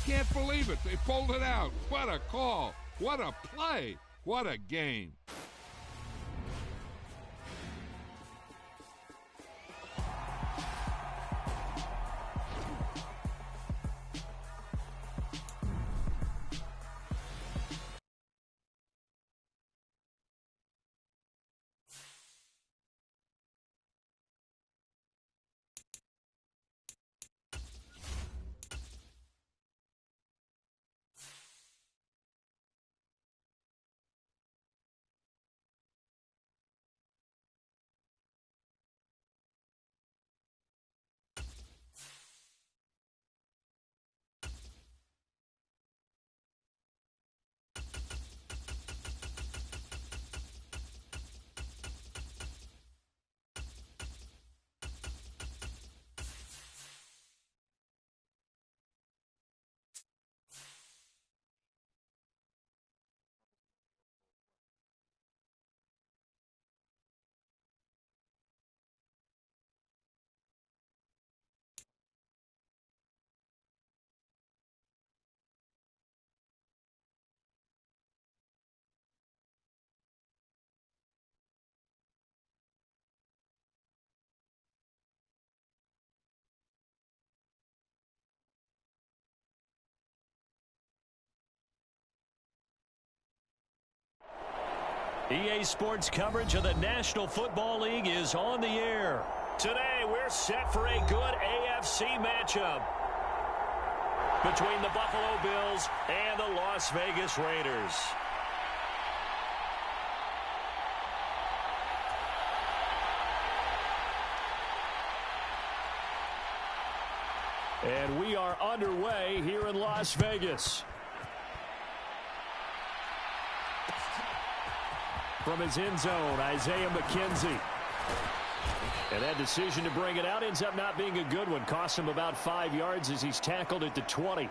Can't believe it. They pulled it out. What a call. What a play. What a game. EA Sports coverage of the National Football League is on the air. Today, we're set for a good AFC matchup between the Buffalo Bills and the Las Vegas Raiders. And we are underway here in Las Vegas. From his end zone, Isaiah McKenzie. And that decision to bring it out ends up not being a good one. Cost him about 5 yards as he's tackled at the 20.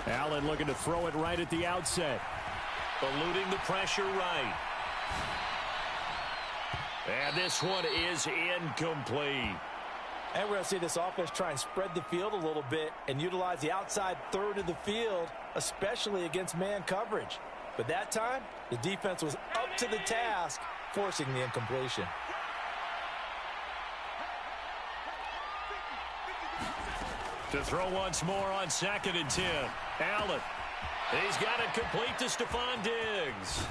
Allen looking to throw it right at the outset. Eluding the pressure right. And this one is incomplete. And we're going to see this offense try and spread the field a little bit and utilize the outside third of the field, especially against man coverage. But that time, the defense was up to the task, forcing the incompletion. To throw once more on 2nd and 10. Allen. He's got it complete to Stephon Diggs.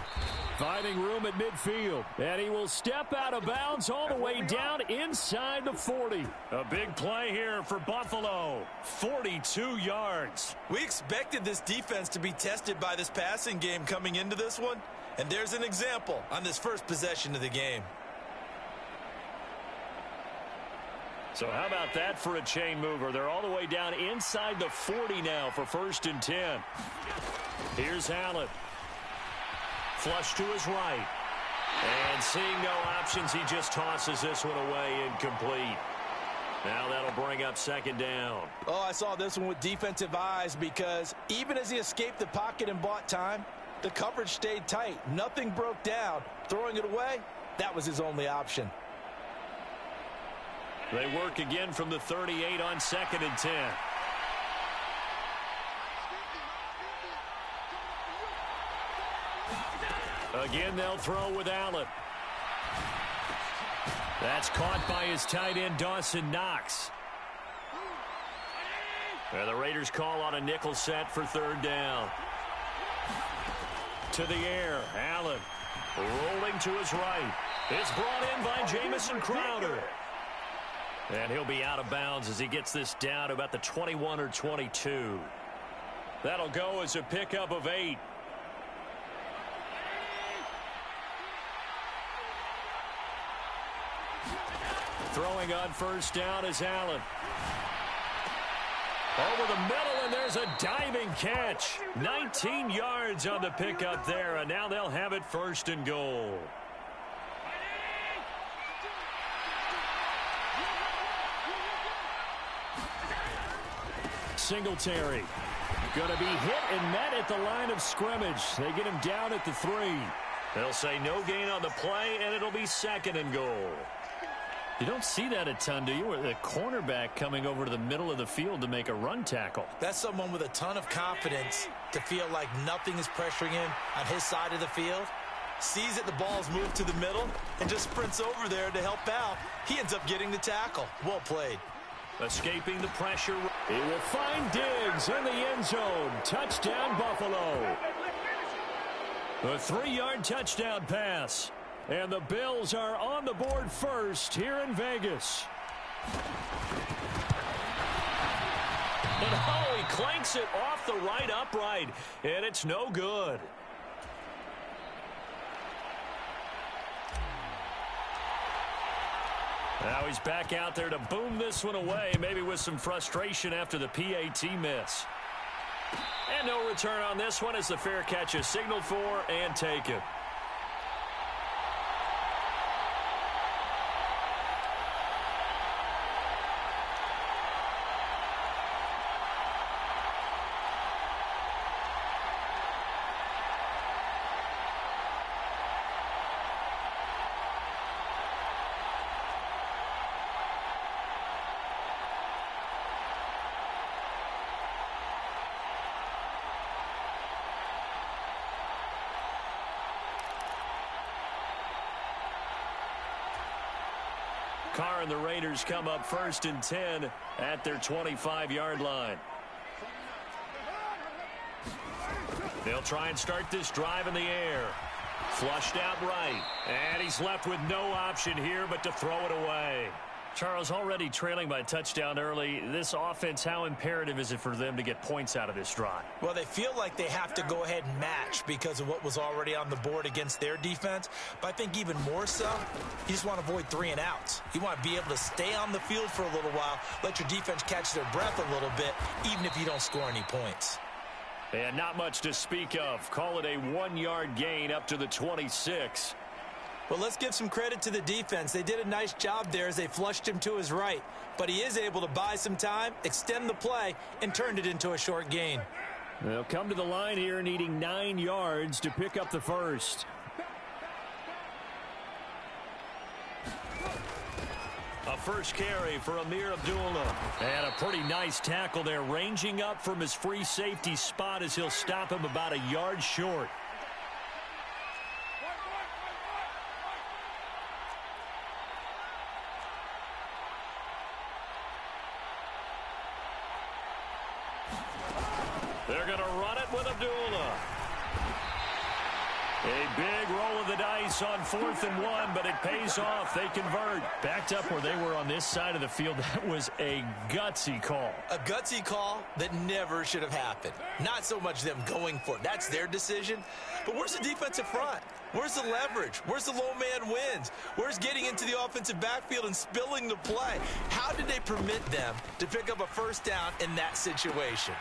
Finding room at midfield. And he will step out of bounds all the way down inside the 40. A big play here for Buffalo. 42 yards. We expected this defense to be tested by this passing game coming into this one. And there's an example on this first possession of the game. So how about that for a chain mover? They're all the way down inside the 40 now for 1st and 10. Here's Allen. Flush to his right. And seeing no options, he just tosses this one away incomplete. Now that'll bring up 2nd down. Oh, I saw this one with defensive eyes because even as he escaped the pocket and bought time, the coverage stayed tight. Nothing broke down. Throwing it away, that was his only option. They work again from the 38 on 2nd and 10. Again, they'll throw with Allen. That's caught by his tight end, Dawson Knox. And the Raiders call on a nickel set for 3rd down. To the air, Allen. Rolling to his right. It's brought in by Jamison Crowder. And he'll be out of bounds as he gets this down to about the 21 or 22. That'll go as a pickup of 8. Throwing on 1st down is Allen. Over the middle, and there's a diving catch. 19 yards on the pickup there, and now they'll have it 1st and goal. Singletary. Going to be hit and met at the line of scrimmage. They get him down at the 3. They'll say no gain on the play, and it'll be 2nd and goal. You don't see that a ton, do you? With a cornerback coming over to the middle of the field to make a run tackle. That's someone with a ton of confidence to feel like nothing is pressuring him on his side of the field. Sees that the ball's moved to the middle and just sprints over there to help out. He ends up getting the tackle. Well played. Escaping the pressure. He will find Diggs in the end zone. Touchdown, Buffalo. A 3-yard touchdown pass. And the Bills are on the board first here in Vegas. And oh, he clanks it off the right upright. And it's no good. Now he's back out there to boom this one away, maybe with some frustration after the PAT miss. And no return on this one as the fair catch is signaled for and taken. Carr and the Raiders come up 1st and 10 at their 25-yard line. They'll try and start this drive in the air. Flushed out right. And he's left with no option here but to throw it away. Charles, already trailing by a touchdown early. This offense, how imperative is it for them to get points out of this drive? Well, they feel like they have to go ahead and match because of what was already on the board against their defense. But I think even more so, you just want to avoid 3 and outs. You want to be able to stay on the field for a little while, let your defense catch their breath a little bit, even if you don't score any points. And not much to speak of. Call it a 1-yard gain up to the 26. Well, let's give some credit to the defense. They did a nice job there as they flushed him to his right. But he is able to buy some time, extend the play, and turned it into a short gain. They'll come to the line here needing 9 yards to pick up the first. A first carry for Amir Abdullah. And a pretty nice tackle there, ranging up from his free safety spot as he'll stop him about a yard short. They're going to run it with Abdullah. A big roll of the dice on 4th and 1, but it pays off. They convert. Backed up where they were on this side of the field. That was a gutsy call. A gutsy call that never should have happened. Not so much them going for it. That's their decision. But where's the defensive front? Where's the leverage? Where's the low man wins? Where's getting into the offensive backfield and spilling the play? How did they permit them to pick up a first down in that situation?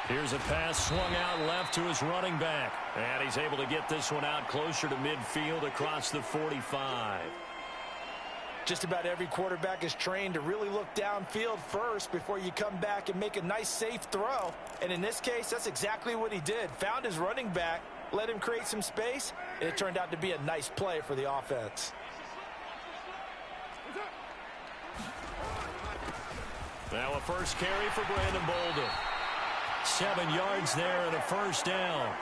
Here's a pass swung out left to his running back. And he's able to get this one out closer to midfield across the 45. Just about every quarterback is trained to really look downfield first before you come back and make a nice, safe throw. And in this case, that's exactly what he did. Found his running back, let him create some space, and it turned out to be a nice play for the offense. Now a first carry for Brandon Bolden. 7 yards there and a first down.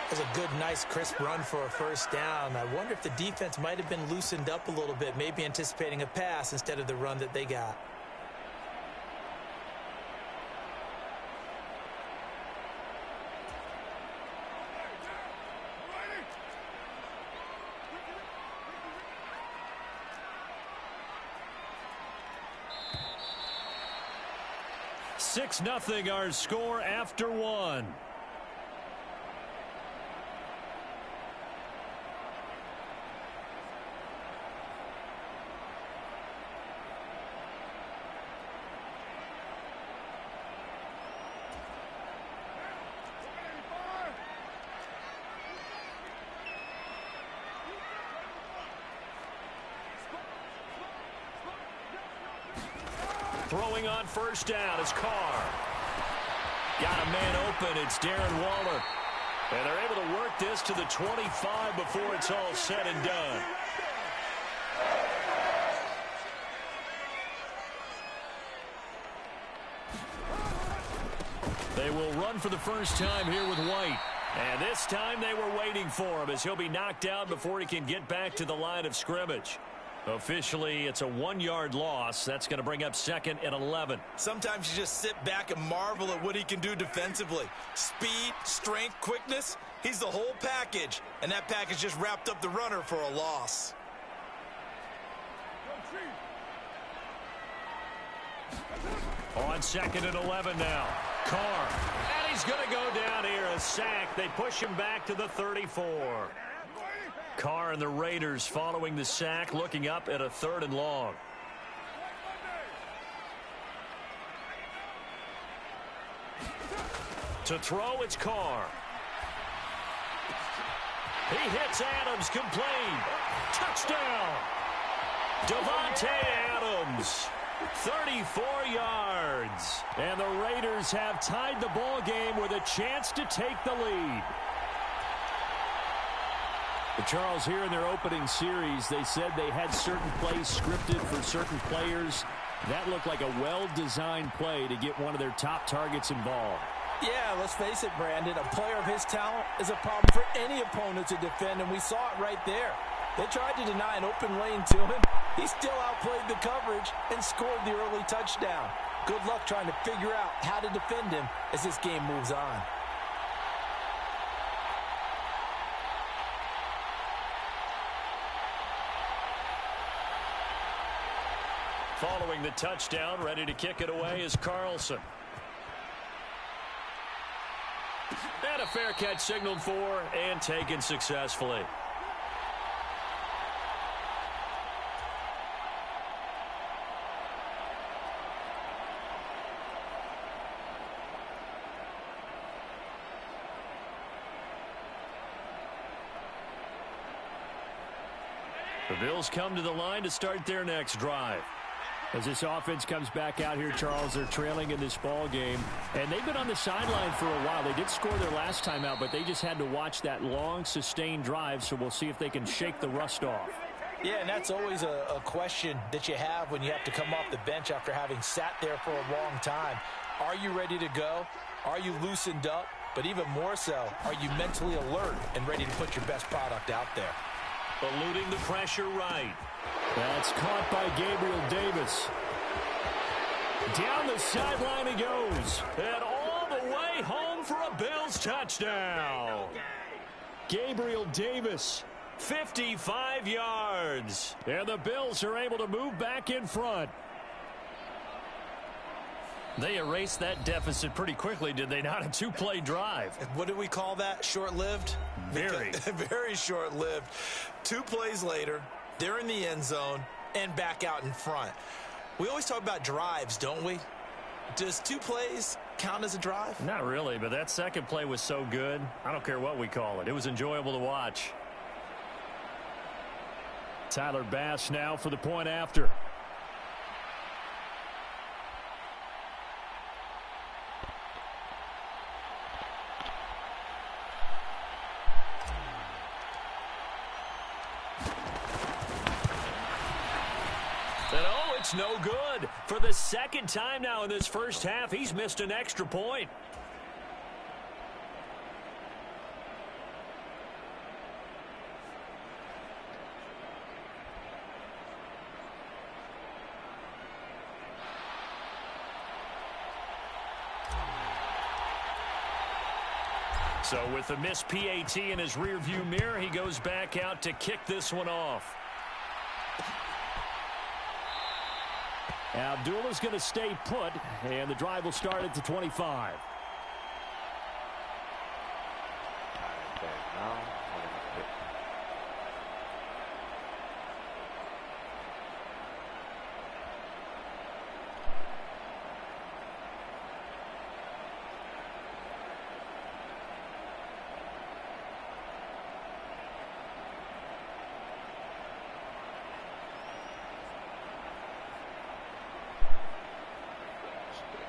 It was a good, nice, crisp run for a first down. I wonder if the defense might have been loosened up a little bit, maybe anticipating a pass instead of the run that they got. Six 0 our score after 1. Throwing on first down is Carr. Got a man open. It's Darren Waller. And they're able to work this to the 25 before it's all said and done. They will run for the first time here with White. And this time they were waiting for him as he'll be knocked down before he can get back to the line of scrimmage. Officially, it's a 1-yard loss. That's going to bring up 2nd and 11. Sometimes you just sit back and marvel at what he can do defensively. Speed, strength, quickness. He's the whole package. And that package just wrapped up the runner for a loss. On 2nd and 11 now. Carr. And he's going to go down here. A sack. They push him back to the 34. Carr and the Raiders following the sack, looking up at a 3rd and long. To throw, it's Carr. He hits Adams, complete. Touchdown. Devontae Adams. 34 yards. And the Raiders have tied the ball game with a chance to take the lead. But Charles, here in their opening series, they said they had certain plays scripted for certain players. That looked like a well-designed play to get one of their top targets involved. Yeah, let's face it, Brandon. A player of his talent is a problem for any opponent to defend, and we saw it right there. They tried to deny an open lane to him. He still outplayed the coverage and scored the early touchdown. Good luck trying to figure out how to defend him as this game moves on. Following the touchdown, ready to kick it away is Carlson. And a fair catch signaled for and taken successfully. The Bills come to the line to start their next drive. As this offense comes back out here, Charles, they're trailing in this ball game. And they've been on the sideline for a while. They did score their last time out, but they just had to watch that long, sustained drive. So we'll see if they can shake the rust off. Yeah, and that's always a question that you have when you have to come off the bench after having sat there for a long time. Are you ready to go? Are you loosened up? But even more so, are you mentally alert and ready to put your best product out there? Eluding the pressure right. That's caught by Gabriel Davis. Down the sideline he goes. And all the way home for a Bills touchdown. Gabriel Davis, 55 yards. And the Bills are able to move back in front. They erased that deficit pretty quickly, did they not? A 2-play drive. What do we call that? Short-lived? Very. Very short-lived. 2 plays later, they're in the end zone and back out in front. We always talk about drives, don't we? Does 2 plays count as a drive? Not really, but that second play was so good. I don't care what we call it. It was enjoyable to watch. Tyler Bass now for the point after. It's no good. For the second time now in this first half, he's missed an extra point. So with the missed PAT in his rearview mirror, he goes back out to kick this one off. Abdullah's going to stay put, and the drive will start at the 25.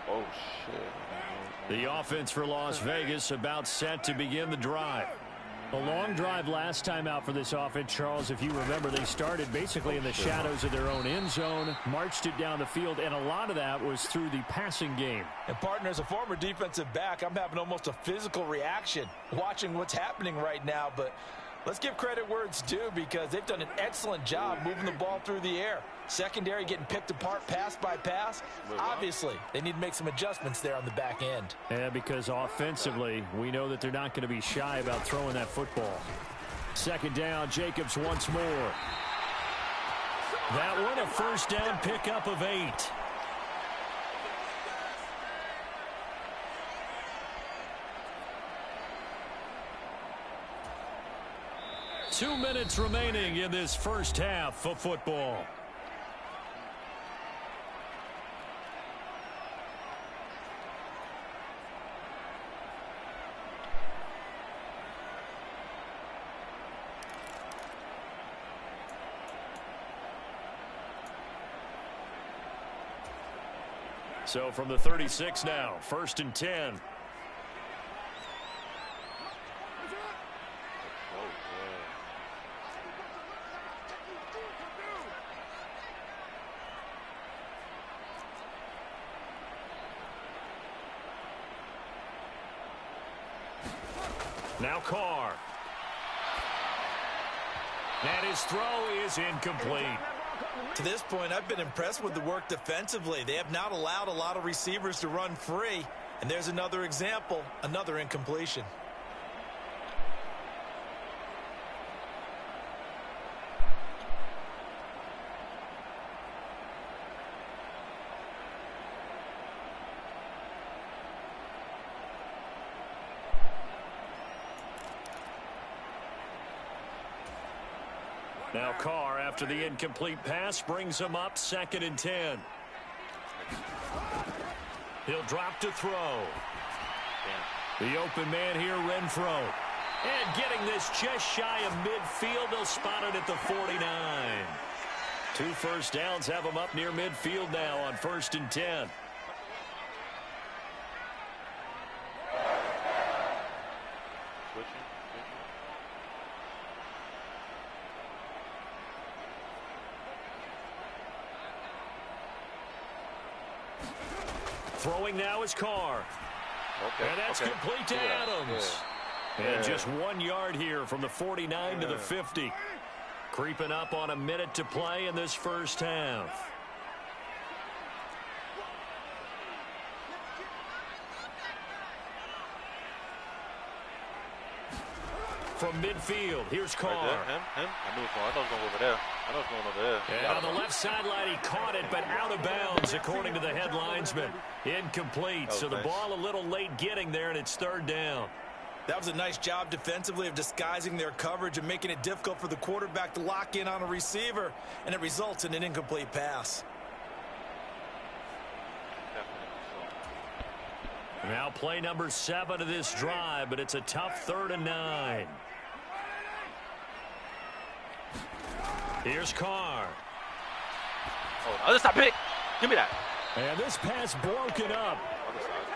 Oh, shit. The offense for Las Vegas about set to begin the drive. A long drive last time out for this offense, Charles. If you remember, they started basically in the shadows of their own end zone, marched it down the field, and a lot of that was through the passing game. And, partner, as a former defensive back, I'm having almost a physical reaction watching what's happening right now. But let's give credit where it's due because they've done an excellent job moving the ball through the air. Secondary getting picked apart pass by pass. Obviously, they need to make some adjustments there on the back end. Yeah, because offensively, we know that they're not going to be shy about throwing that football. Second down, Jacobs once more. That one a first down pickup of 8. Two minutes remaining in this first half of football. So from the 36 now, 1st and 10. Now Carr. And his throw is incomplete. To this point, I've been impressed with the work defensively. They have not allowed a lot of receivers to run free. And there's another example, another incompletion. Now Carr, after the incomplete pass, brings him up 2nd and 10. He'll drop to throw. The open man here, Renfro. And getting this just shy of midfield, they'll spot it at the 49. 2 first downs have him up near midfield now on 1st and 10. Throwing now is Carr. And that's complete to Adams. And just 1 yard here from the 49 to the 50. Creeping up on a minute to play in this first half. From midfield, here's Carr. Him. I knew it was going. I know it was going over there. And on the left sideline, he caught it, but out of bounds, according to the head linesman. Incomplete, so the ball a little late getting there, and it's 3rd down. That was a nice job defensively of disguising their coverage and making it difficult for the quarterback to lock in on a receiver, and it results in an incomplete pass. Now play number 7 of this drive, but it's a tough 3rd and 9. Here's Carr. Oh, that's not pick. Give me that. And this pass broken up.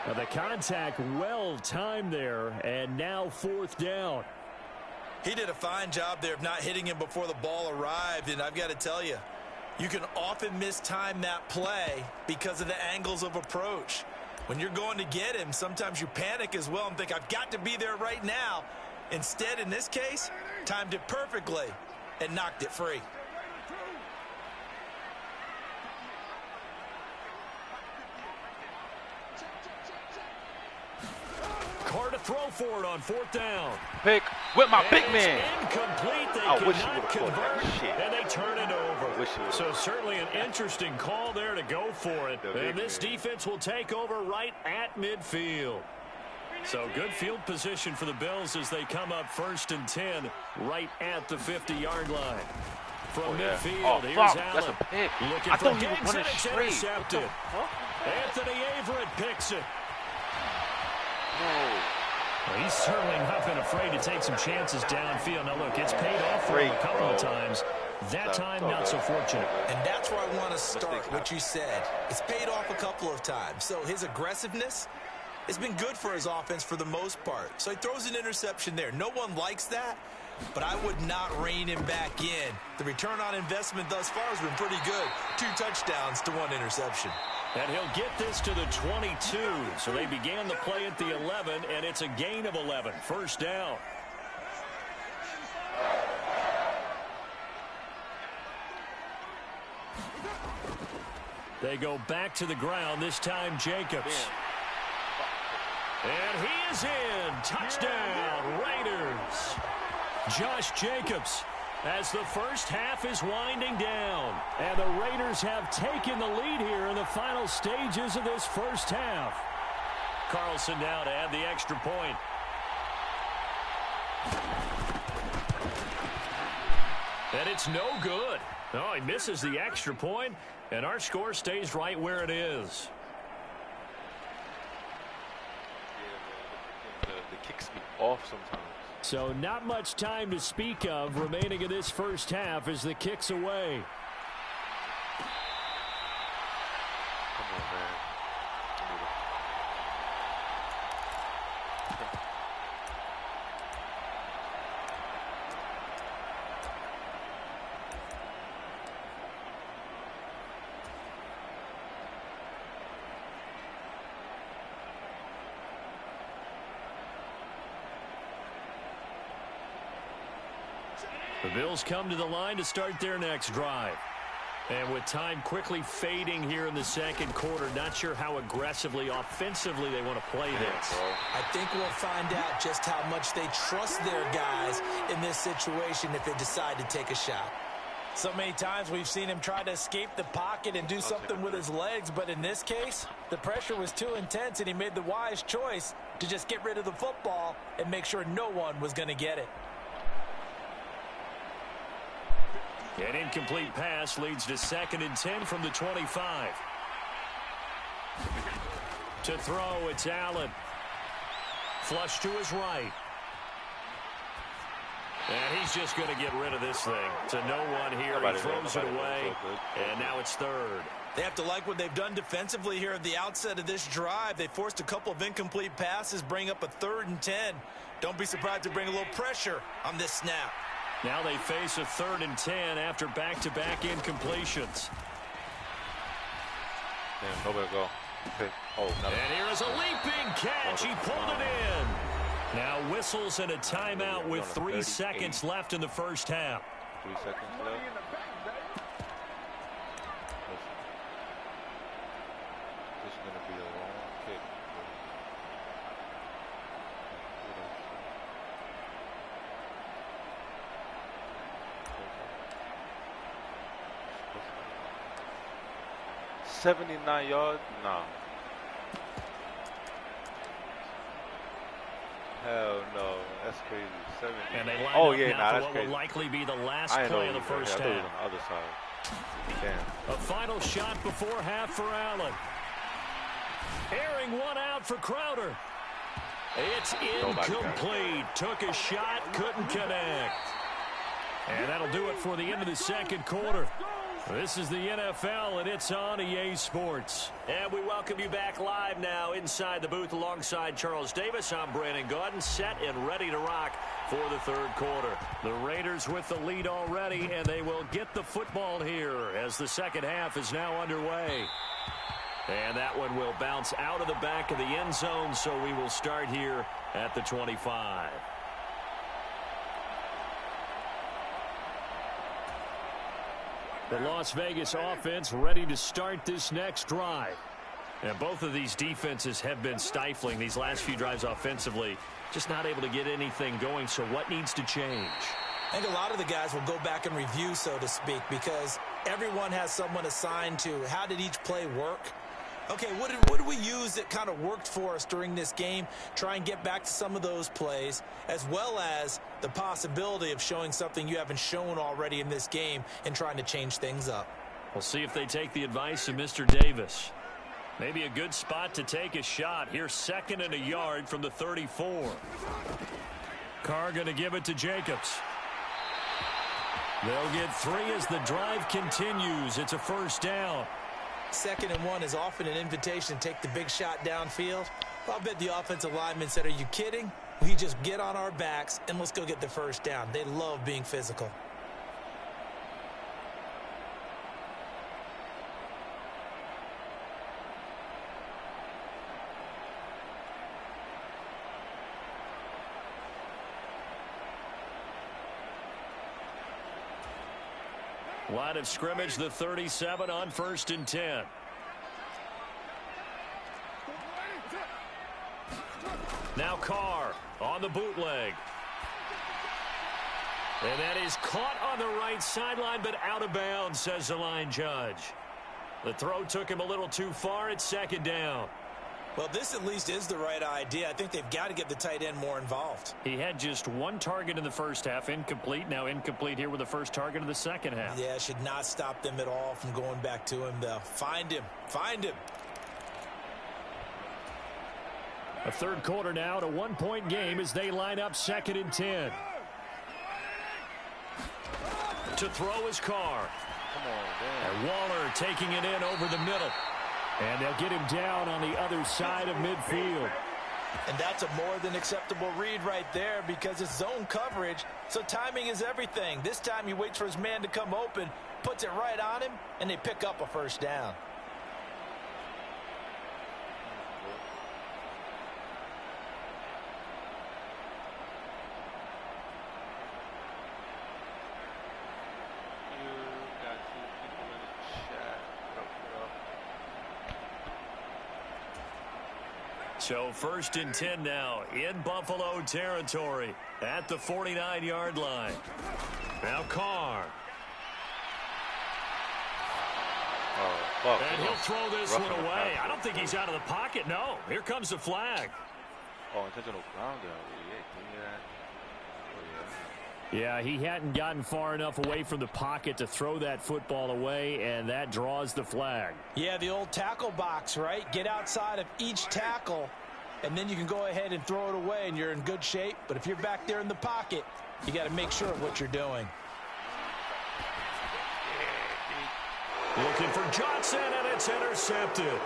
The contact well timed there, and now 4th down. He did a fine job there of not hitting him before the ball arrived, and I've got to tell you, you can often mistime that play because of the angles of approach. When you're going to get him, sometimes you panic as well and think, I've got to be there right now. Instead, in this case, timed it perfectly and knocked it free. Carr to throw for it on 4th down. Pick with my big man. Incomplete. They I wish he cannot would have caught convert, that shit. and they turn it over. So have. certainly an interesting call there to go for it. And this defense will take over right at midfield. So good field position for the Bills as they come up 1st and 10 right at the 50-yard line. From midfield, here's Allen. That's a pick. Looking I for thought he was Higgs, running and it's straight. intercepted. Anthony Averett picks it. Well, he's certainly not been afraid to take some chances downfield. Now, look, it's paid off for him a couple of times. That time, not so fortunate. And that's where I want to start what you said. It's paid off a couple of times. So his aggressiveness It's been good for his offense for the most part. So he throws an interception there. No one likes that, but I would not rein him back in. The return on investment thus far has been pretty good. 2 touchdowns to 1 interception. And he'll get this to the 22. So they began the play at the 11, and it's a gain of 11. First down. They go back to the ground, this time Jacobs. And he is in. Touchdown, Raiders. Josh Jacobs, as the first half is winding down. And the Raiders have taken the lead here in the final stages of this first half. Carlson now to add the extra point. And it's no good. Oh, he misses the extra point, and our score stays right where it is. The kicks me off sometimes. So not much time to speak of remaining in this first half as the kick's away. Come on, man. The Bills come to the line to start their next drive. And with time quickly fading here in the second quarter, not sure how aggressively, offensively they want to play this. I think we'll find out just how much they trust their guys in this situation if they decide to take a shot. So many times we've seen him try to escape the pocket and do something with his legs, but in this case, the pressure was too intense and he made the wise choice to just get rid of the football and make sure no one was going to get it. An incomplete pass leads to 2nd and 10 from the 25. To throw, it's Allen. Flush to his right. And he's just going to get rid of this thing. To no one here. He throws it away. And now it's 3rd. They have to like what they've done defensively here at the outset of this drive. They forced a couple of incomplete passes, bring up a 3rd and 10. Don't be surprised to bring a little pressure on this snap. Now they face a 3rd and 10 after back-to-back incompletions. Damn, nobody go. Okay. Oh, and here is a leaping catch. He pulled it in. Now whistles and a timeout with 3 seconds left in the first half. 3 seconds left. This is going to be a long kick. $79 yards? Nah. Hell no. That's crazy. 70. And they line oh, up yeah, now nah, for that's what crazy. will likely be the last play of the first half. I thought it was on half. the other side. Damn. A final shot before half for Allen. Airing one out for Crowder. It's incomplete. Took a shot, couldn't connect. And that'll do it for the end of the second quarter. This is the NFL, and it's on EA Sports. And we welcome you back live now inside the booth alongside Charles Davis. I'm Brandon Gaudin, set and ready to rock for the third quarter. The Raiders with the lead already, and they will get the football here as the second half is now underway. And that one will bounce out of the back of the end zone, so we will start here at the 25. The Las Vegas offense ready to start this next drive. And both of these defenses have been stifling these last few drives offensively. Just not able to get anything going, so what needs to change? I think a lot of the guys will go back and review, so to speak, because everyone has someone assigned to how did each play work. Okay, what did we use that kind of worked for us during this game? Try and get back to some of those plays, as well as the possibility of showing something you haven't shown already in this game and trying to change things up. We'll see if they take the advice of Mr. Davis. Maybe a good spot to take a shot. Here's 2nd and a yard from the 34. Carr going to give it to Jacobs. They'll get 3 as the drive continues. It's a first down. 2nd and 1 is often an invitation to take the big shot downfield. I'll bet the offensive lineman said, are you kidding? We just get on our backs and let's go get the first down. They love being physical. Line of scrimmage, the 37 on 1st and 10. Now Carr on the bootleg. And that is caught on the right sideline, but out of bounds, says the line judge. The throw took him a little too far. It's 2nd down. Well, this at least is the right idea. I think they've got to get the tight end more involved. He had just 1 target in the first half, incomplete. Now incomplete here with the first target of the second half. Yeah, should not stop them at all from going back to him, though. Find him. Find him. A third quarter now, at a 1-point game as they line up 2nd and 10. To throw is Carr. Come on, And Waller taking it in over the middle. And they'll get him down on the other side of midfield. And that's a more than acceptable read right there because it's zone coverage, so timing is everything. This time he waits for his man to come open, puts it right on him, and they pick up a first down. So 1st and 10 now in Buffalo territory at the 49-yard line. Now Carr. And he'll throw this one away. I don't think he's out of the pocket. No. Here comes the flag. Oh, intentional ground down. Yeah, he hadn't gotten far enough away from the pocket to throw that football away, and that draws the flag. Yeah, the old tackle box, right? Get outside of each tackle, and then you can go ahead and throw it away, and you're in good shape. But if you're back there in the pocket, you got to make sure of what you're doing. Looking for Johnson, and it's intercepted.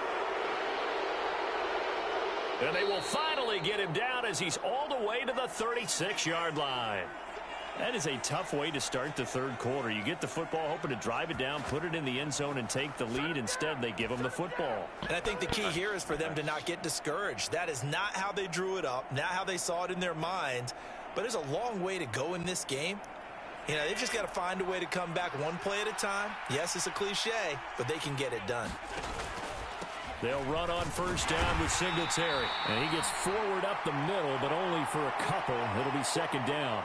And they will finally get him down as he's all the way to the 36-yard line. That is a tough way to start the third quarter. You get the football, hoping to drive it down, put it in the end zone, and take the lead. Instead, they give him the football. And I think the key here is for them to not get discouraged. That is not how they drew it up, not how they saw it in their mind. But there's a long way to go in this game. You know, they've just got to find a way to come back one play at a time. Yes, it's a cliche, but they can get it done. They'll run on first down with Singletary. And he gets forward up the middle, but only for a couple. It'll be 2nd down.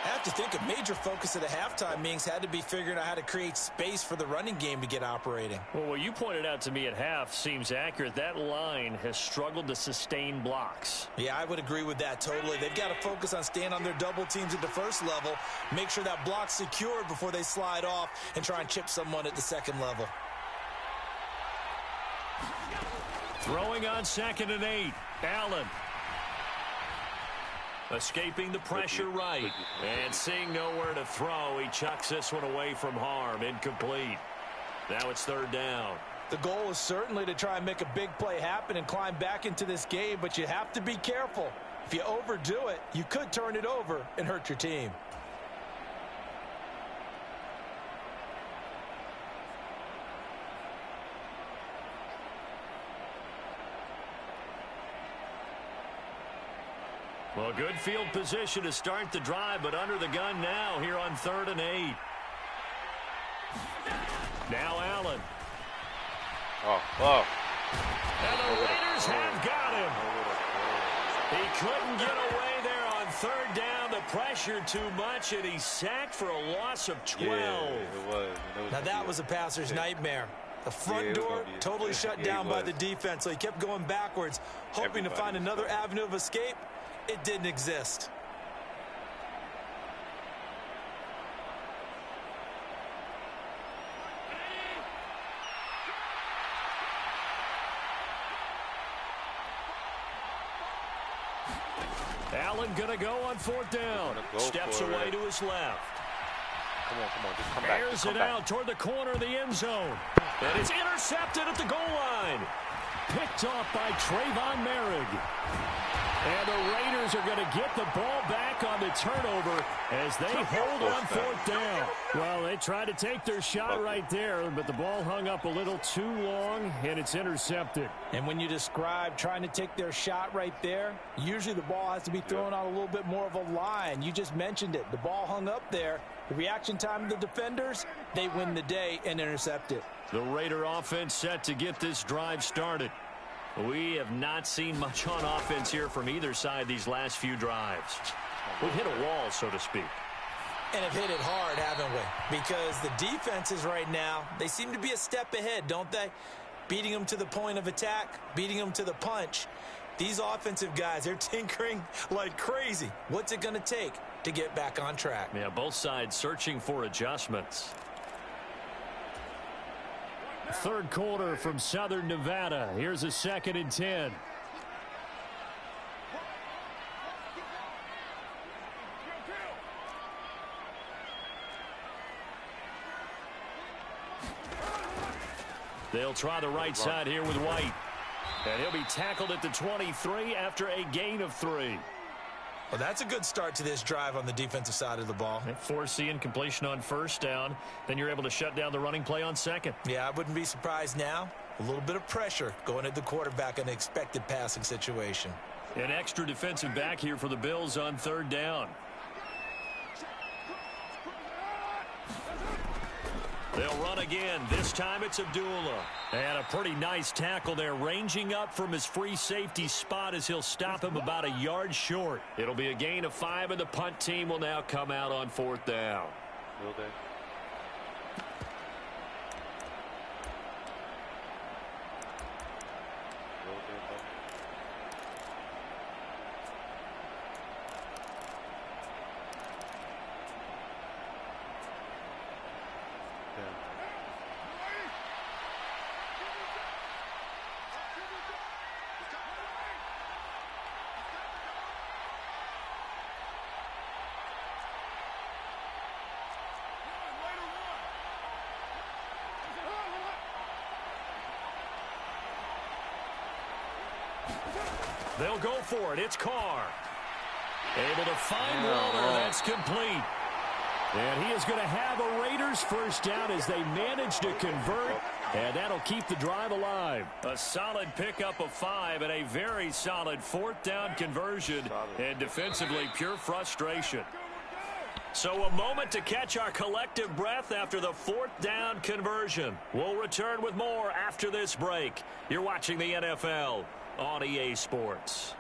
I have to think a major focus at the halftime meetings had to be figuring out how to create space for the running game to get operating. Well, what you pointed out to me at half seems accurate. That line has struggled to sustain blocks. Yeah, I would agree with that totally. They've got to focus on staying on their double teams at the first level, make sure that block's secured before they slide off and try and chip someone at the second level. Throwing on 2nd and 8. Allen. Escaping the pressure right. And seeing nowhere to throw, he chucks this one away from harm. Incomplete. Now it's 3rd down. The goal is certainly to try and make a big play happen and climb back into this game, but you have to be careful. If you overdo it, you could turn it over and hurt your team. Well, good field position to start the drive, but under the gun now here on 3rd and 8. Now Allen. And the Raiders have got him. He couldn't get away there on 3rd down. The pressure too much, and he's sacked for a loss of 12. Yeah, it was. Now that was a passer's nightmare. The front door totally shut down by the defense, so he kept going backwards, hoping to find another avenue of escape. It didn't exist. Allen going to go on 4th down. Steps away to his left. Come on, just come back. Airs it out toward the corner of the end zone. And it's intercepted at the goal line. picked off by Trayvon Merrick. And the Raiders are going to get the ball back on the turnover as they hold on 4th down. Well, they tried to take their shot right there, but the ball hung up a little too long, and it's intercepted. And when you describe trying to take their shot right there, usually the ball has to be thrown on a little bit more of a line. You just mentioned it. The ball hung up there. The reaction time of the defenders, they win the day and intercept it. The Raider offense set to get this drive started. We have not seen much on offense here from either side these last few drives. We've hit a wall, so to speak. And have hit it hard, haven't we? Because the defenses right now, they seem to be a step ahead, don't they? Beating them to the point of attack, beating them to the punch. These offensive guys, they're tinkering like crazy. What's it going to take to get back on track? Yeah, both sides searching for adjustments. Third quarter from Southern Nevada. Here's a 2nd and 10. They'll try the right side here with White. And he'll be tackled at the 23 after a gain of 3. Well, that's a good start to this drive on the defensive side of the ball. Force the incompletion on 1st down. Then you're able to shut down the running play on 2nd. Yeah, I wouldn't be surprised now. A little bit of pressure going at the quarterback in an expected passing situation. An extra defensive back here for the Bills on 3rd down. They'll run again. This time it's Abdullah. And a pretty nice tackle there, ranging up from his free safety spot as he'll stop him about a yard short. It'll be a gain of 5, and the punt team will now come out on 4th down. Will they? They'll go for it. It's Carr. Able to find Waller. That's complete. And he is going to have a Raiders 1st down as they manage to convert, and that'll keep the drive alive. A solid pickup of 5 and a very solid 4th down conversion. And defensively, pure frustration. So a moment to catch our collective breath after the 4th down conversion. We'll return with more after this break. You're watching the NFL on EA Sports.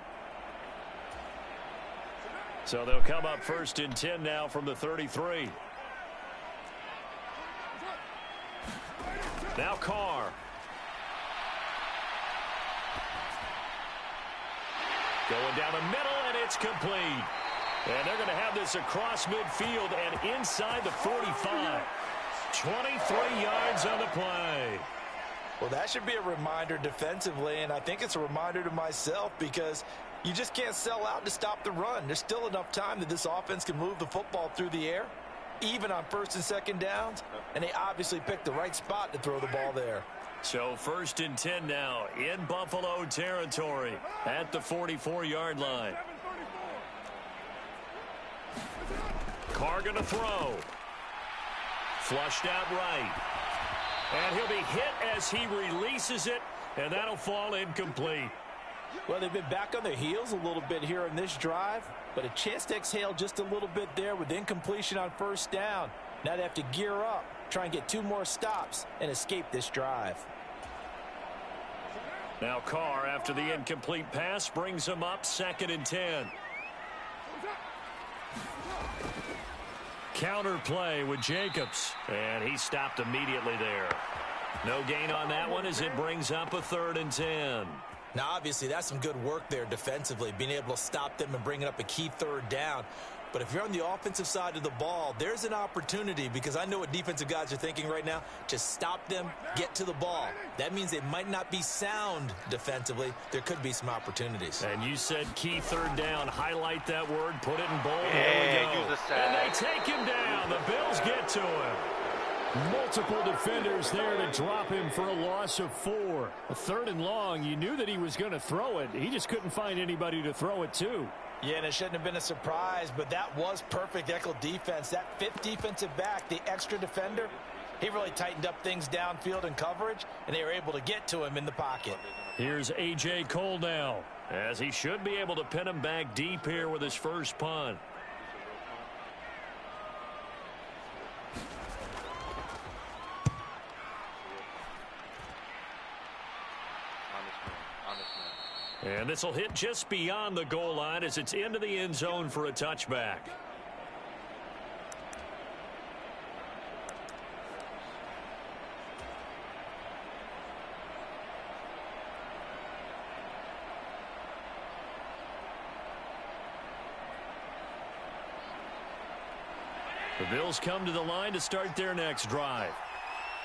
So they'll come up 1st and 10 now from the 33. Now Carr. Going down the middle, and it's complete. And they're going to have this across midfield and inside the 45. 23 yards on the play. Well, that should be a reminder defensively, and I think it's a reminder to myself because you just can't sell out to stop the run. There's still enough time that this offense can move the football through the air, even on 1st and 2nd downs, and they obviously picked the right spot to throw the ball there. So 1st and 10 now in Buffalo territory at the 44-yard line. Carr going to throw. Flushed out right. And he'll be hit as he releases it, and that'll fall incomplete. Well, they've been back on their heels a little bit here in this drive, but a chance to exhale just a little bit there with incompletion on 1st down. Now they have to gear up, try and get 2 more stops, and escape this drive. Now Carr, after the incomplete pass, brings him up 2nd and 10. Counter play with Jacobs, and he stopped immediately there. No gain on that one as it brings up a 3rd and 10. Now, obviously, that's some good work there defensively, being able to stop them and bringing up a key 3rd down. But if you're on the offensive side of the ball, there's an opportunity, because I know what defensive guys are thinking right now. Just stop them, get to the ball. That means they might not be sound defensively. There could be some opportunities. And you said key 3rd down. Highlight that word, put it in bold. Yeah, Here we go. use the And they take him down. The Bills get to him. Multiple defenders there to drop him for a loss of 4. A 3rd and long. You knew that he was going to throw it. He just couldn't find anybody to throw it to. Yeah, and it shouldn't have been a surprise, but that was perfect Echo defense. That 5th defensive back, the extra defender, he really tightened up things downfield in coverage, and they were able to get to him in the pocket. Here's A.J. Cole now, as he should be able to pin him back deep here with his first punt. And this will hit just beyond the goal line as it's into the end zone for a touchback. The Bills come to the line to start their next drive.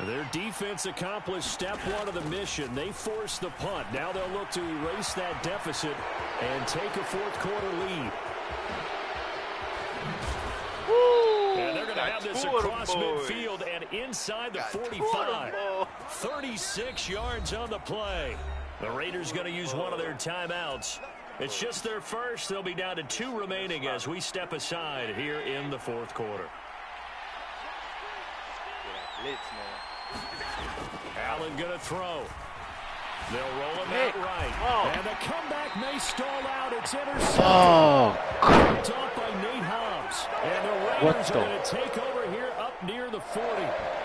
Their defense accomplished step 1 of the mission. They forced the punt. Now they'll look to erase that deficit and take a 4th quarter lead. Woo! And they're going to have this across midfield and inside the 45. 36 yards on the play. The Raiders going to use one of their timeouts. It's just their first. They'll be down to 2 remaining as we step aside here in the 4th quarter. Allen going to throw. They'll roll him out right. And the comeback may stall out. It's intercepted. Picked off by Nate Hobbs. And the Raiders are going to take over here up near the 40.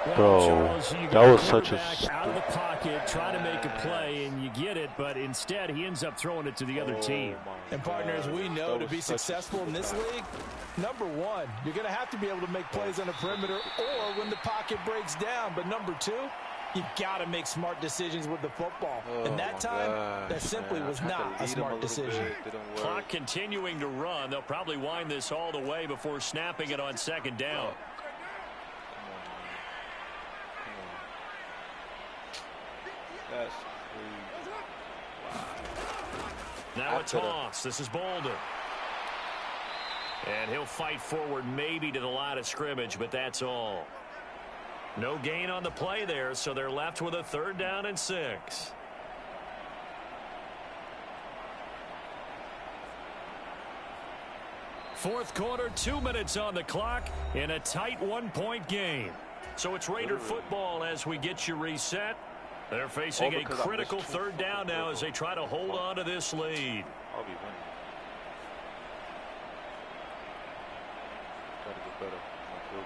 Well, Bro, Charles, that was such a out of the pocket, trying to make a play, and you get it, but instead he ends up throwing it to the other team. And partners, we know to be successful in this league, number 1, you're going to have to be able to make plays on the perimeter or when the pocket breaks down. But number 2, you've got to make smart decisions with the football. And that time, that simply was not a smart decision. Clock continuing to run. They'll probably wind this all the way before snapping it on 2nd down. That's crazy. Now a toss. This is Bolden. And he'll fight forward maybe to the line of scrimmage, but that's all. No gain on the play there, so they're left with a 3rd down and 6. Fourth quarter, 2 minutes on the clock in a tight 1-point game. So it's Raider football as we get you reset. They're facing a critical 3rd down now as they try to hold on to this lead. I'll be winning. Gotta get better. My field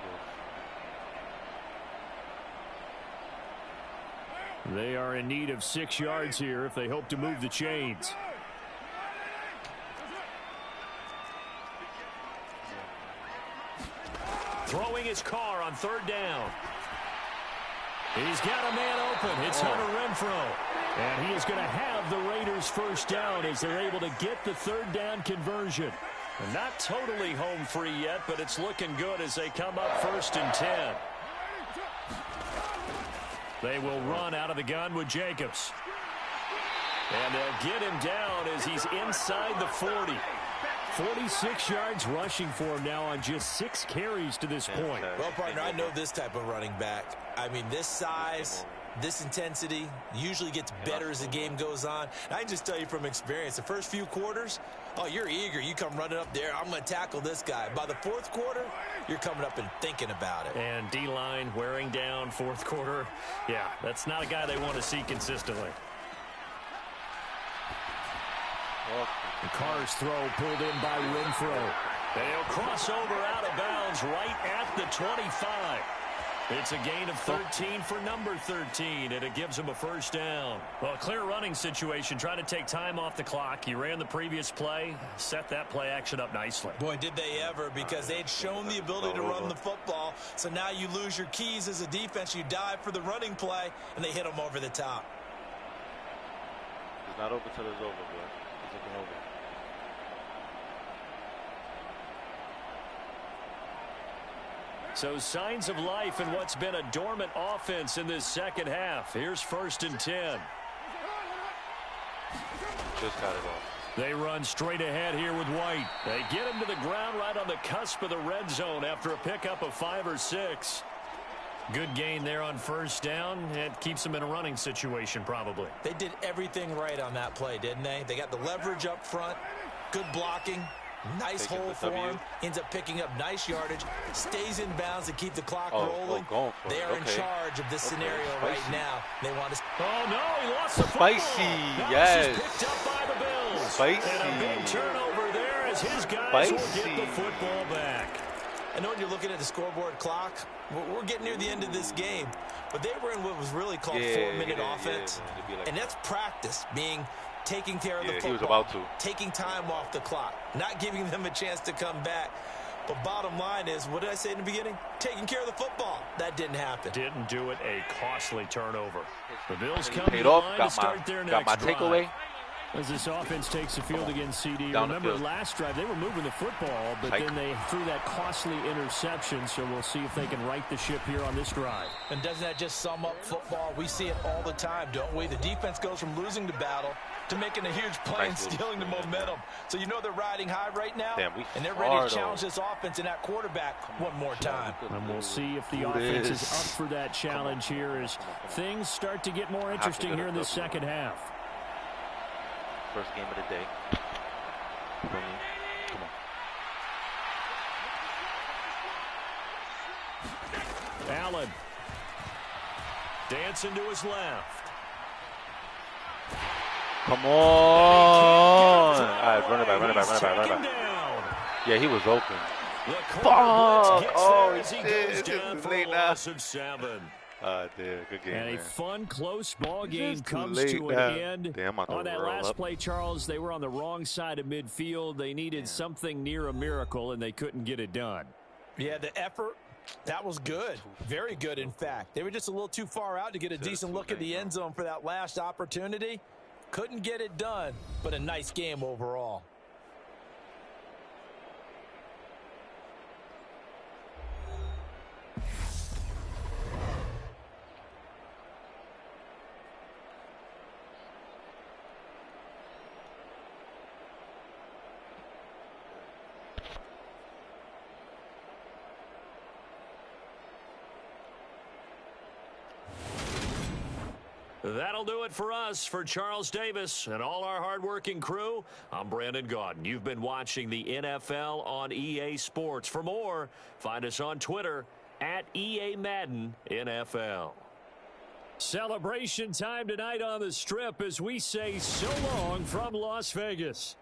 goals. They are in need of 6 yards here if they hope to move the chains. Throwing his car on 3rd down. He's got a man open. It's Hunter Renfrow. And he is going to have the Raiders' first down as they're able to get the 3rd down conversion. And not totally home free yet, but it's looking good as they come up 1st and 10. They will run out of the gun with Jacobs. And they'll get him down as he's inside the 40. 46 yards rushing for him now on just 6 carries to this point. Well, partner, I know this type of running back. I mean, this size, this intensity usually gets better as the game goes on. And I can just tell you from experience, the first few quarters, oh, you're eager. You come running up there, I'm going to tackle this guy. By the 4th quarter, you're coming up and thinking about it. And D-line wearing down 4th quarter. Yeah, that's not a guy they want to see consistently. The Carr's throw pulled in by Renfrow. They'll cross over out of bounds right at the 25. It's a gain of 13 for number 13, and it gives him a first down. Well, a clear running situation, trying to take time off the clock. He ran the previous play, set that play action up nicely. Boy, did they ever, because they had shown the ability to run the football. So now you lose your keys as a defense. You dive for the running play, and they hit them over the top. It's not over till it's over, bro. It's looking over. So signs of life in what's been a dormant offense in this second half. Here's 1st and 10. Just got it off. They run straight ahead here with White. They get him to the ground right on the cusp of the red zone after a pickup of 5 or 6. Good gain there on first down. It keeps them in a running situation probably. They did everything right on that play, didn't they? They got the leverage up front, good blocking, nice hole for him, ends up picking up nice yardage, stays in bounds to keep the clock rolling. They are in charge of this scenario right now. They want to... Oh, no, he lost the football. Spicy, yes. Picked up by the Bills. Spicy. And a big turnover there as his guys will get the football back. I know when you're looking at the scoreboard clock, we're getting near the end of this game, but they were in what was really called 4-minute offense, and that's practice, taking care of the football, he was about to. Taking time off the clock, not giving them a chance to come back. But bottom line is, what did I say in the beginning? Taking care of the football. That didn't happen. Didn't do it. A costly turnover. The Bills come paid to off. line Got to start their got next my takeaway. As this offense takes the field against CD. Down the Remember field. last drive, they were moving the football, but then they threw that costly interception, so we'll see if they can right the ship here on this drive. And doesn't that just sum up football? We see it all the time, don't we? The defense goes from losing the battle to making a huge play and stealing the momentum. So you know they're riding high right now, and they're ready to challenge this offense and that quarterback one more time. And we'll see if the offense is up for that challenge here as things start to get more interesting here in the second half. First game of the day. Come on. Allen. Dancing to his left. Come on. All right, run it back. Yeah, he was open. Fuck. Oh, shit. This is late now. Good game, and a man. fun, close ball game comes to an end. On that last play, Charles, they were on the wrong side of midfield. They needed something near a miracle, and they couldn't get it done. Yeah, the effort, that was good. Very good, in fact. They were just a little too far out to get a decent look at the end zone for that last opportunity. Couldn't get it done, but a nice game overall. That'll do it for us. For Charles Davis and all our hardworking crew, I'm Brandon Gaudin. You've been watching the NFL on EA Sports. For more, find us on Twitter at EA Madden NFL. Celebration time tonight on the Strip as we say so long from Las Vegas.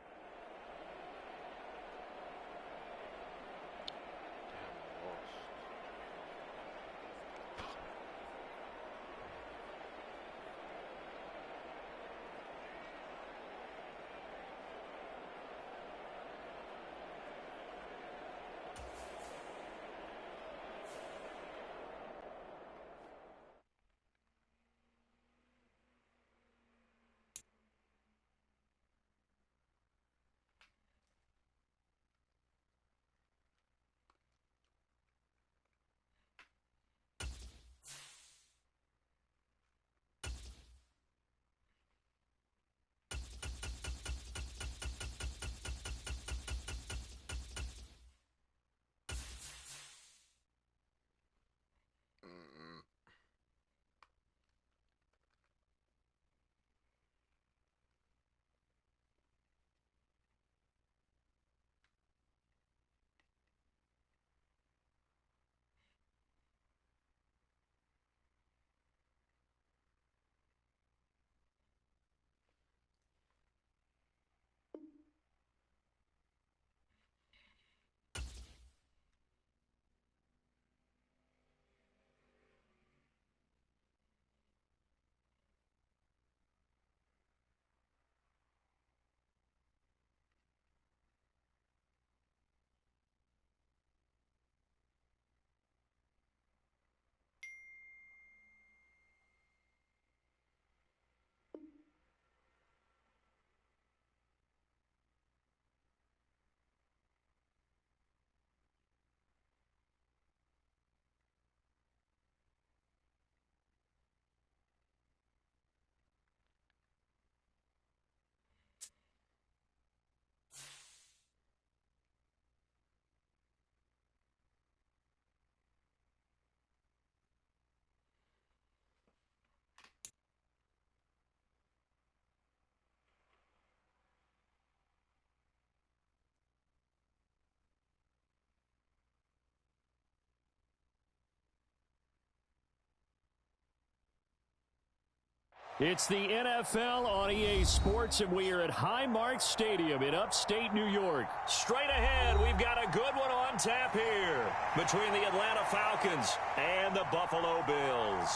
It's the NFL on EA Sports, and we are at Highmark Stadium in upstate New York. Straight ahead, we've got a good one on tap here between the Atlanta Falcons and the Buffalo Bills.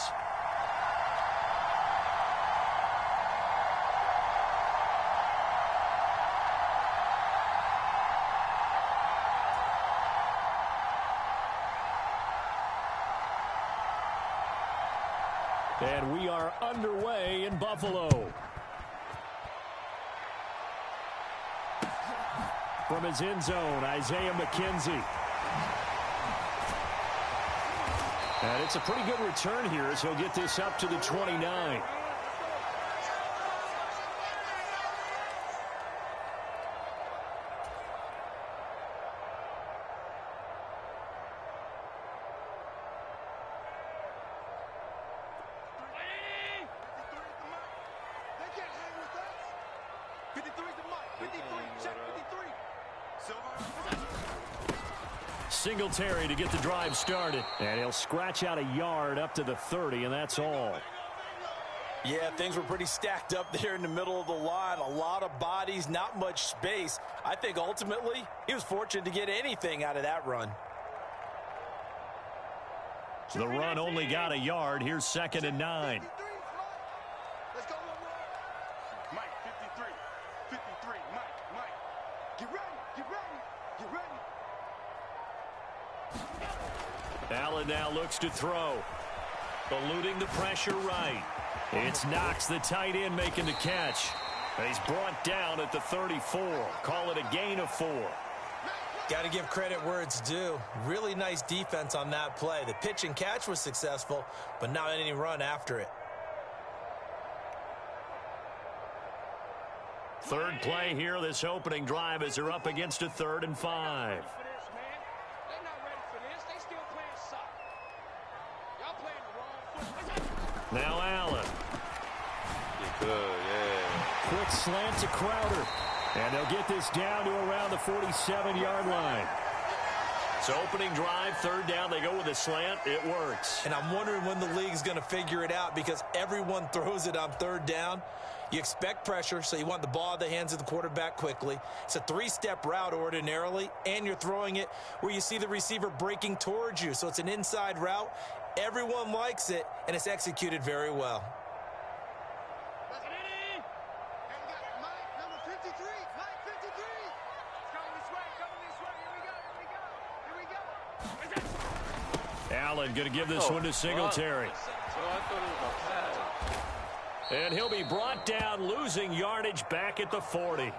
And we are underway in Buffalo. From his end zone, Isaiah McKenzie. And it's a pretty good return here as he'll get this up to the 29. Singletary to get the drive started. And he'll scratch out a yard up to the 30, and that's all. Yeah, things were pretty stacked up there in the middle of the line. A lot of bodies, not much space. I think ultimately he was fortunate to get anything out of that run. The run only got a yard. Here's 2nd and 9. Let's go, Mike, 53. 53, Mike. Get ready. Allen now looks to throw. Eluding the pressure right. It's Knox, the tight end, making the catch. And he's brought down at the 34. Call it a gain of 4. Got to give credit where it's due. Really nice defense on that play. The pitch and catch was successful, but not any run after it. Third play here, this opening drive, as they're up against a 3rd and 5. Now Allen. Good, yeah. Quick slant to Crowder. And they'll get this down to around the 47-yard line. So opening drive, 3rd down, they go with a slant. It works. And I'm wondering when the league's going to figure it out because everyone throws it on 3rd down. You expect pressure, so you want the ball in the hands of the quarterback quickly. It's a 3-step route ordinarily, and you're throwing it where you see the receiver breaking towards you. So it's an inside route. Everyone likes it, and it's executed very well. Allen going to give this one to Singletary. And he'll be brought down, losing yardage back at the 40.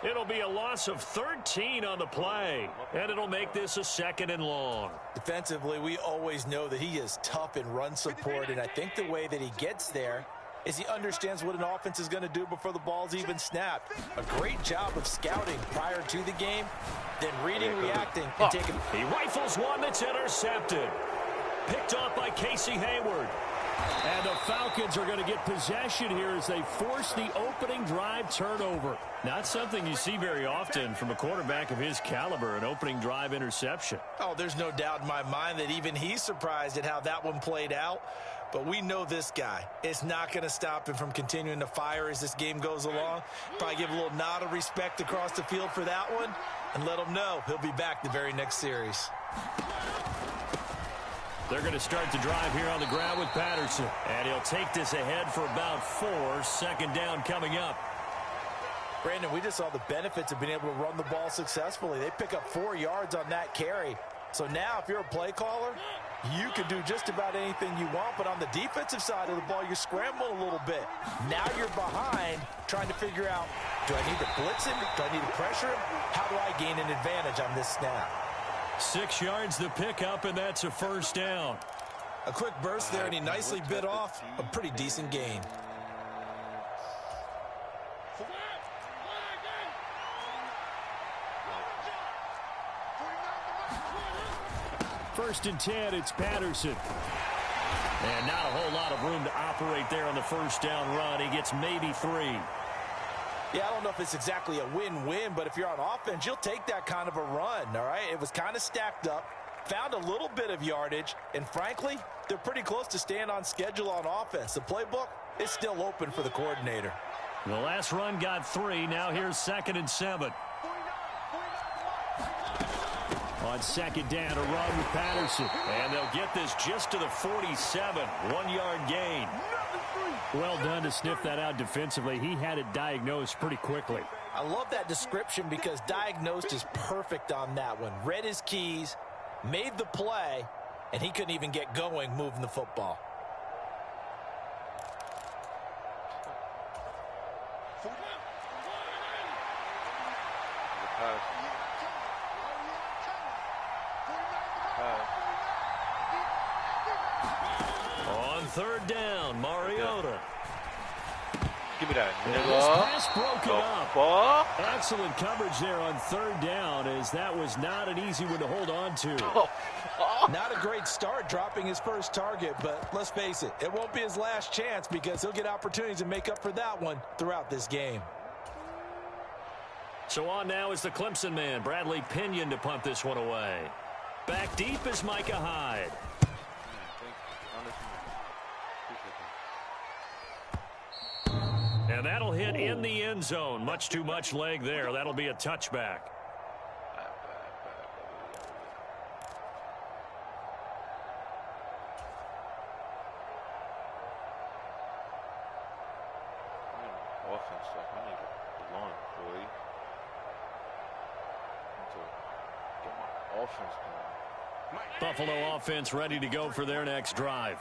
It'll be a loss of 13 on the play, and it'll make this a 2nd and long. Defensively, we always know that he is tough in run support, and I think the way that he gets there is he understands what an offense is going to do before the ball's even snapped. A great job of scouting prior to the game, then reading, reacting, and taking. He rifles one that's intercepted. Picked off by Casey Hayward. And the Falcons are going to get possession here as they force the opening drive turnover. Not something you see very often from a quarterback of his caliber, an opening drive interception. Oh, there's no doubt in my mind that even he's surprised at how that one played out. But we know this guy. It's not going to stop him from continuing to fire as this game goes along. Probably give a little nod of respect across the field for that one and let him know he'll be back the very next series. They're going to start the drive here on the ground with Patterson. And he'll take this ahead for about 4. 2nd down coming up. Brandon, we just saw the benefits of being able to run the ball successfully. They pick up 4 yards on that carry. So now if you're a play caller, you can do just about anything you want. But on the defensive side of the ball, you scramble a little bit. Now you're behind trying to figure out, do I need to blitz him? Do I need to pressure him? How do I gain an advantage on this snap? 6 yards the pickup, and that's a 1st down. A quick burst there, and he nicely bit off a pretty decent gain. First and 10, it's Patterson. And not a whole lot of room to operate there on the 1st down run. He gets maybe 3. Yeah, I don't know if it's exactly a win-win, but if you're on offense, you'll take that kind of a run, all right? It was kind of stacked up. found a little bit of yardage, and frankly, they're pretty close to staying on schedule on offense. The playbook is still open for the coordinator. The last run got 3. Now here's 2nd and 7. On 2nd down, a run with Patterson. And they'll get this just to the 47. 1-yard gain. Well done to sniff that out defensively. He had it diagnosed pretty quickly. I love that description because diagnosed is perfect on that one. Read his keys, made the play, and he couldn't even get going moving the football. On 3rd down, Mariota. Give me that. This pass broken up. Excellent coverage there on 3rd down, as that was not an easy one to hold on to. Not a great start dropping his first target, but let's face it, it won't be his last chance because he'll get opportunities to make up for that one throughout this game. So on now is the Clemson man, Bradley Pinion, to punt this one away. Back deep is Micah Hyde. And that'll hit in the end zone. Much too much leg there. That'll be a touchback. Buffalo offense ready to go for their next drive.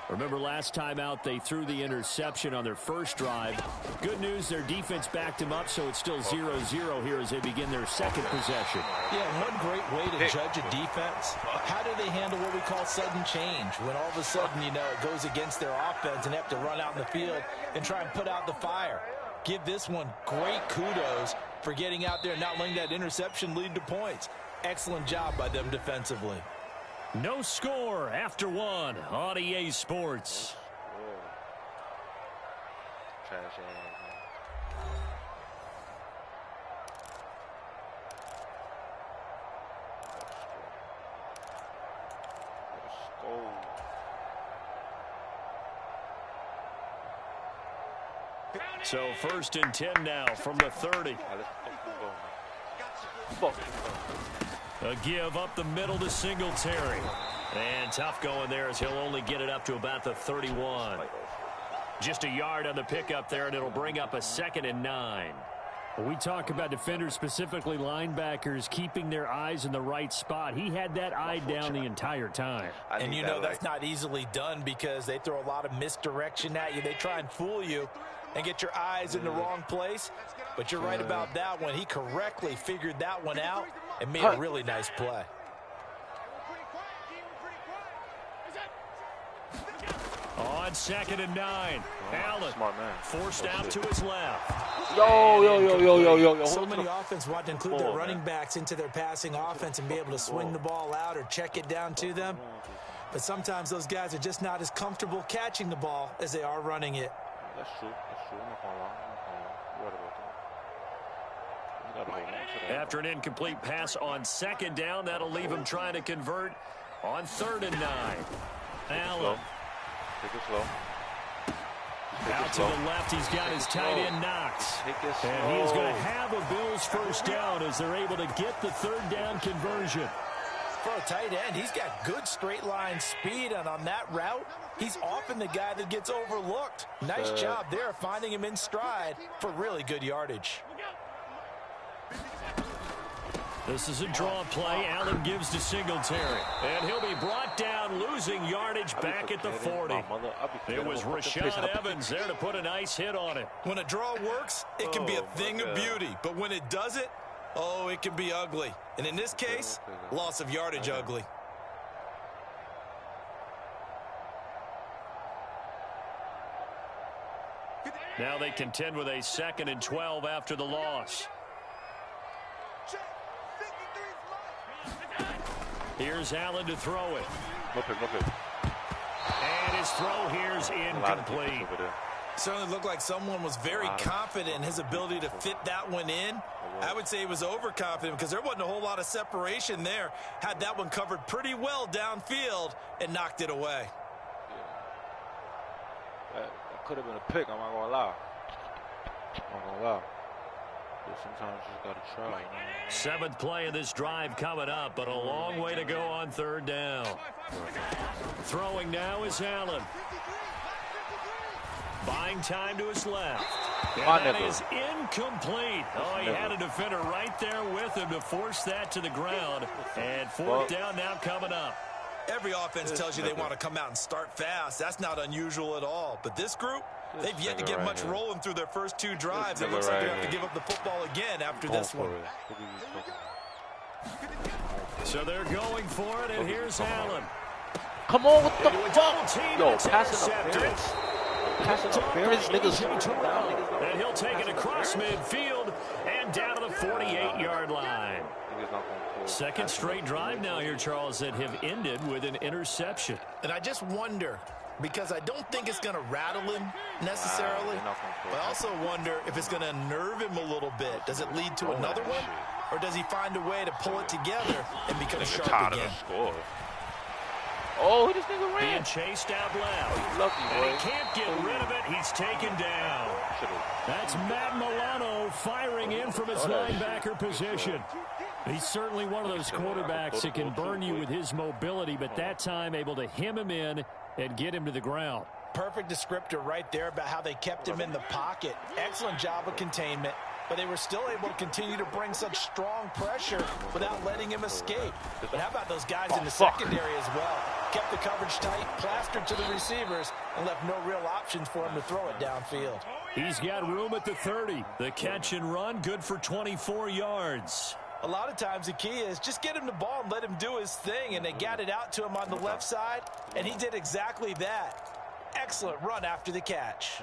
Remember last time out they threw the interception on their first drive. Good news, their defense backed them up, so it's still 0-0 here as they begin their second possession. Yeah, one great way to judge a defense, how do they handle what we call sudden change? When all of a sudden, you know, it goes against their offense and they have to run out in the field and try and put out the fire. Give this one great kudos for getting out there and not letting that interception lead to points. Excellent job by them defensively. No score after 1 on EA Sports. So 1st and 10 now from the 30. A give up the middle to Singletary. And tough going there as he'll only get it up to about the 31. Just a yard on the pickup there, and it'll bring up a 2nd and 9. We talk about defenders, specifically linebackers, keeping their eyes in the right spot. He had that eye down the entire time. And you know that's not easily done because they throw a lot of misdirection at you. They try and fool you and get your eyes in the wrong place. But you're right about that one. He correctly figured that one out and made a really nice play. On 2nd and 9, Allen forced out to his left. Yo. So many offense want to include their running backs into their passing offense and be able to swing the ball out or check it down to them. But sometimes those guys are just not as comfortable catching the ball as they are running it. That's true. After an incomplete pass on 2nd down, that'll leave him trying to convert on 3rd and 9. Allen. Take it slow. Out to the left, he's got his tight end Knox. And he is going to have a Bills first down as they're able to get the 3rd down conversion. For a tight end, he's got good straight line speed, and on that route, he's often the guy that gets overlooked. Nice job there finding him in stride for really good yardage. This is a draw play. Allen gives to Singletary. And he'll be brought down, losing yardage back at the 40. It was Rashaan Evans there to put a nice hit on it. When a draw works, it can be a thing of beauty. But when it doesn't, oh, it can be ugly. And in this case, loss of yardage ugly. Now they contend with a 2nd and 12 after the loss. Here's Allen to throw it. Look it. And his throw here's incomplete. Certainly looked like someone was very confident in his ability to fit that one in. I would say he was overconfident because there wasn't a whole lot of separation there. Had that one covered pretty well downfield and knocked it away. That could have been a pick, I'm not going to lie. But sometimes you just got to try. Seventh play of this drive coming up, but a long way to go on third down. Throwing now is Allen. Buying time to his left. And that is incomplete. Oh, he had a defender right there with him to force that to the ground. And fourth down now coming up. Every offense tells you they want to come out and start fast. That's not unusual at all. But this group, they've yet to get much rolling through their first two drives. It looks like they have to give up the football again after this one. So they're going for it, and here's Allen. Come on, what the fuck? Yo, passing interference. And he'll take it across midfield and down to the 48-yard line. Second straight drive now here, Charles, that have ended with an interception. And I just wonder, because I don't think it's going to rattle him necessarily, but I also wonder if it's going to unnerve him a little bit. Does it lead to another one? Or does he find a way to pull it together and become sharp again? Oh, this nigga ran. Being chased out left. Lucky, boy. And he can't get rid of it. He's taken down. That's Matt Milano firing in from his linebacker position. He's certainly one of those quarterbacks that can burn you with his mobility, but that time able to hem him in and get him to the ground. Perfect descriptor right there about how they kept him in the pocket. Excellent job of containment, but they were still able to continue to bring such strong pressure without letting him escape. But how about those guys in the secondary as well? Kept the coverage tight, plastered to the receivers, and left no real options for him to throw it downfield. He's got room at the 30. The catch and run, good for 24 yards. A lot of times the key is just get him the ball and let him do his thing, and they got it out to him on the left side, and he did exactly that. Excellent run after the catch.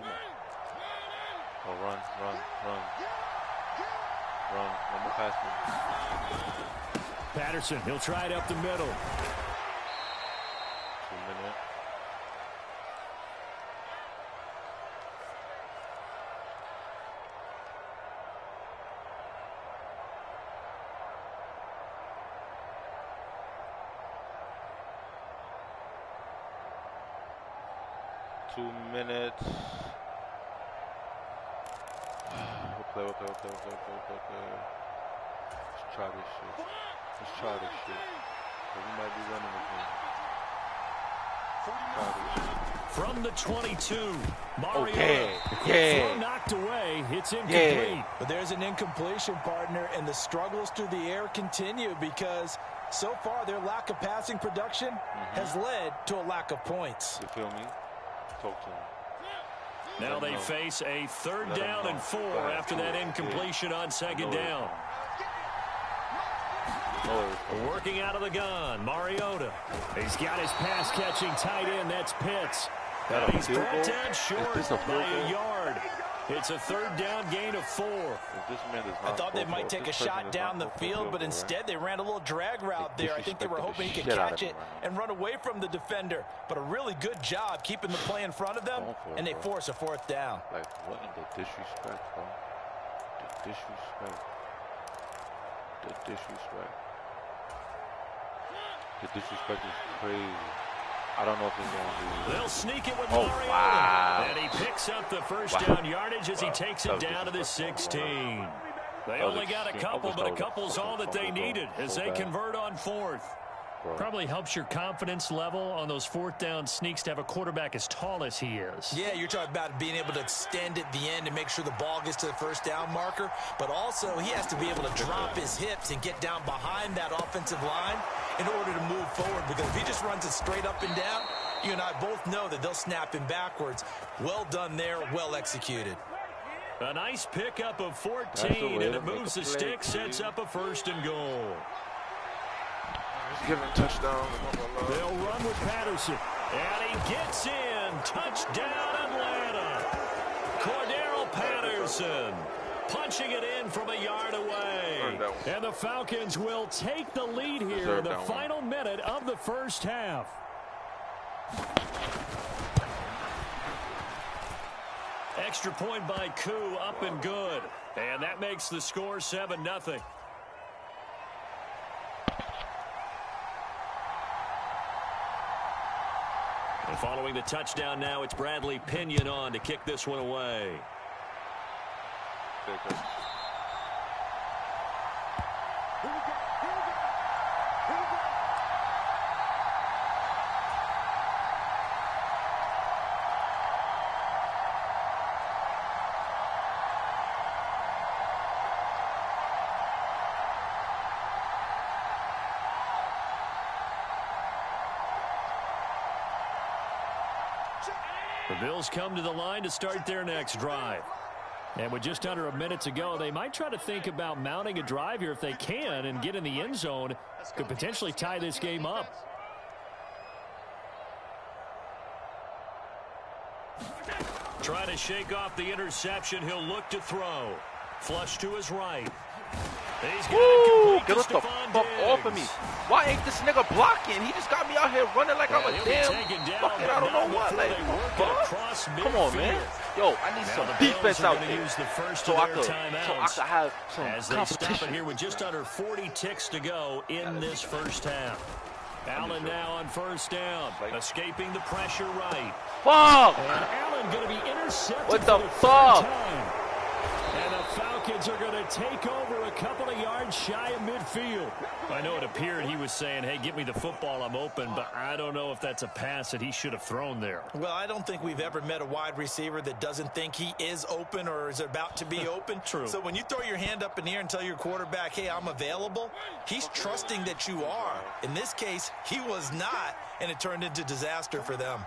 Oh, run. No more passing. Patterson, he'll try it up the middle. 2 minutes. We'll play. Let's try this shit. We might be running again. From the 22, Mario. Yeah. Knocked away. It's incomplete. Yeah. But there's an incompletion, partner, and the struggles through the air continue because so far their lack of passing production has led to a lack of points. You feel me? Talk to him. Now they face a third down and 4 after that incompletion on second down. Working out of the gun, Mariota. He's got his pass-catching tight end. That's Pitts. And he's brought down short by a yard. It's a third down gain of 4. I thought they might take a shot down the field, but instead they ran a little drag route there. I think they were hoping he could catch it and run away from the defender. But a really good job keeping the play in front of them, and they force a fourth down. Like, what in the disrespect, bro? The disrespect. The disrespect is crazy. I don't know if he's going to do. They'll sneak it with Mariota. Wow. And he picks up the first down yardage as he takes it down to the 16. They only got a couple, but a couple's all that they needed as they convert on fourth. Probably helps your confidence level on those fourth down sneaks to have a quarterback as tall as he is. Yeah, you're talking about being able to extend at the end and make sure the ball gets to the first down marker. But also, he has to be able to drop his hips and get down behind that offensive line in order to move forward. Because if he just runs it straight up and down, you and I both know that they'll snap him backwards. Well done there, well executed. A nice pickup of 14, and it moves the stick, sets up a first and goal. Give him a touchdown. They'll run with Patterson. And he gets in. Touchdown, Atlanta. Cordero Patterson punching it in from a yard away. And the Falcons will take the lead here in the final minute of the first half. Extra point by Koo, up and good. And that makes the score 7-0. And following the touchdown now, it's Bradley Pinion on to kick this one away. The Bills come to the line to start their next drive. And with just under a minute to go, they might try to think about mounting a drive here if they can and get in the end zone. Could potentially tie this game up. Trying to shake off the interception. He'll look to throw. Flush to his right. Woo! Get the fuck off of me. Why ain't this nigga blocking? He just got me out here running like I'm a damn fucking I don't know what. Like, come on, man. Yo, I need some defense out there so I could have some as they stop it here with just under 40 ticks to go in this first half. Allen now on first down, escaping the pressure right. Fuck! And Allen going to be intercepted. What the fuck? And the Falcons are going to take over a couple of yards shy of midfield. I know it appeared he was saying, hey, give me the football, I'm open, but I don't know if that's a pass that he should have thrown there. Well, I don't think we've ever met a wide receiver that doesn't think he is open or is about to be open. True. So when you throw your hand up in the air and tell your quarterback, hey, I'm available, he's trusting that you are. In this case, he was not, and it turned into disaster for them.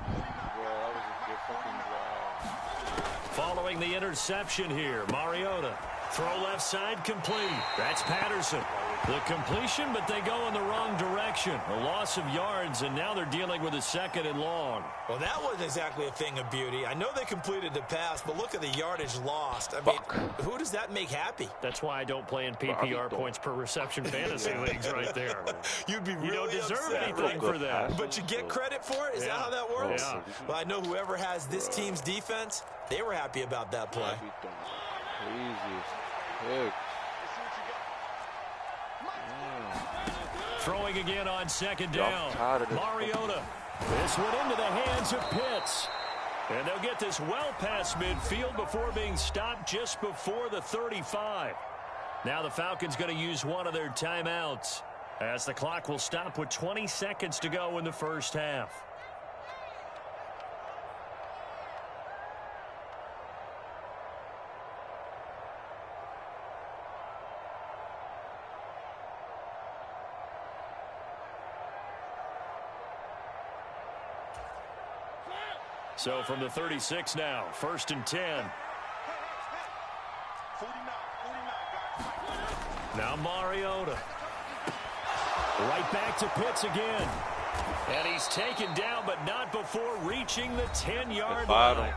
Following the interception here, Mariota. Throw left side complete. That's Patterson. The completion, but they go in the wrong direction. A loss of yards, and now they're dealing with a 2nd and long. Well, that wasn't exactly a thing of beauty. I know they completed the pass, but look at the yardage lost. I mean, who does that make happy? That's why I don't play in PPR points per reception fantasy leagues right there. You'd be really You don't deserve upset, anything for that. But you get credit for it? Is that how that works? Yeah. Well, I know whoever has this team's defense, they were happy about that play. Throwing again on 2nd down. Mariota. This one into the hands of Pitts. And they'll get this well past midfield before being stopped just before the 35. Now the Falcons going to use one of their timeouts as the clock will stop with 20 seconds to go in the first half. So from the 36 now, 1st and 10. Now Mariota. Right back to Pitts again. And he's taken down, but not before reaching the 10-yard line.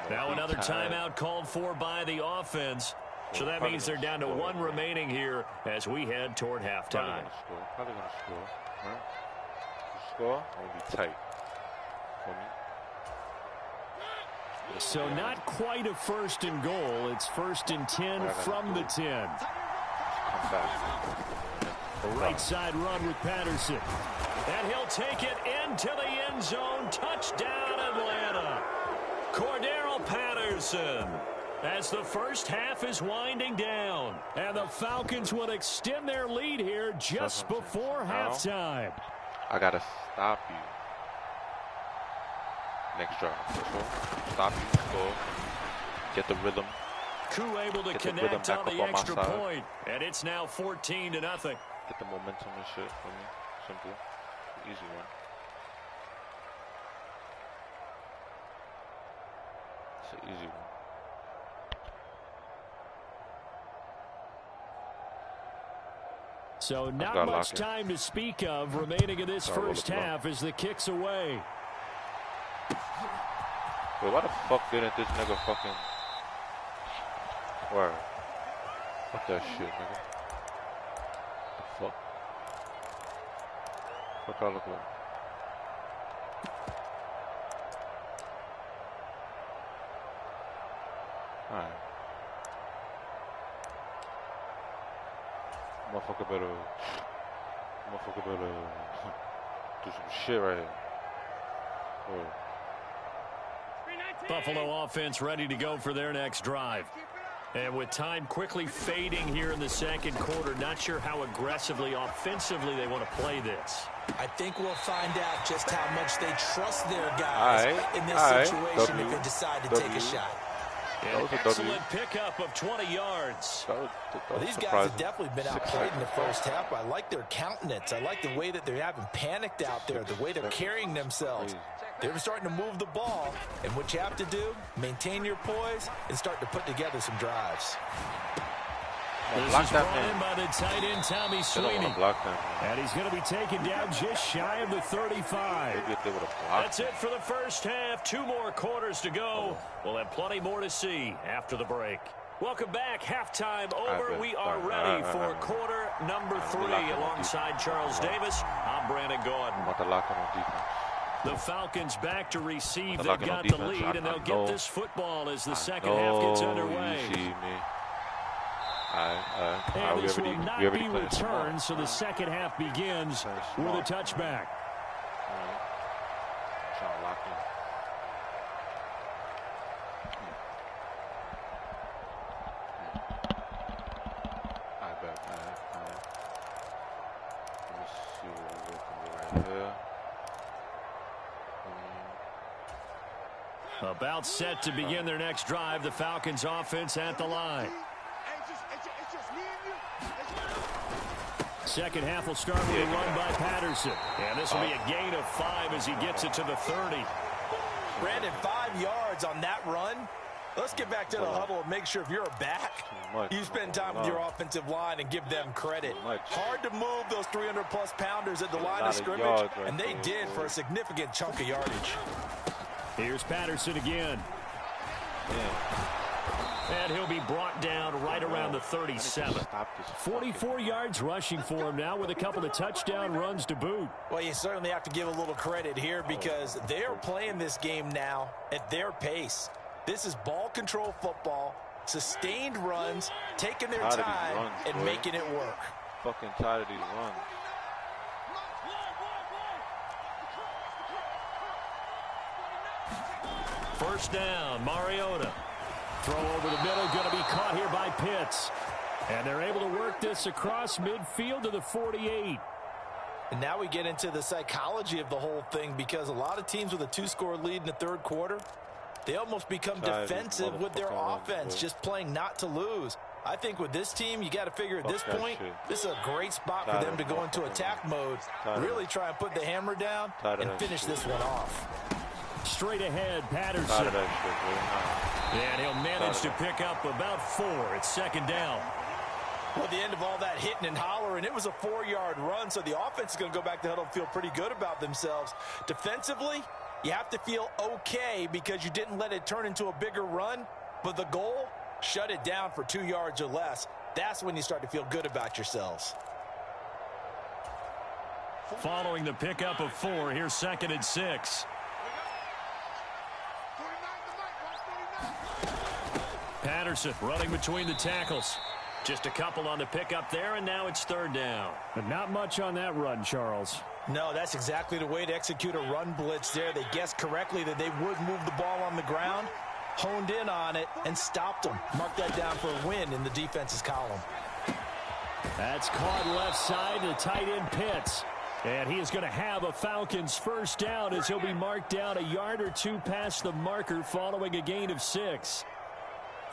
Now another timeout called for by the offense. So that means they're down to 1 remaining here as we head toward halftime. Probably going to score. Right? Score will be tight. So not quite a 1st and goal. It's 1st and 10 from the 10. A right side run with Patterson. And he'll take it into the end zone. Touchdown, Atlanta. Cordero Patterson. As the first half is winding down. And the Falcons will extend their lead here just before halftime. I got to stop you. Next drive. Stop you, score. Get the rhythm. Koo able to connect on the extra point. And it's now 14-0. Get the momentum and shit for me. Simple. Easy one. It's an easy one. So not much time to speak of remaining in this first half as the kick's away. Wait, why the fuck didn't this nigga fucking... Word. Fuck that shit, nigga. The fuck? Fuck I look like? All right. Motherfucker better do some shit right here. Oh. Buffalo offense ready to go for their next drive. And with time quickly fading here in the second quarter, not sure how aggressively, offensively they want to play this. I think we'll find out just how much they trust their guys in this situation if they decide to take a shot. An excellent pickup of 20 yards. Well, these guys have definitely been outplayed in the first half. I like their countenance. I like the way that they haven't panicked out there, the way they're carrying themselves. They're starting to move the ball, and what you have to do, maintain your poise and start to put together some drives. This is brought in by the tight end, Tommy Sweeney. And he's going to be taken down just shy of the 35. That's it for the first half. 2 more quarters to go. We'll have plenty more to see after the break. Welcome back. Halftime over. We are ready for quarter number 3 alongside Charles Davis. I'm Brandon Gordon. The Falcons back to receive. They've got the lead, and they'll get this football as the second half gets underway. And this will not be returned, so the second half begins with a touchback. Trying to lock in. I bet. Let me see what we're looking right here. About set to begin their next drive. The Falcons offense at the line. Second half will start with a run by Patterson. And this will be a gain of 5 as he gets it to the 30. Brandon, 5 yards on that run. Let's get back to the huddle and make sure if you're a back, you spend time with your offensive line and give them credit. Hard to move those 300-plus pounders at the line of scrimmage, and they did for a significant chunk of yardage. Here's Patterson again. And he'll be brought down right around the 37. 44 yards rushing for him now with a couple of touchdown runs to boot. Well, you certainly have to give a little credit here because they're playing this game now at their pace. This is ball control football, sustained runs, taking their time and making it work. Fucking tired of these runs. First down, Mariota. Throw over the middle, going to be caught here by Pitts. And they're able to work this across midfield to the 48. And now we get into the psychology of the whole thing because a lot of teams with a 2-score lead in the third quarter, they almost become defensive with their offense, just playing not to lose. I think with this team, you got to figure at this point, this is a great spot for them to go into attack mode, really try and put the hammer down and finish this one off. Straight ahead, Patterson. And he'll manage to pick up about 4. It's second down. Well, at the end of all that hitting and hollering, it was a 4-yard run, so the offense is going to go back to the huddle and feel pretty good about themselves. Defensively, you have to feel okay because you didn't let it turn into a bigger run, but the goal, shut it down for 2 yards or less. That's when you start to feel good about yourselves. Following the pickup of 4, here's second and 6. Patterson running between the tackles. Just a couple on the pickup there, and now it's third down. But not much on that run, Charles. No, that's exactly the way to execute a run blitz there. They guessed correctly that they would move the ball on the ground, honed in on it, and stopped them. Mark that down for a win in the defense's column. That's caught left side to tight end Pitts. And he is going to have a Falcons first down as he'll be marked down a yard or 2 past the marker following a gain of 6.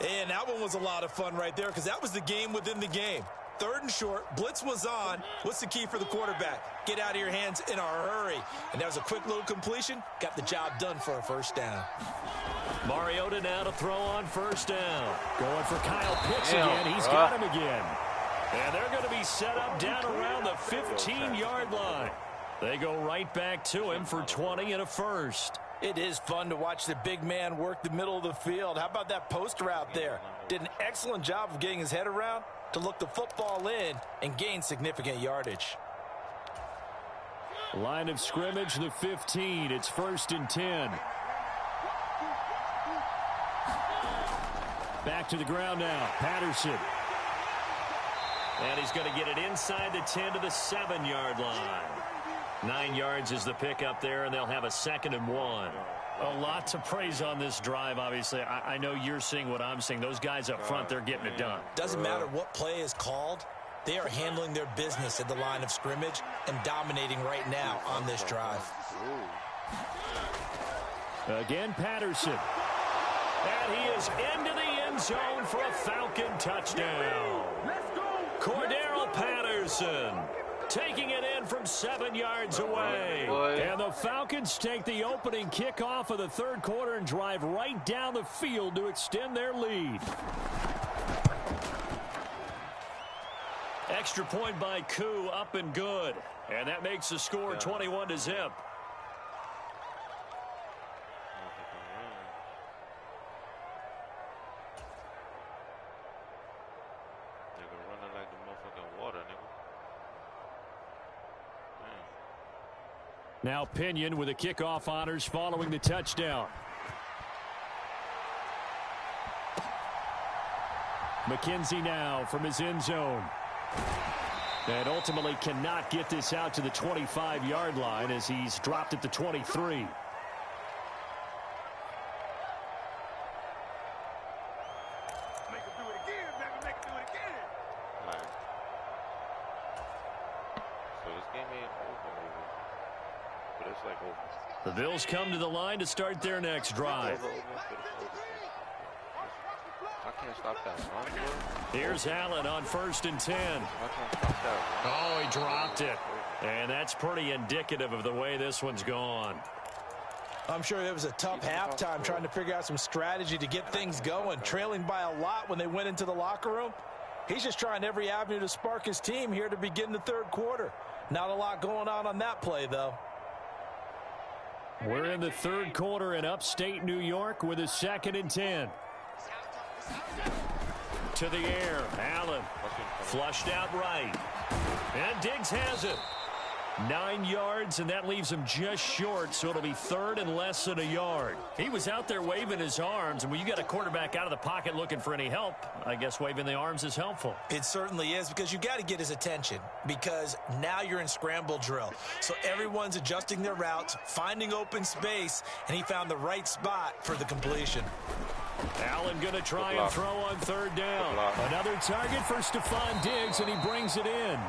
And that one was a lot of fun right there because that was the game within the game. Third and short, blitz was on. What's the key for the quarterback? Get out of your hands in a hurry. And that was a quick little completion. Got the job done for a first down. Mariota now to throw on first down. Going for Kyle Pitts again. He's got him again. And they're going to be set up down around the 15-yard line. They go right back to him for 20 and a first. It is fun to watch the big man work the middle of the field. How about that post route there? Did an excellent job of getting his head around to look the football in and gain significant yardage. Line of scrimmage, the 15. It's first and 10. Back to the ground now. Patterson. And he's going to get it inside the 10 to the 7-yard line. 9 yards is the pickup there, and they'll have a 2nd and 1. A lot to praise on this drive, obviously. I know you're seeing what I'm seeing. Those guys up front, they're getting it done. Doesn't matter what play is called. They are handling their business at the line of scrimmage and dominating right now on this drive. Again, Patterson. And he is into the end zone for a Falcon touchdown. Cordero Patterson taking it in from 7 yards away. And the Falcons take the opening kickoff of the third quarter and drive right down the field to extend their lead. Extra point by Koo, up and good. And that makes the score 21-0. Now Pinion with the kickoff honors following the touchdown. McKenzie now from his end zone. And ultimately cannot get this out to the 25-yard line as he's dropped at the 23. The Bills come to the line to start their next drive. I can't stop that run. Here's Allen on 1st and 10. Oh, he dropped it. And that's pretty indicative of the way this one's gone. I'm sure it was a tough halftime trying to figure out some strategy to get things going. Trailing by a lot when they went into the locker room. He's just trying every avenue to spark his team here to begin the third quarter. Not a lot going on that play, though. We're in the third quarter in upstate New York with a 2nd and 10. To the air. Allen flushed out right. And Diggs has it. 9 yards, and that leaves him just short, so it'll be 3rd and less than a yard. He was out there waving his arms, and when you got a quarterback out of the pocket looking for any help, I guess waving the arms is helpful. It certainly is, because you got to get his attention, because now you're in scramble drill. So everyone's adjusting their routes, finding open space, and he found the right spot for the completion. Allen going to try and throw on 3rd down. Another target for Stephon Diggs, and he brings it in.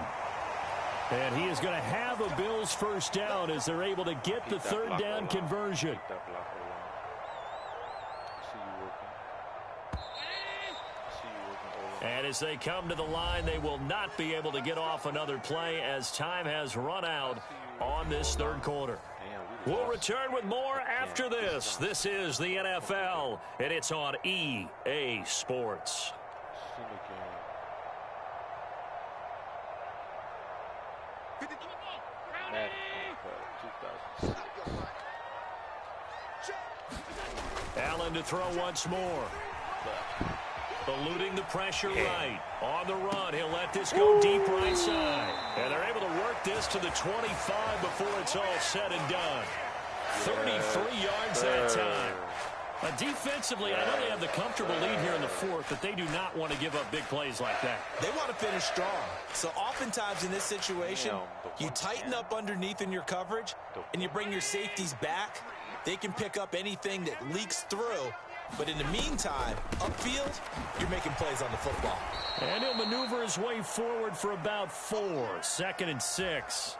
And he is going to have a Bills first down as they're able to get the 3rd down conversion. And as they come to the line, they will not be able to get off another play as time has run out on this third quarter. We'll return with more after this. This is the NFL, and it's on EA Sports. Allen to throw once more. Eluding the pressure right. On the run, he'll let this go deep right side. And they're able to work this to the 25 before it's all said and done. 33 yards that time. Defensively, I know they have the comfortable lead here in the fourth, but they do not want to give up big plays like that. They want to finish strong. So oftentimes in this situation, you tighten up underneath in your coverage, and you bring your safeties back. They can pick up anything that leaks through. But in the meantime, upfield, you're making plays on the football. And he'll maneuver his way forward for about 4. 2nd and 6.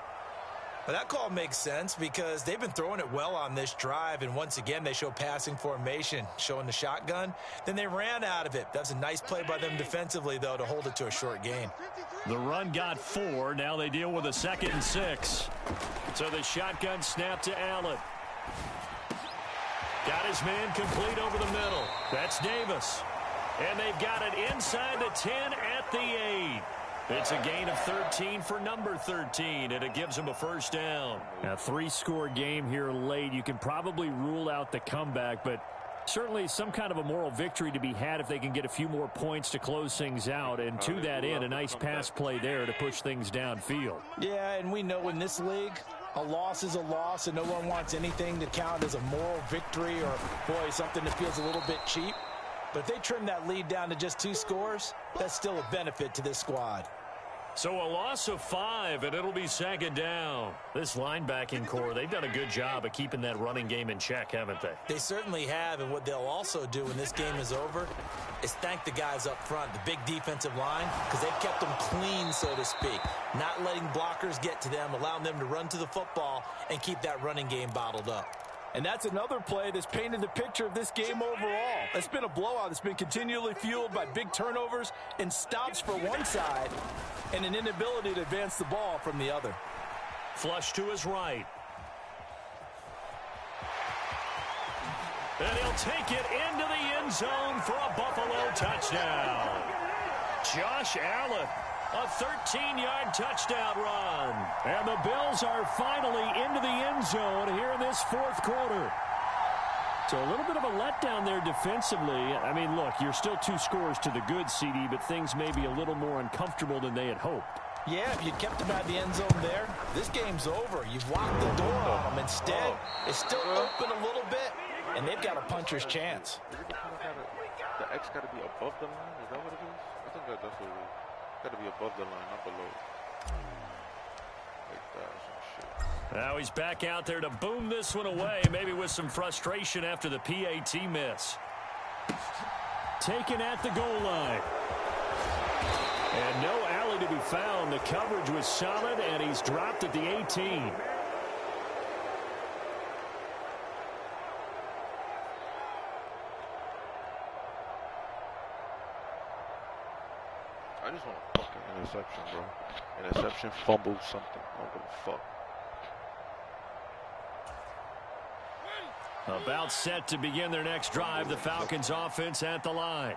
Well, that call makes sense because they've been throwing it well on this drive, and once again they show passing formation, showing the shotgun. Then they ran out of it. That's a nice play by them defensively, though, to hold it to a short gain. The run got 4. Now they deal with a 2nd and 6. So the shotgun snap to Allen. Got his man complete over the middle. That's Davis. And they've got it inside the 10 at the 8. It's a gain of 13 for number 13, and it gives them a first down. A 3-score game here late. You can probably rule out the comeback, but certainly some kind of a moral victory to be had if they can get a few more points to close things out. And to that end, a nice pass play there to push things downfield. Yeah, and we know in this league, a loss is a loss, and no one wants anything to count as a moral victory or, boy, something that feels a little bit cheap. But if they trim that lead down to just 2 scores, that's still a benefit to this squad. So a loss of 5, and it'll be second down. This linebacking core, they've done a good job of keeping that running game in check, haven't they? They certainly have, and what they'll also do when this game is over is thank the guys up front, the big defensive line, because they've kept them clean, so to speak, not letting blockers get to them, allowing them to run to the football and keep that running game bottled up. And that's another play that's painted the picture of this game overall. It's been a blowout. It's been continually fueled by big turnovers and stops for one side and an inability to advance the ball from the other. Flush to his right. And he'll take it into the end zone for a Buffalo touchdown. Josh Allen. A 13-yard touchdown run. And the Bills are finally into the end zone here in this fourth quarter. So a little bit of a letdown there defensively. I mean, look, you're still 2 scores to the good, CD, but things may be a little more uncomfortable than they had hoped. Yeah, if you kept them out of the end zone there, this game's over. You've locked the door on them. Instead, it's still open a little bit, and they've got a puncher's chance. The X got to be above the line? Is that what it is? I think that's what it is. Got to be above the line, not below. Like that, some shit. Now he's back out there to boom this one away, maybe with some frustration after the PAT miss. Taken at the goal line. And no alley to be found. The coverage was solid, and he's dropped at the 18. I just want a fucking interception, bro. Interception, fumble, something. I don't give a fuck. About set to begin their next drive, the Falcons offense at the line.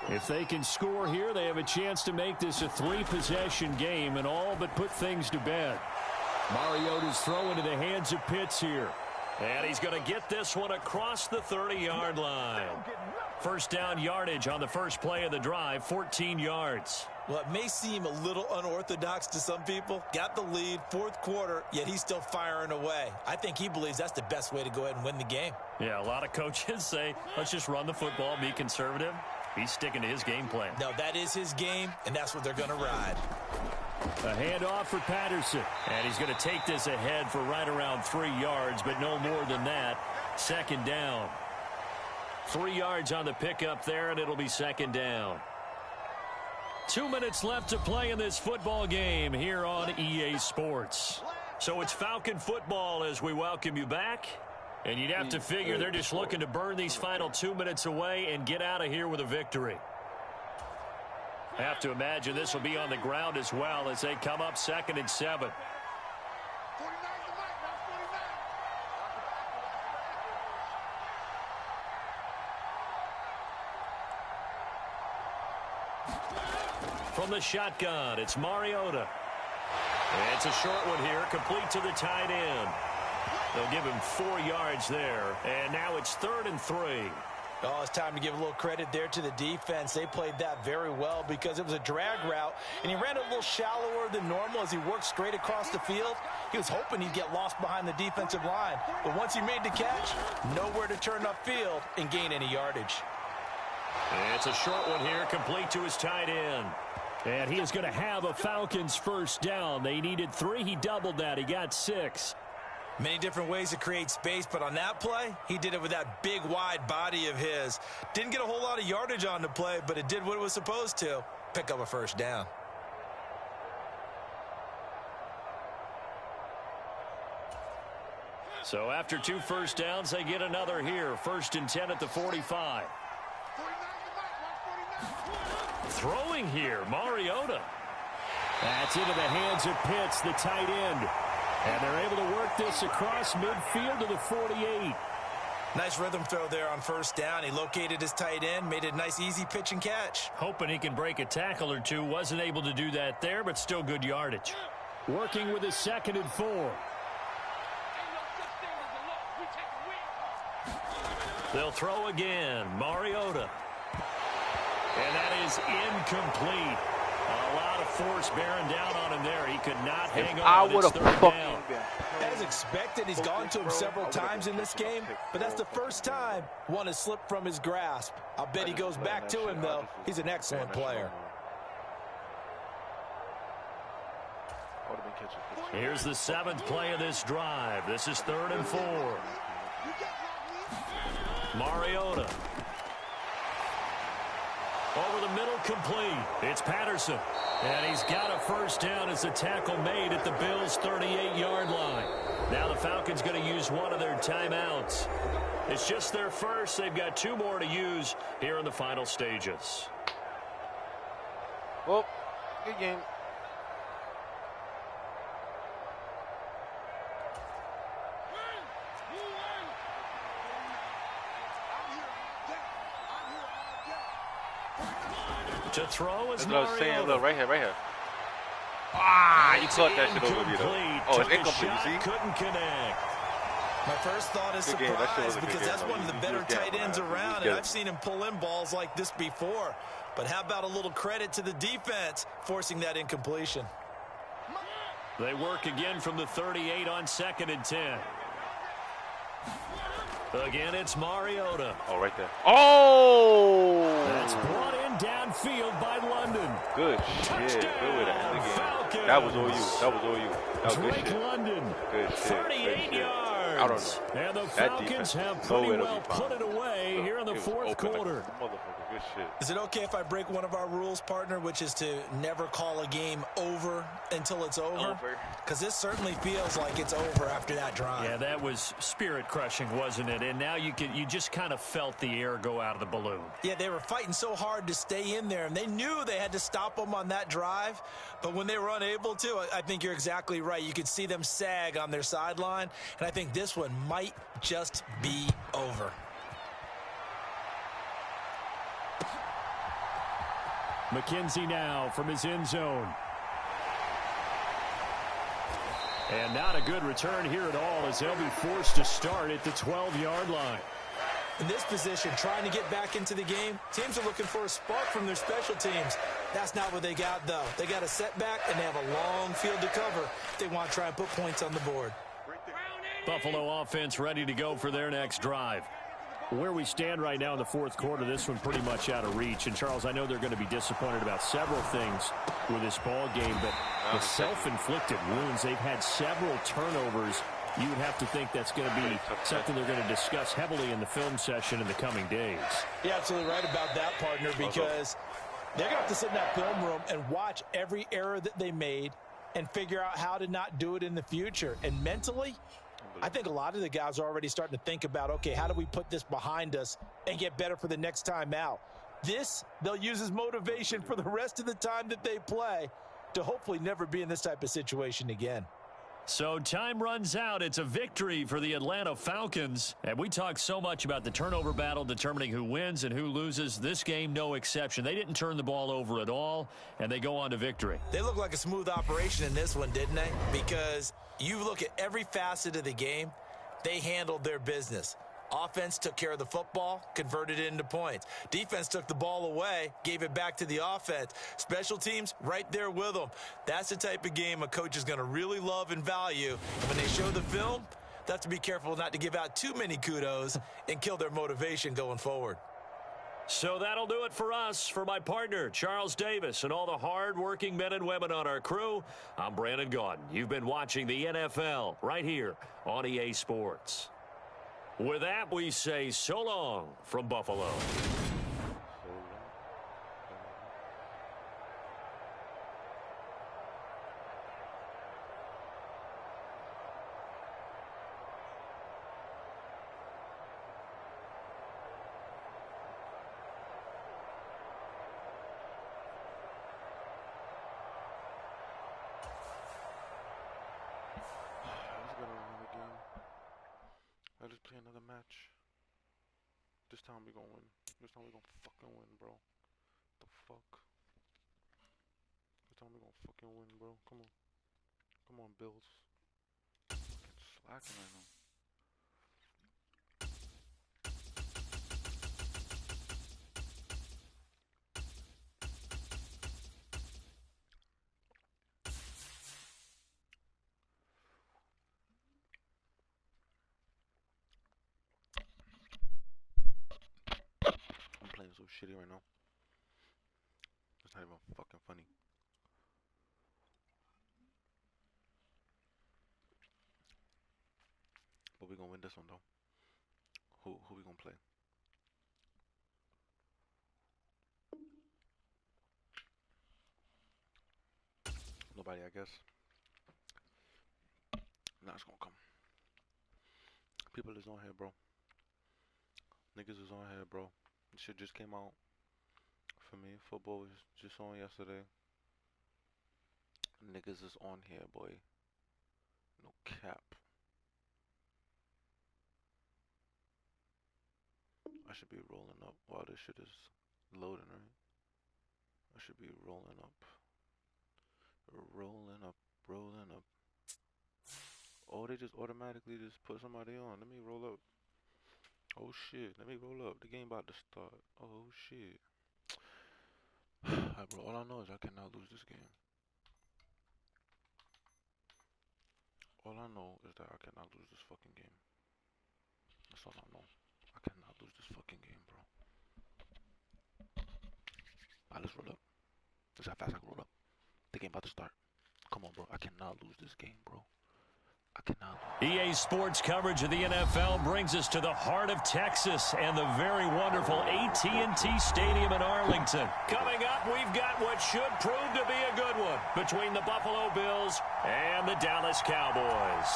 If they can score here, they have a chance to make this a 3-possession game and all but put things to bed. Mariota's throw into the hands of Pitts here. And he's going to get this one across the 30-yard line. First down yardage on the first play of the drive, 14 yards. Well, it may seem a little unorthodox to some people. Got the lead, fourth quarter, yet he's still firing away. I think he believes that's the best way to go ahead and win the game. Yeah, a lot of coaches say, let's just run the football, be conservative. He's sticking to his game plan. No, that is his game, and that's what they're going to ride. A handoff for Patterson. And he's going to take this ahead for right around 3 yards, but no more than that. Second down. 3 yards on the pickup there, and it'll be second down. 2 minutes left to play in this football game here on EA Sports. So it's Falcon football as we welcome you back. And you'd have to figure they're just looking to burn these final 2 minutes away and get out of here with a victory. I have to imagine this will be on the ground as well as they come up 2nd and 7. From the shotgun, it's Mariota. And it's a short one here, complete to the tight end. They'll give him 4 yards there, and now it's 3rd and 3. Oh, it's time to give a little credit there to the defense. They played that very well because it was a drag route, and he ran a little shallower than normal as he worked straight across the field. He was hoping he'd get lost behind the defensive line, but once he made the catch, nowhere to turn upfield and gain any yardage. And it's a short one here, complete to his tight end. And he is going to have a Falcons first down. They needed 3. He doubled that. He got 6. Many different ways to create space, but on that play, he did it with that big, wide body of his. Didn't get a whole lot of yardage on the play, but it did what it was supposed to. Pick up a first down. So after 2 first downs, they get another here. 1st and 10 at the 45. Throwing here, Mariota. That's into the hands of Pitts, the tight end. And they're able to work this across midfield to the 48. Nice rhythm throw there on first down. He located his tight end, made it a nice, easy pitch and catch. Hoping he can break a tackle or two. Wasn't able to do that there, but still good yardage. Working with a 2nd and 4. They'll throw again. Mariota. And that is incomplete. A lot of force bearing down on him there. He could not hang on. I would have fucking been As expected, he's gone to him several times in this game, but that's the first time one has slipped from his grasp. I'll bet he goes back to him, though. He's an excellent player. Here's the 7th play of this drive. This is 3rd and 4. Mariota. Over the middle, complete. It's Patterson. And he's got a first down as the tackle made at the Bills' 38-yard line. Now the Falcons going to use one of their timeouts. It's just their first. They've got 2 more to use here in the final stages. Well, good game. To throw is That's what I was saying. Mariota. Look, right here. Ah, you caught that shit over, though. Oh, it's incomplete, you see? Couldn't connect. My first thought is Good game. That shit was surprise a good because game, that's though. one of the You better was getting tight ends it, man. around, You and get I've seen him pull in balls like this before. But how about a little credit to the defense forcing that incompletion? They work again from the 38 on 2nd and 10. Again, it's Mariota. Oh, right there. Oh! That's brought in downfield by London. Good shit. Good way to end the game. That was all you. That was all you. That was good Drake shit. London. Good shit. 38 yards. I don't know. And the That Falcons defense have was pretty nowhere to well be found. put it away Look, here in the it was 4th open like a quarter. motherfucker. Good shit. Is it okay if I break one of our rules, partner, which is to never call a game over until it's over? Because this certainly feels like it's over after that drive. Yeah, that was spirit-crushing, wasn't it? And now you just kind of felt the air go out of the balloon. Yeah, they were fighting so hard to stay in there, and they knew they had to stop them on that drive. But when they were unable to, I think you're exactly right. You could see them sag on their sideline, and I think this one might just be over. McKenzie now from his end zone. And not a good return here at all as they'll be forced to start at the 12-yard line. In this position, trying to get back into the game, teams are looking for a spark from their special teams. That's not what they got, though. They got a setback, and they have a long field to cover if they want to try and put points on the board. Buffalo offense ready to go for their next drive. Where we stand right now in the 4th quarter, this one pretty much out of reach. And, Charles, I know they're going to be disappointed about several things with this ball game, but the self-inflicted wounds, they've had several turnovers. You would have to think that's going to be something they're going to discuss heavily in the film session in the coming days. You're absolutely right about that, partner, because they're going to have to sit in that film room and watch every error that they made and figure out how to not do it in the future. And mentally, I think a lot of the guys are already starting to think about, okay, how do we put this behind us and get better for the next time out? This, they'll use as motivation for the rest of the time that they play to hopefully never be in this type of situation again. So time runs out. It's a victory for the Atlanta Falcons. And we talk so much about the turnover battle determining who wins and who loses. This game, no exception. They didn't turn the ball over at all, and they go on to victory. They look like a smooth operation in this one, didn't they? Because you look at every facet of the game, they handled their business. Offense took care of the football, converted it into points. Defense took the ball away, gave it back to the offense. Special teams, right there with them. That's the type of game a coach is going to really love and value. And when they show the film, they have to be careful not to give out too many kudos and kill their motivation going forward. So that'll do it for us. For my partner, Charles Davis, and all the hard-working men and women on our crew, I'm Brandon Gaudin. You've been watching the NFL right here on EA Sports. With that, we say so long from Buffalo. Let's play another match. This time we gonna win. This time we gonna fucking win, bro. The fuck? This time we gonna fucking win, bro. Come on. Come on, Bills. Fucking slacking right now. shitty right now. It's not even fucking funny. But we gonna win this one though. Who we gonna play? Nobody, I guess. Nah, it's gonna come. People is on here, bro. Niggas is on here, bro. This shit just came out for me. Football was just on yesterday. Niggas is on here, boy. No cap. I should be rolling up while this shit is loading, right? I should be rolling up. Rolling up, rolling up. Oh, they just automatically just put somebody on. Let me roll up. Oh shit, let me roll up. The game about to start. Oh shit. Alright, bro, all I know is I cannot lose this game. All I know is that I cannot lose this fucking game. That's all I know. I cannot lose this fucking game, bro. Alright, let's roll up. That's how fast I can roll up. The game about to start. Come on, bro. I cannot lose this game, bro. I cannot lose. EA Sports coverage of the NFL brings us to the heart of Texas and the very wonderful AT&T Stadium in Arlington. Coming up, we've got what should prove to be a good one between the Buffalo Bills and the Dallas Cowboys.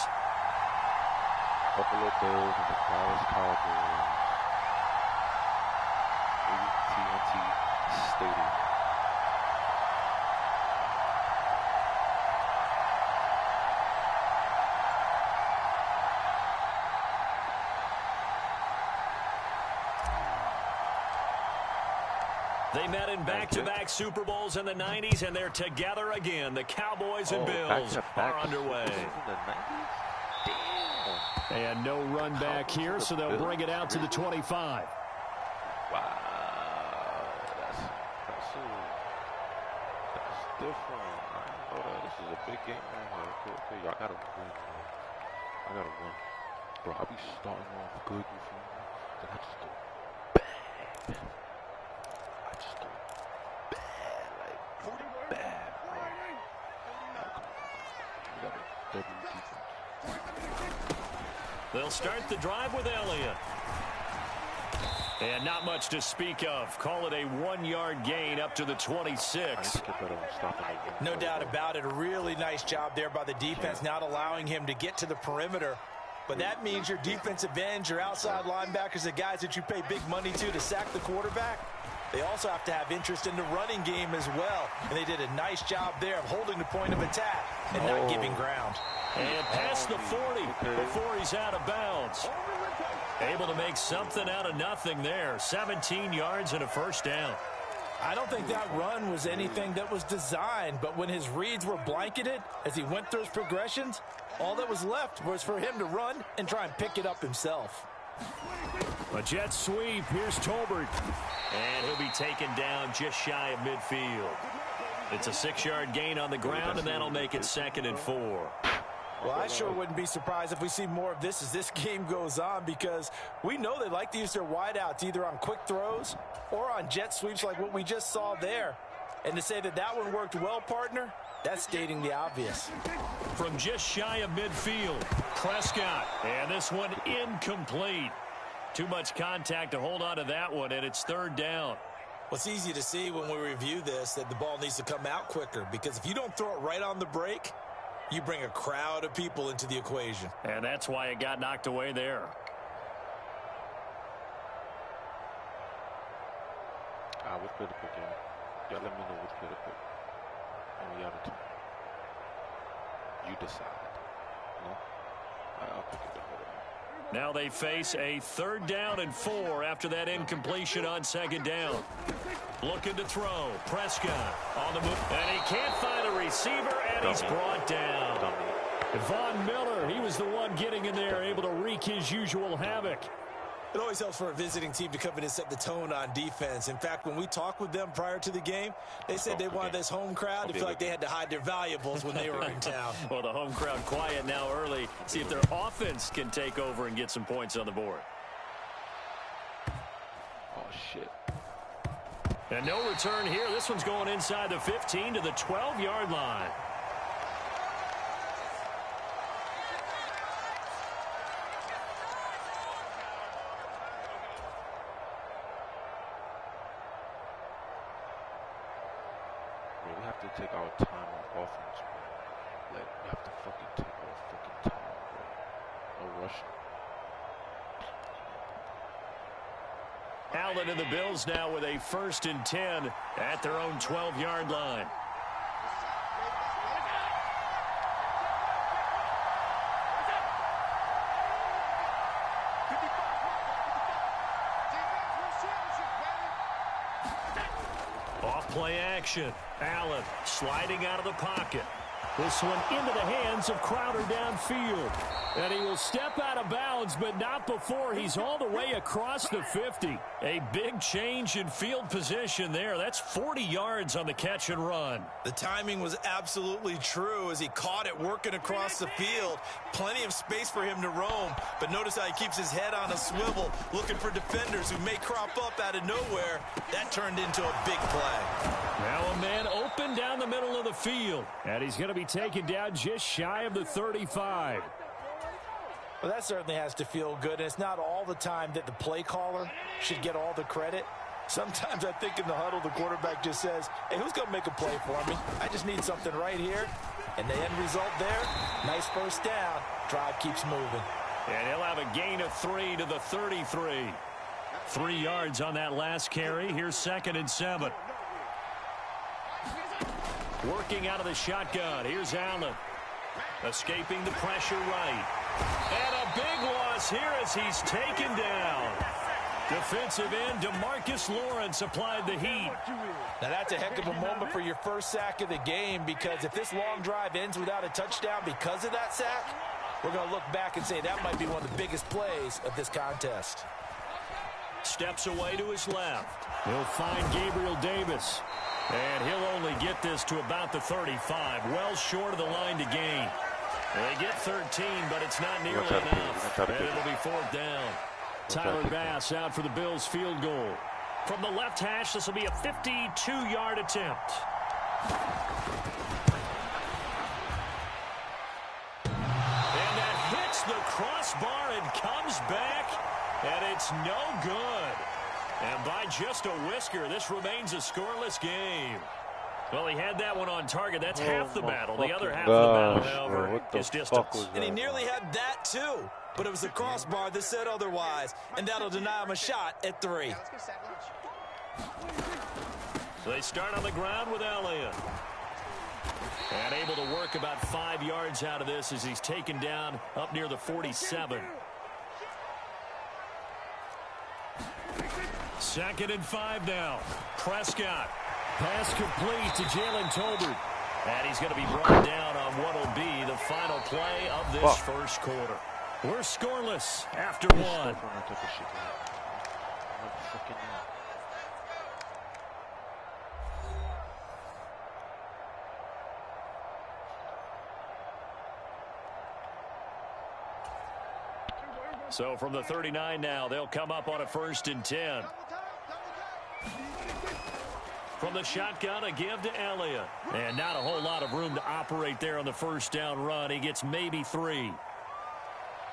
Buffalo Bills and the Dallas Cowboys. AT&T Stadium. They met in back-to-back Super Bowls in the 90s, and they're together again. The Cowboys and Bills are underway. And no run back here, so they'll bring it out to the 25. Wow, that's different. I know that this is a big game right here. Okay, I gotta win, bro. I gotta win. Bro, I be starting off good, you feel me? Then I just go bad. I just go bad, like bad, bro. We got a double defense. They'll start the drive with Elliott. And not much to speak of. Call it a 1-yard gain up to the 26. No doubt about it. A really nice job there by the defense, not allowing him to get to the perimeter. But that means your defensive ends, your outside linebackers, the guys that you pay big money to sack the quarterback, they also have to have interest in the running game as well. And they did a nice job there of holding the point of attack and not giving ground. And past the 40 before he's out of bounds. Able to make something out of nothing there. 17 yards and a first down. I don't think that run was anything that was designed, but when his reads were blanketed as he went through his progressions, all that was left was for him to run and try and pick it up himself. A jet sweep. Here's Tolbert. And he'll be taken down just shy of midfield. It's a 6-yard gain on the ground, and that'll make it 2nd and 4. Well, I sure wouldn't be surprised if we see more of this as this game goes on, because we know they like to use their wideouts either on quick throws or on jet sweeps like what we just saw there. And to say that that one worked well, partner, that's stating the obvious. From just shy of midfield, Prescott. And this one incomplete. Too much contact to hold on to that one, and it's 3rd down. Well, it's easy to see when we review this that the ball needs to come out quicker, because if you don't throw it right on the break, you bring a crowd of people into the equation. And that's why it got knocked away there. Which play to pick, y'all let me know which play to pick. And we out of time. You decide. No? I'll pick it down. Now they face a 3rd down and 4 after that incompletion on 2nd down. Looking to throw. Prescott on the move. And he can't find a receiver, and he's brought down. Von Miller, he was the one getting in there, able to wreak his usual havoc. It always helps for a visiting team to come in and set the tone on defense. In fact, when we talked with them prior to the game, they said they wanted this home crowd to feel like they had to hide their valuables when they were in town. Well, the home crowd quiet now early. See if their offense can take over and get some points on the board. Oh, shit. And no return here. This one's going inside the 15 to the 12-yard line. We have to take our time on offense, bro. Like, we have to fucking take our fucking time, bro. No rushing. Allen and the Bills now with a 1st and 10 at their own 12-yard line. Off play action. Allen sliding out of the pocket. This one into the hands of Crowder downfield. And he will step out of bounds, but not before he's all the way across the 50. A big change in field position there. That's 40 yards on the catch and run. The timing was absolutely true as he caught it working across the field. Plenty of space for him to roam, but notice how he keeps his head on a swivel, looking for defenders who may crop up out of nowhere. That turned into a big play. Now a man open down the middle of the field, and he's going to be taken down just shy of the 35. Well, that certainly has to feel good, and it's not all the time that the play caller should get all the credit. Sometimes I think in the huddle, the quarterback just says, hey, who's going to make a play for me? I just need something right here. And the end result there, nice first down. Drive keeps moving. And he'll have a gain of 3 to the 33. 3 yards on that last carry. Here's 2nd and 7. Working out of the shotgun. Here's Allen. Escaping the pressure right. And a big loss here as he's taken down. Defensive end DeMarcus Lawrence applied the heat. Now that's a heck of a moment for your first sack of the game, because if this long drive ends without a touchdown because of that sack, we're going to look back and say that might be one of the biggest plays of this contest. Steps away to his left. He'll find Gabriel Davis. And he'll only get this to about the 35, well short of the line to gain. They get 13, but it's not nearly enough. And it'll be 4th down. Tyler Bass out for the Bills field goal. From the left hash, this will be a 52-yard attempt. And that hits the crossbar and comes back, and it's no good. And by just a whisker, this remains a scoreless game. Well, he had that one on target. That's half the battle. The other half of the battle, however, is distance. And he nearly had that, too. But it was the crossbar that said otherwise. And that'll deny him a shot at 3. So they start on the ground with Elliott. And able to work about 5 yards out of this as he's taken down up near the 47. 2nd and 5 now. Prescott. Pass complete to Jalen Tolbert. And he's going to be brought down on what will be the final play of this first quarter. We're scoreless after 1. So from the 39 now, they'll come up on a 1st and 10. From the shotgun, a give to Elliott. And not a whole lot of room to operate there on the 1st down run. He gets maybe 3.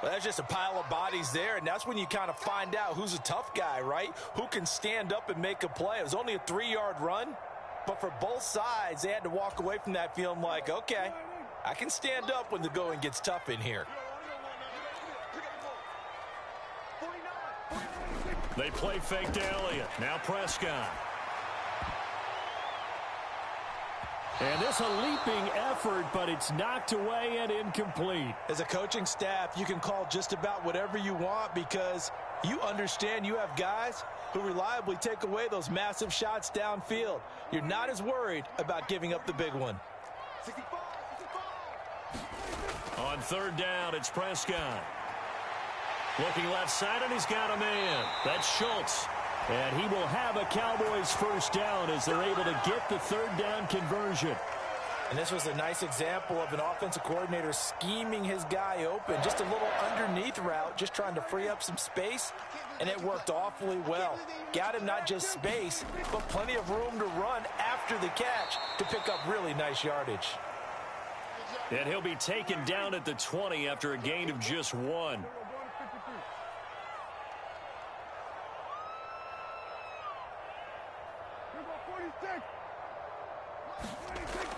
Well, that's just a pile of bodies there, and that's when you kind of find out who's a tough guy, right? Who can stand up and make a play. It was only a 3-yard run, but for both sides, they had to walk away from that feeling like, okay, I can stand up when the going gets tough in here. They play fake to Elliott. Now Prescott. And this a leaping effort, but it's knocked away and incomplete. As a coaching staff, you can call just about whatever you want because you understand you have guys who reliably take away those massive shots downfield. You're not as worried about giving up the big one. On 3rd down, it's Prescott. Looking left side, and he's got a man. That's Schultz. And he will have a Cowboys 1st down as they're able to get the 3rd down conversion. And this was a nice example of an offensive coordinator scheming his guy open. Just a little underneath route, just trying to free up some space, and it worked awfully well. Got him not just space, but plenty of room to run after the catch to pick up really nice yardage. And he'll be taken down at the 20 after a gain of just 1.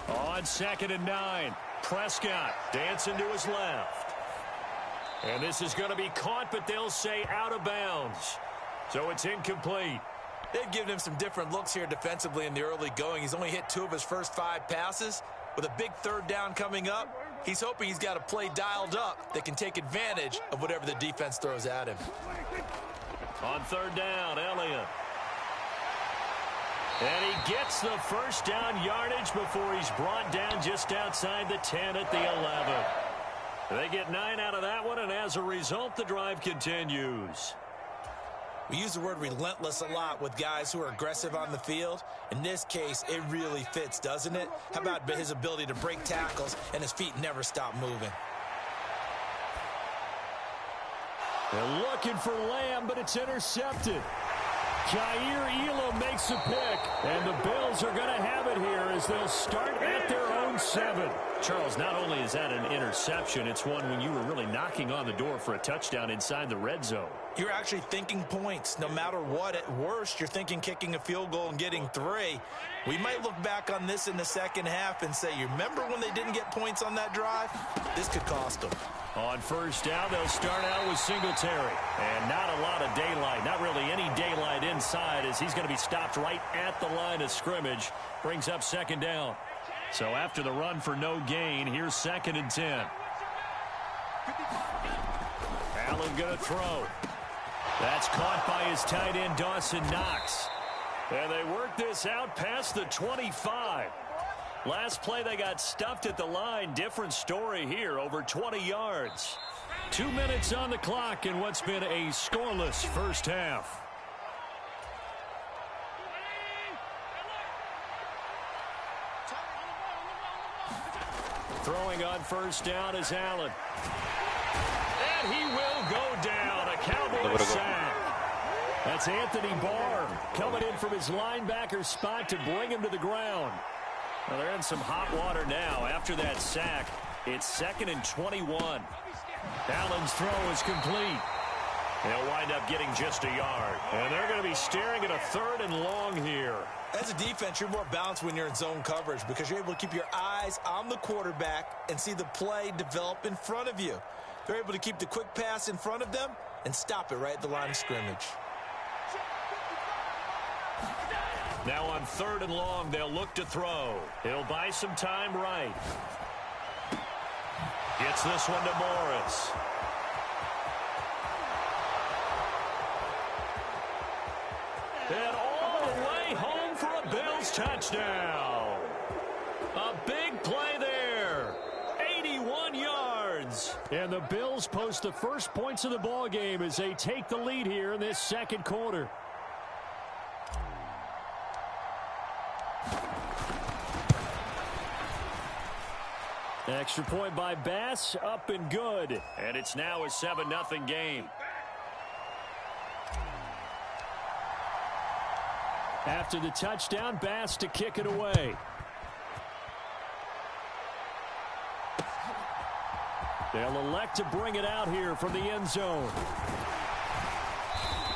On 2nd and 9, Prescott dancing to his left. And this is going to be caught, but they'll say out of bounds. So it's incomplete. They've given him some different looks here defensively in the early going. He's only hit 2 of his first 5 passes. With a big 3rd down coming up, he's hoping he's got a play dialed up that can take advantage of whatever the defense throws at him. On 3rd down, Elliott. And he gets the first down yardage before he's brought down just outside the 10 at the 11. They get 9 out of that one, and as a result, the drive continues. We use the word relentless a lot with guys who are aggressive on the field. In this case, it really fits, doesn't it? How about his ability to break tackles and his feet never stop moving? They're looking for Lamb, but it's intercepted. Jair Elam makes a pick, and the Bills are going to have it here as they'll start at their own 7. Charles, not only is that an interception, it's one when you were really knocking on the door for a touchdown inside the red zone. You're actually thinking points. No matter what, at worst, you're thinking kicking a field goal and getting 3. We might look back on this in the second half and say, you remember when they didn't get points on that drive? This could cost them. On 1st down, they'll start out with Singletary. And not a lot of daylight, not really any daylight inside, as he's going to be stopped right at the line of scrimmage. Brings up 2nd down. So after the run for no gain, here's 2nd and 10. Allen going to throw. That's caught by his tight end, Dawson Knox. And they work this out past the 25. Last play, they got stuffed at the line. Different story here, over 20 yards. 2 minutes on the clock in what's been a scoreless first half. Throwing on 1st down is Allen. And he will go down. A Cowboys sack. That's Anthony Barr coming in from his linebacker spot to bring him to the ground. Well, they're in some hot water now. After that sack, it's 2nd and 21. Allen's throw is complete. He'll wind up getting just a yard. And they're going to be staring at a 3rd and long here. As a defense, you're more balanced when you're in zone coverage because you're able to keep your eyes on the quarterback and see the play develop in front of you. They're able to keep the quick pass in front of them and stop it right at the line of scrimmage. Now on 3rd and long, they'll look to throw. He'll buy some time right. Gets this one to Morris. And all the way home for a Bills touchdown. A big play there. 81 yards. And the Bills post the first points of the ball game as they take the lead here in this 2nd quarter. Extra point by Bass, up and good. And it's now a 7-0 game. After the touchdown, Bass to kick it away. They'll elect to bring it out here from the end zone.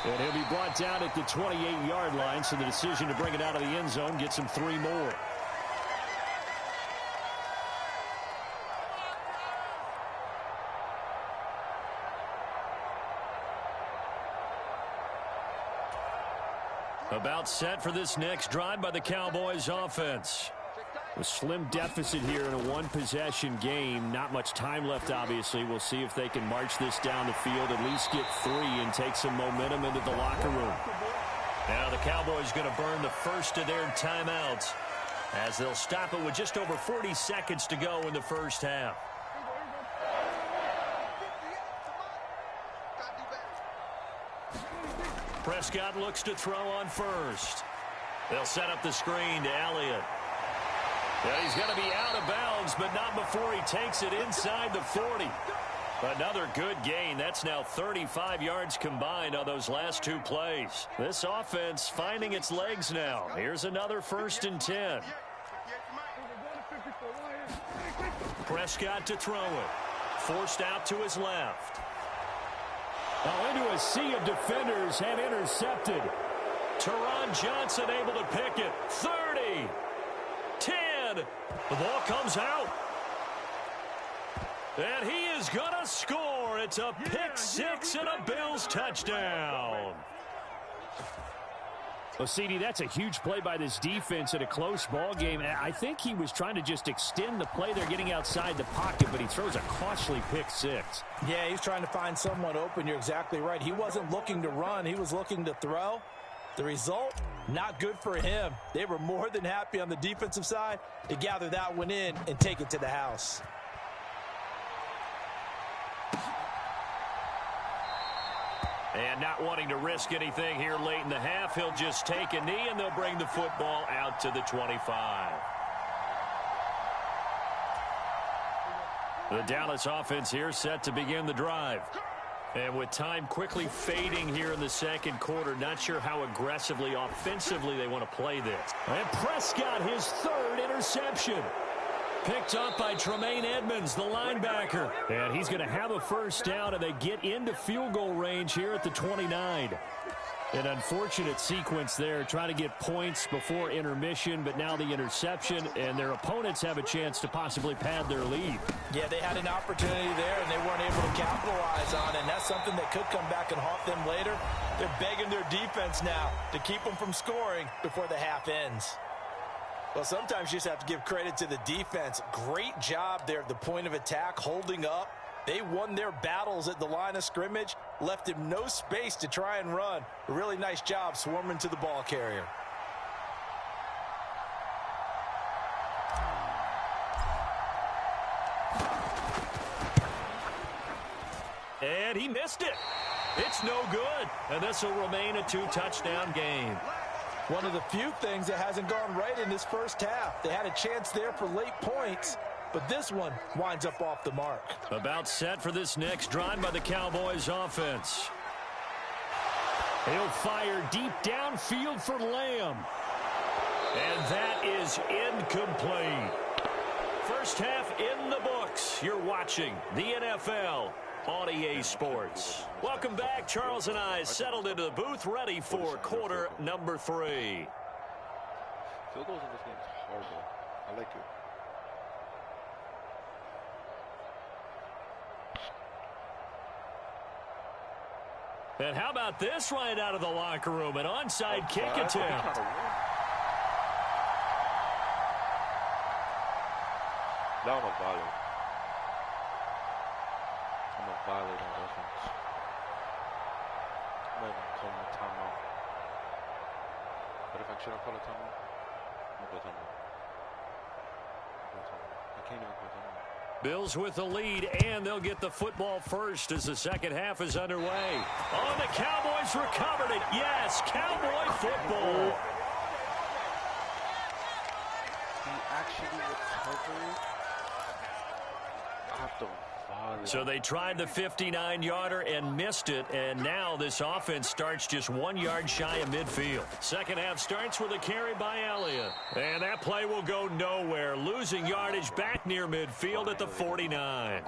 And he'll be brought down at the 28-yard line, so the decision to bring it out of the end zone gets him 3 more. About set for this next drive by the Cowboys offense. A slim deficit here in a 1-possession game. Not much time left, obviously. We'll see if they can march this down the field, at least get 3 and take some momentum into the locker room. Now the Cowboys going to burn the first of their timeouts as they'll stop it with just over 40 seconds to go in the first half. Prescott looks to throw on 1st. They'll set up the screen to Elliott. Yeah, he's going to be out of bounds, but not before he takes it inside the 40. Another good gain. That's now 35 yards combined on those last two plays. This offense finding its legs now. Here's another 1st and 10. Prescott to throw it. Forced out to his left. Now into a sea of defenders and intercepted. Teron Johnson able to pick it. 30. 10. The ball comes out. And he is going to score. It's a pick six and a Bills touchdown. Well, CD, that's a huge play by this defense in a close ball game. I think he was trying to just extend the play there, getting outside the pocket, but he throws a costly pick six. Yeah, he's trying to find someone open. You're exactly right. He wasn't looking to run. He was looking to throw. The result, not good for him. They were more than happy on the defensive side to gather that one in and take it to the house. And not wanting to risk anything here late in the half, he'll just take a knee, and they'll bring the football out to the 25. The Dallas offense here set to begin the drive. And with time quickly fading here in the second quarter, not sure how aggressively, offensively they want to play this. And Prescott, his 3rd interception. Picked up by Tremaine Edmonds, the linebacker. And he's going to have a first down, and they get into field goal range here at the 29. An unfortunate sequence there, trying to get points before intermission, but now the interception, and their opponents have a chance to possibly pad their lead. Yeah, they had an opportunity there, and they weren't able to capitalize on it, and that's something that could come back and haunt them later. They're begging their defense now to keep them from scoring before the half ends. Well, sometimes you just have to give credit to the defense. Great job there at the point of attack, holding up. They won their battles at the line of scrimmage, left him no space to try and run. A really nice job swarming to the ball carrier. And he missed it. It's no good. And this will remain a 2-touchdown game. One of the few things that hasn't gone right in this first half. They had a chance there for late points, but this one winds up off the mark. About set for this next drive by the Cowboys offense. He'll fire deep downfield for Lamb. And that is incomplete. First half in the books. You're watching the NFL on EA Sports. Welcome back. Charles and I settled into the booth, ready for quarter number 3. Field goals in this game is horrible. I like it. And how about this right out of the locker room? An onside kick attempt. That was a volley. I'm going to violate on offense. I'm not even calling a timeout. But if I should call a timeout, I'm going to call a timeout. I can't even call a timeout. Bills with the lead, and they'll get the football first as the second half is underway. Oh, and the Cowboys recovered it. Yes, Cowboy football. He actually recovered. I have to volley. So they tried the 59-yarder and missed it, and now this offense starts just 1 yard shy of midfield. Second half starts with a carry by Elliott. And that play will go nowhere, losing yardage back near midfield at the 49.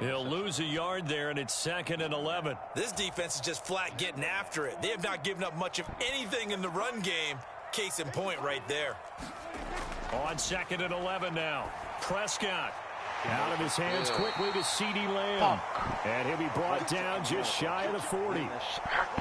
He'll lose a yard there, and it's 2nd and 11. This defense is just flat getting after it. They have not given up much of anything in the run game. Case in point right there. On 2nd and 11 now. Prescott. Out of his hands quickly to CeeDee Lamb. And he'll be brought down just shy of the 40.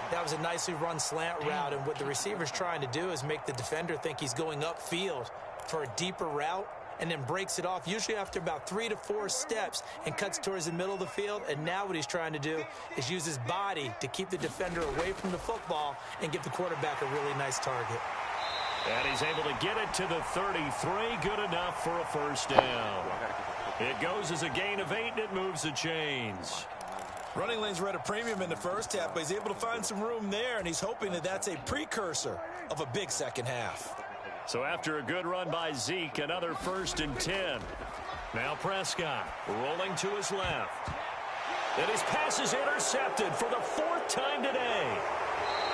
That was a nicely run slant route, and what the receiver's trying to do is make the defender think he's going upfield for a deeper route, and then breaks it off, usually after about 3 to 4 steps, and cuts towards the middle of the field. And now what he's trying to do is use his body to keep the defender away from the football and give the quarterback a really nice target. And he's able to get it to the 33. Good enough for a first down. It goes as a gain of 8, and it moves the chains. Running lanes were at a premium in the first half, but he's able to find some room there, and he's hoping that that's a precursor of a big second half. So after a good run by Zeke, another 1st and 10. Now Prescott rolling to his left. And his pass is intercepted for the 4th time today.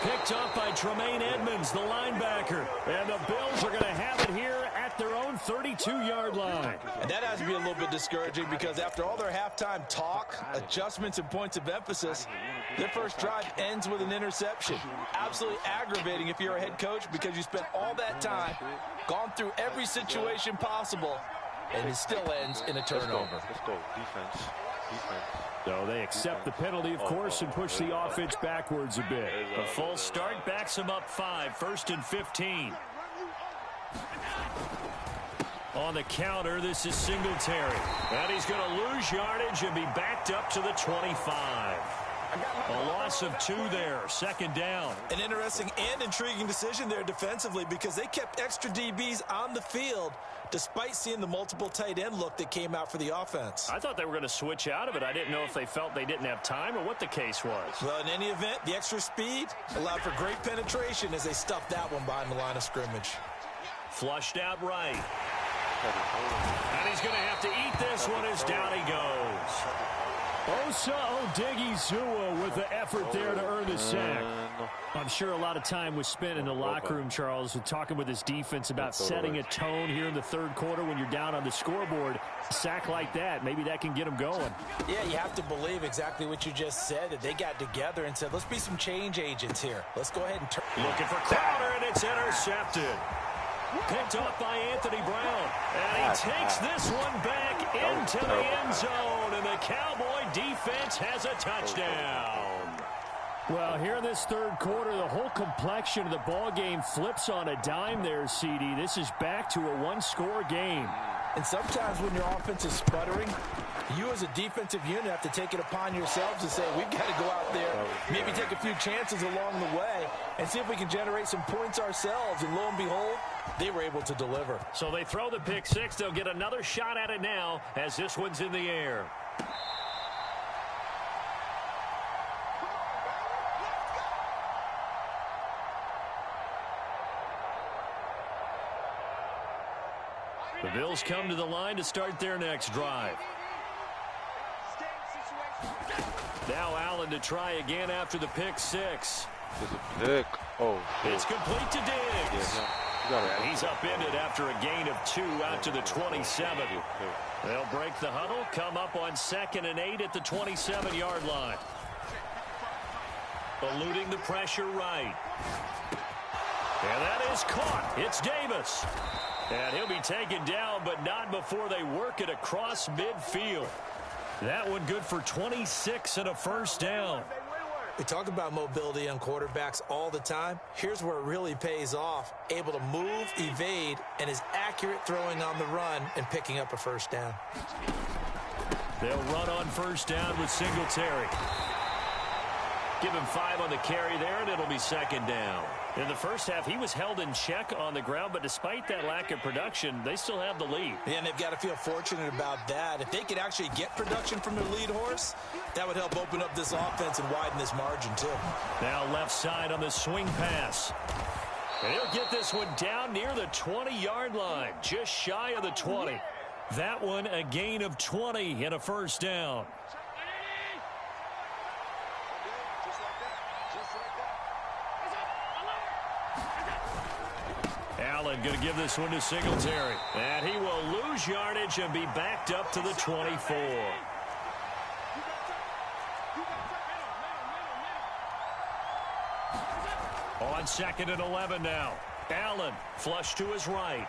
Picked up by Tremaine Edmonds, the linebacker. And the Bills are going to have it here at their own 32-yard line. And that has to be a little bit discouraging because after all their halftime talk, adjustments, and points of emphasis, their first drive ends with an interception. Absolutely aggravating if you're a head coach because you spent all that time, gone through every situation possible, and it still ends in a turnover. Let's go. Defense. So they accept the penalty, of course, and push the offense backwards a bit. A full start backs him up 5, 1st and 15. On the counter, this is Singletary. And he's going to lose yardage and be backed up to the 25. A loss of 2 there, 2nd down. An interesting and intriguing decision there defensively because they kept extra DBs on the field despite seeing the multiple tight end look that came out for the offense. I thought they were going to switch out of it. I didn't know if they felt they didn't have time or what the case was. Well, in any event, the extra speed allowed for great penetration as they stuffed that one behind the line of scrimmage. Flushed out right. And he's going to have to eat this one as down he goes. Osa Odigizua with the effort there to earn the sack. I'm sure a lot of time was spent in the locker room, Charles, with talking with his defense about setting a tone here in the 3rd quarter when you're down on the scoreboard. A sack like that, maybe that can get them going. Yeah, you have to believe exactly what you just said, that they got together and said, let's be some change agents here. Let's go ahead and turn. Looking for Crowder, and it's intercepted. Picked off by Anthony Brown. And he takes this one back into the end zone. And the Cowboy defense has a touchdown. Well, here in this 3rd quarter, the whole complexion of the ball game flips on a dime there, CD. This is back to a 1-score game. And sometimes when your offense is sputtering, you as a defensive unit have to take it upon yourselves to say, we've got to go out there, maybe take a few chances along the way, and see if we can generate some points ourselves. And lo and behold, they were able to deliver. So they throw the pick 6. They'll get another shot at it now as this one's in the air. The Bills come to the line to start their next drive. Now Allen to try again after the pick 6. There's a pick. Oh, it's complete to Diggs. And he's upended after a gain of 2 out to the 27. They'll break the huddle, come up on 2nd and 8 at the 27-yard line. Eluding the pressure right. And that is caught. It's Davis. And he'll be taken down, but not before they work it across midfield. That one good for 26 and a 1st down. We talk about mobility on quarterbacks all the time. Here's where it really pays off. Able to move, evade, and is accurate throwing on the run and picking up a 1st down. They'll run on 1st down with Singletary. Give him 5 on the carry there, and it'll be 2nd down. In the first half, he was held in check on the ground, but despite that lack of production, they still have the lead. Yeah, and they've got to feel fortunate about that. If they could actually get production from their lead horse, that would help open up this offense and widen this margin, too. Now left side on the swing pass. And he'll get this one down near the 20-yard line, just shy of the 20. That one a gain of 20 and a 1st down. Allen going to give this one to Singletary. And he will lose yardage and be backed up to the 24. On 2nd and 11 now. Allen flush to his right.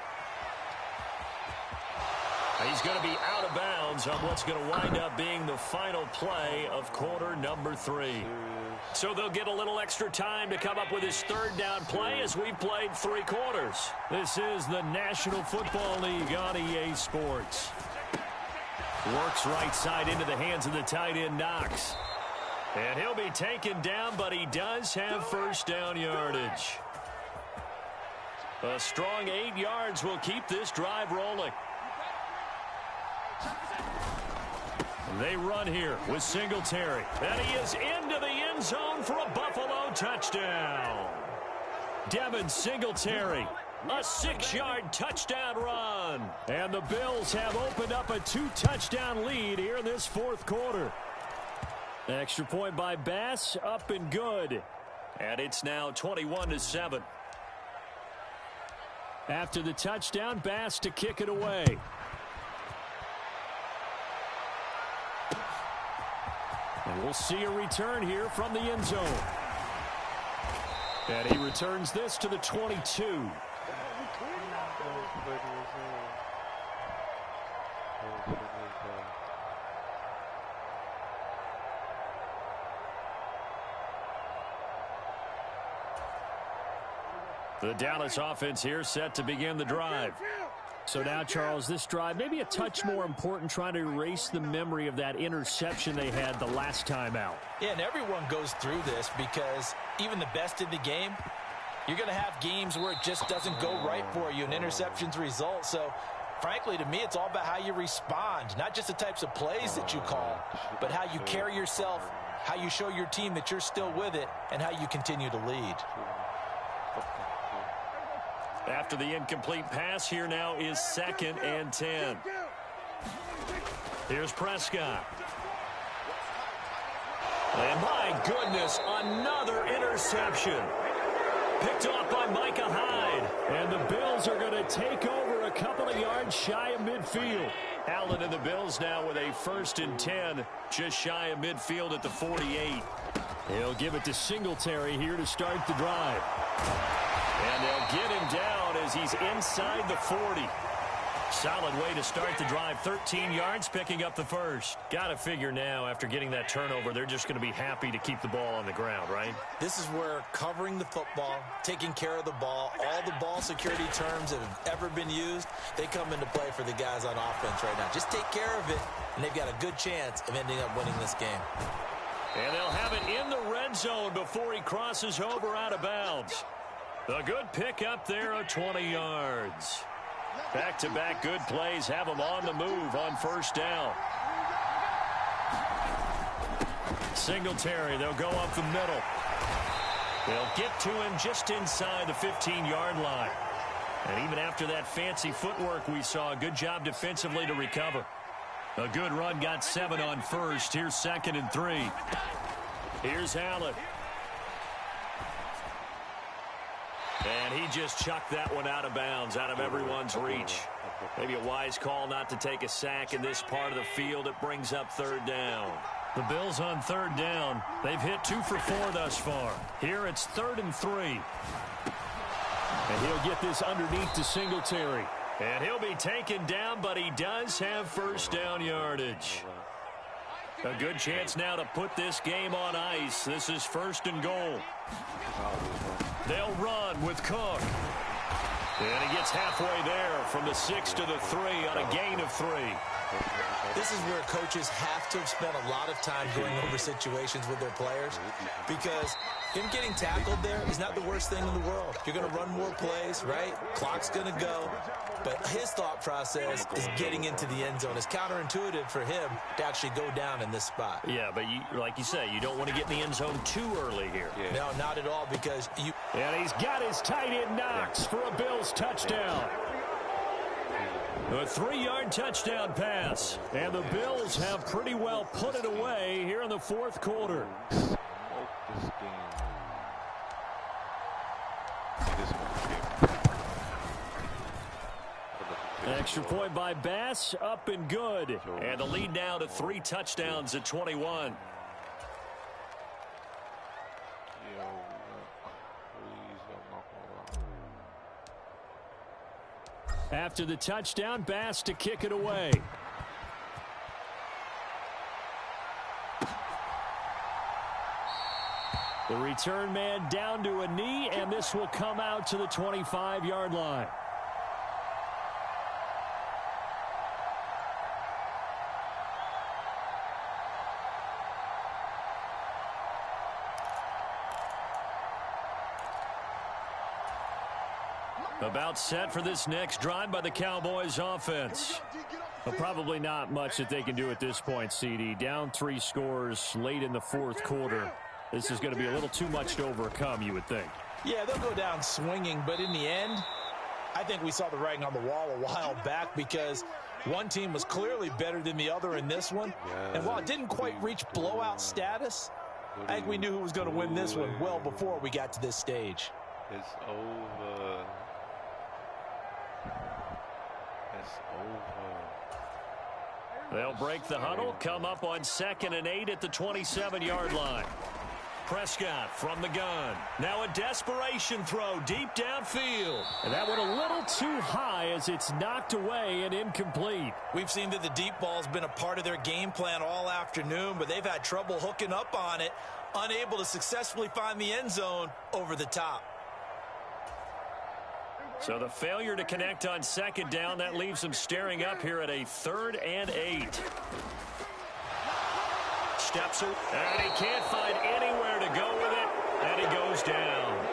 He's going to be out of bounds on what's going to wind up being the final play of quarter number 3. So they'll get a little extra time to come up with his 3rd down play as we've played 3 quarters. This is the National Football League on EA Sports. Works right side into the hands of the tight end Knox. And he'll be taken down, but he does have 1st down yardage. A strong 8 yards will keep this drive rolling. They run here with Singletary. And he is into the end zone for a Buffalo touchdown. Devin Singletary A 6-yard touchdown run. And the Bills have opened up a 2-touchdown lead here in this fourth quarter. Extra point by Bass, up and good. And it's now 21-7. After the touchdown, Bass to kick it away. And we'll see a return here from the end zone. And he returns this to the 22. The Dallas offense here set to begin the drive. So now, Charles, this drive maybe a touch more important, trying to erase the memory of that interception they had the last time out. Yeah, and everyone goes through this because even the best in the game, you're going to have games where it just doesn't go right for you and interceptions result. So, frankly, to me, it's all about how you respond, not just the types of plays that you call, but how you carry yourself, how you show your team that you're still with it, and how you continue to lead. After the incomplete pass, here now is 2nd and 10. Here's Prescott. And my goodness, another interception. Picked off by Micah Hyde. And the Bills are going to take over a couple of yards shy of midfield. Allen and the Bills now with a 1st and 10, just shy of midfield at the 48. He'll give it to Singletary here to start the drive. And they'll get him down as he's inside the 40. Solid way to start the drive. 13 yards, picking up the first. Got to figure now, after getting that turnover, they're just going to be happy to keep the ball on the ground, right? This is where covering the football, taking care of the ball, all the ball security terms that have ever been used, they come into play for the guys on offense right now. Just take care of it, and they've got a good chance of ending up winning this game. And they'll have it in the red zone before he crosses over out of bounds. A good pickup there of 20 yards. Back-to-back good plays have them on the move on 1st down. Singletary, they'll go up the middle. They'll get to him just inside the 15-yard line. And even after that fancy footwork we saw, a good job defensively to recover. A good run, got 7 on 1st. Here's 2nd and 3. Here's Allen. And he just chucked that one out of bounds, out of everyone's reach. Maybe a wise call not to take a sack in this part of the field. It brings up 3rd down. The Bills on 3rd down. They've hit 2 for 4 thus far. Here it's 3rd and 3. And he'll get this underneath to Singletary. And he'll be taken down, but he does have 1st down yardage. A good chance now to put this game on ice. This is 1st and goal. They'll run with Cook. And he gets halfway there from the 6 to the 3 on a gain of 3. This is where coaches have to have spent a lot of time going over situations with their players, because him getting tackled there is not the worst thing in the world. You're going to run more plays, right? Clock's going to go. But his thought process is getting into the end zone. It's counterintuitive for him to actually go down in this spot. Yeah, but like you say, you don't want to get in the end zone too early here. Yeah. No, not at all, because you... And he's got his tight end Knox for a Bills touchdown. A 3-yard touchdown pass. And the Bills have pretty well put it away here in the 4th quarter. Extra point by Bass, up and good. And the lead now to 3 touchdowns at 21. After the touchdown, Bass to kick it away. The return man down to a knee, and this will come out to the 25-yard line. About set for this next drive by the Cowboys offense. But probably not much that they can do at this point, CD. Down 3 scores late in the 4th quarter. This is going to be a little too much to overcome, you would think. Yeah, they'll go down swinging, but in the end, I think we saw the writing on the wall a while back because one team was clearly better than the other in this one. And while it didn't quite reach blowout status, I think we knew who was going to win this one well before we got to this stage. It's over. It's over. They'll break the huddle, come up on 2nd and 8 at the 27-yard line. Prescott from the gun. Now a desperation throw deep downfield. And that went a little too high as it's knocked away and incomplete. We've seen that the deep ball's been a part of their game plan all afternoon, but they've had trouble hooking up on it, unable to successfully find the end zone over the top. So the failure to connect on 2nd down, that leaves them staring up here at a 3rd and 8. Steps it, and he can't find anywhere to go with it, and he goes down.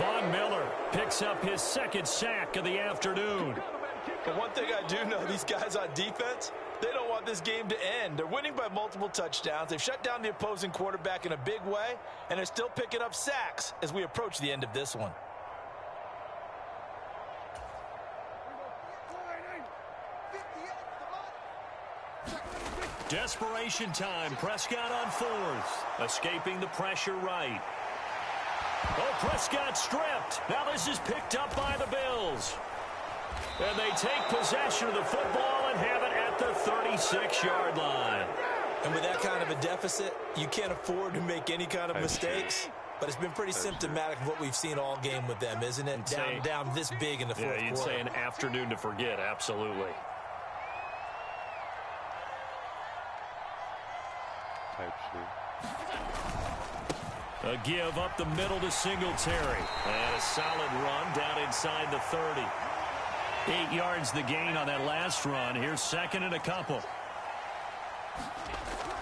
Von Miller picks up his 2nd sack of the afternoon. But one thing I do know, these guys on defense, they don't want this game to end. They're winning by multiple touchdowns. They've shut down the opposing quarterback in a big way, and they're still picking up sacks as we approach the end of this one. Desperation time. Prescott on 4th. Escaping the pressure right. Oh, Prescott stripped. Now this is picked up by the Bills. And they take possession of the football and have it at the 36-yard line. And with that kind of a deficit, you can't afford to make any kind of mistakes. But it's been pretty symptomatic of what we've seen all game with them, isn't it? Down this big in the fourth quarter. Yeah, you'd say an afternoon to forget, absolutely. A give up the middle to Singletary. And a solid run down inside the 30. 8 yards the gain on that last run. Here's 2nd and a couple.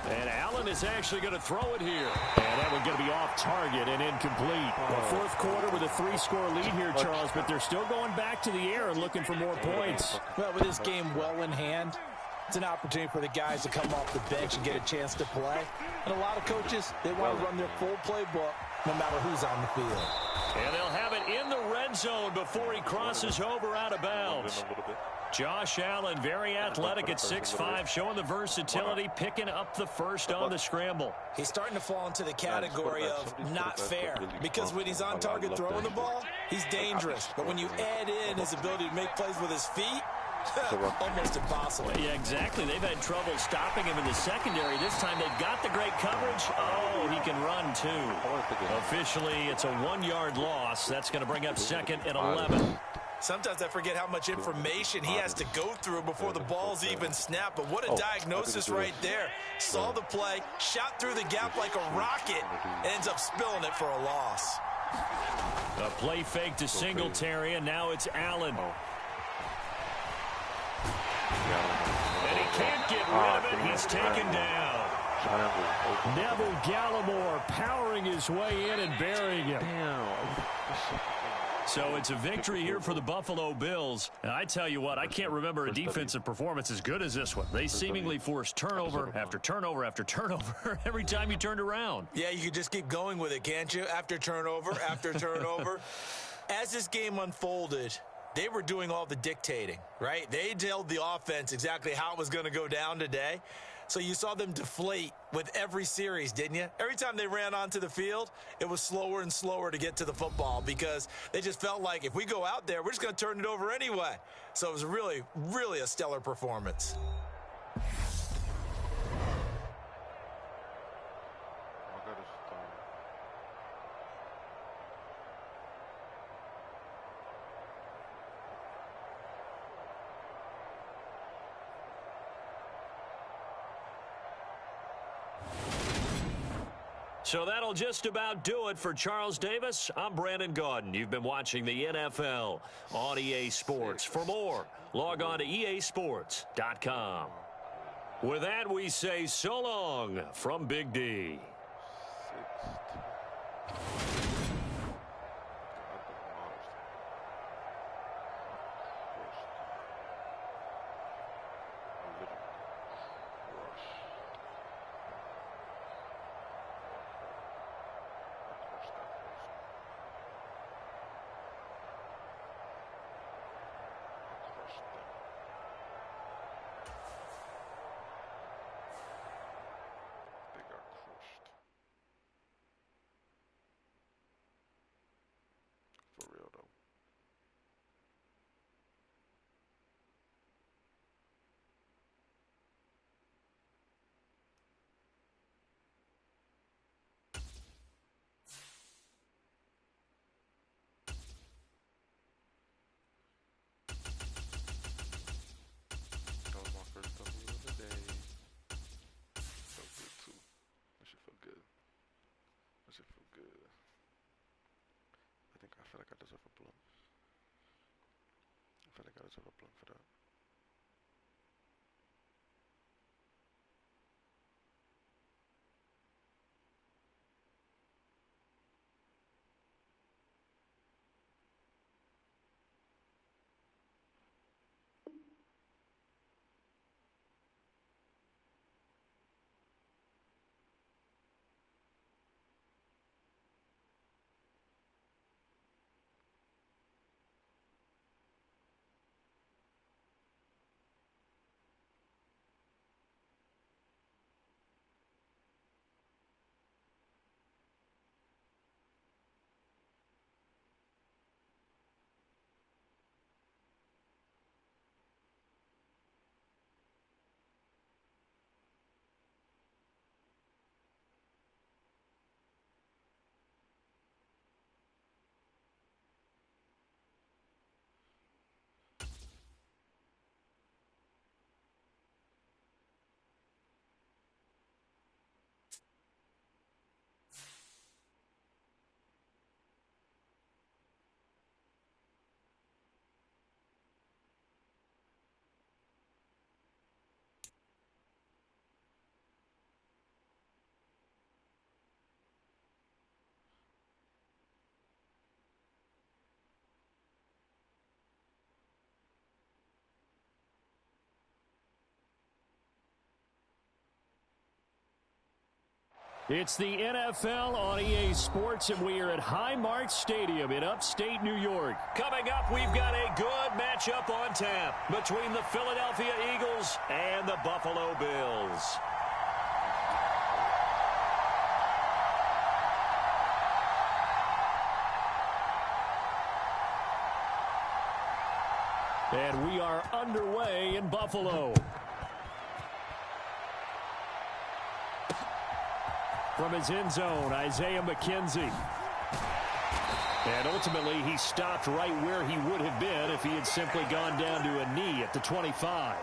And Allen is actually going to throw it here. And that one's going to be off target and incomplete. The fourth quarter with a 3-score lead here, Charles, but they're still going back to the air and looking for more points. Well, with this game well in hand, it's an opportunity for the guys to come off the bench and get a chance to play. And a lot of coaches, they want to run their full playbook no matter who's on the field. And they'll have it in the red zone before he crosses over out of bounds. Josh Allen, very athletic at 6'5", showing the versatility, picking up the first on the scramble. He's starting to fall into the category of not fair, because when he's on target throwing the ball, he's dangerous. But when you add in his ability to make plays with his feet, almost impossible. Yeah, exactly. They've had trouble stopping him in the secondary. This time they've got the great coverage. Oh, he can run too. Officially, it's a 1-yard loss. That's going to bring up 2nd and 11. Sometimes I forget how much information he has to go through before the ball's even snapped. But what a diagnosis right there. Saw the play, shot through the gap like a rocket, and ends up spilling it for a loss. A play fake to Singletary, and now it's Allen. And he can't get rid of it. He's taken down. Neville Gallimore powering his way in and burying him. So it's a victory here for the Buffalo Bills. And I tell you what, I can't remember a defensive performance as good as this one. They seemingly forced turnover after turnover after turnover every time you turned around. Yeah, you could just keep going with it, can't you? After turnover, after turnover. As this game unfolded, they were doing all the dictating, right? They told the offense exactly how it was going to go down today. So you saw them deflate with every series, didn't you? Every time they ran onto the field, it was slower and slower to get to the football because they just felt like if we go out there, we're just going to turn it over anyway. So it was really, really a stellar performance. So that'll just about do it for Charles Davis. I'm Brandon Gaudin. You've been watching the NFL on EA Sports. For more, log on to easports.com. With that, we say so long from Big D. feel like I was overblown for that. It's the NFL on EA Sports, and we are at Highmark Stadium in upstate New York. Coming up, we've got a good matchup on tap between the Philadelphia Eagles and the Buffalo Bills. And we are underway in Buffalo. From his end zone, Isaiah McKenzie. And ultimately, he stopped right where he would have been if he had simply gone down to a knee at the 25.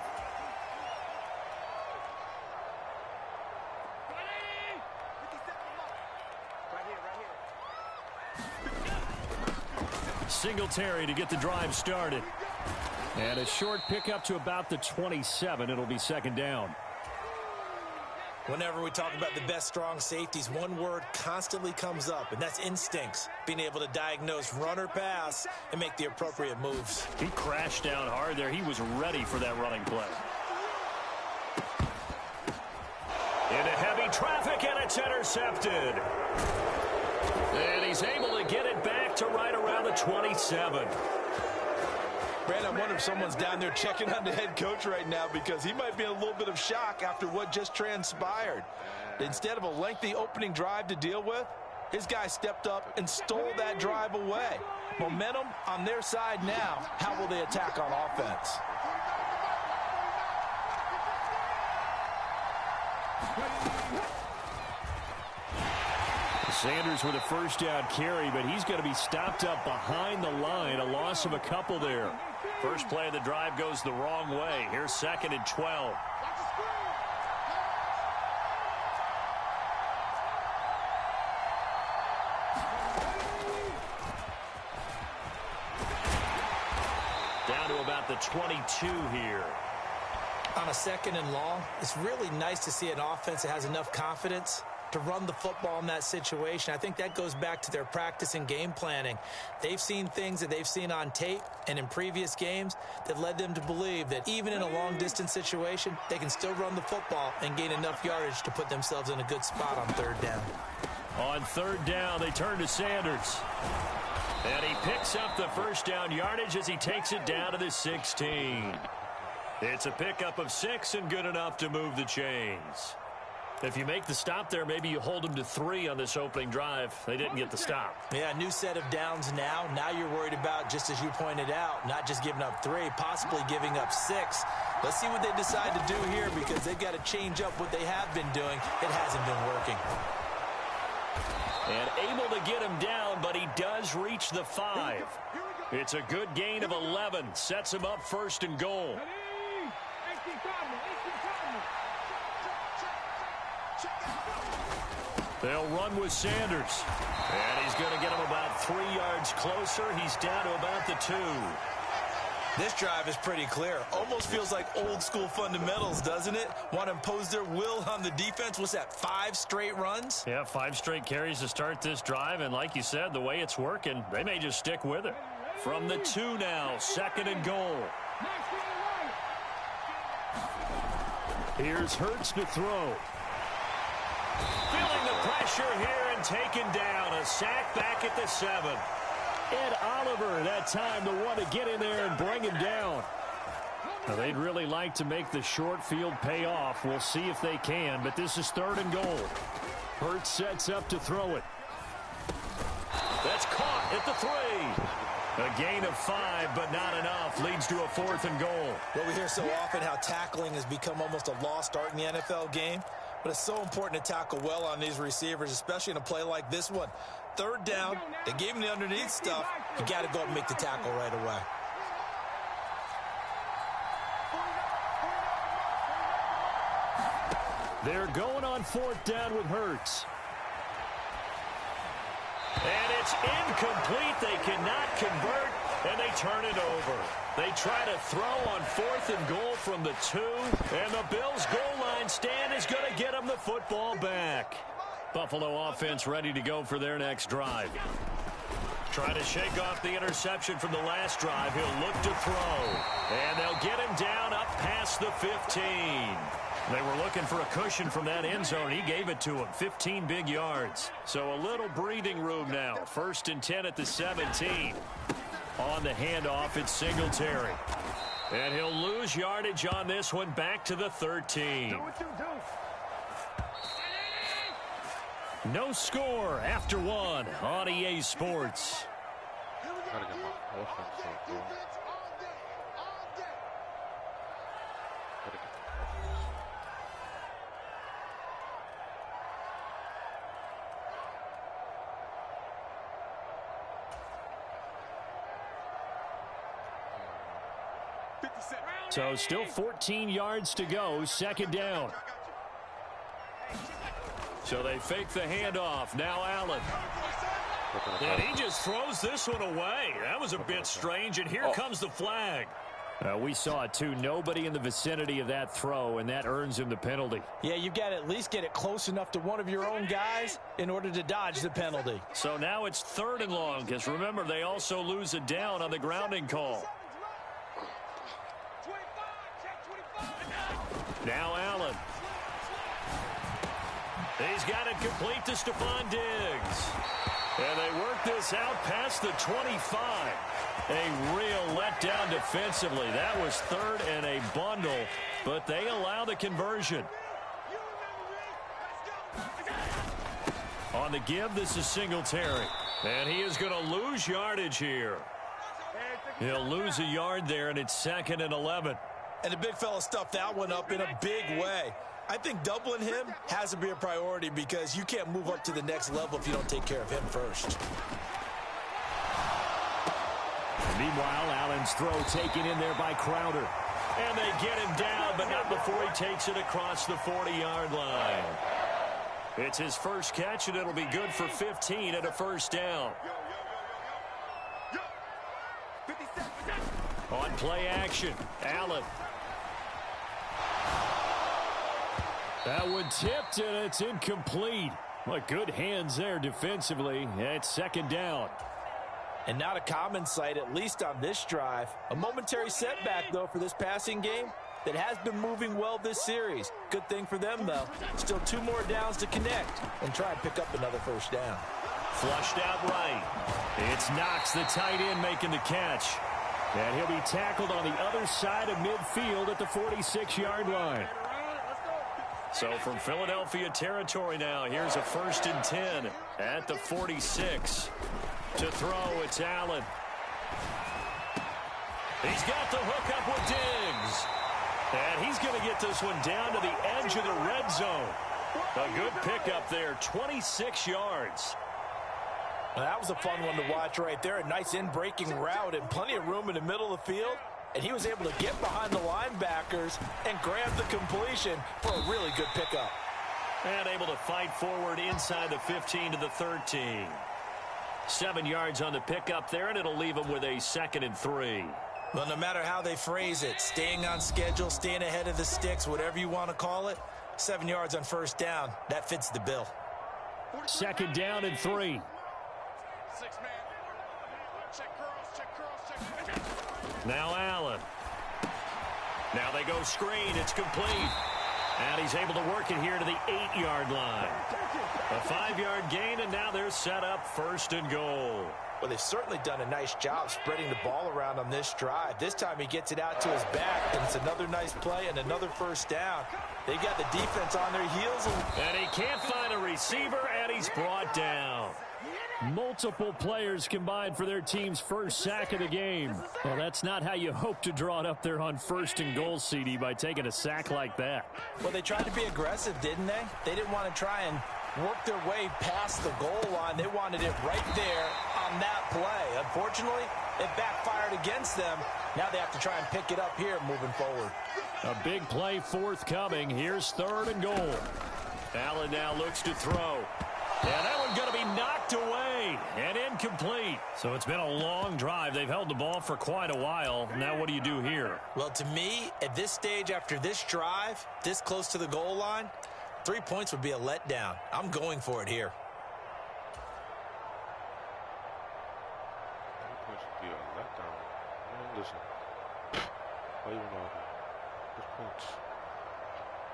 Singletary to get the drive started. And a short pickup to about the 27. It'll be second down. Whenever we talk about the best strong safeties, one word constantly comes up, and that's instincts. Being able to diagnose run or pass and make the appropriate moves. He crashed down hard there. He was ready for that running play. Into heavy traffic, and it's intercepted. And he's able to get it back to right around the 27. Brandon, I wonder if someone's down there checking on the head coach right now because he might be in a little bit of shock after what just transpired. Instead of a lengthy opening drive to deal with, his guy stepped up and stole that drive away. Momentum on their side now. How will they attack on offense? Sanders with a first down carry, but he's going to be stopped up behind the line. A loss of a couple there. First play of the drive goes the wrong way. Here's 2nd and 12. Down to about the 22 here. On a 2nd and long, it's really nice to see an offense that has enough confidence to run the football in that situation. I think that goes back to their practice and game planning. They've seen things that they've seen on tape and in previous games that led them to believe that even in a long-distance situation, they can still run the football and gain enough yardage to put themselves in a good spot on 3rd down. On 3rd down, they turn to Sanders. And he picks up the first down yardage as he takes it down to the 16. It's a pickup of 6 and good enough to move the chains. If you make the stop there, maybe you hold them to 3 on this opening drive. They didn't get the stop. Yeah, new set of downs now. Now you're worried about, just as you pointed out, not just giving up 3, possibly giving up 6. Let's see what they decide to do here because they've got to change up what they have been doing. It hasn't been working. And able to get him down, but he does reach the 5. It's a good gain of 11. Sets him up 1st and goal. They'll run with Sanders. And he's going to get him about 3 yards closer. He's down to about the 2. This drive is pretty clear. Almost feels like old school fundamentals, doesn't it? Want to impose their will on the defense. What's that, 5 straight runs? Yeah, 5 straight carries to start this drive. And like you said, the way it's working, they may just stick with it. From the 2 now, 2nd and goal. Here's Hurts to throw. Feeling the pressure here and taken down. A sack back at the 7. Ed Oliver, that time, the one to get in there and bring him down. Now, they'd really like to make the short field pay off. We'll see if they can, but this is 3rd and goal. Hurts sets up to throw it. That's caught at the 3. A gain of 5, but not enough. Leads to a 4th and goal. Well, we hear so often how tackling has become almost a lost art in the NFL game. But it's so important to tackle well on these receivers, especially in a play like this one. 3rd down, they gave him the underneath stuff. You got to go up and make the tackle right away. They're going on 4th down with Hurts. And it's incomplete. They cannot convert, and they turn it over. They try to throw on 4th and goal from the 2, and the Bills' goal line stand is going to get them the football back. Buffalo offense ready to go for their next drive. Trying to shake off the interception from the last drive. He'll look to throw, and they'll get him down up past the 15. They were looking for a cushion from that end zone. He gave it to him. 15 big yards. So a little breathing room now. 1st and 10 at the 17. On the handoff, it's Singletary. And he'll lose yardage on this one back to the 13. No score after 1 on EA Sports. Gotta get my offense up, bro. So still 14 yards to go, 2nd down. So they fake the handoff. Now Allen. And he just throws this one away. That was a bit strange, and here comes the flag. We saw it too. Nobody in the vicinity of that throw, and that earns him the penalty. Yeah, you've got to at least get it close enough to one of your own guys in order to dodge the penalty. So now it's 3rd and long, because remember, they also lose it down on the grounding call. Now Allen. He's got it complete to Stephon Diggs. And they work this out past the 25. A real letdown defensively. That was 3rd and a bundle, but they allow the conversion. On the give, this is Singletary. And he is going to lose yardage here. He'll lose a yard there, and it's 2nd and 11. And the big fella stuffed that one up in a big way. I think doubling him has to be a priority because you can't move up to the next level if you don't take care of him first. Meanwhile, Allen's throw taken in there by Crowder. And they get him down, but not before he takes it across the 40-yard line. It's his first catch, and it'll be good for 15 at a 1st down. On play action, Allen. That one tipped, and it's incomplete. Well, good hands there defensively. It's 2nd down. And not a common sight, at least on this drive. A momentary setback, though, for this passing game that has been moving well this series. Good thing for them, though. Still 2 more downs to connect and try and pick up another 1st down. Flushed out right. It's Knox, the tight end, making the catch. And he'll be tackled on the other side of midfield at the 46-yard line. So from Philadelphia territory now, here's a 1st and 10 at the 46. To throw, it's Allen. He's got the hook up with Diggs. And he's going to get this one down to the edge of the red zone. A good pickup there, 26 yards. Well, that was a fun one to watch right there. A nice in-breaking route and plenty of room in the middle of the field. And he was able to get behind the linebackers and grab the completion for a really good pickup. And able to fight forward inside the 15 to the 13. 7 yards on the pickup there, and it'll leave him with a 2nd and 3. Well, no matter how they phrase it, staying on schedule, staying ahead of the sticks, whatever you want to call it, 7 yards on first down, that fits the bill. 2nd down and 3. 6 man. Check curls. Now Allen. Now they go screen. It's complete. And he's able to work it here to the 8-yard line. A 5-yard gain, and now they're set up 1st and goal. Well, they've certainly done a nice job spreading the ball around on this drive. This time he gets it out to his back, and it's another nice play and another first down. They got the defense on their heels. And he can't find a receiver, and he's brought down. Multiple players combined for their team's first sack of the game. Well, that's not how you hope to draw it up there on 1st and goal, CD, by taking a sack like that. Well, they tried to be aggressive, didn't they? They didn't want to try and work their way past the goal line. They wanted it right there on that play. Unfortunately, it backfired against them. Now they have to try and pick it up here moving forward. A big play forthcoming. Here's 3rd and goal. Allen now looks to throw. And that one's going to be knocked away and incomplete. So it's been a long drive. They've held the ball for quite a while. Now what do you do here? Well, to me, at this stage after this drive, this close to the goal line, 3 points would be a letdown. I'm going for it here. 3 points would be a letdown. Man, listen. Why you know this points?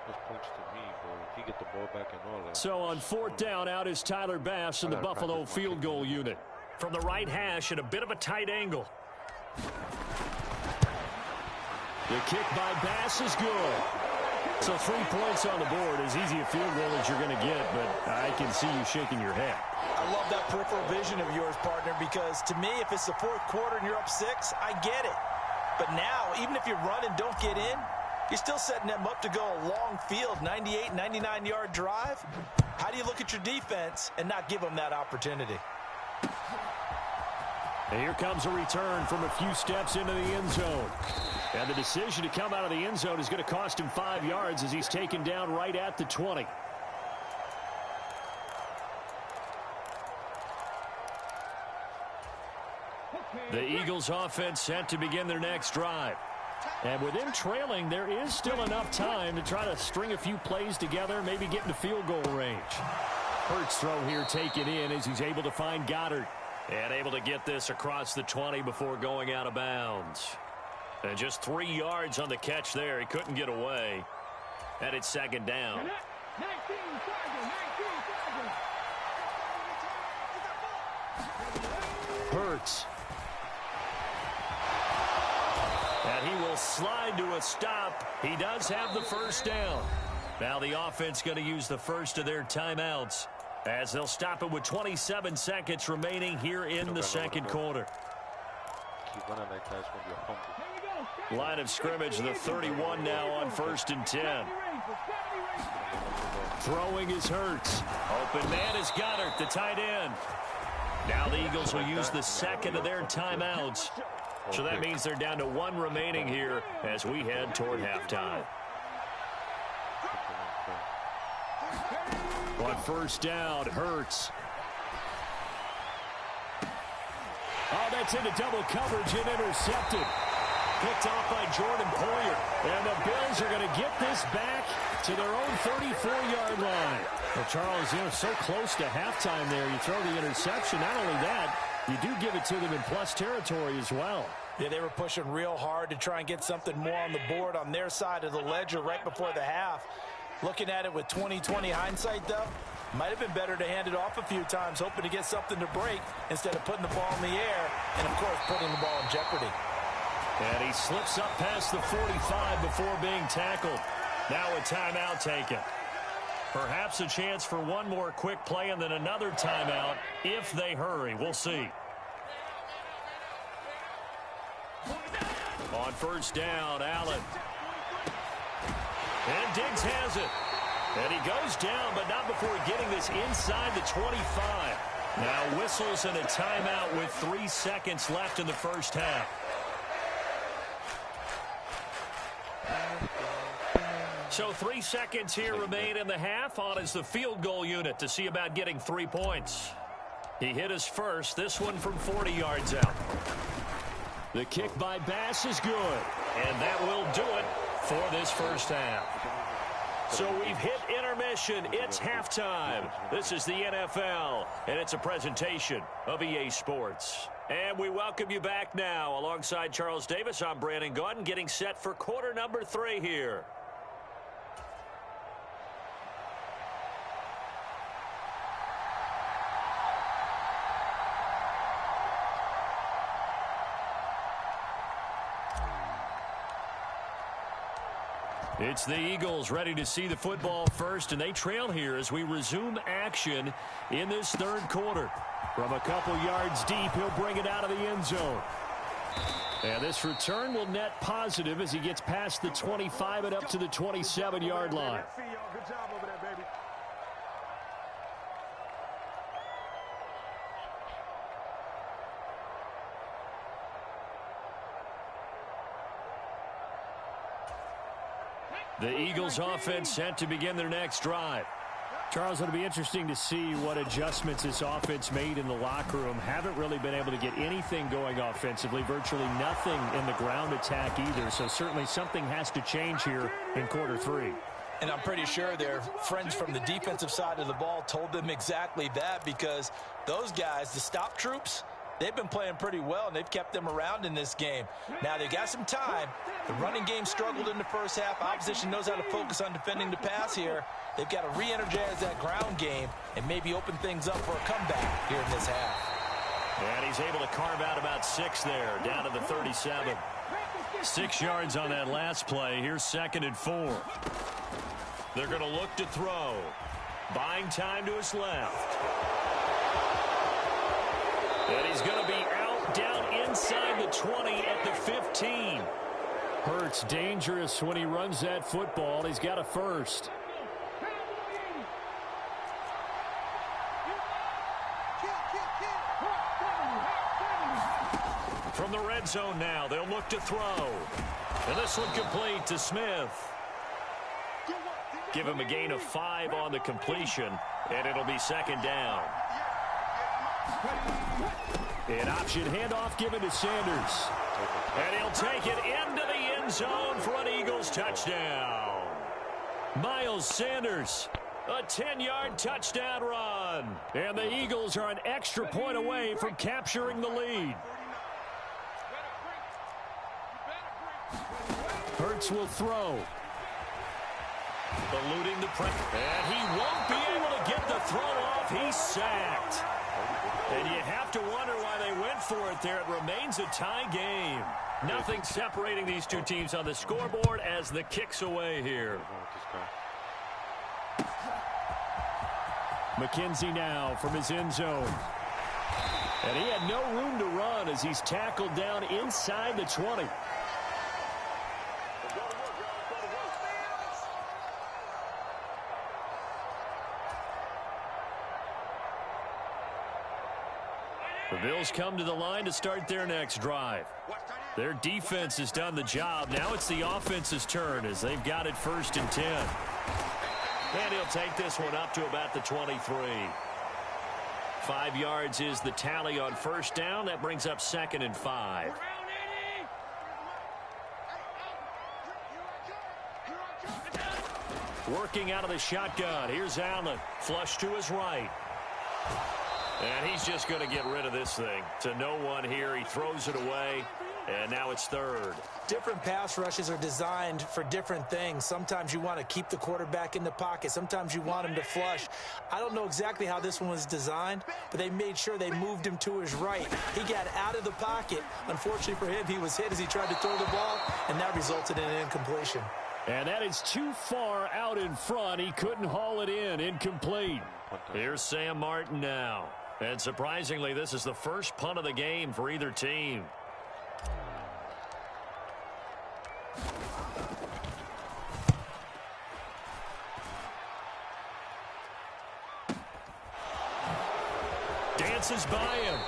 This points to me, bro. If he get the ball back and all that. So on 4th down, out is Tyler Bass in the Buffalo field goal unit. From the right hash at a bit of a tight angle. The kick by Bass is good. So 3 points on the board, as easy a field goal as you're going to get, but I can see you shaking your head. I love that peripheral vision of yours, partner, because to me, if it's the 4th quarter and you're up 6, I get it. But now, even if you run and don't get in, you're still setting them up to go a long field, 98, 99-yard drive. How do you look at your defense and not give them that opportunity? And here comes a return from a few steps into the end zone. And the decision to come out of the end zone is going to cost him 5 yards as he's taken down right at the 20. The Eagles offense set to begin their next drive. And with them trailing, there is still enough time to try to string a few plays together, maybe get into field goal range. Hurts throw here taken in as he's able to find Goddard. And able to get this across the 20 before going out of bounds. And just 3 yards on the catch there. He couldn't get away. And it's 2nd down. Hurts. And he will slide to a stop. He does have the first down. Now the offense going to use the first of their timeouts, as they'll stop it with 27 seconds remaining here in the 2nd quarter. Keep running like that, it's going to be a fumble. Line of scrimmage, the 31 now on 1st and 10. Throwing is Hurts. Open man is Goddard, the tight end. Now the Eagles will use the 2nd of their timeouts. So that means they're down to 1 remaining here as we head toward halftime. On 1st down, Hurts. Oh, that's into double coverage and intercepted. Picked off by Jordan Poyer. And the Bills are going to get this back to their own 34-yard line. Well, Charles, you know, so close to halftime there. You throw the interception. Not only that, you do give it to them in plus territory as well. Yeah, they were pushing real hard to try and get something more on the board on their side of the ledger right before the half. Looking at it with 20/20 hindsight, though, might have been better to hand it off a few times, hoping to get something to break instead of putting the ball in the air and, of course, putting the ball in jeopardy. And he slips up past the 45 before being tackled. Now a timeout taken. Perhaps a chance for one more quick play and then another timeout if they hurry. We'll see. On 1st down, Allen. And Diggs has it. And he goes down, but not before getting this inside the 25. Now whistles and a timeout with 3 seconds left in the first half. So 3 seconds here remain in the half. On is the field goal unit to see about getting 3 points. He hit his first, this one from 40 yards out. The kick by Bass is good. And that will do it for this first half. So we've hit intermission. It's halftime. This is the NFL, and it's a presentation of EA Sports. And we welcome you back now. Alongside Charles Davis, I'm Brandon Gaudin, getting set for quarter number 3 here. It's the Eagles ready to see the football first, and they trail here as we resume action in this third quarter. From a couple yards deep, he'll bring it out of the end zone. And this return will net positive as he gets past the 25 and up to the 27-yard line. Good job over there, baby. The Eagles offense set to begin their next drive. Charles, it'll be interesting to see what adjustments this offense made in the locker room. Haven't really been able to get anything going offensively, virtually nothing in the ground attack either. So certainly something has to change here in quarter 3. And I'm pretty sure their friends from the defensive side of the ball told them exactly that, because those guys, the stop troops, they've been playing pretty well, and they've kept them around in this game. Now, they got some time. The running game struggled in the first half. Opposition knows how to focus on defending the pass here. They've got to re-energize that ground game and maybe open things up for a comeback here in this half. And he's able to carve out about 6 there, down to the 37. 6 yards on that last play. Here's 2nd and 4. They're going to look to throw. Buying time to his left. And he's going to be out down inside the 20 at the 15. Hurts dangerous when he runs that football. He's got a first. From the red zone now, they'll look to throw. And this one complete to Smith. Give him a gain of 5 on the completion, and it'll be 2nd down. An option handoff given to Sanders. And he'll take it into the end zone for an Eagles touchdown. Miles Sanders, a 10-yard touchdown run. And the Eagles are an extra point away from capturing the lead. Hurts will throw. Eluding the pressure. And he won't be able to get the throw off. He's sacked. And you have to wonder why they went for it there. It remains a tie game. Nothing separating these two teams on the scoreboard as the kick's away here. McKenzie now from his end zone. And he had no room to run as he's tackled down inside the 20. The Bills come to the line to start their next drive. Their defense has done the job. Now it's the offense's turn as they've got it 1st and 10. And he'll take this one up to about the 23. 5 yards is the tally on 1st down. That brings up 2nd and 5. Working out of the shotgun. Here's Allen. Flush to his right. And he's just going to get rid of this thing. To no one here. He throws it away. And now it's 3rd. Different pass rushes are designed for different things. Sometimes you want to keep the quarterback in the pocket. Sometimes you want him to flush. I don't know exactly how this one was designed, but they made sure they moved him to his right. He got out of the pocket. Unfortunately for him, he was hit as he tried to throw the ball, and that resulted in an incompletion. And that is too far out in front. He couldn't haul it in. Incomplete. Here's Sam Martin now. And surprisingly, this is the first punt of the game for either team. Dances by him.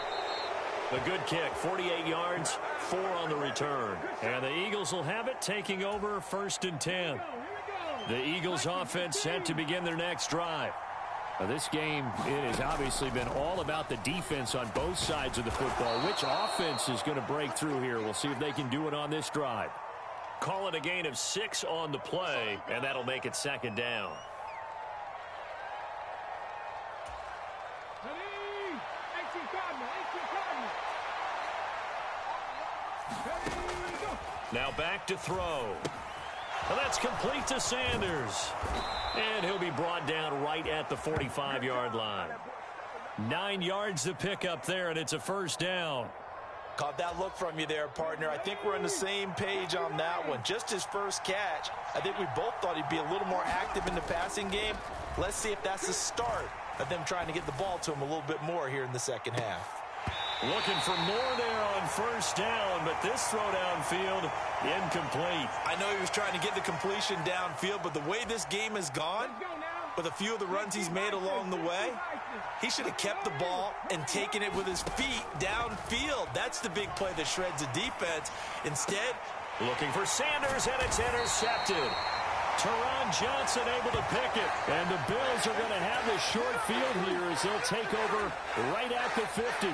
A good kick, 48 yards, 4 on the return. And the Eagles will have it, taking over 1st and 10. The Eagles offense set to begin their next drive. This game, it has obviously been all about the defense on both sides of the football. Which offense is going to break through here? We'll see if they can do it on this drive. Call it a gain of 6 on the play, and that'll make it 2nd down. Now back to throw. Well, that's complete to Sanders. And he'll be brought down right at the 45-yard line. 9 yards to pick up there, and it's a 1st down. Caught that look from you there, partner. I think we're on the same page on that one. Just his first catch. I think we both thought he'd be a little more active in the passing game. Let's see if that's the start of them trying to get the ball to him a little bit more here in the second half. Looking for more there on 1st down, but this throw downfield, incomplete. I know he was trying to get the completion downfield, but the way this game has gone, with a few of the runs he's made along the way, he should have kept the ball and taken it with his feet downfield. That's the big play that shreds the defense. Instead, looking for Sanders, and it's intercepted. Teron Johnson able to pick it. And the Bills are going to have this short field here as they'll take over right at the 50.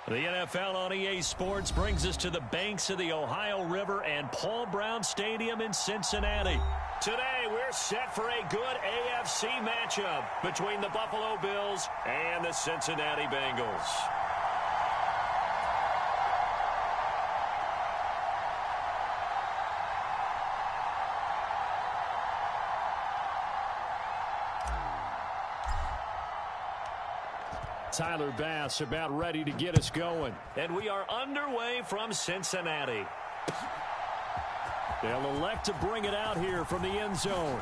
The NFL on EA Sports brings us to the banks of the Ohio River and Paul Brown Stadium in Cincinnati. Today, we're set for a good AFC matchup between the Buffalo Bills and the Cincinnati Bengals. Tyler Bass about ready to get us going. And we are underway from Cincinnati. They'll elect to bring it out here from the end zone.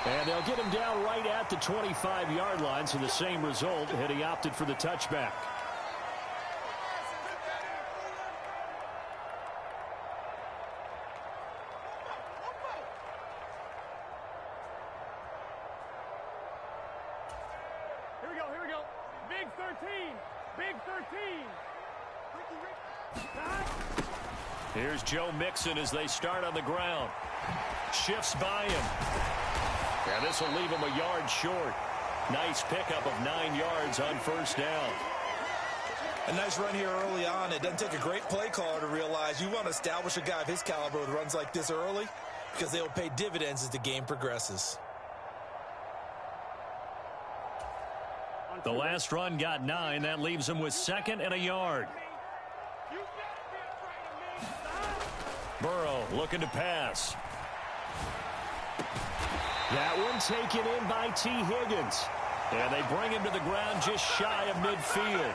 And they'll get him down right at the 25-yard line, so the same result had he opted for the touchback. Here we go. Big 13. Big 13. Here's Joe Mixon as they start on the ground. Shifts by him. And this will leave him a yard short. Nice pickup of 9 yards on 1st down. A nice run here early on. It doesn't take a great play caller to realize you want to establish a guy of his caliber with runs like this early because they will pay dividends as the game progresses. The last run got 9. That leaves him with 2nd and a yard. Burrow looking to pass. That one taken in by T. Higgins. And they bring him to the ground just shy of midfield.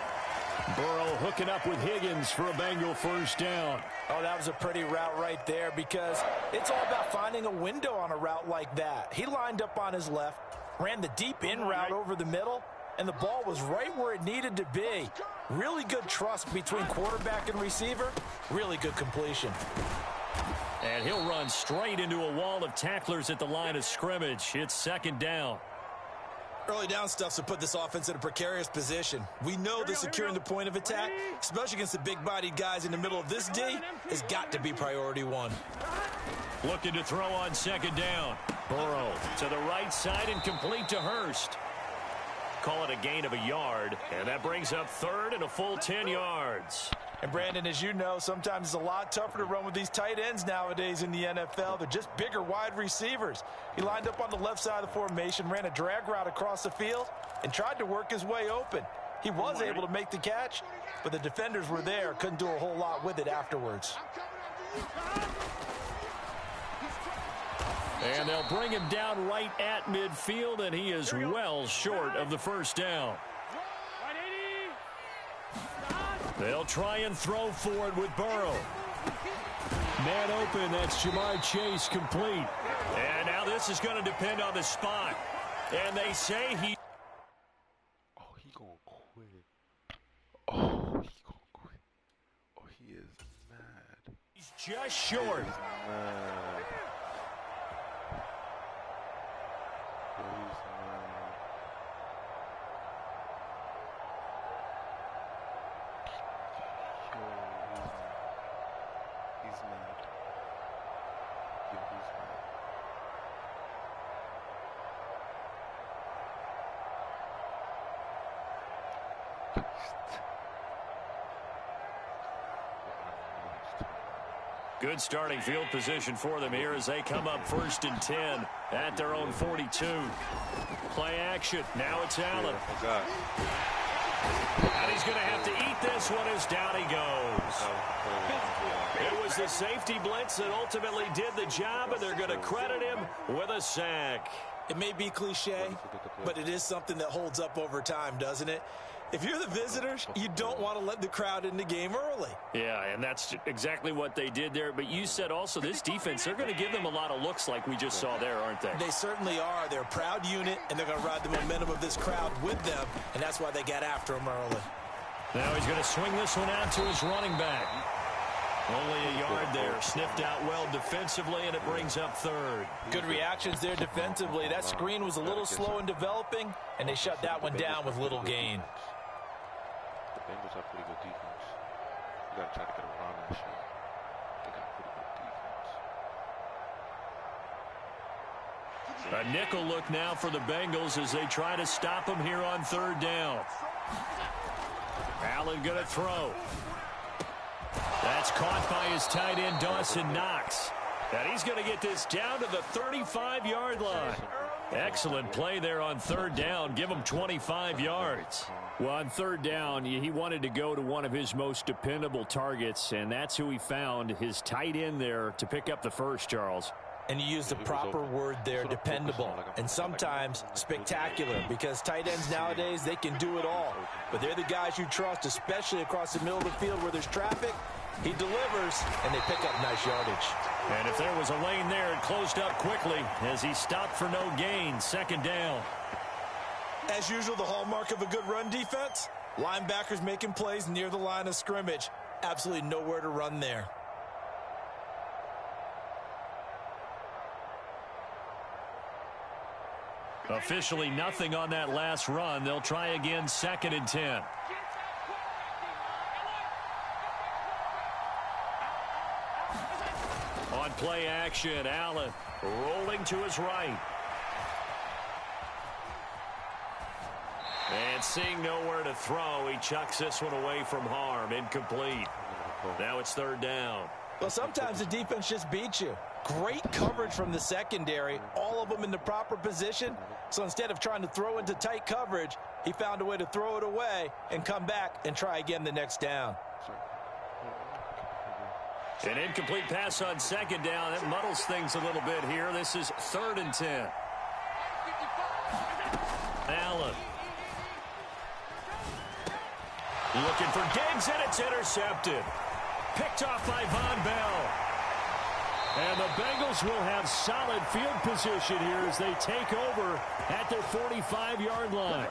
Burrow hooking up with Higgins for a Bengal first down. Oh, that was a pretty route right there because it's all about finding a window on a route like that. He lined up on his left, ran the deep in route over the middle, and the ball was right where it needed to be. Really good trust between quarterback and receiver. Really good completion. And he'll run straight into a wall of tacklers at the line of scrimmage. It's second down. Early down stuffs will put this offense in a precarious position. We know that securing the point of attack, especially against the big-bodied guys in the middle of this D, has got to be priority one. Looking to throw on second down. Burrow to the right side and complete to Hurst. Call it a gain of a yard, and that brings up third and a full 10 yards. And, Brandon, as you know, sometimes it's a lot tougher to run with these tight ends nowadays in the NFL. They're just bigger wide receivers. He lined up on the left side of the formation, ran a drag route across the field, and tried to work his way open. He was able to make the catch, but the defenders were there, couldn't do a whole lot with it afterwards. And they'll bring him down right at midfield, and he is well short of the first down. They'll try and throw for it with Burrow. Man open, that's Jamar Chase complete. And now this is going to depend on the spot. And they say he... Oh, he gonna quit. Oh, he gonna quit. Oh, he is mad. He's just short. Good starting field position for them here as they come up 1st and 10 at their own 42. Play action. Now it's Allen. And he's going to have to eat this one as down he goes. It was the safety blitz that ultimately did the job, and they're going to credit him with a sack. It may be cliche, but it is something that holds up over time, doesn't it? If you're the visitors, you don't want to let the crowd in the game early. Yeah, and that's exactly what they did there. But you said also this defense, they're going to give them a lot of looks like we just saw there, aren't they? They certainly are. They're a proud unit, and they're going to ride the momentum of this crowd with them, and that's why they got after him early. Now he's going to swing this one out to his running back. Only a yard there, sniffed out well defensively, and it brings up third. Good reactions there defensively. That screen was a little slow in developing, and they shut that one down with little gain. The Bengals have pretty good defense. You got to try to get around that shit. They got pretty good defense. A nickel look now for the Bengals as they try to stop him here on third down. Allen going to throw. That's caught by his tight end, Dawson Knox. And he's going to get this down to the 35-yard line. Excellent play there on third down. Give him 25 yards. Well, on third down, he wanted to go to one of his most dependable targets, and that's who he found, his tight end there, to pick up the first, Charles. And you use the proper word there, dependable, and sometimes spectacular, because tight ends nowadays, they can do it all. But they're the guys you trust, especially across the middle of the field where there's traffic. He delivers, and they pick up nice yardage. And if there was a lane there, it closed up quickly as he stopped for no gain. Second down. As usual, the hallmark of a good run defense, linebackers making plays near the line of scrimmage. Absolutely nowhere to run there. Officially nothing on that last run. They'll try again, 2nd and 10. On play action, Allen rolling to his right. And seeing nowhere to throw, he chucks this one away from harm. Incomplete. Now it's third down. Well, sometimes the defense just beats you. Great coverage from the secondary, all of them in the proper position. So instead of trying to throw into tight coverage, he found a way to throw it away and come back and try again the next down. An incomplete pass on second down. That muddles things a little bit here. This is 3rd and 10. Allen. Looking for Diggs, and it's intercepted. Picked off by Von Bell. And the Bengals will have solid field position here as they take over at their 45-yard line.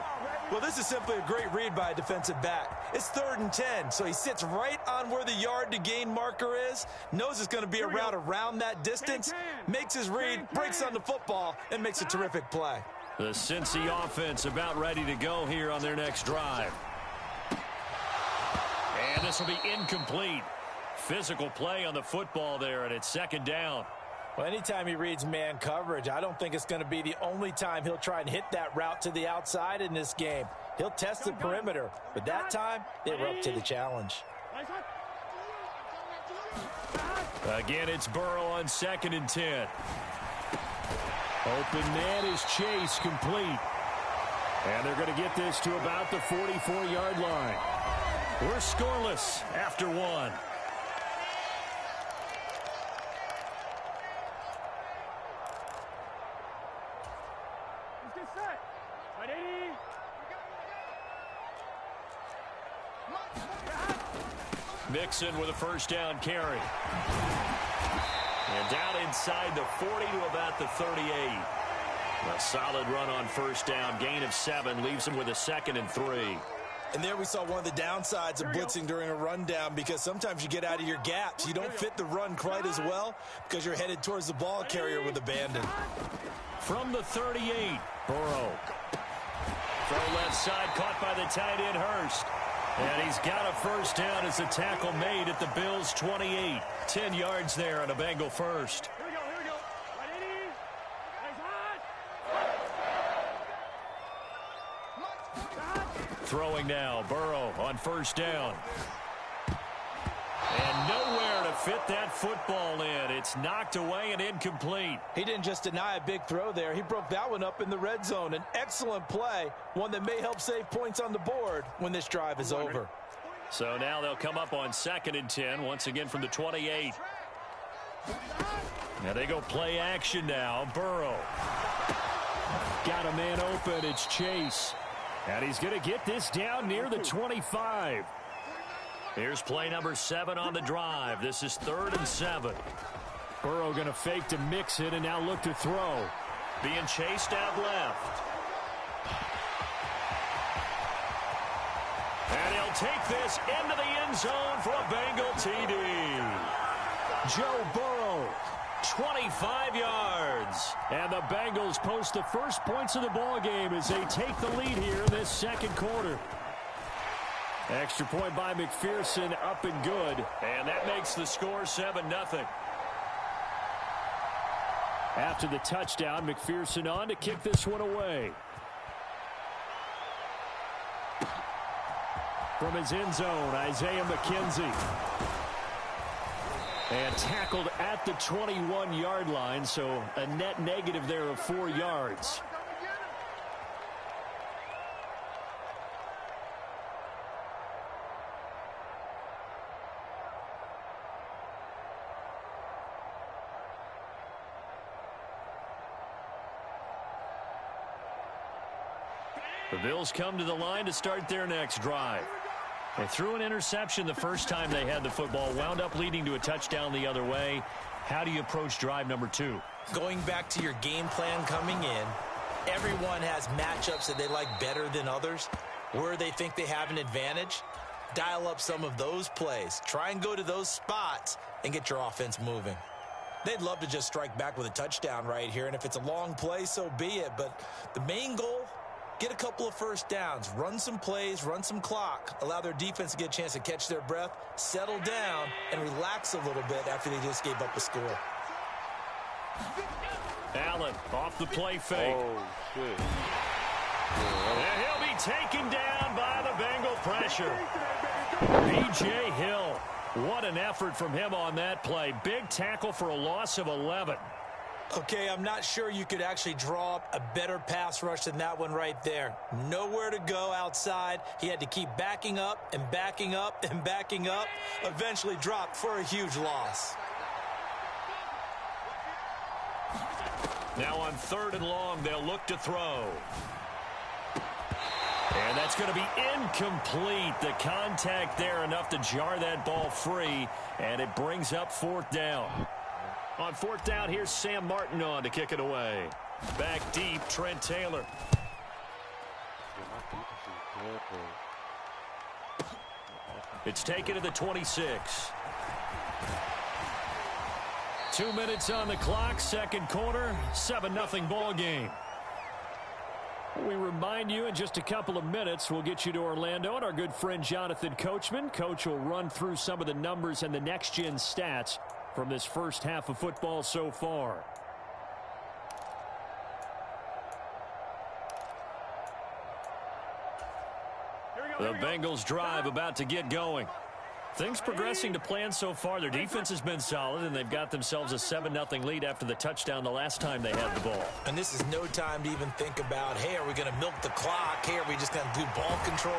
Well, this is simply a great read by a defensive back. It's 3rd and 10, so he sits right on where the yard-to-gain marker is, knows it's going to be a route around that distance, makes his read, breaks on the football, and makes a terrific play. The Cincy offense about ready to go here on their next drive. And this will be incomplete. Physical play on the football there, and it's 2nd down. Well, anytime he reads man coverage, I don't think it's going to be the only time he'll try and hit that route to the outside in this game. He'll test the perimeter, but that time, they were up to the challenge. Again, it's Burrow on 2nd and 10. Open man is Chase, complete. And they're going to get this to about the 44-yard line. We're scoreless after 1. Mixon with a 1st down carry. And down inside the 40 to about the 38. A solid run on 1st down. Gain of 7 leaves him with a 2nd and 3. And there we saw one of the downsides of blitzing during a rundown, because sometimes you get out of your gaps. You don't fit the run quite as well because you're headed towards the ball carrier with abandon. From the 38, Burrow. Throw left side, caught by the tight end Hurst. And he's got a 1st down as a tackle made at the Bills' 28. 10 yards there on a Bengal 1st. Throwing now, Burrow on 1st down. And nowhere to fit that football in. It's knocked away and incomplete. He didn't just deny a big throw there. He broke that one up in the red zone. An excellent play, one that may help save points on the board when this drive is over. So now they'll come up on 2nd and 10, once again from the 28. Now they go play action now. Burrow. Got a man open. It's Chase. And he's going to get this down near the 25. Here's play number 7 on the drive. This is 3rd and 7. Burrow going to fake to mix it and now look to throw. Being chased out left. And he'll take this into the end zone for a Bengal TD. Joe Burrow, 25 yards. And the Bengals post the first points of the ball game as they take the lead here in this 2nd quarter. Extra point by McPherson, up and good. And that makes the score 7-0. After the touchdown, McPherson on to kick this one away. From his end zone, Isaiah McKenzie. And tackled at the 21-yard line, so a net negative there of 4 yards. The Bills come to the line to start their next drive. They threw an interception the first time they had the football, wound up leading to a touchdown the other way. How do you approach drive number 2? Going back to your game plan coming in, everyone has matchups that they like better than others. Where they think they have an advantage, dial up some of those plays. Try and go to those spots and get your offense moving. They'd love to just strike back with a touchdown right here, and if it's a long play, so be it. But the main goal, get a couple of first downs, run some plays, run some clock, allow their defense to get a chance to catch their breath, settle down, and relax a little bit after they just gave up a score. Allen off the play fake. Oh, shit. And he'll be taken down by the Bengal pressure. B.J. Hill. What an effort from him on that play. Big tackle for a loss of 11. Okay, I'm not sure you could actually draw up a better pass rush than that one right there. Nowhere to go outside. He had to keep backing up and backing up and backing up. Eventually dropped for a huge loss. Now on 3rd and long, they'll look to throw. And that's going to be incomplete. The contact there enough to jar that ball free, and it brings up 4th down. On 4th down, here's Sam Martin on to kick it away. Back deep, Trent Taylor. It's taken to the 26. 2 minutes on the clock, second quarter, 7-0 ball game. We remind you in just a couple of minutes, we'll get you to Orlando and our good friend Jonathan Coachman. Coach will run through some of the numbers and the next-gen stats from this first half of football so far. The Bengals drive about to get going. Things progressing to plan so far. Their defense has been solid, and they've got themselves a 7-0 lead after the touchdown the last time they had the ball. And this is no time to even think about, hey, are we going to milk the clock? Hey, are we just going to do ball control?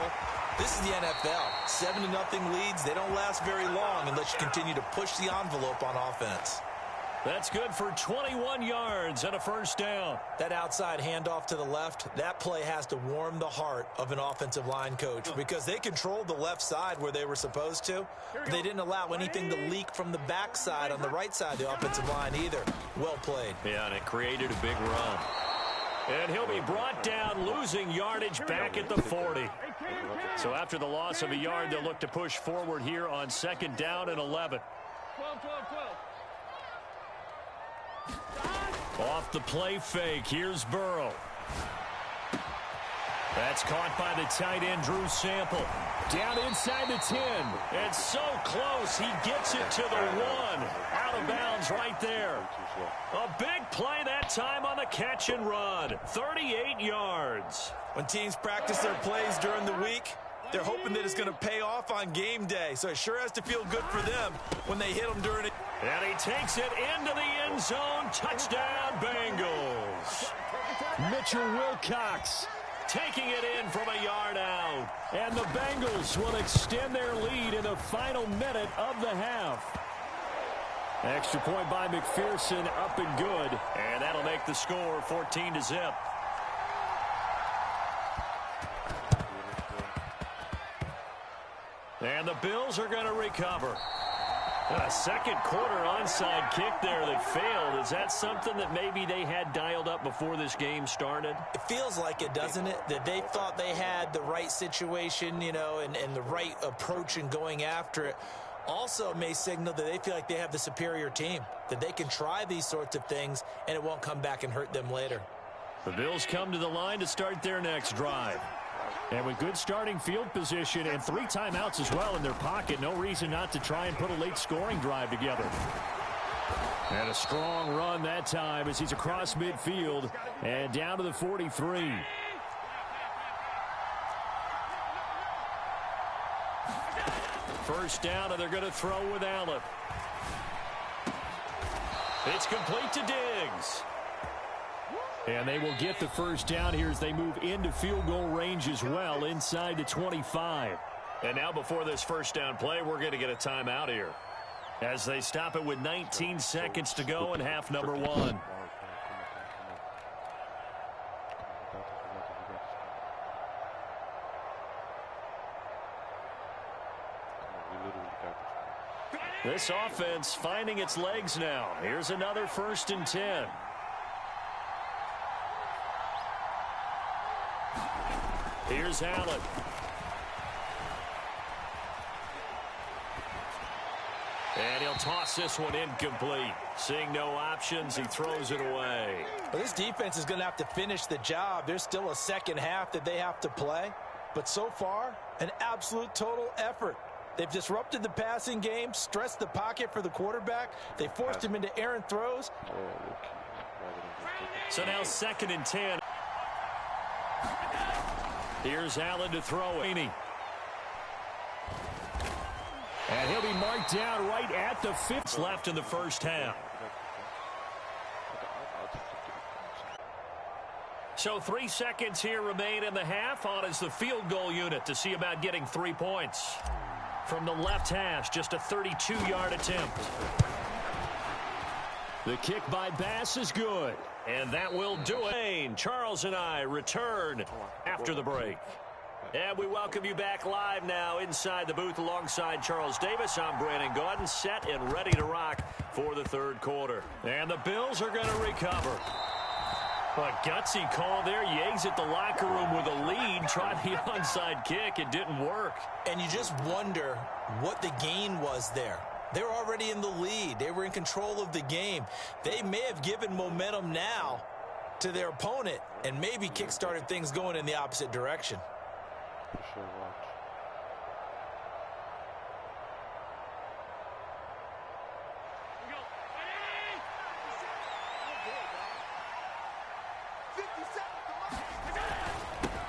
This is the NFL. 7-0 leads, they don't last very long unless you continue to push the envelope on offense. That's good for 21 yards and a first down. That outside handoff to the left, that play has to warm the heart of an offensive line coach because they controlled the left side where they were supposed to. They didn't allow anything to leak from the backside on the right side of the offensive line either. Well played. Yeah, and it created a big run. And he'll be brought down, losing yardage back at the 40. So after the loss of a yard, they'll look to push forward here on 2nd down and 11. 12. Off the play fake, here's Burrow. That's caught by the tight end, Drew Sample. Down inside the 10. And so close, he gets it to the 1. Out of bounds right there. A big play that time on the catch and run. 38 yards. When teams practice their plays during the week, they're hoping that it's going to pay off on game day. So it sure has to feel good for them when they hit them during it. And he takes it into the end zone. Touchdown, Bengals. Mitchell Wilcox taking it in from a yard out. And the Bengals will extend their lead in the final minute of the half. Extra point by McPherson, up and good. And that'll make the score 14-0. And the Bills are going to recover. A second quarter onside kick there that failed. Is that something that maybe they had dialed up before this game started? It feels like it, doesn't it? That they thought they had the right situation, you know, and the right approach in going after it. Also may signal that they feel like they have the superior team, that they can try these sorts of things and it won't come back and hurt them later. The Bills come to the line to start their next drive. And with good starting field position and 3 timeouts as well in their pocket, no reason not to try and put a late scoring drive together. And a strong run that time as he's across midfield and down to the 43. First down, and they're going to throw with Allen. It's complete to Diggs. And they will get the first down here as they move into field goal range as well, inside the 25. And now before this first down play, we're going to get a timeout here as they stop it with 19 seconds to go in half number 1. This offense finding its legs now. Here's another 1st and 10. Here's Allen. And he'll toss this one incomplete. Seeing no options, he throws it away. Well, this defense is going to have to finish the job. There's still a second half that they have to play. But so far, an absolute total effort. They've disrupted the passing game, stressed the pocket for the quarterback. They forced him into errant throws. So now 2nd and 10. Here's Allen to throw it. And he'll be marked down right at the 5th left in the first half. So 3 seconds here remain in the half. On is the field goal unit to see about getting 3 points. From the left hash, just a 32-yard attempt. The kick by Bass is good. And that will do it. Charles and I return after the break. And we welcome you back live now inside the booth alongside Charles Davis. I'm Brandon Gaudin, set and ready to rock for the third quarter. And the Bills are going to recover. A gutsy call there. You exit the locker room with a lead. Tried the onside kick. It didn't work. And you just wonder what the gain was there. They were already in the lead. They were in control of the game. They may have given momentum now to their opponent and maybe kick-started things going in the opposite direction. Sure, watch.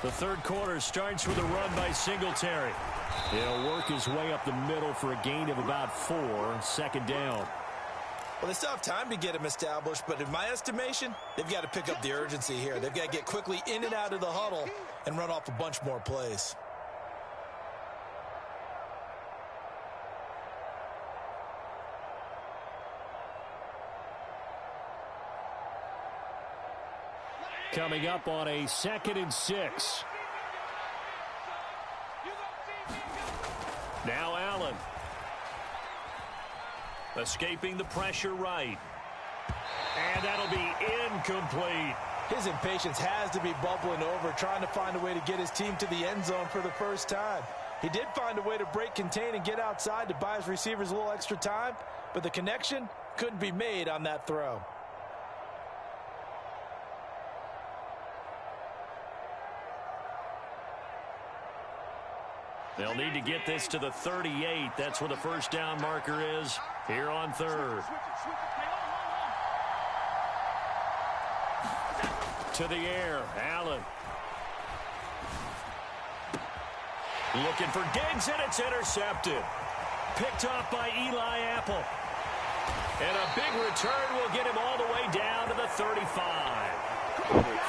The third quarter starts with a run by Singletary. He'll work his way up the middle for a gain of about 4. Second down. Well, they still have time to get him established, but in my estimation, they've got to pick up the urgency here. They've got to get quickly in and out of the huddle and run off a bunch more plays. Coming up on a 2nd and 6. Now Allen. Escaping the pressure right. And that'll be incomplete. His impatience has to be bubbling over, trying to find a way to get his team to the end zone for the first time. He did find a way to break contain and get outside to buy his receivers a little extra time, but the connection couldn't be made on that throw. They'll need to get this to the 38. That's where the first down marker is here on third. To the air, Allen. Looking for Diggs, and it's intercepted. Picked off by Eli Apple. And a big return will get him all the way down to the 35.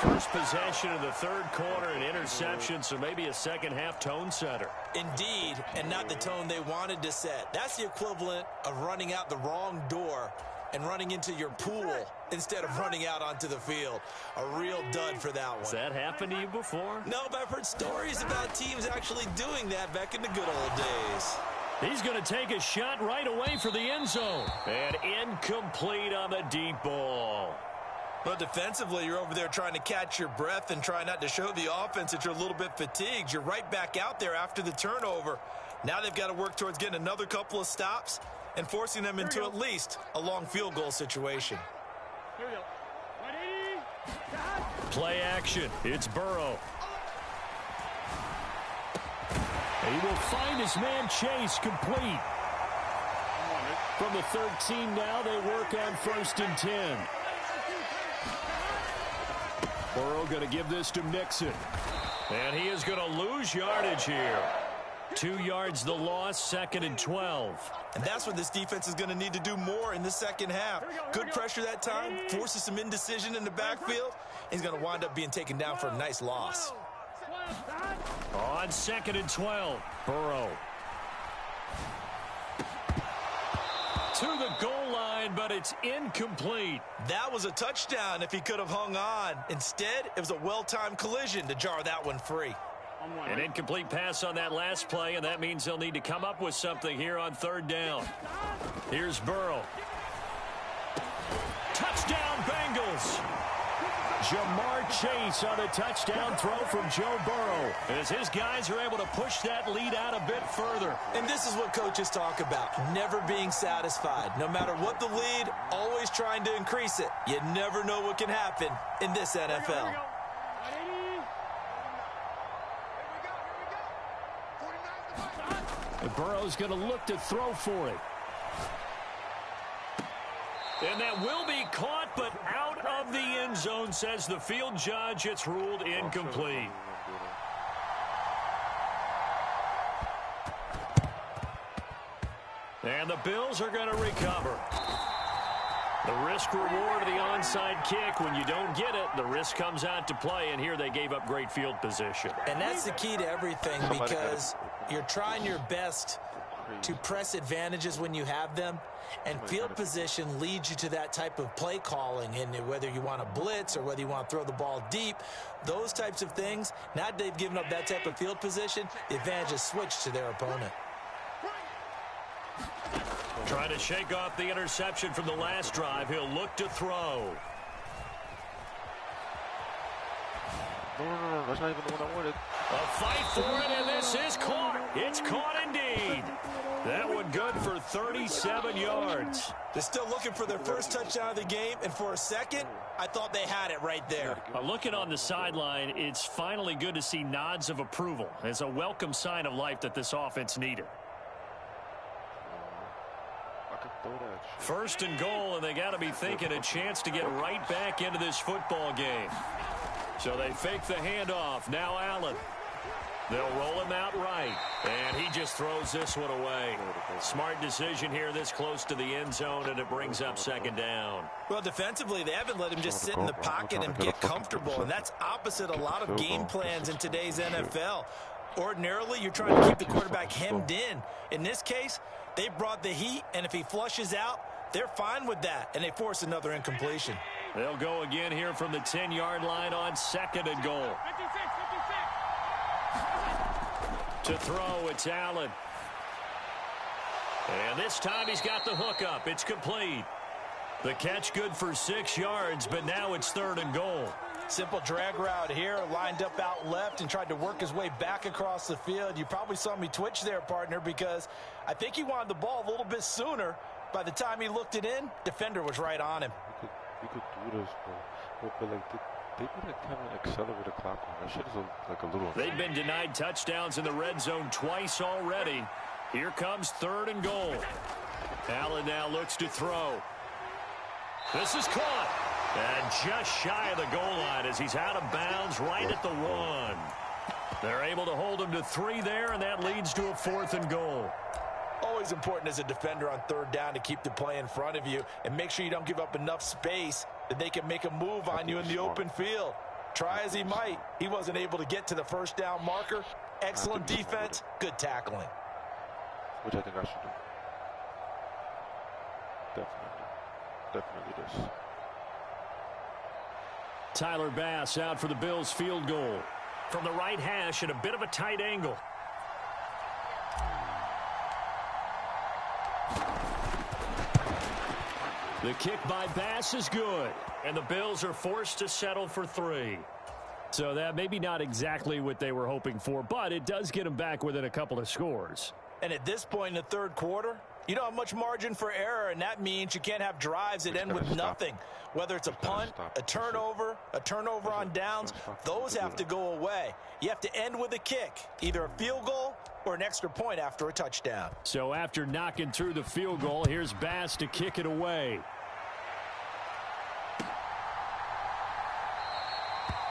First possession of the third quarter, an interception, so maybe a second-half tone setter. Indeed, and not the tone they wanted to set. That's the equivalent of running out the wrong door and running into your pool instead of running out onto the field. A real dud for that one. Has that happened to you before? No, but I've heard stories about teams actually doing that back in the good old days. He's going to take a shot right away for the end zone. And incomplete on the deep ball. But defensively, you're over there trying to catch your breath and try not to show the offense that you're a little bit fatigued. You're right back out there after the turnover. Now they've got to work towards getting another couple of stops and forcing them into at least a long field goal situation. Here we go. Ready? Play action. It's Burrow. He will find his man Chase complete. From the 13 now, they work on 1st and 10. Burrow going to give this to Mixon. And he is going to lose yardage here. 2 yards the loss, 2nd and 12. And that's what this defense is going to need to do more in the second half. Good pressure that time, forces some indecision in the backfield. He's going to wind up being taken down for a nice loss. On 2nd and 12, Burrow. To the goal line, but it's incomplete. That was a touchdown if he could have hung on. Instead, it was a well-timed collision to jar that one free. An incomplete pass on that last play, and that means they'll need to come up with something here on 3rd down. Here's Burrow. Touchdown, Bengals. Jamar Chase on a touchdown throw from Joe Burrow, as his guys are able to push that lead out a bit further. And this is what coaches talk about, never being satisfied. No matter what the lead, always trying to increase it. You never know what can happen in this NFL. And Burrow's going to look to throw for it. And that will be caught, but out of the end zone, says the field judge. It's ruled incomplete. And the Bills are going to recover. The risk-reward of the onside kick. When you don't get it, the risk comes out to play, and here they gave up great field position. And that's the key to everything, because you're trying your best to press advantages when you have them, and field position leads you to that type of play calling. And whether you want to blitz or whether you want to throw the ball deep, those types of things, now that they've given up that type of field position, the advantage is switched to their opponent. Trying to shake off the interception from the last drive. He'll look to throw. No, that's not even the one I wanted. A fight for it, and this is caught. It's caught indeed. That one good for 37 yards. They're still looking for their first touchdown of the game, and for a second, I thought they had it right there. Looking on the sideline, it's finally good to see nods of approval. It's a welcome sign of life that this offense needed. First and goal, and they got to be thinking a chance to get right back into this football game. So they fake the handoff. Now Allen. They'll roll him out right. And he just throws this one away. Smart decision here this close to the end zone, and it brings up second down. Well, defensively, they haven't let him just sit in the pocket and get comfortable. And that's opposite a lot of game plans in today's NFL. Ordinarily, you're trying to keep the quarterback hemmed in. In this case, they brought the heat, and if he flushes out, they're fine with that, and they force another incompletion. They'll go again here from the 10-yard line on second and goal. 56. To throw, it's Allen. And this time he's got the hook up. It's complete. The catch good for 6 yards, but now it's third and goal. Simple drag route here, lined up out left and tried to work his way back across the field. You probably saw me twitch there, partner, because I think he wanted the ball a little bit sooner. By the time he looked it in, defender was right on him. You could do this, but like, they would have kind of accelerate the clock on that shit. Is like a little. They've been denied touchdowns in the red zone twice already. Here comes third and goal. Allen now looks to throw. This is caught. And just shy of the goal line as he's out of bounds right at the 1. They're able to hold him to 3 there, and that leads to a 4th and goal. Always important as a defender on third down to keep the play in front of you and make sure you don't give up enough space that they can make a move on you in the open field. Try as he might, he wasn't able to get to the first down marker. Excellent defense, good tackling. Which I think I should do. Definitely this. Tyler Bass out for the Bills field goal. From the right hash at a bit of a tight angle. The kick by Bass is good. And the Bills are forced to settle for 3. So that maybe not exactly what they were hoping for, but it does get them back within a couple of scores. And at this point in the third quarter, you don't have much margin for error, and that means you can't have drives that end with nothing. Whether it's a punt, a turnover on downs, those have to go away. You have to end with a kick, either a field goal or an extra point after a touchdown. So after knocking through the field goal, here's Bass to kick it away.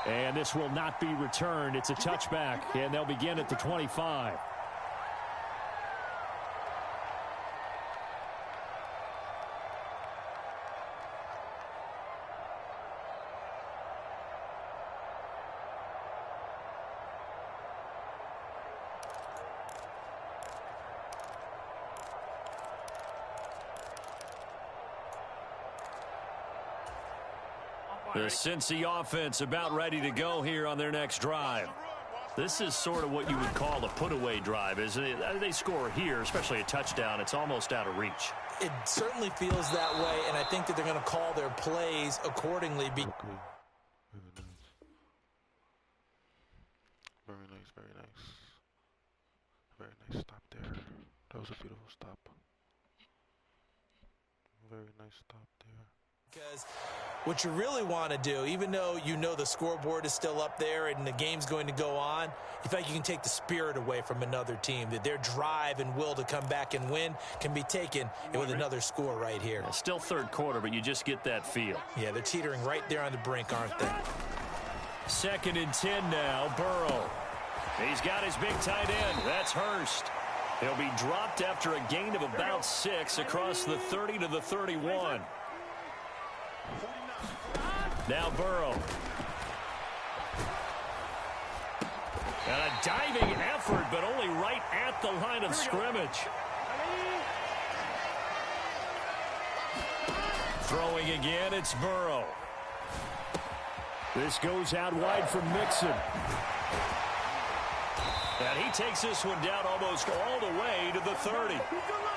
And this will not be returned. It's a touchback, and they'll begin at the 25. The Cincy offense about ready to go here on their next drive. This is sort of what you would call a put-away drive, isn't it? They score here, especially a touchdown. It's almost out of reach. It certainly feels that way, and I think that they're going to call their plays accordingly. Very nice. Very nice stop there. That was a beautiful stop. Very nice stop there. Because what you really want to do, even though you know the scoreboard is still up there and the game's going to go on, you feel like you can take the spirit away from another team, that their drive and will to come back and win can be taken with another score right here. Yeah, still third quarter, but you just get that feel. Yeah, they're teetering right there on the brink, aren't they? 2nd and 10 now, Burrow. He's got his big tight end. That's Hurst. He'll be dropped after a gain of about 6 across the 30 to the 31. Now Burrow. And a diving effort, but only right at the line of scrimmage. Throwing again, it's Burrow. This goes out wide from Mixon. And he takes this one down almost all the way to the 30.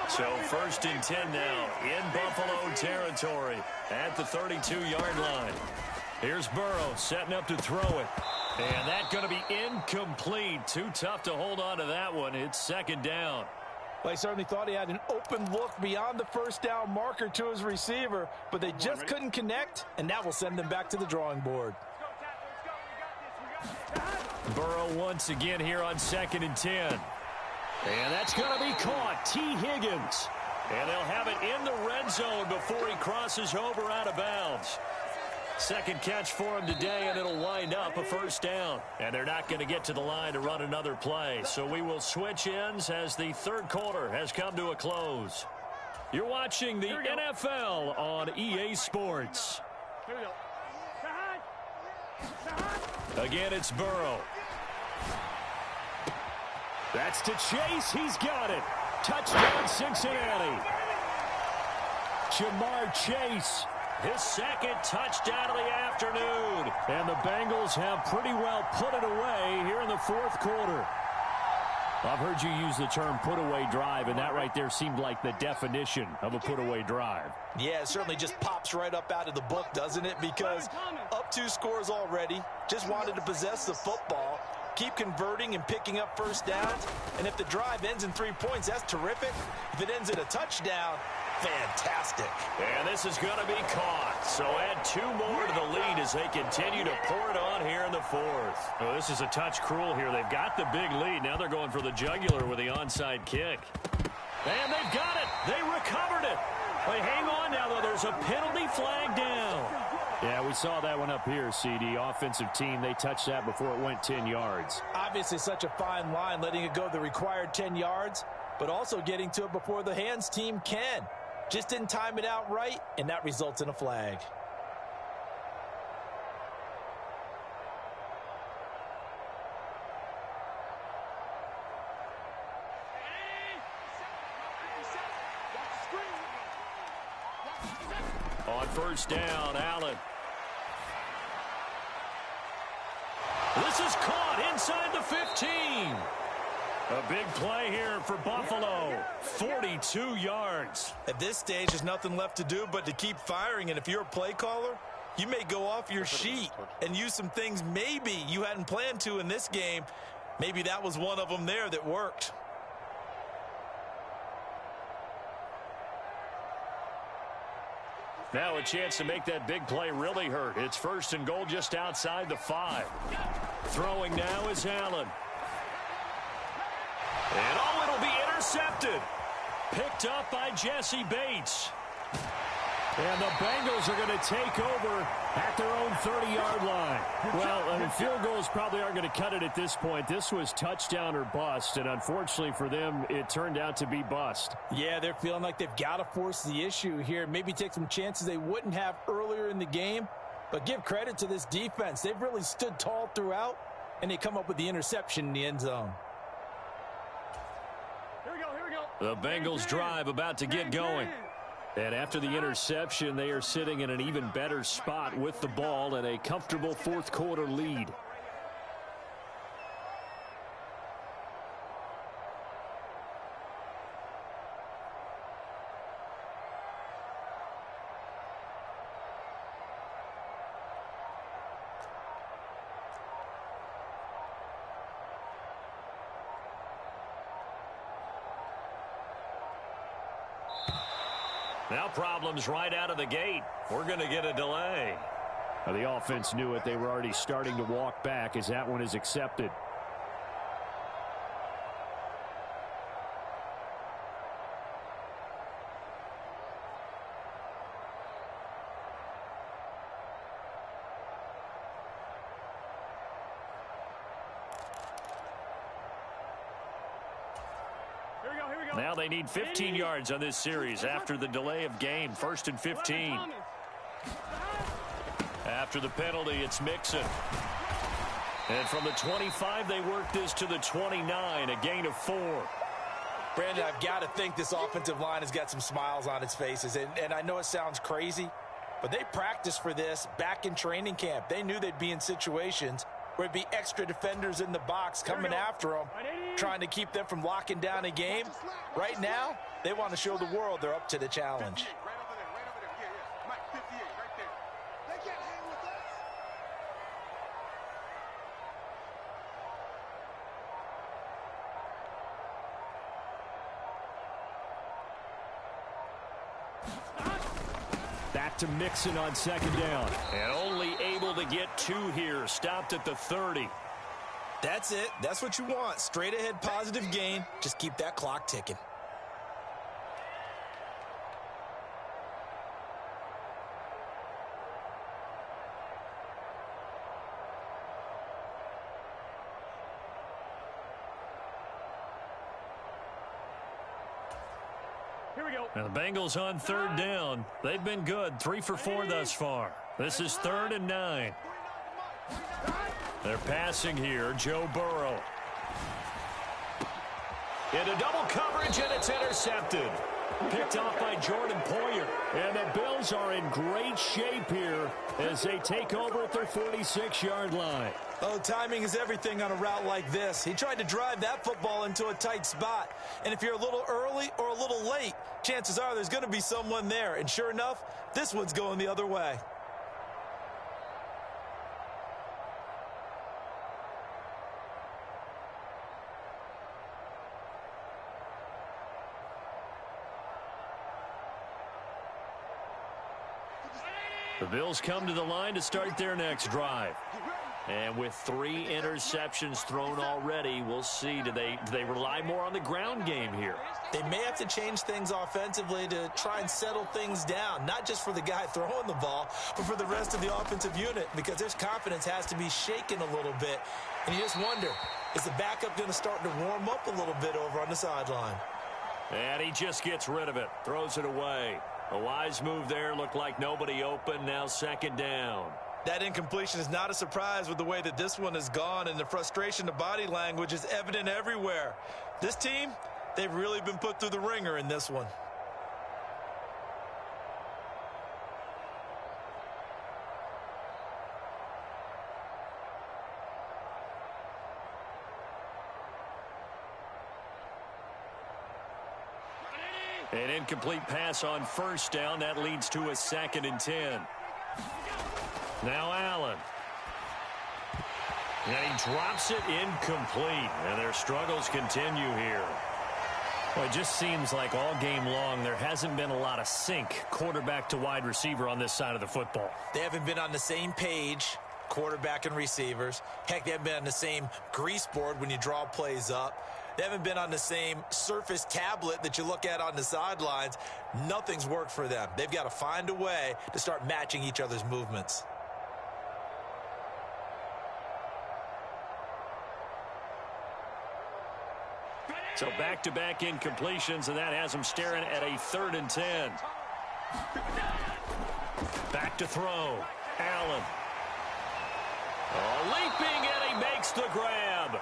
So 1st and 10 now in Buffalo territory at the 32-yard line. Here's Burrow setting up to throw it. And that's going to be incomplete. Too tough to hold on to that one. It's 2nd down. Well, he certainly thought he had an open look beyond the 1st down marker to his receiver, but they just couldn't connect, and that will send them back to the drawing board. Burrow once again here on 2nd and 10. And that's going to be caught. T. Higgins. And they'll have it in the red zone before he crosses over out of bounds. 2nd catch for him today, and it'll wind up a 1st down. And they're not going to get to the line to run another play. So we will switch ends as the 3rd quarter has come to a close. You're watching the NFL on EA Sports. Here we go. Again, it's Burrow. That's to Chase. He's got it. Touchdown, Cincinnati. Jamar Chase. His 2nd touchdown of the afternoon. And the Bengals have pretty well put it away here in the 4th quarter. I've heard you use the term put-away drive, and that right there seemed like the definition of a put-away drive. Yeah, it certainly just pops right up out of the book, doesn't it? Because up 2 scores already, just wanted to possess the football, keep converting and picking up 1st downs, and if the drive ends in 3 points, that's terrific. If it ends in a touchdown, fantastic. And this is going to be caught. So add 2 more to the lead as they continue to pour it on here in the 4th. Oh, this is a touch cruel here. They've got the big lead. Now they're going for the jugular with the onside kick. And they've got it. They recovered it. Wait, hang on now, though. There's a penalty flag down. Yeah, we saw that one up here, CD. Offensive team, they touched that before it went 10 yards. Obviously such a fine line, letting it go the required 10 yards, but also getting to it before the hands team can. Just didn't time it out right, and that results in a flag. On 1st down, Allen. This is caught inside the 15. A big play here for Buffalo. 42 yards. At this stage, there's nothing left to do but to keep firing. And if you're a play caller, you may go off your sheet and use some things maybe you hadn't planned to in this game. Maybe that was one of them there that worked. Now a chance to make that big play really hurt. It's 1st and goal just outside the 5. Throwing now is Allen. And oh, it'll be intercepted. Picked up by Jesse Bates. And the Bengals are going to take over at their own 30-yard line. Well, I mean, field goals probably aren't going to cut it at this point. This was touchdown or bust, and unfortunately for them, it turned out to be bust. Yeah, they're feeling like they've got to force the issue here. Maybe take some chances they wouldn't have earlier in the game. But give credit to this defense. They've really stood tall throughout, and they come up with the interception in the end zone. Here we go. The Bengals drive about to get going. And after the interception, they are sitting in an even better spot with the ball and a comfortable 4th quarter lead. Now problems right out of the gate. We're going to get a delay. Now, the offense knew it. They were already starting to walk back as that one is accepted. Now they need 15 yards on this series after the delay of game. 1st and 15. After the penalty, it's Mixon. And from the 25, they work this to the 29, a gain of 4. Brandon, I've got to think this offensive line has got some smiles on its faces. And I know it sounds crazy, but they practiced for this back in training camp. They knew they'd be in situations where it'd be extra defenders in the box coming after them, trying to keep them from locking down a game. Right now, they want to show the world they're up to the challenge. Back to Mixon on second down. And only able to get 2 here. Stopped at the 30. That's it. That's what you want. Straight ahead positive gain. Just keep that clock ticking. Here we go. Now the Bengals on third down. They've been good. 3 for 4 thus far. This is 3rd and 9. They're passing here. Joe Burrow. Into double coverage, and it's intercepted. Picked off by Jordan Poyer. And the Bills are in great shape here as they take over at their 46-yard line. Oh, timing is everything on a route like this. He tried to drive that football into a tight spot. And if you're a little early or a little late, chances are there's going to be someone there. And sure enough, this one's going the other way. The Bills come to the line to start their next drive. And with 3 interceptions thrown already, we'll see. Do they rely more on the ground game here? They may have to change things offensively to try and settle things down, not just for the guy throwing the ball, but for the rest of the offensive unit, because their confidence has to be shaken a little bit. And you just wonder, is the backup going to start to warm up a little bit over on the sideline? And he just gets rid of it, throws it away. A wise move there, looked like nobody open, now 2nd down. That incompletion is not a surprise with the way that this one has gone, and the frustration of body language is evident everywhere. This team, they've really been put through the ringer in this one. An incomplete pass on 1st down. That leads to a 2nd and 10. Now Allen. And he drops it incomplete. And their struggles continue here. Well, it just seems like all game long there hasn't been a lot of sync quarterback to wide receiver on this side of the football. They haven't been on the same page, quarterback and receivers. Heck, they haven't been on the same grease board when you draw plays up. They haven't been on the same surface tablet that you look at on the sidelines. Nothing's worked for them. They've got to find a way to start matching each other's movements. So back-to-back incompletions, and that has them staring at a 3rd and 10. Back to throw. Allen. Oh, leaping, and he makes the grab.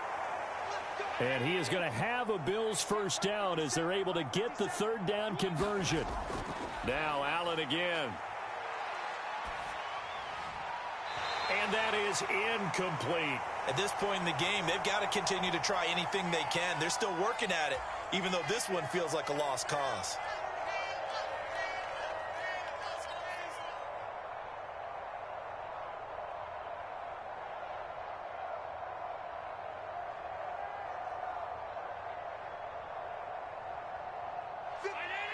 And he is going to have a Bills 1st down as they're able to get the 3rd down conversion. Now Allen again. And that is incomplete. At this point in the game, they've got to continue to try anything they can. They're still working at it, even though this one feels like a lost cause.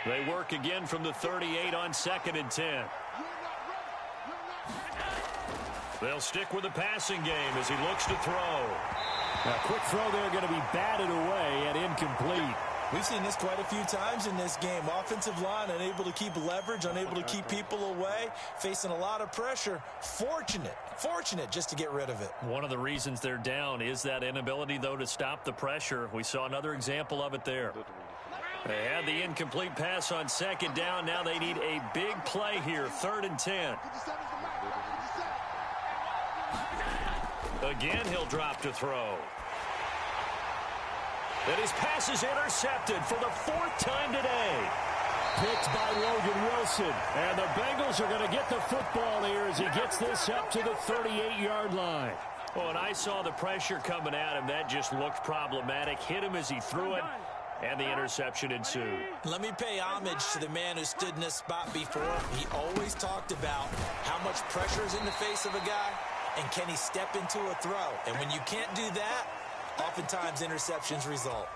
They work again from the 38 on 2nd and 10. They'll stick with the passing game as he looks to throw. Now, quick throw there going to be batted away and incomplete. We've seen this quite a few times in this game. Offensive line unable to keep leverage, unable to keep people away, facing a lot of pressure. Fortunate just to get rid of it. One of the reasons they're down is that inability, though, to stop the pressure. We saw another example of it there. They had the incomplete pass on 2nd down. Now they need a big play here, 3rd and 10. Again, he'll drop to throw. And his pass is intercepted for the 4th time today. Picked by Logan Wilson. And the Bengals are going to get the football here as he gets this up to the 38-yard line. Well, and I saw the pressure coming at him. That just looked problematic. Hit him as he threw it, and the interception ensued. Let me pay homage to the man who stood in this spot before. He always talked about how much pressure is in the face of a guy, and can he step into a throw. And when you can't do that, oftentimes interceptions result.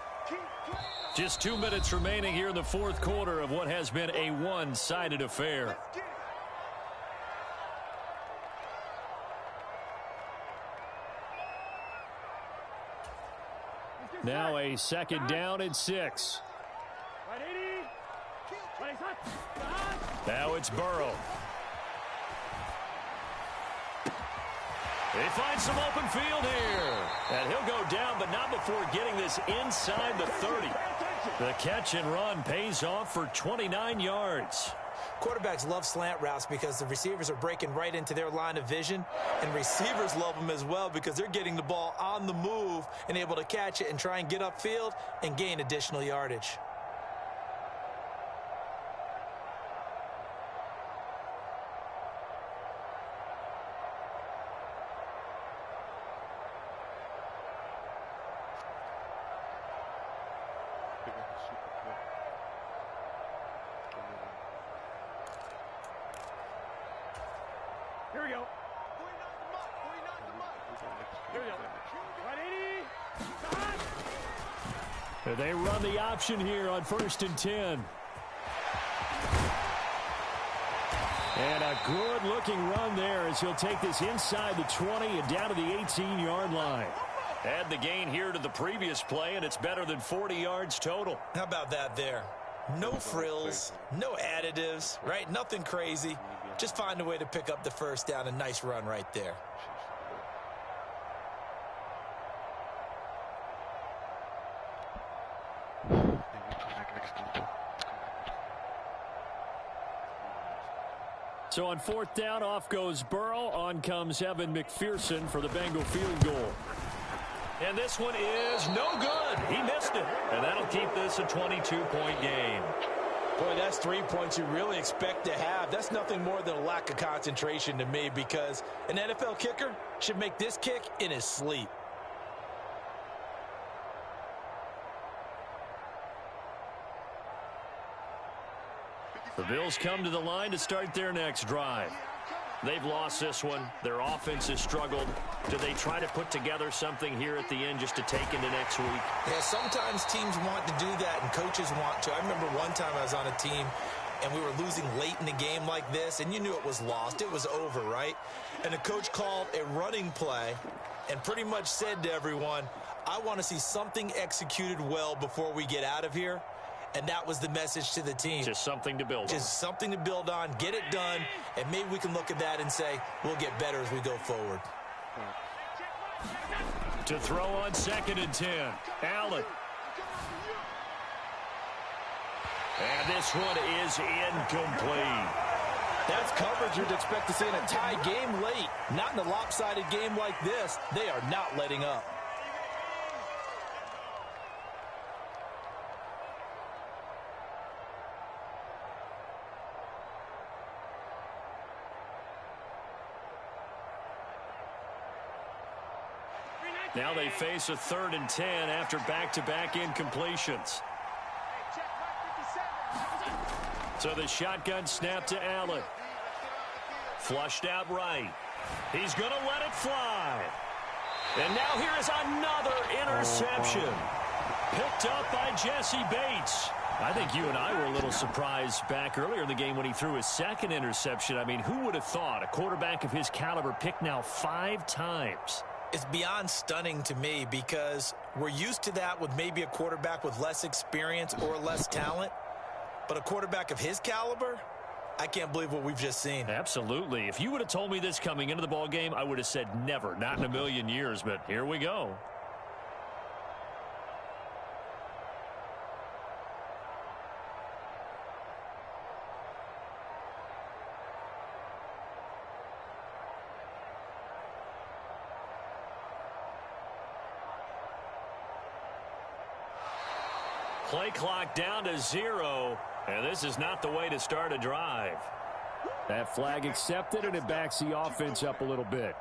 Just 2 minutes remaining here in the 4th quarter of what has been a one-sided affair. Now a 2nd down and 6. Now it's Burrow. They find some open field here. And he'll go down, but not before getting this inside the 30. The catch and run pays off for 29 yards. Quarterbacks love slant routes because the receivers are breaking right into their line of vision, and receivers love them as well because they're getting the ball on the move and able to catch it and try and get upfield and gain additional yardage. Here we go. Here we go. 180. They run the option here on 1st and 10. And a good-looking run there as he'll take this inside the 20 and down to the 18-yard line. Add the gain here to the previous play, and it's better than 40 yards total. How about that there? No frills, no additives, right? Nothing crazy. Just find a way to pick up the 1st down. A nice run right there. So on 4th down, off goes Burrow. On comes Evan McPherson for the Bengal field goal. And this one is no good. He missed it. And that'll keep this a 22-point game. Boy, that's 3 points you really expect to have. That's nothing more than a lack of concentration to me because an NFL kicker should make this kick in his sleep. The Bills come to the line to start their next drive. They've lost this one. Their offense has struggled. Do they try to put together something here at the end just to take into next week? Yeah, sometimes teams want to do that and coaches want to. I remember one time I was on a team and we were losing late in the game like this, and you knew it was lost. It was over, right? And the coach called a running play and pretty much said to everyone, I want to see something executed well before we get out of here. And that was the message to the team. Just something to build on. Just something to build on, get it done, and maybe we can look at that and say, we'll get better as we go forward. To throw on 2nd and 10. Allen. And this one is incomplete. That's coverage you'd expect to see in a tie game late. Not in a lopsided game like this. They are not letting up. Now they face a 3rd and 10 after back-to-back incompletions. So the shotgun snap to Allen. Flushed out right. He's going to let it fly. And now here is another interception. Picked up by Jesse Bates. I think you and I were a little surprised back earlier in the game when he threw his 2nd interception. I mean, who would have thought a quarterback of his caliber picked now 5 times? It's beyond stunning to me because we're used to that with maybe a quarterback with less experience or less talent. But a quarterback of his caliber, I can't believe what we've just seen. Absolutely. If you would have told me this coming into the ball game, I would have said never, not in a million years. But here we go. Play clock down to 0, and this is not the way to start a drive. That flag accepted, and it backs the offense up a little bit.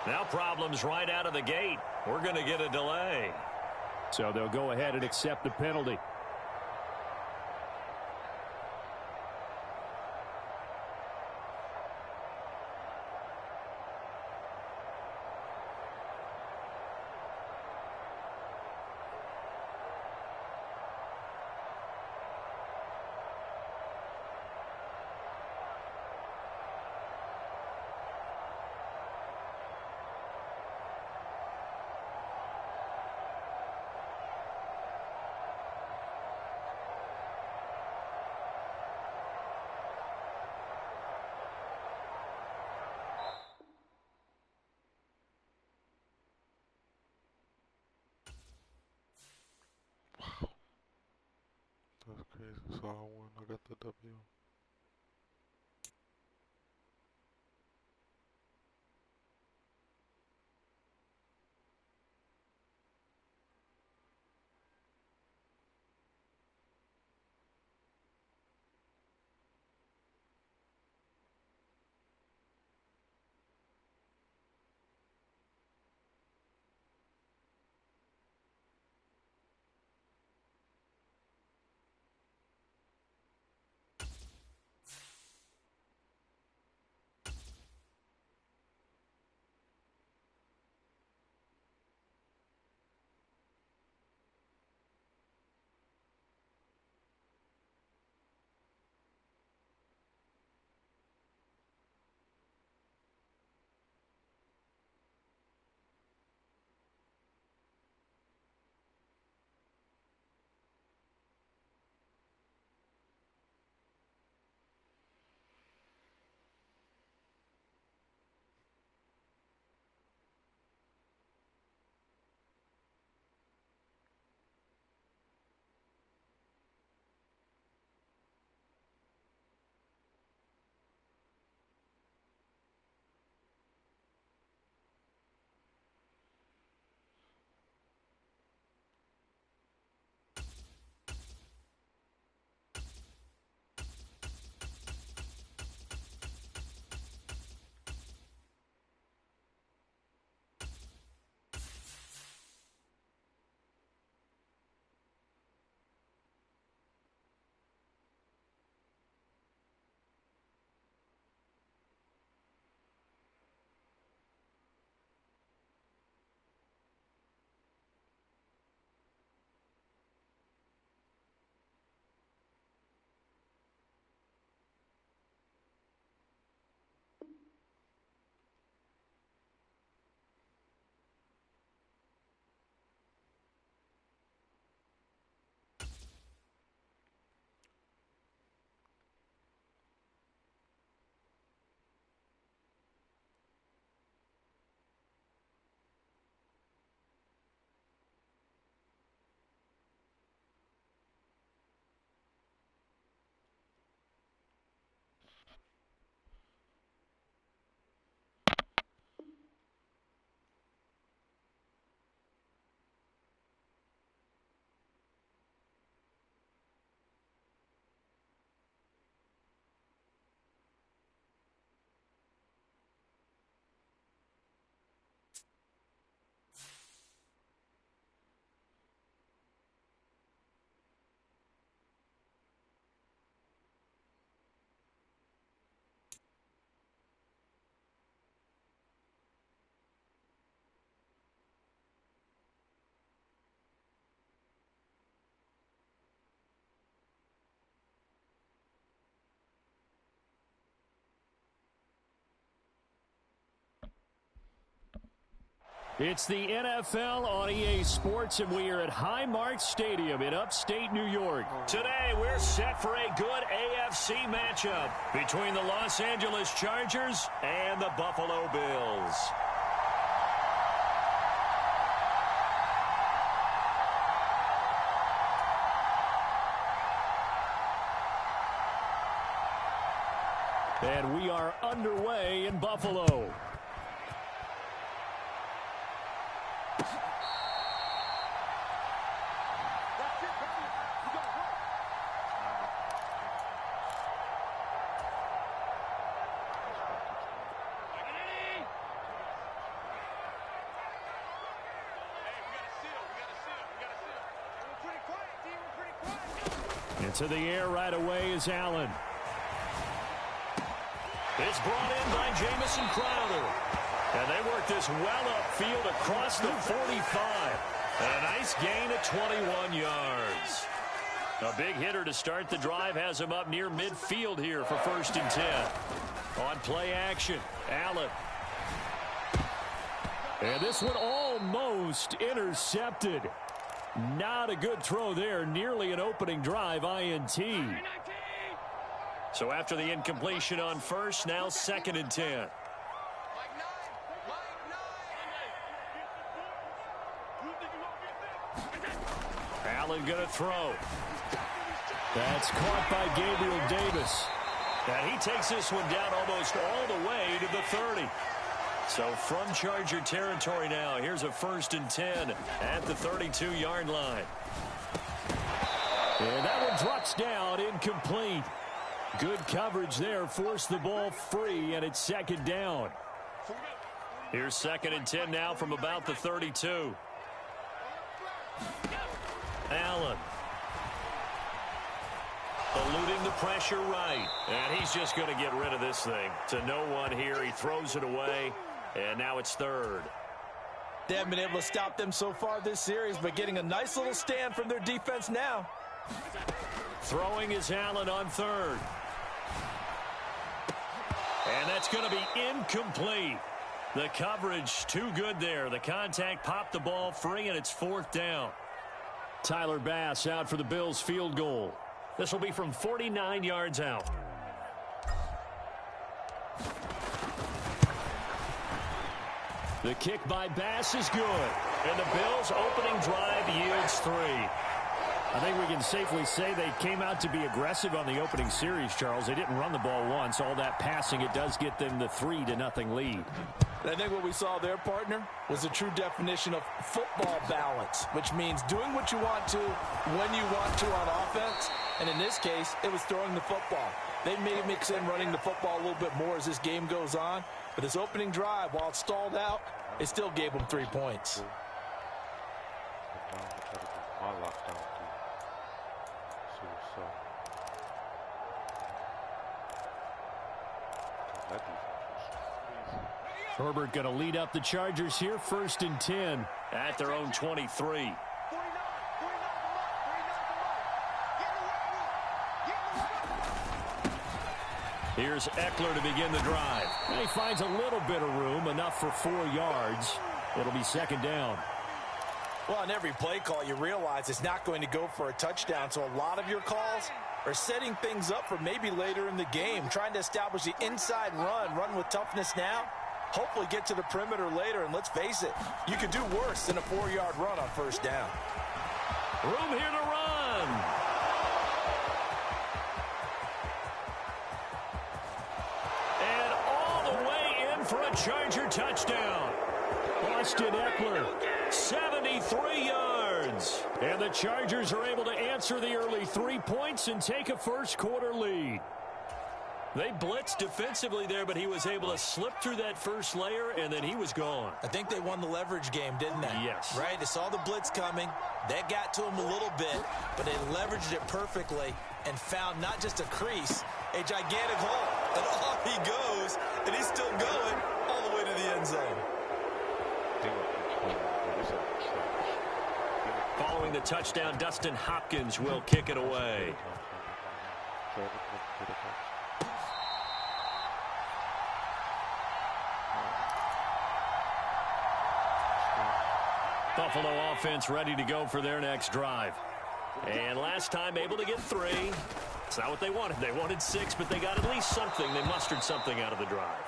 Now problems right out of the gate. We're going to get a delay. So they'll go ahead and accept the penalty. That's crazy. So I won. I got the W. It's the NFL on EA Sports, and we are at Highmark Stadium in upstate New York. Today, we're set for a good AFC matchup between the Los Angeles Chargers and the Buffalo Bills. And we are underway in Buffalo. Into the air right away is Allen. It's brought in by Jamison Crowder. And they work this well upfield across the 45. And a nice gain of 21 yards. A big hitter to start the drive has him up near midfield here for 1st and 10. On play action, Allen. And this one almost intercepted. Not a good throw there. Nearly an opening drive INT. So after the incompletion on first, now 2nd and 10. Allen going to throw. That's caught by Gabriel Davis. And he takes this one down almost all the way to the 30. So from Charger territory now, here's a 1st and 10 at the 32-yard line. And that one drops down, incomplete. Good coverage there, forced the ball free, and it's 2nd down. Here's 2nd and 10 now from about the 32. Allen. Eluding the pressure right. And he's just going to get rid of this thing. To no one here. He throws it away. And now it's 3rd. They haven't been able to stop them so far this series, but getting a nice little stand from their defense now. Throwing is Allen on 3rd. And that's going to be incomplete. The coverage too good there. The contact popped the ball free, and it's 4th down. Tyler Bass out for the Bills field goal. This will be from 49 yards out. The kick by Bass is good. And the Bills' opening drive yields 3. I think we can safely say they came out to be aggressive on the opening series, Charles. They didn't run the ball once. All that passing, it does get them the 3-0 lead. I think what we saw there, partner, was a true definition of football balance, which means doing what you want to, when you want to on offense. And in this case, it was throwing the football. They may mix in running the football a little bit more as this game goes on. But this opening drive, while it stalled out, it still gave them 3 points. Herbert going to lead up the Chargers here, 1st and 10. At their own 23. Here's Eckler to begin the drive. And he finds a little bit of room, enough for 4 yards. It'll be 2nd down. Well, on every play call, you realize it's not going to go for a touchdown, so a lot of your calls are setting things up for maybe later in the game, trying to establish the inside run with toughness now, hopefully get to the perimeter later, and let's face it, you could do worse than a 4-yard run on 1st down. Room here to run. And all the way in for a Charger touchdown. Austin Eckler, 73 yards. And the Chargers are able to answer the early 3 points and take a first-quarter lead. They blitzed defensively there, but he was able to slip through that first layer, and then he was gone. I think they won the leverage game, didn't they? Yes. Right? They saw the blitz coming. That got to him a little bit, but they leveraged it perfectly and found not just a crease, a gigantic hole. And off he goes, and he's still going all the way to the end zone. Following the touchdown, Dustin Hopkins will kick it away. Buffalo offense ready to go for their next drive. And last time able to get 3. It's not what they wanted. They wanted 6, but they got at least something. They mustered something out of the drive.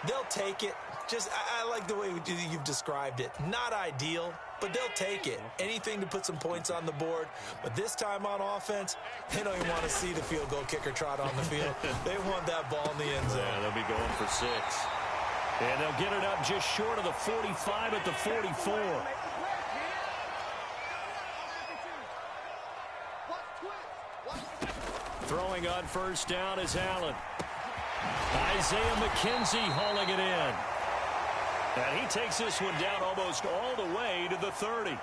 They'll take it. I like the way you've described it. Not ideal, but they'll take it. Anything to put some points on the board. But this time on offense, they don't even want to see the field goal kicker trot on the field. They want that ball in the end zone. Yeah, they'll be going for 6. And they'll get it up just short of the 45 at the 44. Throwing on first down is Allen. Isaiah McKenzie hauling it in. And he takes this one down almost all the way to the 30.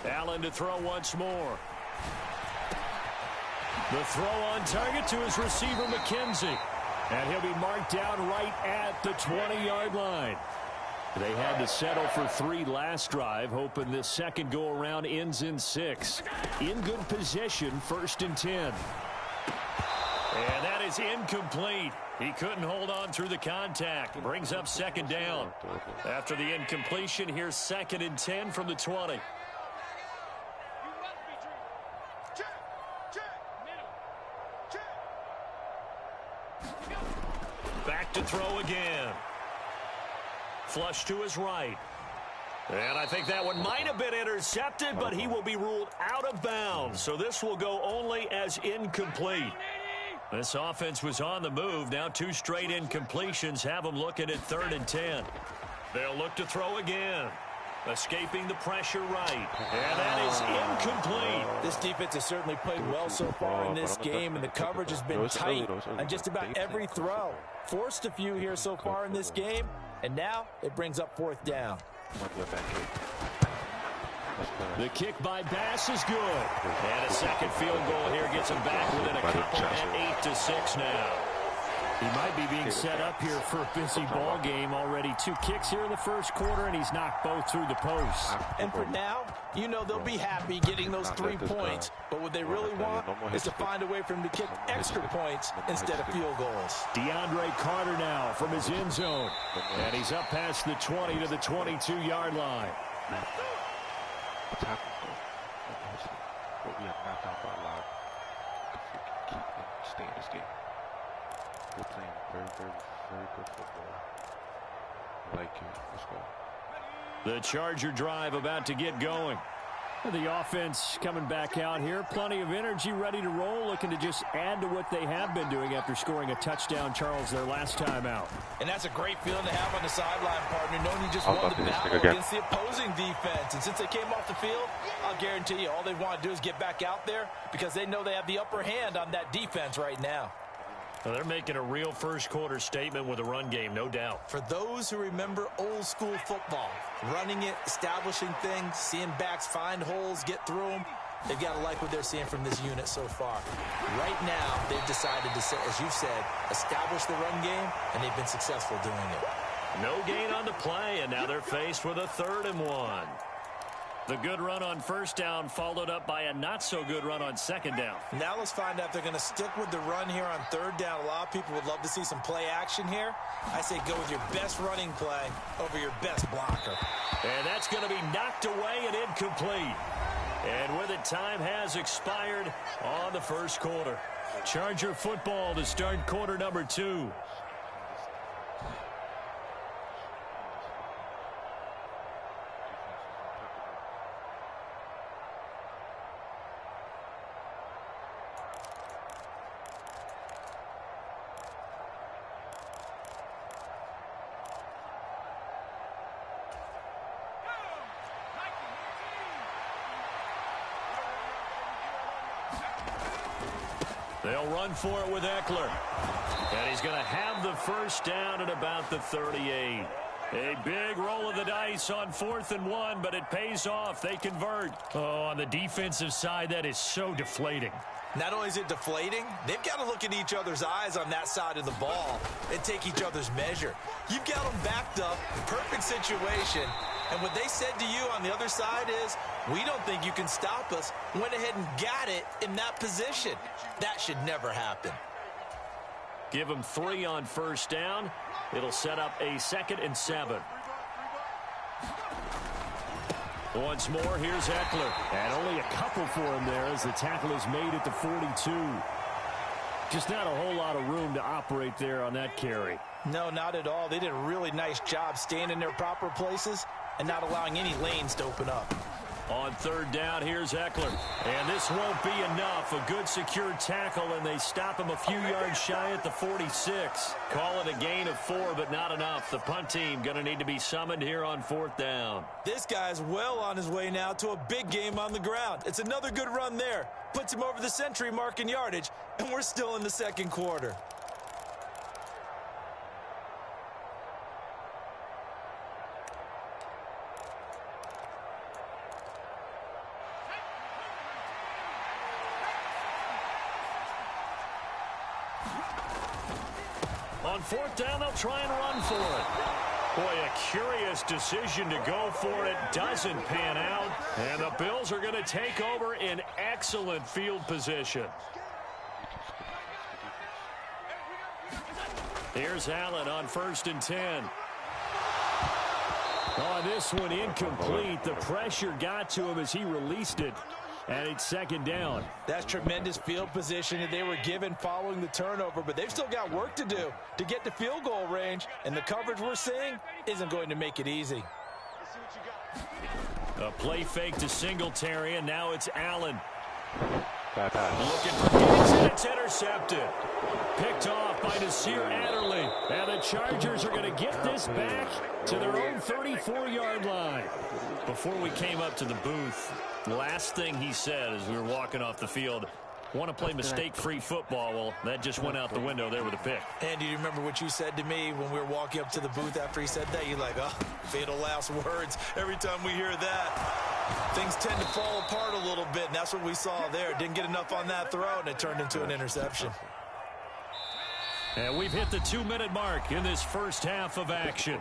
Allen to throw once more. The throw on target to his receiver, McKenzie. And he'll be marked down right at the 20-yard line. They had to settle for 3 last drive, hoping this second go-around ends in 6. In good position, 1st and 10. And that is incomplete. He couldn't hold on through the contact. Brings up 2nd down. After the incompletion, here's 2nd and 10 from the 20. Back to throw again. Flush to his right. And I think that one might have been intercepted, but he will be ruled out of bounds. So this will go only as incomplete. This offense was on the move. Now 2 straight incompletions have them looking at 3rd and 10. They'll look to throw again. Escaping the pressure right. And that is incomplete. This defense has certainly played well so far in this game, and the coverage has been tight on just about every throw. Forced a few here so far in this game, and now it brings up 4th down. The kick by Bass is good. And a second field goal here gets him back within a couple at 8-6 now. He might be being set up here for a busy ball game. Already 2 kicks here in the first quarter, and he's knocked both through the post. And for now, you know they'll be happy getting those 3 points. But what they really want is to find a way for him to kick extra points instead of field goals. DeAndre Carter now from his end zone. And he's up past the 20 to the 22-yard line. What's happened, though? But we have not done a lot. If we can keep them stay in this game. We're playing very, very, very good football. I like it. Let's go. The Charger drive about to get going. The offense coming back out here. Plenty of energy, ready to roll, looking to just add to what they have been doing after scoring a touchdown, Charles, their last time out. And that's a great feeling to have on the sideline, partner, knowing you just won the battle against the opposing defense. And since they came off the field, I'll guarantee you all they want to do is get back out there because they know they have the upper hand on that defense right now. Well, they're making a real first-quarter statement with a run game, no doubt. For those who remember old-school football, running it, establishing things, seeing backs find holes, get through them, they've got to like what they're seeing from this unit so far. Right now, they've decided to, as you said, establish the run game, and they've been successful doing it. No gain on the play, and now they're faced with a 3rd and 1. The good run on first down followed up by a not-so-good run on 2nd down. Now let's find out if they're going to stick with the run here on 3rd down. A lot of people would love to see some play action here. I say go with your best running play over your best blocker. And that's going to be knocked away and incomplete. And with it, time has expired on the first quarter. Charger football to start quarter number 2. They'll run for it with Eckler. And he's going to have the first down at about the 38. A big roll of the dice on 4th and 1, but it pays off. They convert. Oh, on the defensive side, that is so deflating. Not only is it deflating, they've got to look at each other's eyes on that side of the ball and take each other's measure. You've got them backed up, perfect situation, and what they said to you on the other side is, we don't think you can stop us. Went ahead and got it in that position. That should never happen. Give them 3 on first down. It'll set up a 2nd and 7. Once more, here's Eckler. And only a couple for him there as the tackle is made at the 42. Just not a whole lot of room to operate there on that carry. No, not at all. They did a really nice job staying in their proper places and not allowing any lanes to open up. On 3rd down, here's Eckler. And this won't be enough. A good secure tackle, and they stop him a few yards shy at the 46. Call it a gain of 4, but not enough. The punt team going to need to be summoned here on 4th down. This guy's well on his way now to a big game on the ground. It's another good run there. Puts him over the century mark in yardage, and we're still in the 2nd quarter. On 4th down, they'll try and run for it. Boy, a curious decision to go for it. Doesn't pan out. And the Bills are going to take over in excellent field position. Here's Allen on 1st and 10. Oh, this one incomplete. The pressure got to him as he released it. And it's 2nd down. That's tremendous field position that they were given following the turnover, but they've still got work to do to get to field goal range, and the coverage we're seeing isn't going to make it easy. A play fake to Singletary, and now it's Allen. Looking for Diggs, and it's intercepted. Picked off by Nasir Adderley. And the Chargers are going to get this back to their own 34-yard line. Before we came up to the booth, last thing he said as we were walking off the field, want to play mistake-free football. Well, that just went out the window there with a pick. And do you remember what you said to me when we were walking up to the booth after he said that? You're like, oh, fatal last words. Every time we hear that, things tend to fall apart a little bit, and that's what we saw there. Didn't get enough on that throw, and it turned into an interception. And we've hit the 2-minute mark in this first half of action.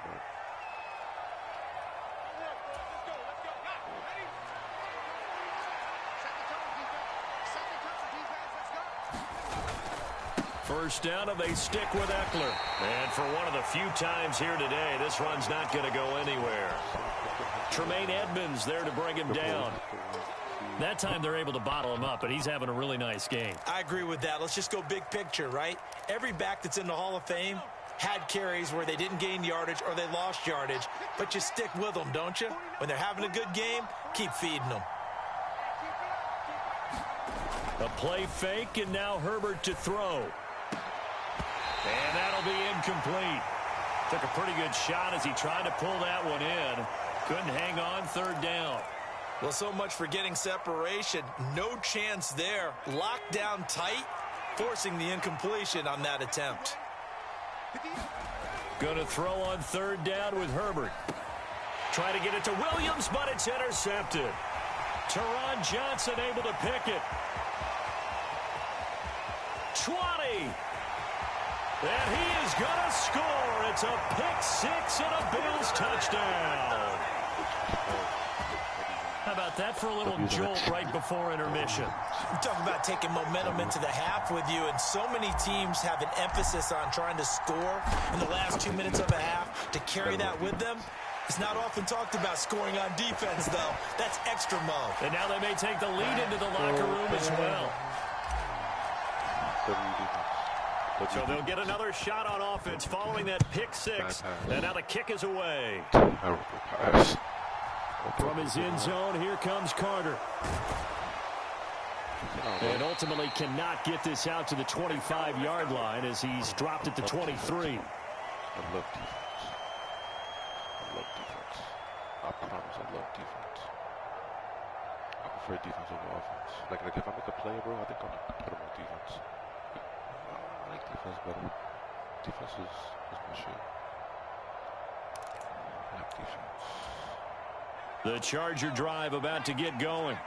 First down, and they stick with Eckler. And for one of the few times here today, this run's not going to go anywhere. Tremaine Edmonds there to bring him down. That time they're able to bottle him up, but he's having a really nice game. I agree with that. Let's just go big picture, right? Every back that's in the Hall of Fame had carries where they didn't gain yardage or they lost yardage, but you stick with them, don't you? When they're having a good game, keep feeding them. A play fake, and now Herbert to throw. And that'll be incomplete. Took a pretty good shot as he tried to pull that one in. Couldn't hang on 3rd down. Well, so much for getting separation. No chance there. Locked down tight, forcing the incompletion on that attempt. Going to throw on 3rd down with Herbert. Try to get it to Williams, but it's intercepted. Teron Johnson able to pick it. 20. And he is going to score. It's a pick-6 and a Bills touchdown. How about that for a little jolt right before intermission? We're talking about taking momentum into the half with you, and so many teams have an emphasis on trying to score in the last 2 minutes of a half. To carry that with them, it's not often talked about scoring on defense, though. That's extra mode. And now they may take the lead into the locker room as well. So they'll get another shot on offense following that pick-6, and now the kick is away. From his end zone, here comes Carter. And ultimately cannot get this out to the 25-yard line as he's dropped at the 23. I love defense. I promise I love defense. I prefer defense over offense. Like if I make a play, bro, I think I'm going to put him on defense. I like defense better. Defense is my shit. I like defense. The Charger drive about to get going.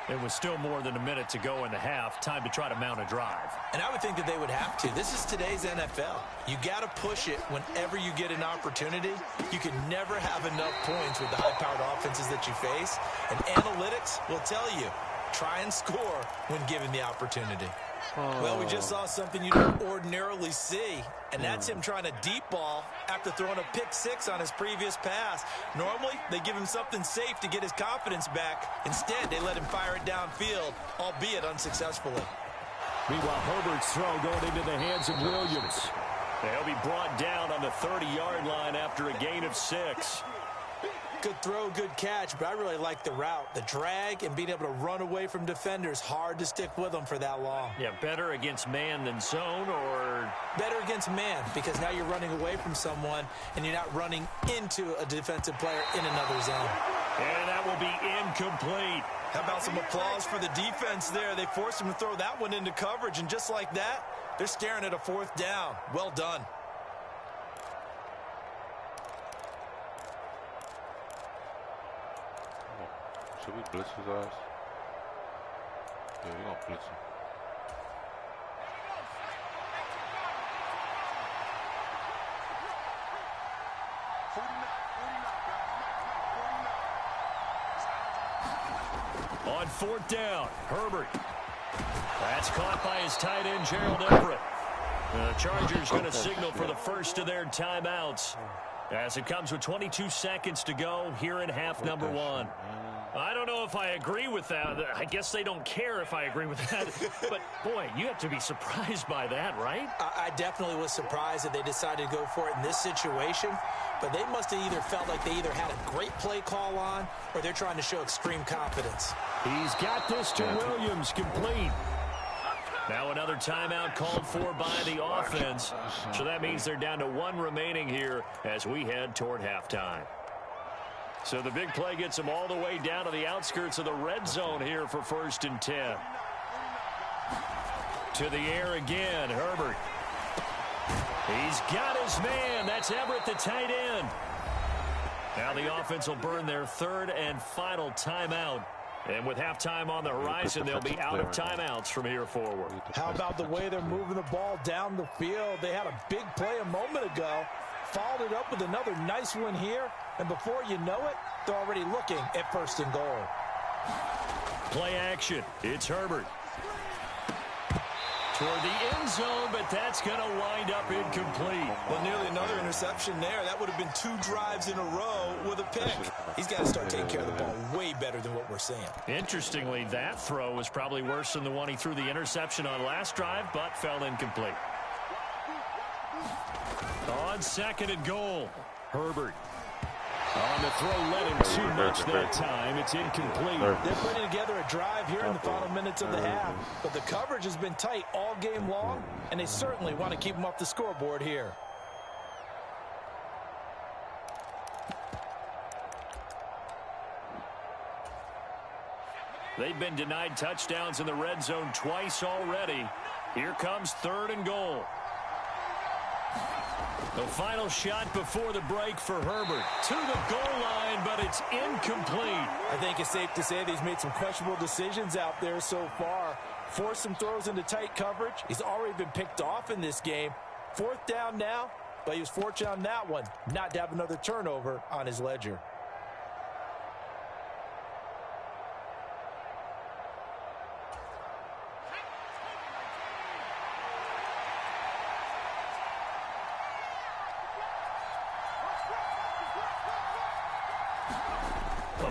It was still more than a minute to go in the half. Time to try to mount a drive. And I would think that they would have to. This is today's NFL. You got to push it whenever you get an opportunity. You can never have enough points with the high-powered offenses that you face. And analytics will tell you, try and score when given the opportunity. Well, we just saw something you don't ordinarily see, and that's him trying a deep ball after throwing a pick six on his previous pass. Normally, they give him something safe to get his confidence back. Instead, they let him fire it downfield, albeit unsuccessfully. Meanwhile, Herbert's throw going into the hands of Williams. He'll be brought down on the 30-yard line after a gain of 6. Good throw, good catch, but I really like the route. The drag and being able to run away from defenders, hard to stick with them for that long. Yeah, better against man than zone, or? Better against man, because now you're running away from someone and you're not running into a defensive player in another zone. And that will be incomplete. How about some applause for the defense there? They forced him to throw that one into coverage, and just like that, they're staring at a 4th down. Well done. Should we blitz his ass? Yeah, we're gonna blitz him. On 4th down, Herbert. That's caught by his tight end, Gerald Everett. The Chargers going to signal for the first of their timeouts as it comes with 22 seconds to go here in half number 1. I don't know if I agree with that. I guess they don't care if I agree with that. But, boy, you have to be surprised by that, right? I definitely was surprised that they decided to go for it in this situation. But they must have either felt like they either had a great play call on or they're trying to show extreme confidence. He's got this to Williams, complete. Now another timeout called for by the offense. So that means they're down to 1 remaining here as we head toward halftime. So the big play gets them all the way down to the outskirts of the red zone here for 1st and 10. To the air again, Herbert. He's got his man. That's Everett, the tight end. Now the offense will burn their 3rd and final timeout. And with halftime on the horizon, they'll be out of timeouts from here forward. How about the way they're moving the ball down the field? They had a big play a moment ago. Followed it up with another nice one here. And before you know it, they're already looking at 1st and goal. Play action. It's Herbert. Toward the end zone, but that's going to wind up incomplete. Well, nearly another interception there. That would have been 2 drives in a row with a pick. He's got to start taking care of the ball way better than what we're seeing. Interestingly, that throw was probably worse than the one he threw the interception on last drive, but fell incomplete. On 2nd and goal, Herbert. On the throw, led him too much that time. It's incomplete. They're putting together a drive here in the final minutes of the half, but the coverage has been tight all game long, and they certainly want to keep them off the scoreboard here. They've been denied touchdowns in the red zone twice already. Here comes 3rd and goal. The final shot before the break for Herbert. To the goal line, but it's incomplete. I think it's safe to say that he's made some questionable decisions out there so far. Forced some throws into tight coverage. He's already been picked off in this game. 4th down now, but he was fortunate on that one not to have another turnover on his ledger.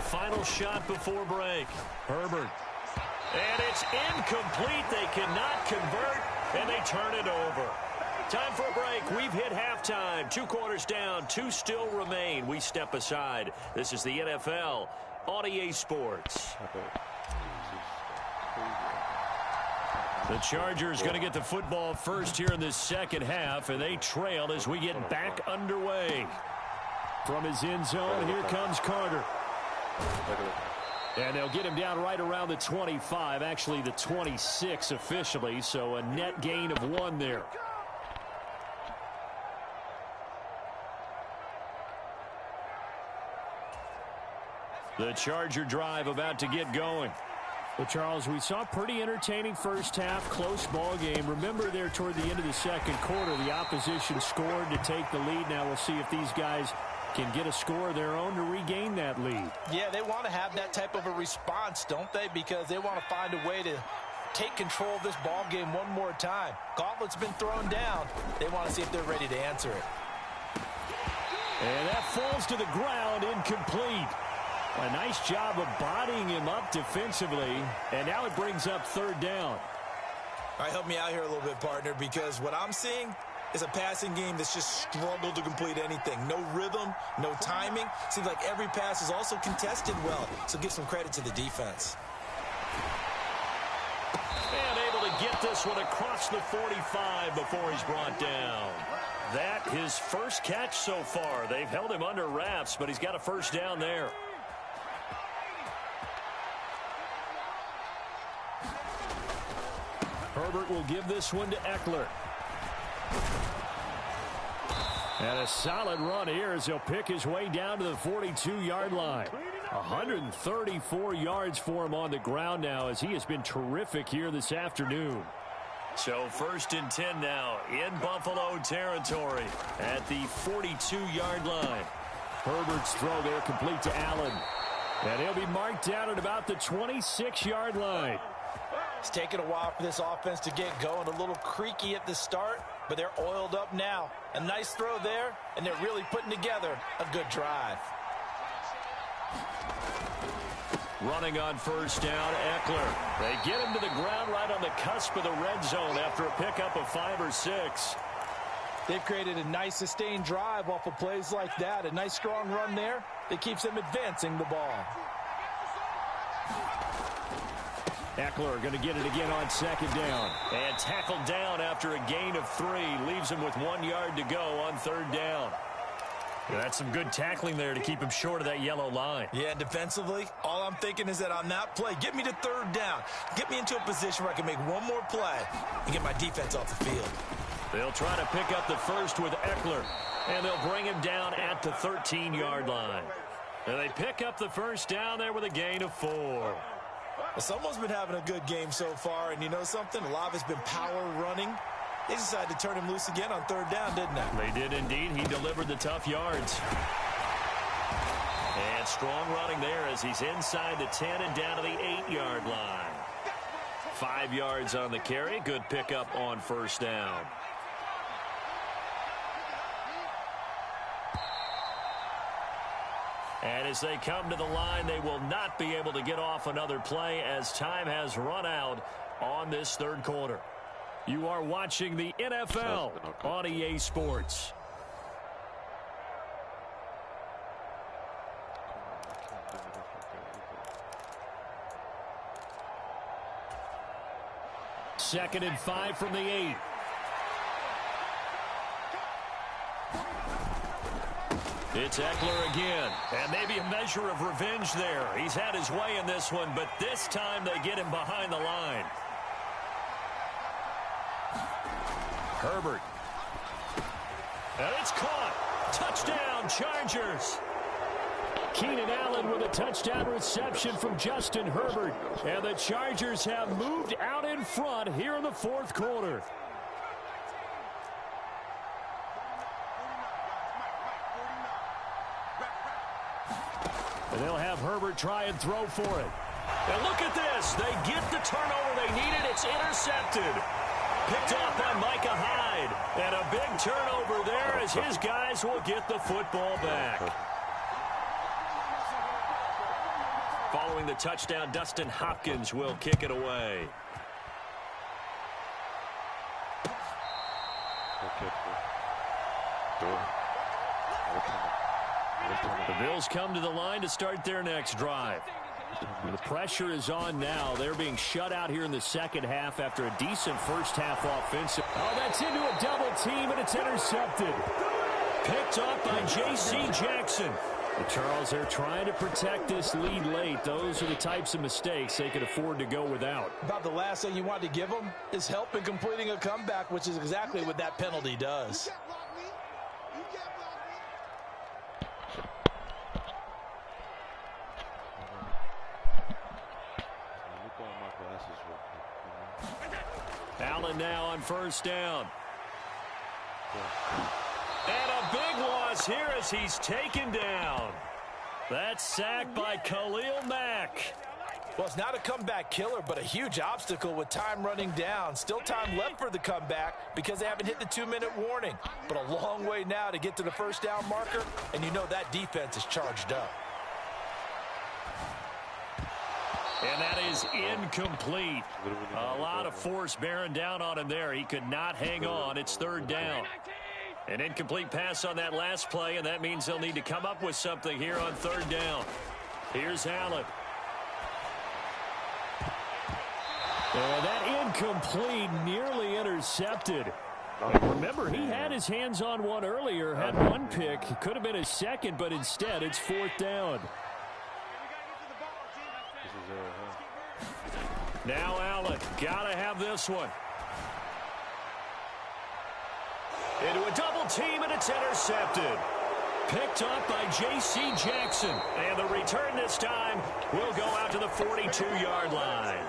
Final shot before break. Herbert. And it's incomplete. They cannot convert, and they turn it over. Time for a break. We've hit halftime. 2 quarters down. 2 still remain. We step aside. This is the NFL on EA Sports. The Chargers going to get the football first here in this second half, and they trail as we get back underway. From his end zone, here comes Carter. And they'll get him down right around the 25, actually the 26 officially, so a net gain of 1 there. The Charger drive about to get going. Well, Charles, we saw a pretty entertaining first half, close ball game. Remember there toward the end of the second quarter, the opposition scored to take the lead. Now we'll see if these guys can get a score of their own to regain that lead. Yeah, they want to have that type of a response, don't they? Because they want to find a way to take control of this ball game one more time. Gauntlet's been thrown down. They want to see if they're ready to answer it. And that falls to the ground, incomplete. A nice job of bodying him up defensively, and now it brings up third down. All right, help me out here a little bit, partner, because what I'm seeing is a passing game that's just struggled to complete anything. No rhythm, no timing. Seems like every pass is also contested well, so give some credit to the defense. And able to get this one across the 45 before he's brought down. That his first catch so far. They've held him under wraps, but he's got a first down there. Herbert will give this one to Eckler. And a solid run here as he'll pick his way down to the 42-yard line. 134 yards for him on the ground now as he has been terrific here this afternoon. So first and 10 now in Buffalo territory at the 42-yard line. Herbert's throw there complete to Allen. And he'll be marked down at about the 26-yard line. It's taken a while for this offense to get going. A little creaky at the start, but they're oiled up now. A nice throw there, and they're really putting together a good drive. Running on first down, Eckler. They get him to the ground right on the cusp of the red zone after a pickup of 5 or 6. They've created a nice sustained drive off of plays like that. A nice strong run there that keeps them advancing the ball. Eckler going to get it again on second down. And tackled down after a gain of 3. Leaves him with 1 yard to go on third down. Yeah, that's some good tackling there to keep him short of that yellow line. Yeah, and defensively, all I'm thinking is that on that play, get me to third down. Get me into a position where I can make one more play and get my defense off the field. They'll try to pick up the first with Eckler. And they'll bring him down at the 13-yard line. And they pick up the first down there with a gain of 4. Well, someone's been having a good game so far, and you know something? A lot of it's been power running. They decided to turn him loose again on third down, didn't they? They did indeed. He delivered the tough yards. And strong running there as he's inside the 10 and down to the 8-yard line. 5 yards on the carry. Good pickup on first down. And as they come to the line, they will not be able to get off another play as time has run out on this third quarter. You are watching the NFL on EA Sports. Second and 5 from the 8. It's Eckler again, and maybe a measure of revenge there. He's had his way in this one, but this time they get him behind the line. Herbert. And it's caught. Touchdown, Chargers. Keenan Allen with a touchdown reception from Justin Herbert. And the Chargers have moved out in front here in the fourth quarter. And they'll have Herbert try and throw for it. And look at this. They get the turnover they needed. It's intercepted. Picked off by Micah Hyde. And a big turnover there as his guys will get the football back. Following the touchdown, Dustin Hopkins will kick it away. The Bills come to the line to start their next drive. The pressure is on now. They're being shut out here in the second half after a decent first half offensive. Oh, that's into a double team, and it's intercepted. Picked up by J.C. Jackson. But Charles, they're trying to protect this lead late. Those are the types of mistakes they could afford to go without. About the last thing you want to give them is help in completing a comeback, which is exactly what that penalty does. Allen now on first down. And a big loss here as he's taken down. That's sacked by Khalil Mack. Well, it's not a comeback killer, but a huge obstacle with time running down. Still time left for the comeback because they haven't hit the 2-minute warning. But a long way now to get to the first down marker, and you know that defense is charged up. And that is incomplete. A lot of force bearing down on him there. He could not hang on. It's third down. An incomplete pass on that last play, and that means they'll need to come up with something here on third down. Here's Allen. And that incomplete, nearly intercepted. Remember, he had his hands on one earlier, had one pick. It could have been his second, but instead it's fourth down. Now Allen, gotta have this one. Into a double team, and it's intercepted. Picked up by J.C. Jackson. And the return this time will go out to the 42-yard line.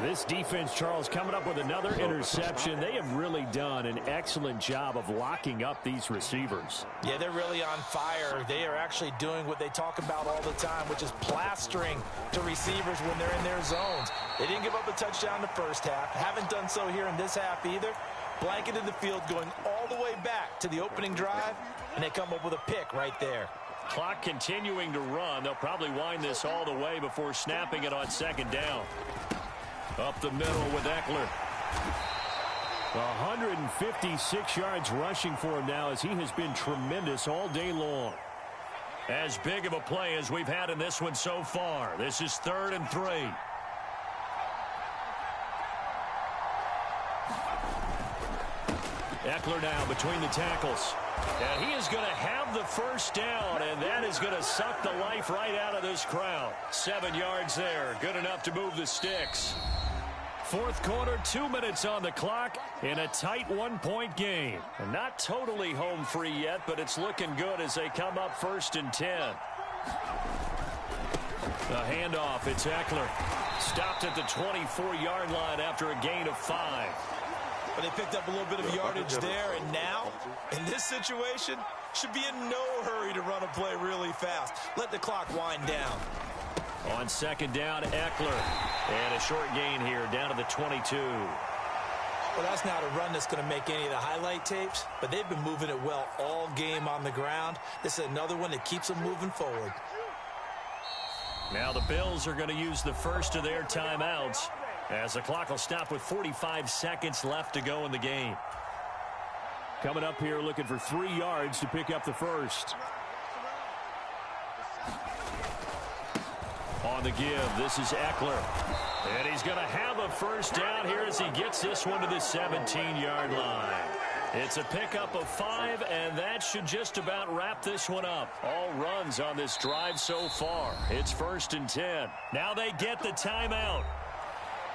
This defense, Charles, coming up with another interception. They have really done an excellent job of locking up these receivers. Yeah, they're really on fire. They are actually doing what they talk about all the time, which is plastering to receivers when they're in their zones. They didn't give up a touchdown in the first half. Haven't done so here in this half either. Blanketed the field going all the way back to the opening drive, and they come up with a pick right there. Clock continuing to run. They'll probably wind this all the way before snapping it on second down. Up the middle with Eckler. 156 yards rushing for him now as he has been tremendous all day long. As big of a play as we've had in this one so far. This is 3rd and 3. Eckler now between the tackles. And he is going to have the first down, and that is going to suck the life right out of this crowd. 7 yards there. Good enough to move the sticks. Fourth quarter, 2 minutes on the clock in a tight 1-point game. And not totally home free yet, but it's looking good as they come up 1st and 10. The handoff, it's Eckler. Stopped at the 24-yard line after a gain of 5. But they picked up a little bit of yardage there, and now, in this situation, should be in no hurry to run a play really fast. Let the clock wind down. On second down, Eckler. And a short gain here down to the 22. Well, that's not a run that's going to make any of the highlight tapes, but they've been moving it well all game on the ground. This is another one that keeps them moving forward. Now the Bills are going to use the first of their timeouts as the clock will stop with 45 seconds left to go in the game. Coming up here looking for 3 yards to pick up the first. On the give, this is Eckler. And he's going to have a first down here as he gets this one to the 17-yard line. It's a pickup of 5, and that should just about wrap this one up. All runs on this drive so far. It's 1st and 10. Now they get the timeout.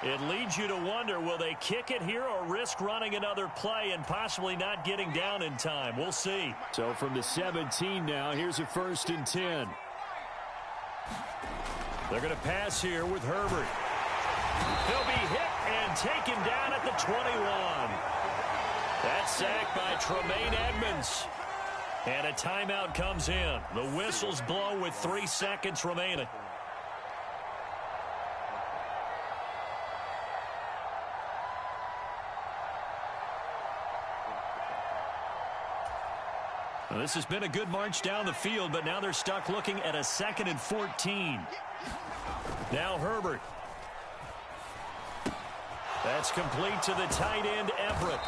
It leads you to wonder, will they kick it here or risk running another play and possibly not getting down in time? We'll see. So from the 17 now, here's a 1st and 10. They're going to pass here with Herbert. He'll be hit and taken down at the 21. That's sacked by Tremaine Edmonds. And a timeout comes in. The whistles blow with 3 seconds remaining. Well, this has been a good march down the field, but now they're stuck looking at a 2nd and 14. Now Herbert. That's complete to the tight end, Everett.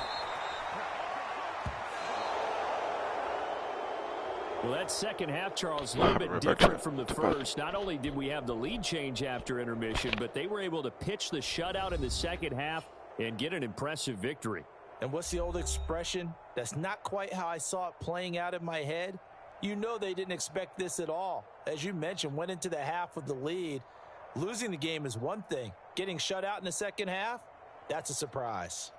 Well, that second half, Charles, a little bit different from the first. Not only did we have the lead change after intermission, but they were able to pitch the shutout in the second half and get an impressive victory. And what's the old expression? That's not quite how I saw it playing out in my head. You know they didn't expect this at all. As you mentioned, went into the half with the lead. Losing the game is one thing. Getting shut out in the second half, that's a surprise.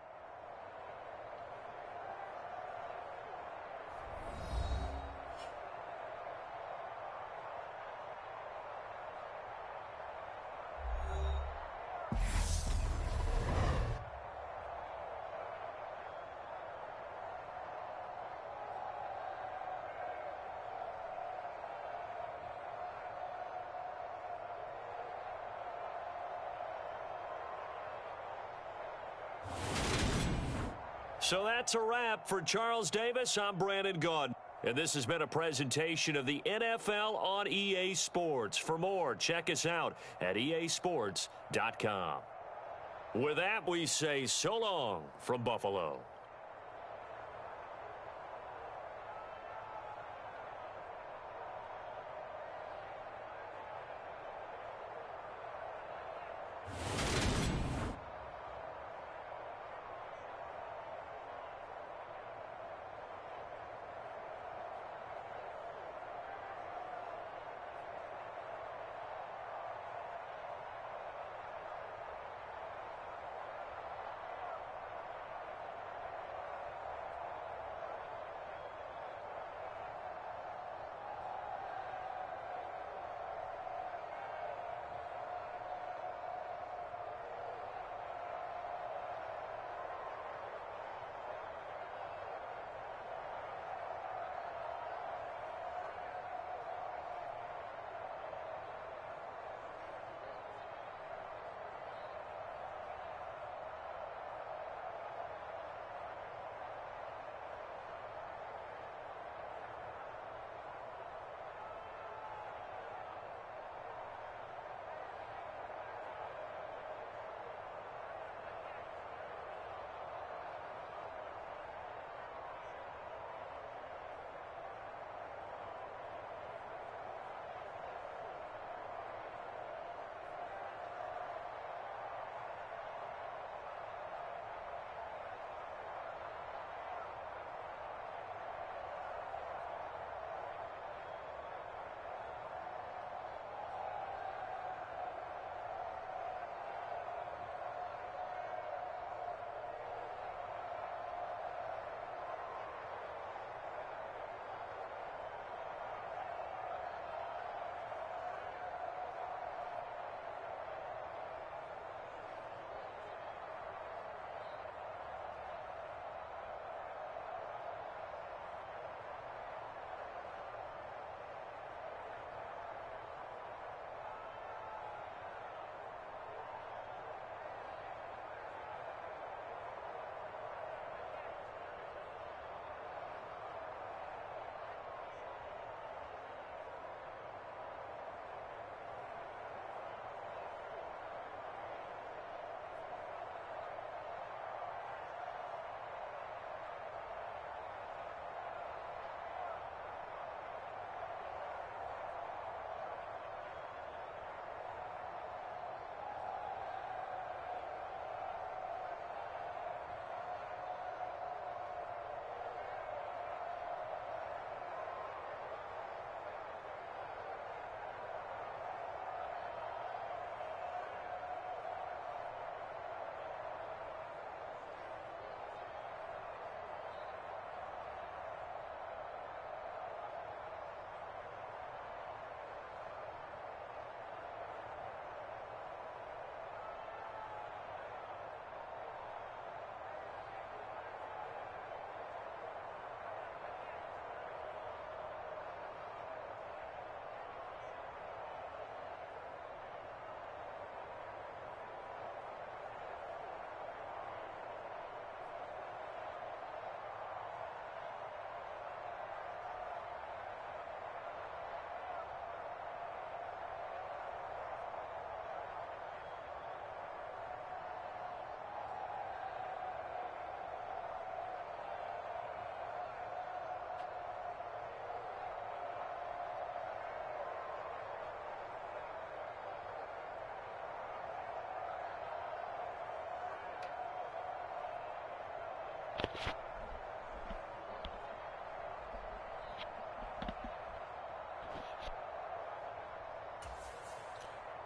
So that's a wrap for Charles Davis. I'm Brandon Gaudin. And this has been a presentation of the NFL on EA Sports. For more, check us out at easports.com. With that, we say so long from Buffalo.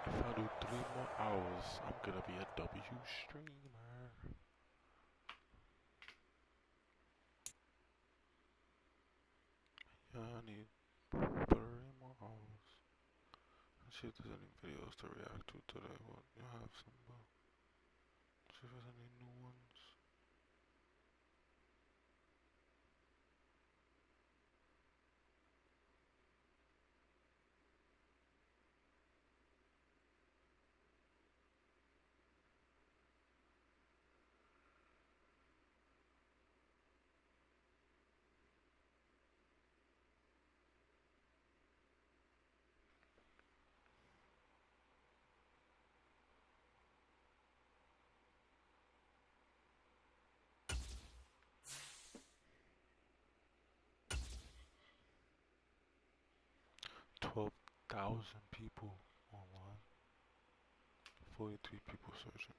If I do 3 more hours, I'm gonna be a W streamer. Yeah, I need 3 more hours. Let's see if there's any videos to react to today. What you have some? See if there's any new ones. 12,000 people online. 43 people searching.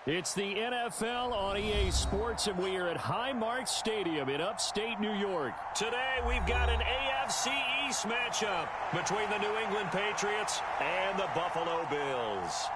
It's the NFL on EA Sports, and we are at Highmark Stadium in upstate New York. Today, we've got an AFC East matchup between the New England Patriots and the Buffalo Bills.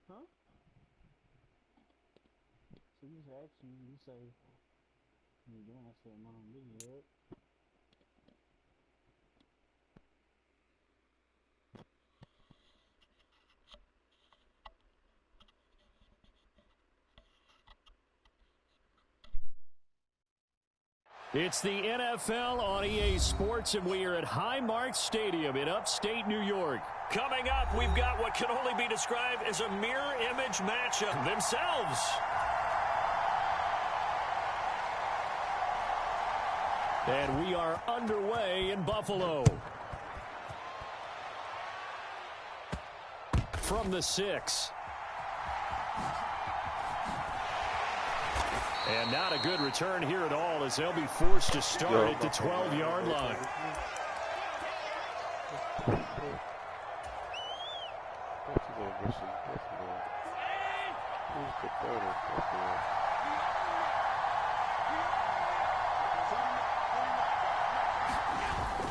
Huh? So you just ask me, you say, you doing? I said, Mom, video. It's the NFL on EA Sports, and we are at Highmark Stadium in upstate New York. Coming up, we've got what can only be described as a mirror image matchup themselves. And we are underway in Buffalo. From the 6. And not a good return here at all, as they'll be forced to start at the 12-yard line.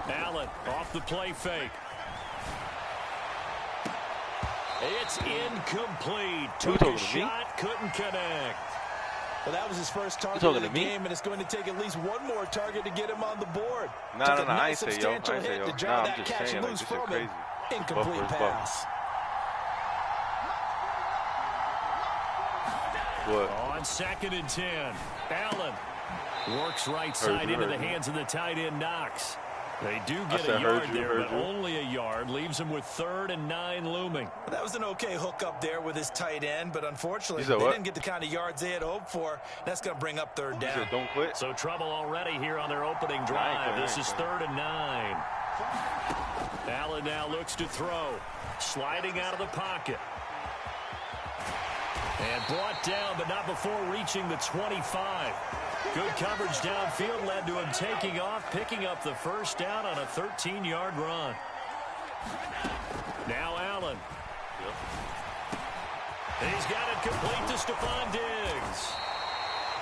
Allen off the play fake. It's incomplete. Took a shot, couldn't connect. Well, that was his first target of the game, and it's going to take at least one more target to get him on the board. No, I ain't say yo. To drive that catch and lose from him. Incomplete pass. What? On 2nd and 10, Allen works right side into the hands of the tight end Knox. They do get a yard there, but only a yard. Leaves them with 3rd and 9 looming. That was an okay hook up there with his tight end, but unfortunately, they didn't get the kind of yards they had hoped for. That's going to bring up 3rd down. Don't quit. So trouble already here on their opening drive. This is 3rd and 9. Allen now looks to throw. Sliding out of the pocket. And brought down, but not before reaching the 25. Good coverage downfield led to him taking off, picking up the 1st down on a 13-yard run. Now Allen. He's got it complete to Stephon Diggs.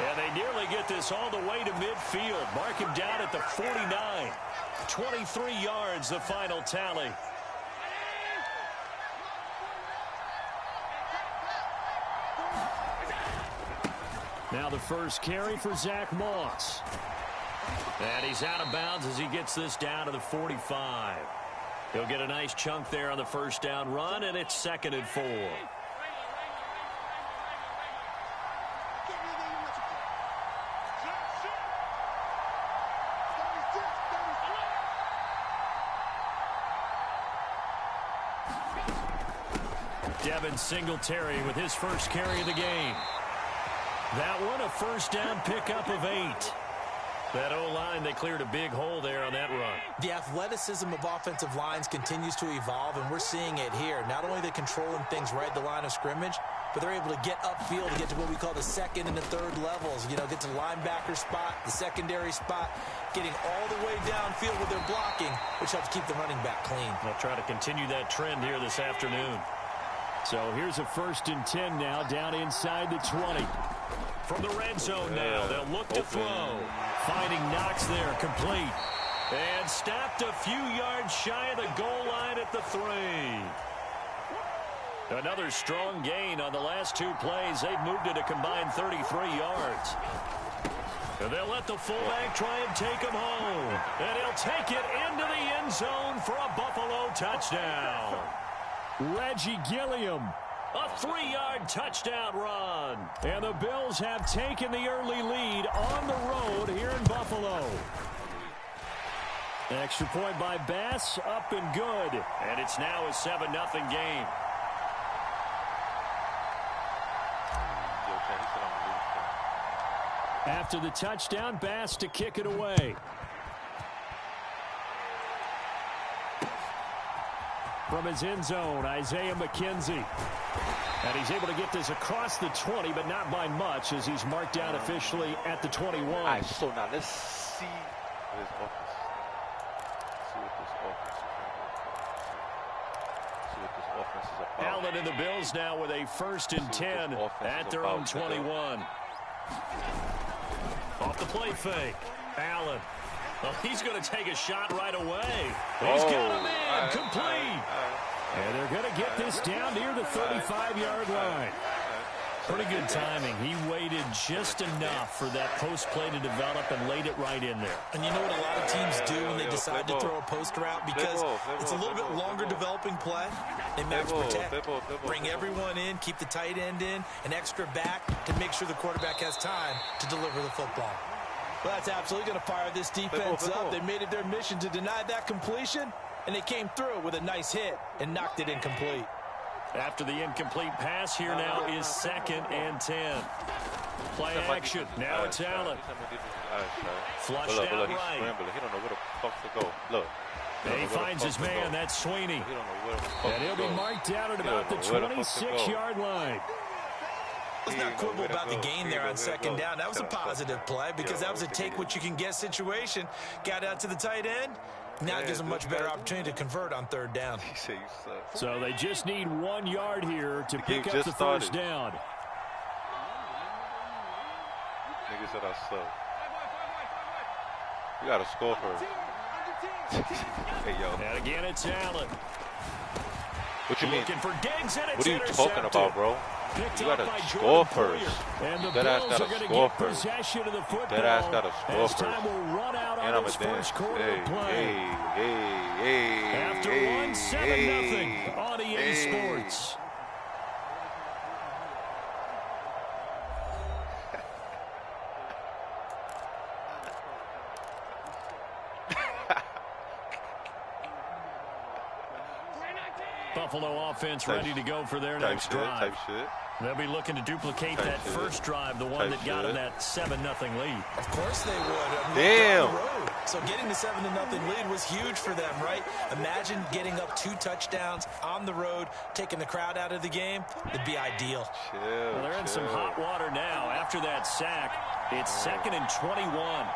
And they nearly get this all the way to midfield. Mark him down at the 49. 23 yards, the final tally. Now the first carry for Zach Moss. And he's out of bounds as he gets this down to the 45. He'll get a nice chunk there on the 1st down run, and it's 2nd and 4. Devin Singletary with his first carry of the game. That one, a 1st down pickup of 8. That O-line, they cleared a big hole there on that run. The athleticism of offensive lines continues to evolve, and we're seeing it here. Not only are they controlling things right at the line of scrimmage, but they're able to get upfield to get to what we call the 2nd and the 3rd levels. You know, get to the linebacker spot, the secondary spot, getting all the way downfield with their blocking, which helps keep the running back clean. They'll try to continue that trend here this afternoon. So here's a 1st and 10 now, down inside the 20. From the red zone now, they'll look to throw. Finding Knox there, complete. And stopped a few yards shy of the goal line at the 3. Another strong gain on the last 2 plays. They've moved it a combined 33 yards. And they'll let the fullback try and take him home. And he'll take it into the end zone for a Buffalo touchdown. Reggie Gilliam. A 3-yard touchdown run. And the Bills have taken the early lead on the road here in Buffalo. Extra point by Bass, up and good. And it's now a 7-0 game. After the touchdown, Bass to kick it away. From his end zone, Isaiah McKenzie. And he's able to get this across the 20, but not by much, as he's marked down officially at the 21. All right, so now let's see this offense. See what this offense is about. Allen and the Bills now with a 1st and 10 at their own 21. Off the play fake. Allen. Well, he's going to take a shot right away. He's got him in. Complete. And they're going to get this down near the 35-yard line. Pretty good timing. He waited just enough for that post play to develop and laid it right in there. And you know what a lot of teams do when they decide to throw a post route? Because it's a little bit longer developing play. They max protect, bring everyone in, keep the tight end in, an extra back to make sure the quarterback has time to deliver the football. Well, that's absolutely going to fire this defense up. They made it their mission to deny that completion, and they came through with a nice hit and knocked it incomplete. After the incomplete pass, here now is 2nd and 10. Play action. Now it's Allen. Flushed out right. He don't know where the fuck to go. Look. He finds his man. That's Sweeney. And he'll be marked down at about the 26-yard line. Let's not quibble about the gain there on 2nd down. That was a positive play because that was a take-what-you-can-get situation. Got out to the tight end. Now it gives them a much better opportunity to convert on 3rd down. So they just need 1 yard here to pick up the 1st down. Nigga said I suck. We got to score first. Hey, yo. And again, it's Allen. What you mean? For Diggs, and What are you talking about, bro? You gotta score first. That ass gotta score first. That ass gotta score first. And I'm a dance. Hey. After one, 7-0 on EA Sports. Buffalo offense ready to go for their next drive. They'll be looking to duplicate that first drive, the one that got them that 7-0 lead. Of course they would. Damn. So getting the 7-0 lead was huge for them, right? Imagine getting up 2 touchdowns on the road, taking the crowd out of the game. It'd be ideal. Well, they're in some hot water now. After that sack, it's 2nd and 21.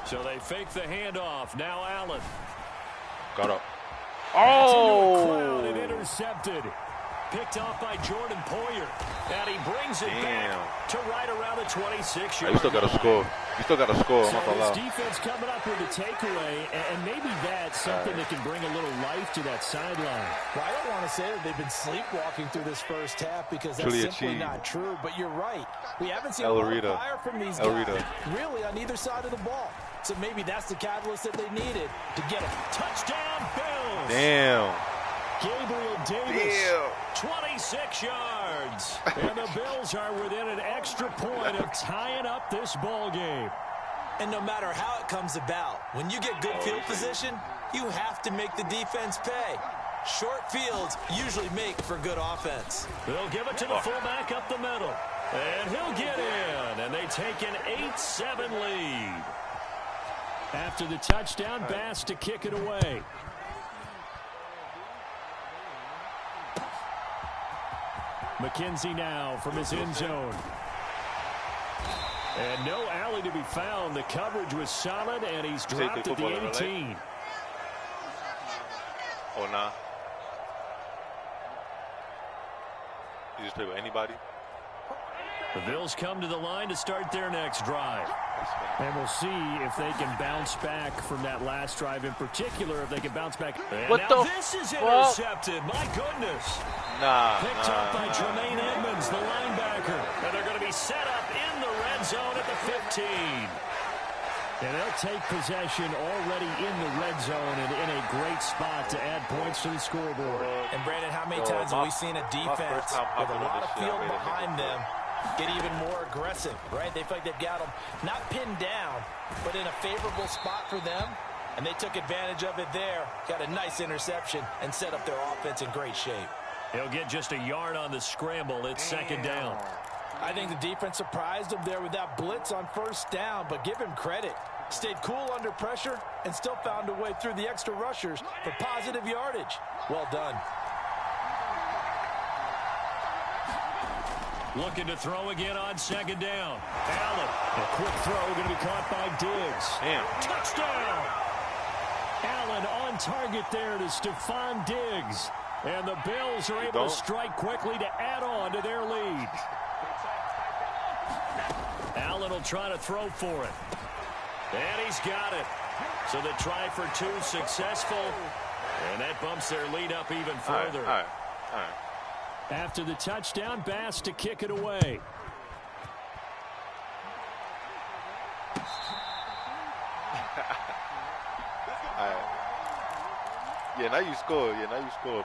So they fake the handoff. Now Allen. Got up. Oh! And intercepted. Picked off by Jordan Poyer. And he brings it back to right around the 26-yard. You still got to score. You still got to score. So his defense coming up with a takeaway, and maybe that's something that can bring a little life to that sideline. Well, I don't want to say that they've been sleepwalking through this first half because that's simply not true. But you're right. We haven't seen a lot of fire from these guys really on either side of the ball. So maybe that's the catalyst that they needed to get a touchdown. Bills. Damn. Gabriel Davis, 26 yards. And the Bills are within an extra point of tying up this ball game. And no matter how it comes about, when you get good field position, you have to make the defense pay. Short fields usually make for good offense. They'll give it to the fullback up the middle. And he'll get in. And they take an 8-7 lead. After the touchdown, Bass to kick it away. McKenzie now from his end zone. And no alley to be found. The coverage was solid, and he's dropped at the 18. Oh, nah. You just play with anybody? The Bills come to the line to start their next drive. And we'll see if they can bounce back from that last drive in particular, if they can bounce back. And what now the this is intercepted. My goodness. Picked up by Tremaine Edmonds, the linebacker. And they're going to be set up in the red zone at the 15. And they'll take possession already in the red zone and in a great spot to add points to the scoreboard. And Brandon, how many times have we seen a defense with a lot of field behind them get even more aggressive, right? They feel like they've got them not pinned down, but in a favorable spot for them. And they took advantage of it there. Got a nice interception and set up their offense in great shape. He'll get just a yard on the scramble. It's 2nd down. I think the defense surprised him there with that blitz on 1st down, but give him credit. Stayed cool under pressure and still found a way through the extra rushers for positive yardage. Well done. Looking to throw again on 2nd down. Allen, a quick throw going to be caught by Diggs. Damn. Touchdown! Allen on target there to Stephon Diggs. And the Bills are able to strike quickly to add on to their lead. Allen will try to throw for it. And he's got it. So the try for 2 successful. And that bumps their lead up even further. All right. After the touchdown, Bass to kick it away. Yeah, now you score.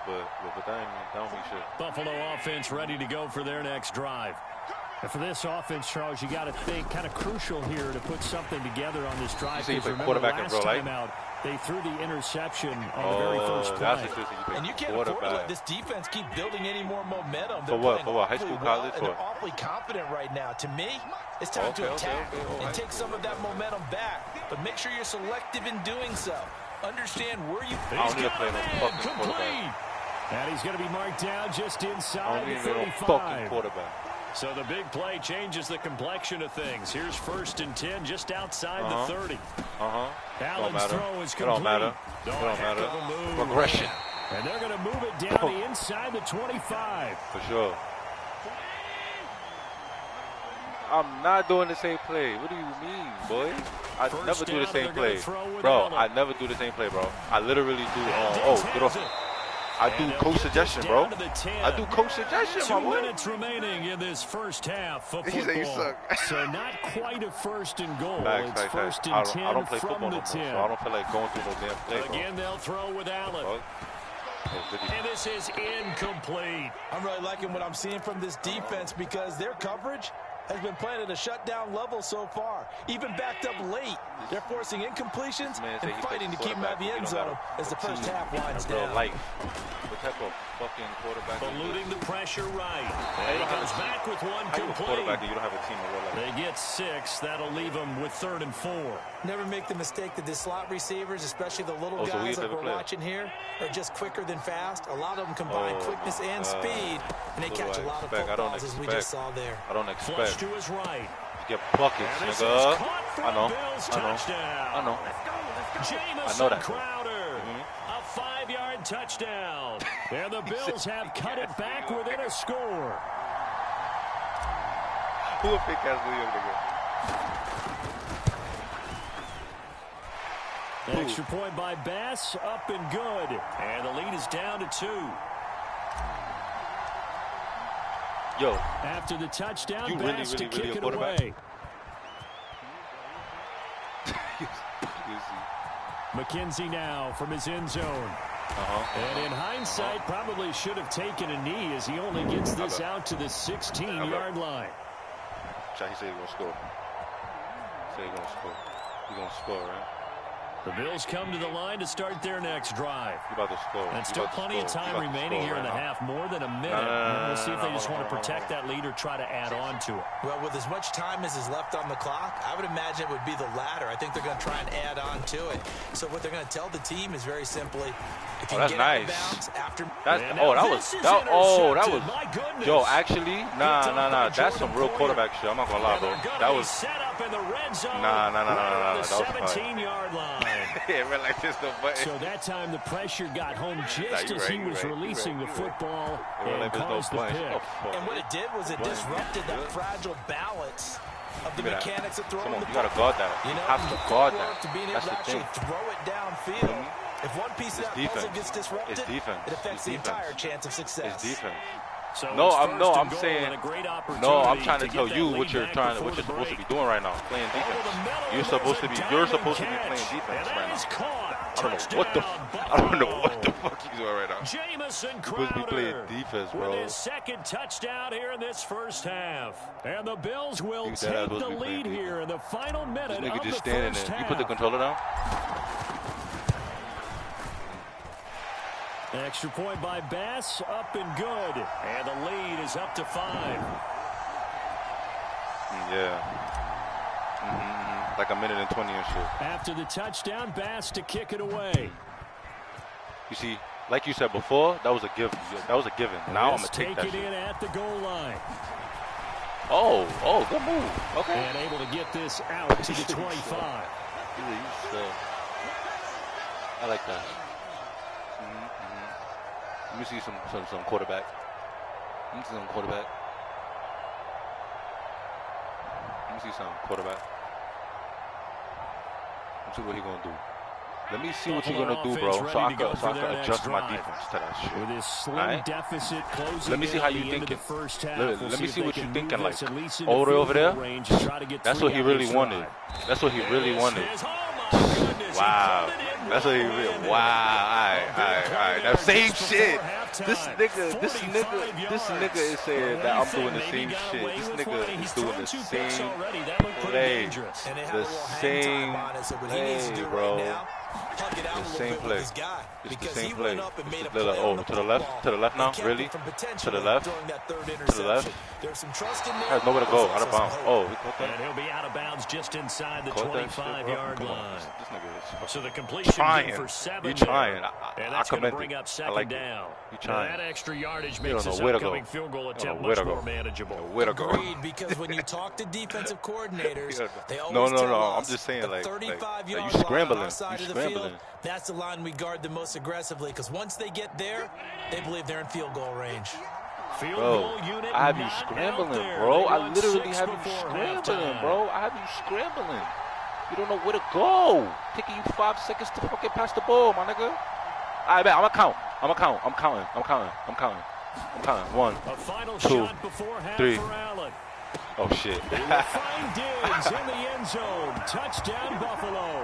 But that don't mean shit. Buffalo offense ready to go for their next drive. And for this offense, Charles, you got to think kind of crucial here to put something together on this drive. You see, remember last time out, they threw the interception on the very first play. And you can't afford to let this defense keep building any more momentum. For what? High school, college? They're awfully confident right now. To me, it's time to attack and take some of that momentum back. But make sure you're selective in doing so. Understand where you complete. And he's going to be marked down just inside the 35. So the big play changes the complexion of things. Here's 1st and 10 just outside the 30. Allen's throw is complete. It don't matter. Progression. And they're going to move it down to inside the 25. For sure. I'm not doing the same play. What do you mean, boy? I never do the same play. Bro, I never do the same play, bro. I literally do, get off. I do coach suggestion, bro. I do coach suggestion, my boy. 2 minutes remaining in this first half of He said you football. suck. So not quite a first and goal. Facts, It's facts, first facts. and 10 I don't play from football the no more, 10. so I don't feel like going through no damn play, bro. Again, they'll throw with Allen. And this is incomplete. I'm really liking what I'm seeing from this defense because their coverage has been playing at a shutdown level so far. Even backed up late, they're forcing incompletions and fighting to keep them out of the end zone as the first half winds down. What type of fucking quarterback? Eluding the pressure right. And he comes back with one complete. Quarterback, you don't have a team in real life. They get 6. That'll leave them with 3rd and 4. Never make the mistake that the slot receivers, especially the little guys like we're watching here, are just quicker than fast. A lot of them combine quickness and speed, and they catch a lot of footballs, as we just saw there. I don't expect. Flush to his right. You get buckets, nigga. I know. I know that. Crowder. A 5-yard touchdown. And the Bills have cut it back within a score. Who a big ass William, nigga? Extra point by Bass, up and good. And the lead is down to 2. Yo. After the touchdown, you Bass really, to kick it away. McKenzie now from his end zone. And in hindsight, probably should have taken a knee as he only gets this out to the 16-yard line. He said he's going to score. He's going to score, right? The Bills come to the line to start their next drive. You're about to score. And still plenty of time remaining here in the half, more than a minute. We'll see if they just want to protect that lead or try to add on to it. Well, with as much time as is left on the clock, I would imagine it would be the latter. I think they're going to try and add on to it. So what they're going to tell the team is very simply, if you get out of bounds after... Yo, actually, nah. That's some real quarterback shit. I'm not going to lie, bro. That was... set up in the red zone. Nah. That was 17-yard line. Yeah, man, like this, so that time the pressure got home just as he was releasing the football and caused the pick. And what it did was it disrupted that fragile balance of the mechanics of throwing the ball. You got to guard that. You have to guard that. To being able to actually throw it downfield. If one piece of that puzzle gets disrupted, it affects the entire chance of success. It's defense. So I'm saying, I'm trying to tell you what you're supposed to be doing right now, playing defense. You're supposed to be playing defense right now. I don't know what the fuck he's doing right now. Jamison Crowder supposed to be playing defense, bro. With his 2nd touchdown here in this first half. And the Bills will take the lead here in the final minute of the first half. You put the controller down? Extra point by Bass, up and good. And the lead is up to 5. Yeah. Like a minute and 20 and shit. After the touchdown, Bass to kick it away. You see, like you said before, that was a given. Now I'm gonna take that shit. In at the goal line. Oh, good move. Okay. And able to get this out to the 25. I like that. Let me see some quarterback. Let me see some quarterback. Let me see some quarterback. Let's see what he's gonna do. Let me see what you're gonna do, bro, so I can adjust my defense to that shit. With his slim deficit closing. Let me see how you thinking. Let me see what you're thinking. Like all the way over there. That's what he really wanted. That's what he really wanted. Wow. That's what he really. Wow. All right. That same shit. This nigga is saying that I'm doing the same shit. This nigga is doing the same play. The same play, bro. The same play. It's the same play. Oh, to the left now? Really? To the left? To the left? Has nowhere to go. Out of bounds. Oh, he caught that. And he'll be out of bounds just inside the 25-yard line. This nigga is so the completion for 7. He's trying. And that's going to bring up 2nd down. He's trying. That extra yardage makes this upcoming field goal attempt much more manageable. Agreed, because when you talk to defensive coordinators, they always No. us I'm just saying, like you scrambling. That's the line we guard the most aggressively, because once they get there, they believe they're in field goal range. Bro, I have you scrambling, bro. I literally have you scrambling, bro. I have you scrambling. You don't know where to go. Taking you 5 seconds to fucking pass the ball, my nigga. All right, man, I'm gonna count. I'm counting. 1, 2, 3. Oh, shit. They will find Diggs in the end zone. Touchdown, Buffalo.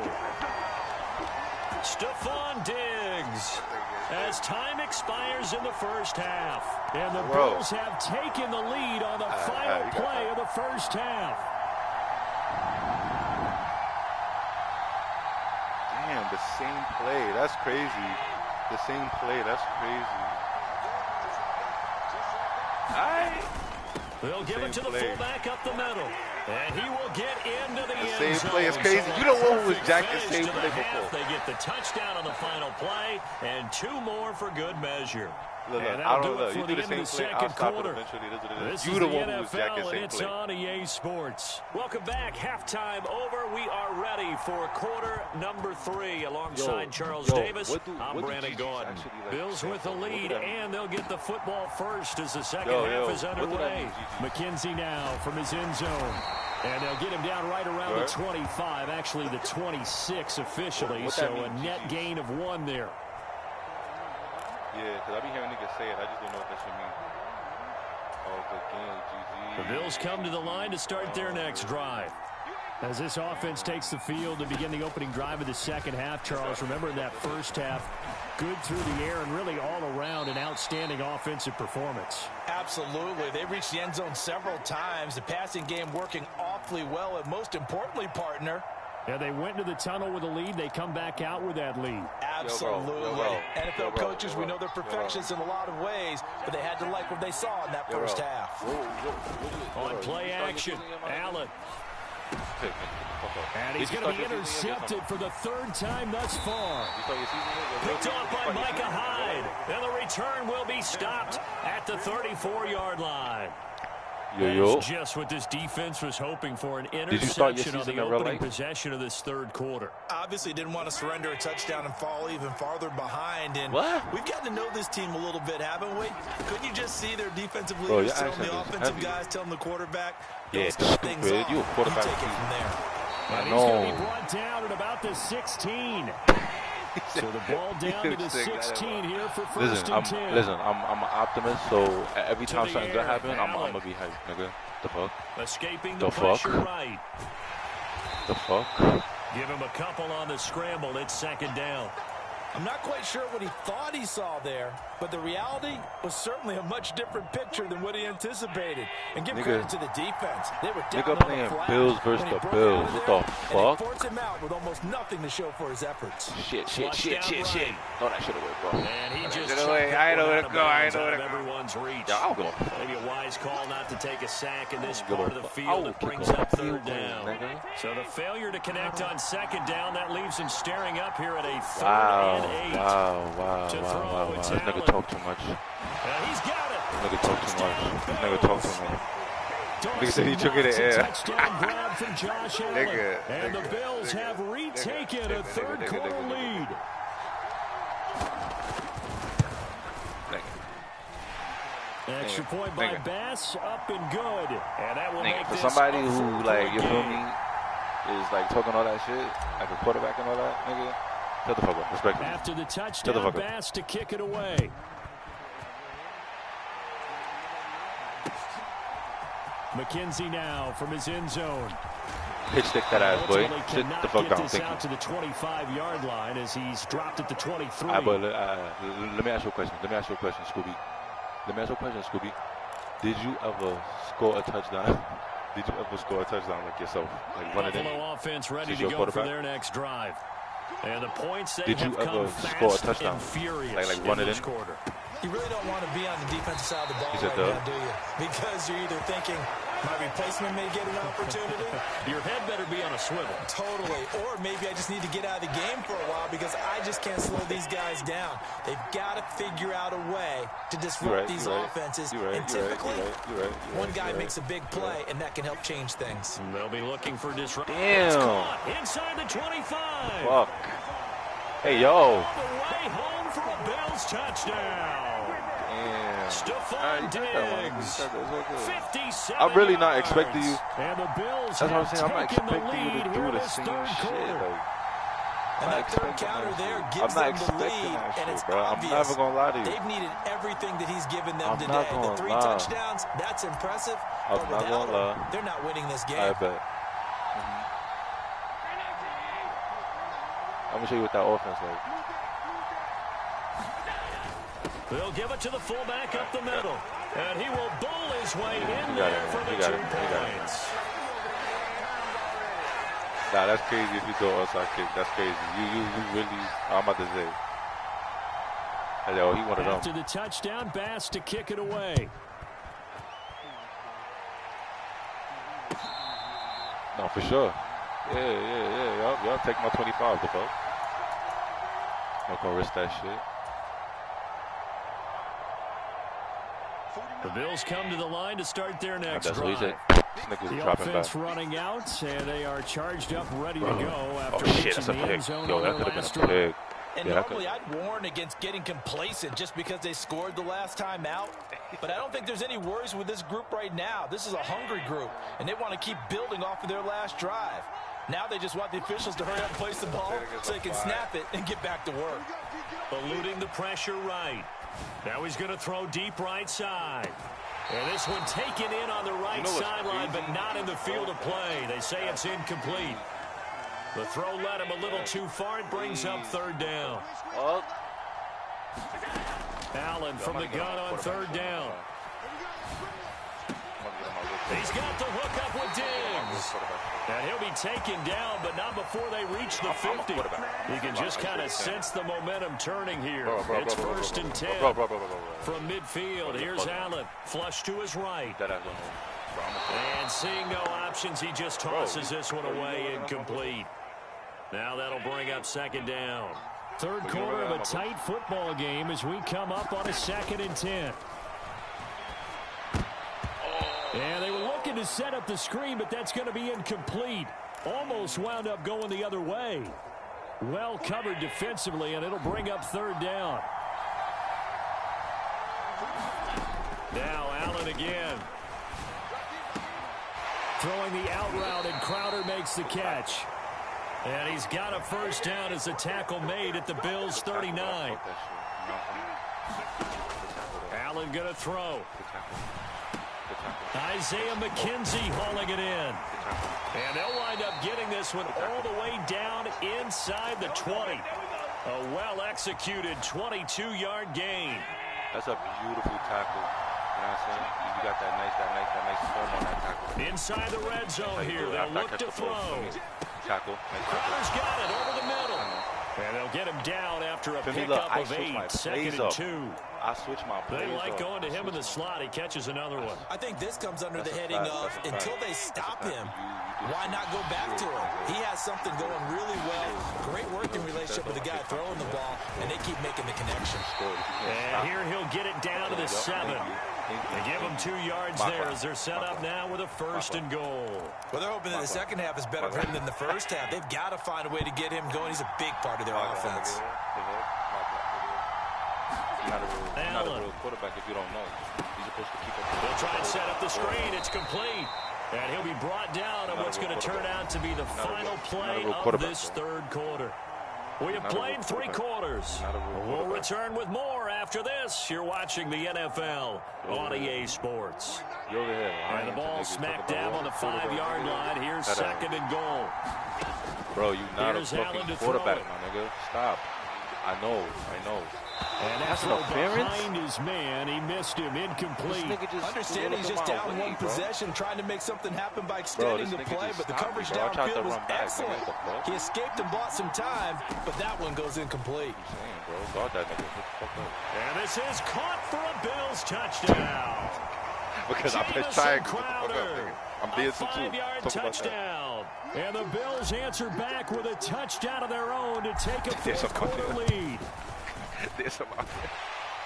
Stephon Diggs. As time expires in the first half. And the Bills have taken the lead on the final play of the first half. Damn, the same play. That's crazy. The same play. That's crazy. They'll give it to the fullback up the middle. And he will get into the end zone. Same play is crazy. You don't know who was Jack the same play before. They get the touchdown on the final play and 2 more for good measure. Look, I don't know. You do the same play, I'll stop it eventually. This you is the the one who was Jack the NFL, same and it's play. on EA Sports. Welcome back. Halftime over. We are ready for quarter number 3 alongside Charles Davis. I'm Brandon Gordon. Bills with the lead, and they'll get the football first as the second half is underway. McKenzie now from his end zone. And they'll get him down right around the 25, actually the 26 officially, so a net gain of 1 there. Yeah, because I be hearing niggas say it. I just don't know what that should mean. Oh, good game, GG. The Bills come to the line to start their next drive. As this offense takes the field to begin the opening drive of the second half, Charles, remember that first half, good through the air and really all around an outstanding offensive performance. Absolutely. They reached the end zone several times. The passing game working awfully well, and most importantly, partner, yeah, they went into the tunnel with a lead. They come back out with that lead. Absolutely. NFL coaches, we know they're perfectionists in a lot of ways, but they had to like what they saw in that first half. On play action, Allen. And he's going to be intercepted for the 3rd time thus far. Picked off by Micah Hyde. And the return will be stopped at the 34-yard line. That's just what this defense was hoping for, an interception on the opening possession of this 3rd quarter. Obviously didn't want to surrender a touchdown and fall even farther behind. And we've gotten to know this team a little bit, haven't we? Couldn't you just see their defensive leaders telling the offensive guys, telling the quarterback, don't stop things off. You take it from there. And he's going to be brought down at about the 16. So the ball down to the 16 here for first and 10. Listen, I'm an optimist, so every time something good happens, I'm going to be hyped, nigga. The fuck? Escaping the pressure right. The fuck? Give him a couple on the scramble. It's 2nd down. I'm not quite sure what he thought he saw there, but the reality was certainly a much different picture than what he anticipated. And give credit to the defense. They were down on the playing flat Bills versus the Bills. What the fuck? They forced him out with almost nothing to show for his efforts. Shit. Throw that shit away, bro. And he just I know where to go. Everyone's reach. Yeah, I'll go. Maybe a wise call not to take a sack in this part of the field that brings up 3rd down. So the failure to connect on 2nd down, that leaves him staring up here at a 3rd and 8. Wow. This nigga talk too much. He's got it. This nigga talk too much. Nigga said he took it in the air. Touchdown grab from Josh Allen. And the Bills have retaken a 3rd quarter lead. Extra point by Bass, up and good. And that will make for this somebody who, like, you feel me, is like talking all that shit, like a quarterback and all that, nigga. Shut the fuck up. Respect me. After the touchdown, Bass to kick it away. McKenzie now from his end zone. Pitch stick that ass, boy. Sit the fuck down. Thank you. Out to the 25-yard line as he's dropped at the 23. Let me ask you a question. Scooby. Did you ever score a touchdown? Like yourself? Like one of them? Buffalo offense ready to go for their next drive. And the points they Did you have ever come score a fast touchdown? and furious Like one of them? quarter. You really don't want to be on the defensive side of the ball right now, do you? Because you're either thinking, my replacement may get an opportunity. Your head better be on a swivel. Totally. Or maybe I just need to get out of the game for a while because I just can't slow these guys down. They've got to figure out a way to disrupt these offenses. And typically, one guy makes a big play, and that can help change things. They'll be looking for disruption. Damn. Inside the 25. Fuck. Hey, yo. All the way home for a Bills touchdown. Damn. Stephon Diggs. 57 I'm really not expecting you. And the Bills That's what I'm saying. I'm not taken expecting you to do the this same third shit. quarter. Like, And that third counter there gives them the lead, and it's obvious. I'm never going to lie to you. They've needed everything that he's given them today. The 3 touchdowns, that's impressive. But without him, they're not winning this game. I bet. I'm going to show you what that offense like. They'll give it to the fullback up the middle. And he will bowl his way in there for the 2 points. Nah, that's crazy if you do an outside kick. That's crazy. You really, I'm about to say. Yo, he one of them. After the touchdown, Bass to kick it away. No, for sure. Yeah. Y'all take my 25, the fuck. Not gonna risk that shit. The Bills come to the line to start their next drive. The offense running out, and they are charged up, ready to go after reaching the end zone on their last drive. And normally I'd warn against getting complacent just because they scored the last time out. But I don't think there's any worries with this group right now. This is a hungry group, and they want to keep building off of their last drive. Now they just want the officials to hurry up and place the ball so they can snap it and get back to work. Eluding the pressure right. Now he's going to throw deep right side. And this one taken in on the right sideline, but not in the field of play. They say it's incomplete. The throw led him a little too far. It brings up 3rd down. Allen from the gun on 3rd down. He's got the hook up with Diggs. And he'll be taken down, but not before they reach the 50. You can just kind of sense the momentum turning here. It's 1st and 10. From midfield, here's Allen. Flush to his right. And seeing no options, he just tosses this one away incomplete. Now that'll bring up 2nd down. 3rd quarter of a tight football game as we come up on a 2nd and 10. And they were looking to set up the screen, but that's going to be incomplete. Almost wound up going the other way. Well covered defensively, and it'll bring up 3rd down. Now Allen again. Throwing the out route, and Crowder makes the catch. And he's got a 1st down as a tackle made at the Bills' 39. Allen going to throw. Isaiah McKenzie hauling it in. And they'll wind up getting this one all the way down inside the 20. A well-executed 22-yard gain. That's a beautiful tackle. You know what I'm saying? You got that nice form on that tackle. Inside the red zone here. They'll look to throw. Tackle. Crowder's got it over the middle. And they'll get him down after a pickup of 8. 2nd and 2. I switch my plays. They like going to him in the slot. He catches another one. I think this comes under the heading of until they stop him, why not go back to him? He has something going really well. Great working relationship with the guy throwing the ball, and they keep making the connection. And here he'll get it down to the 7. They give him 2 yards there as they're set up now with a 1st and goal. Well, they're hoping that the second half is better for him than the first half. They've got to find a way to get him going. He's a big part of their offense. Not a real quarterback if you don't know. He's supposed to keep up. They'll try and set up the screen. It's complete. And he'll be brought down on what's going to turn out to be the final play of this 3rd quarter. We have played 3 quarters. We'll return with more after this. You're watching the NFL on EA Sports. And the ball smack dab on the 5-yard line. Here's 2nd and goal. Bro, you not a fucking quarterback, my nigga. Stop. I know. And that's behind his man. He missed him. Incomplete. Understand he's just down 1 possession, trying to make something happen by extending the play, but the coverage downfield was excellent. He escaped and bought some time, but that one goes incomplete. And this is caught for a Bills touchdown. Because I'm trying. I'm being some 5-yard touchdown. And the Bills answer back with a touchdown of their own to take a 4th quarter lead.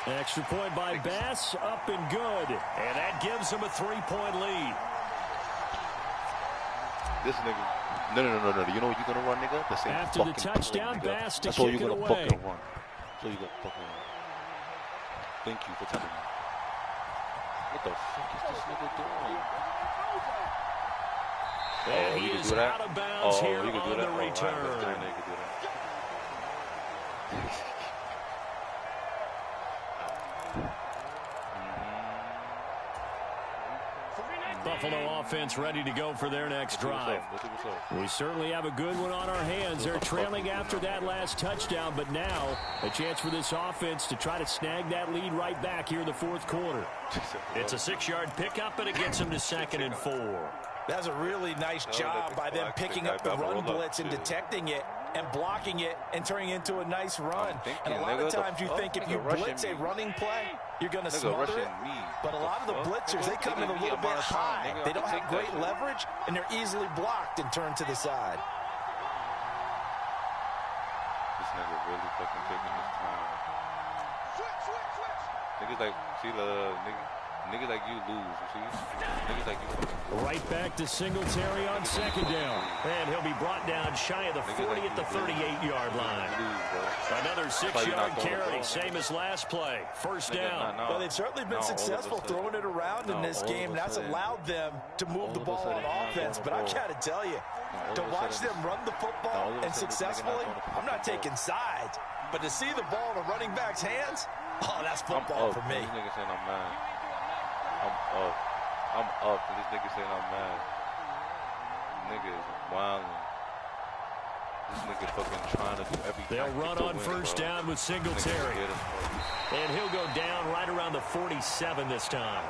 Extra point by Bass, up and good. And that gives them a 3-point lead. This nigga. No. You know what you're going to run, nigga? The same after the touchdown, play, Bass to That's all kick you're it gonna away. Fucking run. So you're going to fucking run. Thank you for telling me. What the fuck is this nigga doing? And he is out of bounds here on the return. Buffalo offense ready to go for their next drive. We certainly have a good one on our hands. They're trailing after that last touchdown, but now a chance for this offense to try to snag that lead right back here in the fourth quarter. It's a 6-yard pickup, and it gets them to 2nd and 4. That's a really nice job by them picking up the run blitz and detecting it and blocking it and turning it into a nice run. And a lot of times you think if you blitz a running play, you're going to smother it. But a lot of the blitzers, they come in a little bit high. They don't have great leverage, and they're easily blocked and turned to the side. This nigga really fucking taking his time. Niggas like, see, niggas like you lose, you see? Niggas like you fucking lose. Right back to Singletary on 2nd down. And he'll be brought down shy of the 40 at the 38-yard line. Another 6-yard carry, same as last play. First down. Well, they've certainly been successful throwing it around in this game, and that's allowed them to move the ball on offense. But I've got to tell you, to watch them run the football and successfully, I'm not taking sides, but to see the ball in a running back's hands, oh, that's football for me. This nigga saying I'm mad. I'm up. And this nigga saying I'm mad. Nigga is wildin'. This nigga fucking trying to do everything. They'll run on first down with Singletary. And he'll go down right around the 47 this time.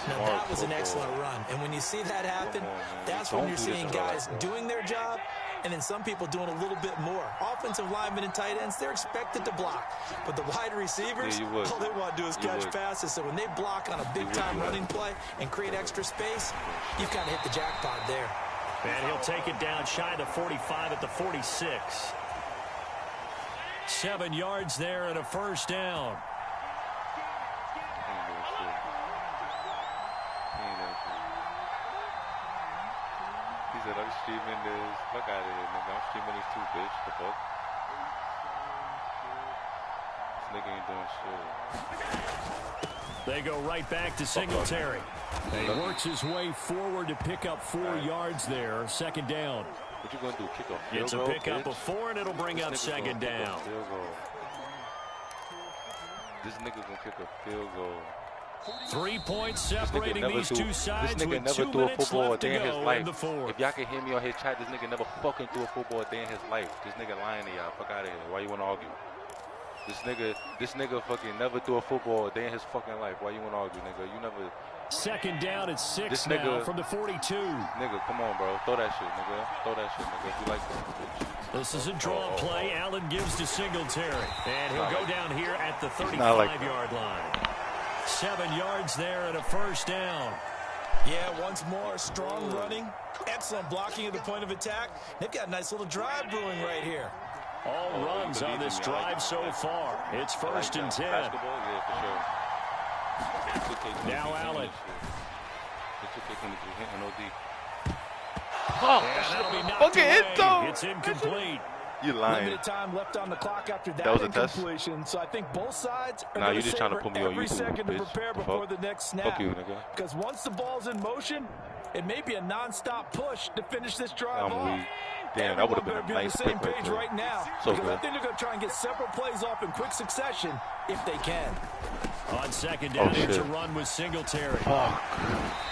Now, that was an excellent run. And when you see that happen, that's when you're seeing guys doing their job and then some people doing a little bit more. Offensive linemen and tight ends, they're expected to block. But the wide receivers, all they want to do is catch passes. So when they block on a big-time running play and create extra space, you've kind of hit the jackpot there. And he'll take it down shy of the 45 at the 46. 7 yards there and a first down. He said, I'm streaming this. Fuck out of here, nigga. I'm streaming this too, bitch. The fuck? This nigga ain't doing shit. They go right back to Singletary. He works his way forward to pick up 4 yards there. 2nd down. What you gonna do? Kick off field goal? It's a pickup of 4, and it'll bring up 2nd down. This nigga gonna kick a field goal. 3 points separating these two sides. This nigga never threw a football a day in his life. If y'all can hear me on his chat, this nigga never fucking threw a football a day in his life. This nigga lying to y'all. Fuck out of here. Why you wanna argue? This nigga fucking never threw a football a day in his fucking life. Why you wanna argue, nigga? You never. 2nd down at 6 this now nigga, from the 42. Nigga, come on, bro. Throw that shit, nigga. Throw that shit, nigga. If you like this, bitch. This is a draw play. Allen gives to Singletary. And he'll go down here at the 35-yard line. 7 yards there and a first down. Yeah, once more, strong running. Excellent blocking at the point of attack. They've got a nice little drive brewing right here. All runs on this drive so far. It's 1st and 10. Basketball, yeah, for sure. Now Allen. Oh, it's incomplete. You lying. Limited time left on the clock after that was a incompletion. So I think both sides are you're just trying to put me on every YouTube, second to bitch. prepare before the next snap. Fuck you, nigga. Because once the ball's in motion, it may be a non-stop push to finish this drive off. Weak. Damn, that would have been a nice pick right there. Right now, so because good. I think they're going to try and get several plays off in quick succession if they can. On 2nd down, it's a run with Singletary. Fuck.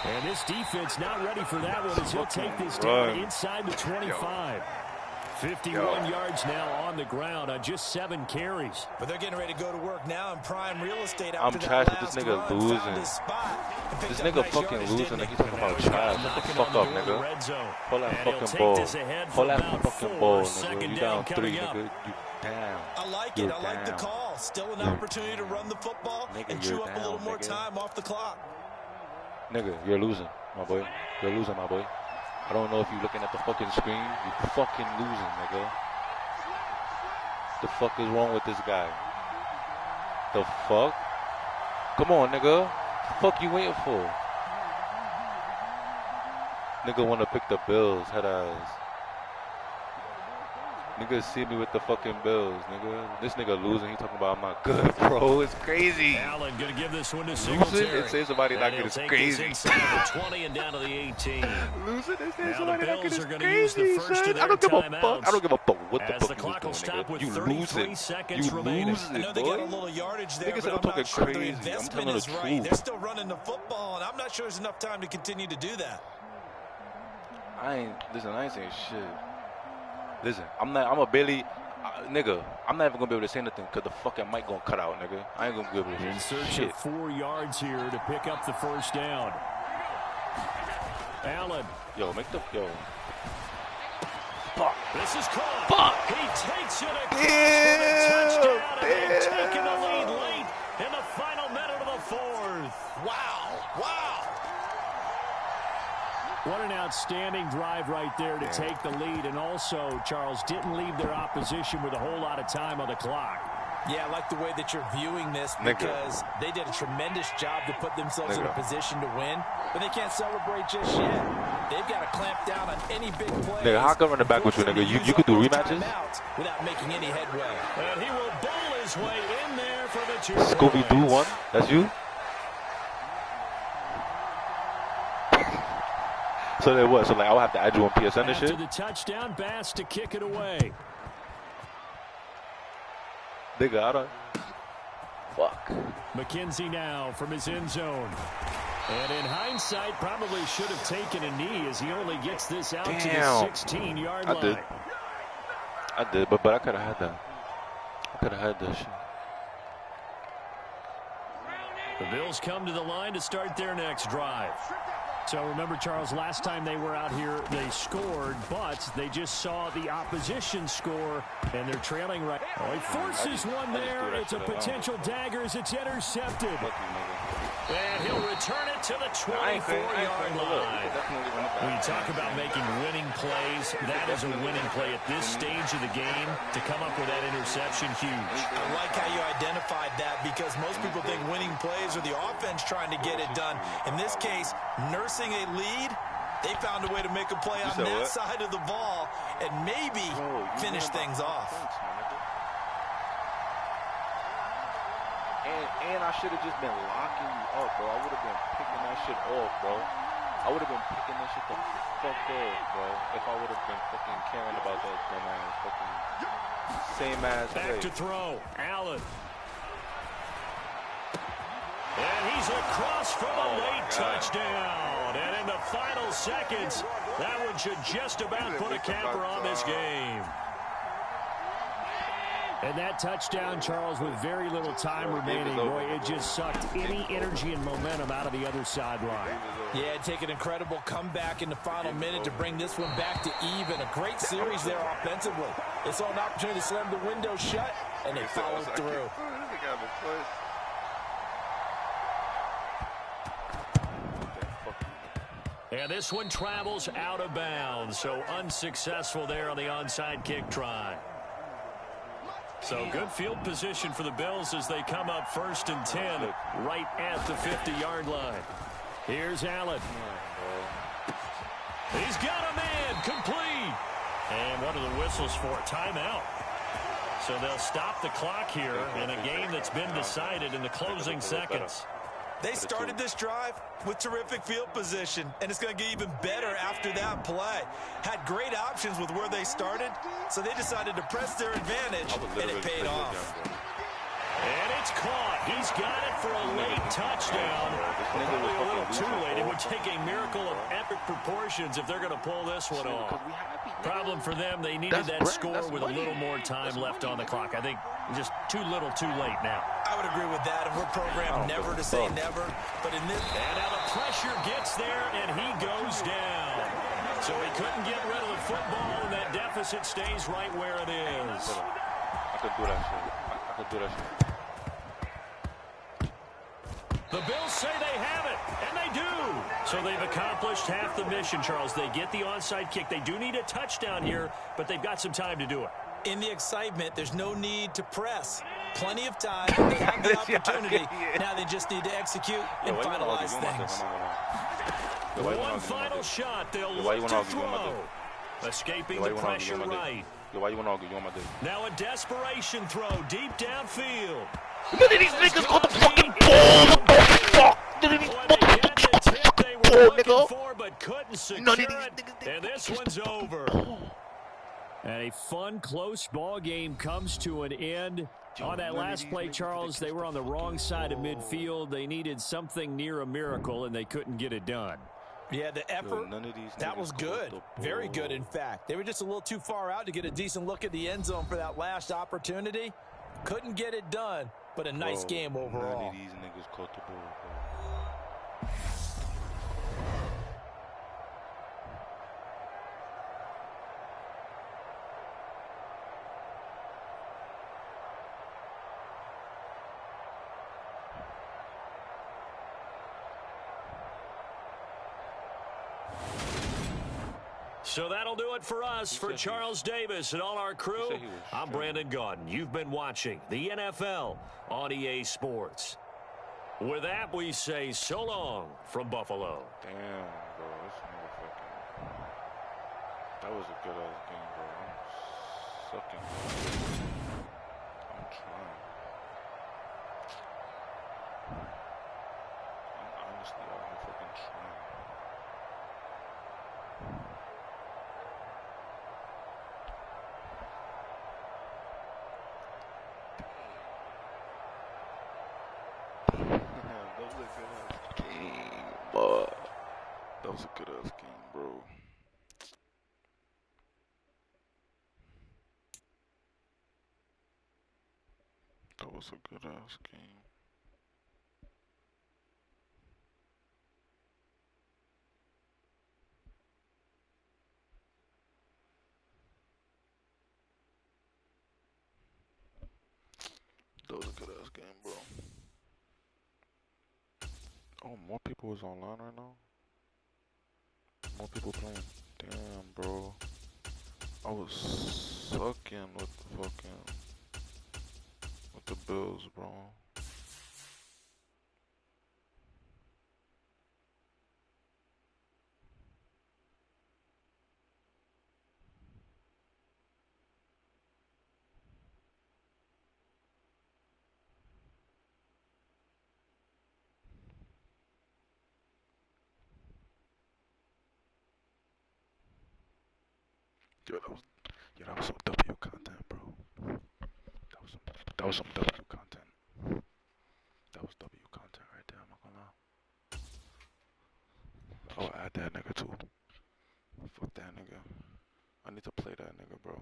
And this defense not ready for that one as he'll take this down inside the 25. 51 yards now on the ground on just 7 carries. But they're getting ready to go to work now in prime real estate after I'm trash with this nigga losing. This nigga fucking losing. He's talking about trash. Shut the fuck up, nigga. Pull that fucking ball. Pull that fucking ball, nigga. You down 3, nigga. You down. I like it. I like the call. Still an opportunity to run the football and chew up a little more time off the clock. Nigga, you're losing, my boy. You're losing, my boy. I don't know if you're looking at the fucking screen. You're fucking losing, nigga. The fuck is wrong with this guy? The fuck? Come on, nigga. The fuck you waiting for? Nigga want to pick the Bills, head ass. Niggas see me with the fucking Bills, nigga. This nigga losing, he talking about I'm not good, bro. It's crazy. Allen gonna give this one to Losing, Singletary. it says somebody not good. It's crazy. Inside the 20 and down to the 18. Losing, it says now somebody the not good. Bills It's are going to crazy, use the first son. of their I don't give a timeouts. fuck. I don't give a fuck what the As fuck the clock will you stop doing, with nigga. You 33 losing. seconds You remaining. losing, I know they boy. got a little yardage there, Niggas but are I'm talking not sure the crazy. I'm investment telling is the right. truth. They're still running the football, and I'm not sure there's enough time to continue to do that. I ain't saying shit. Listen, I'm a Bailey, nigga. I'm not even gonna be able to say anything because the fucking mic gonna cut out, nigga. I ain't gonna be able to say In search shit. of 4 yards here to pick up the first down. Allen. Yo. Fuck. This is caught. Fuck. He takes it across for the touchdown, and they've taken the lead late in the final minute of the fourth. Wow. What an outstanding drive right there to take the lead, and also, Charles, didn't leave their opposition with a whole lot of time on the clock. Yeah, I like the way that you're viewing this because they did a tremendous job to put themselves in a position to win, but they can't celebrate just yet. They've got to clamp down on any big play. Nigga, how come running back with you, nigga? You could do rematches? Without making any headway. And he will bowl his way in there for the 2 Scooby-Doo one? That's you? So then what? So like I would have to add you on PSN and shit? After the touchdown, Bass to kick it away. Nigga, I don't. Fuck. McKenzie now from his end zone. And in hindsight, probably should have taken a knee as he only gets this out to the 16-yard line. I did, but I could have had that. I could have had that shit. The Bills come to the line to start their next drive. So remember, Charles, last time they were out here, they scored, but they just saw the opposition score, and they're trailing right. Oh, he forces one there. It's a potential dagger as it's intercepted. And he'll return it to the 24-yard line. When you talk about making winning plays, that is a winning play at this stage of the game. To come up with that interception, huge. I like how you identified that because most people think winning plays are the offense trying to get it done. In this case, nursing a lead, they found a way to make a play on that side of the ball and maybe finish things off. And I should have just been locking you up, bro. I would have been picking that shit off, bro. I would have been picking that shit the fuck off, bro. If I would have been fucking caring about that dumbass fucking same ass Back play. to throw, Allen. And he's across for the late touchdown. And in the final seconds, that one should just about put a capper on this game. And that touchdown, Charles, with very little time remaining, boy, it just sucked any energy and momentum out of the other sideline. Yeah, take an incredible comeback in the final minute to bring this one back to even. A great series there offensively. They saw an opportunity to slam the window shut, and they followed through. And this one travels out of bounds, so unsuccessful there on the onside kick try. So good field position for the Bills as they come up 1st and 10 right at the 50-yard line. Here's Allen. He's got a man complete. And what are the whistles for? Timeout. So they'll stop the clock here in a game that's been decided in the closing seconds. They started this drive with terrific field position, and it's going to get even better after that play. Had great options with where they started, so they decided to press their advantage, and it paid off. And it's caught. He's got it for a late touchdown. Probably a little too late. It would take a miracle of epic proportions if they're going to pull this one off. Problem for them, they needed that score with a little more time left on the clock. I think just too little too late now. I would agree with that, and we're programmed never to say never. But in this, and now the pressure gets there, and he goes down. So he couldn't get rid of the football, and that deficit stays right where it is. I could do that shit. I could do that shit. The Bills say they have it, and they do. So they've accomplished half the mission, Charles. They get the onside kick. They do need a touchdown here, but they've got some time to do it. In the excitement, there's no need to press. Plenty of time. They have the opportunity. Now they just need to execute and finalize things. One final shot. They'll look to throw. Escaping the pressure right. Why you want to argue? You want my dick? Now a desperation throw deep downfield. None of these niggas caught the fucking ball. What the fuck? None of these motherfucking they were looking for, but couldn't secure it. And this one's over. And a fun, close ball game comes to an end. On that last play, Charles, they were on the wrong side of midfield. They needed something near a miracle, and they couldn't get it done. Yeah, the effort, that was good. Very good, in fact. They were just a little too far out to get a decent look at the end zone for that last opportunity. Couldn't get it done, but a nice game overall. None of these niggas caught the ball, bro. So that'll do it for us. For Charles Davis and all our crew, I'm Brandon Gaudin. You've been watching the NFL on EA Sports. With that, we say so long from Buffalo. Damn, bro. This motherfucking... That was a good-ass game, bro. I'm sucking. I'm trying. I'm honestly out here fucking trying. That was a good-ass game, bro. That was a good-ass game. That was a good-ass game, bro. Oh, more people is online right now? More people playing. Damn, bro. I was sucking with the fucking... with the Bills, bro. That was some W content, bro. That was some W content. That was W content right there, I'm not gonna lie. I'll add that nigga too. Fuck that nigga. I need to play that nigga, bro.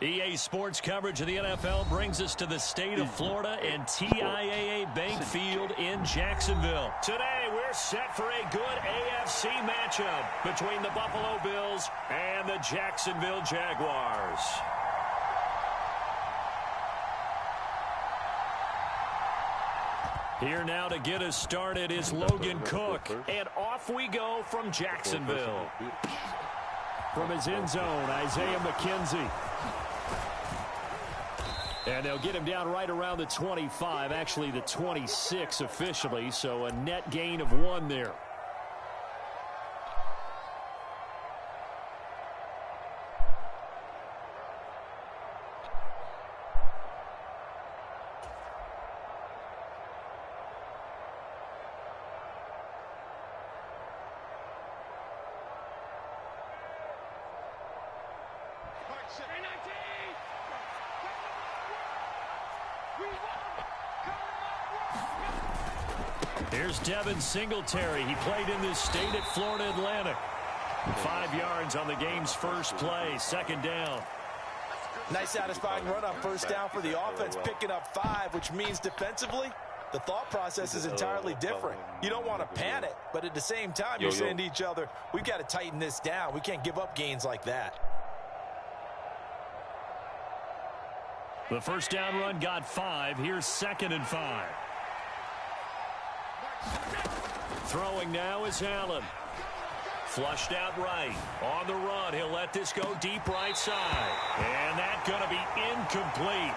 EA Sports coverage of the NFL brings us to the state of Florida and TIAA Bank Field in Jacksonville. Today, we're set for a good AFC matchup between the Buffalo Bills and the Jacksonville Jaguars. Here now to get us started is Logan Cook, and off we go from Jacksonville. From his end zone, Isaiah McKenzie. And they'll get him down right around the 25, actually the 26 officially, so a net gain of 1 there. Here's Devin Singletary. He played in this state at Florida Atlantic. 5 yards on the game's first play, second down. Nice satisfying run on first down for the offense, picking up 5, which means defensively, the thought process is entirely different. You don't want to panic, but at the same time, you're saying to each other, we've got to tighten this down. We can't give up gains like that. The first down run got 5. Here's 2nd and 5. Throwing now is Allen. Flushed out right. On the run, he'll let this go deep right side. And that's going to be incomplete.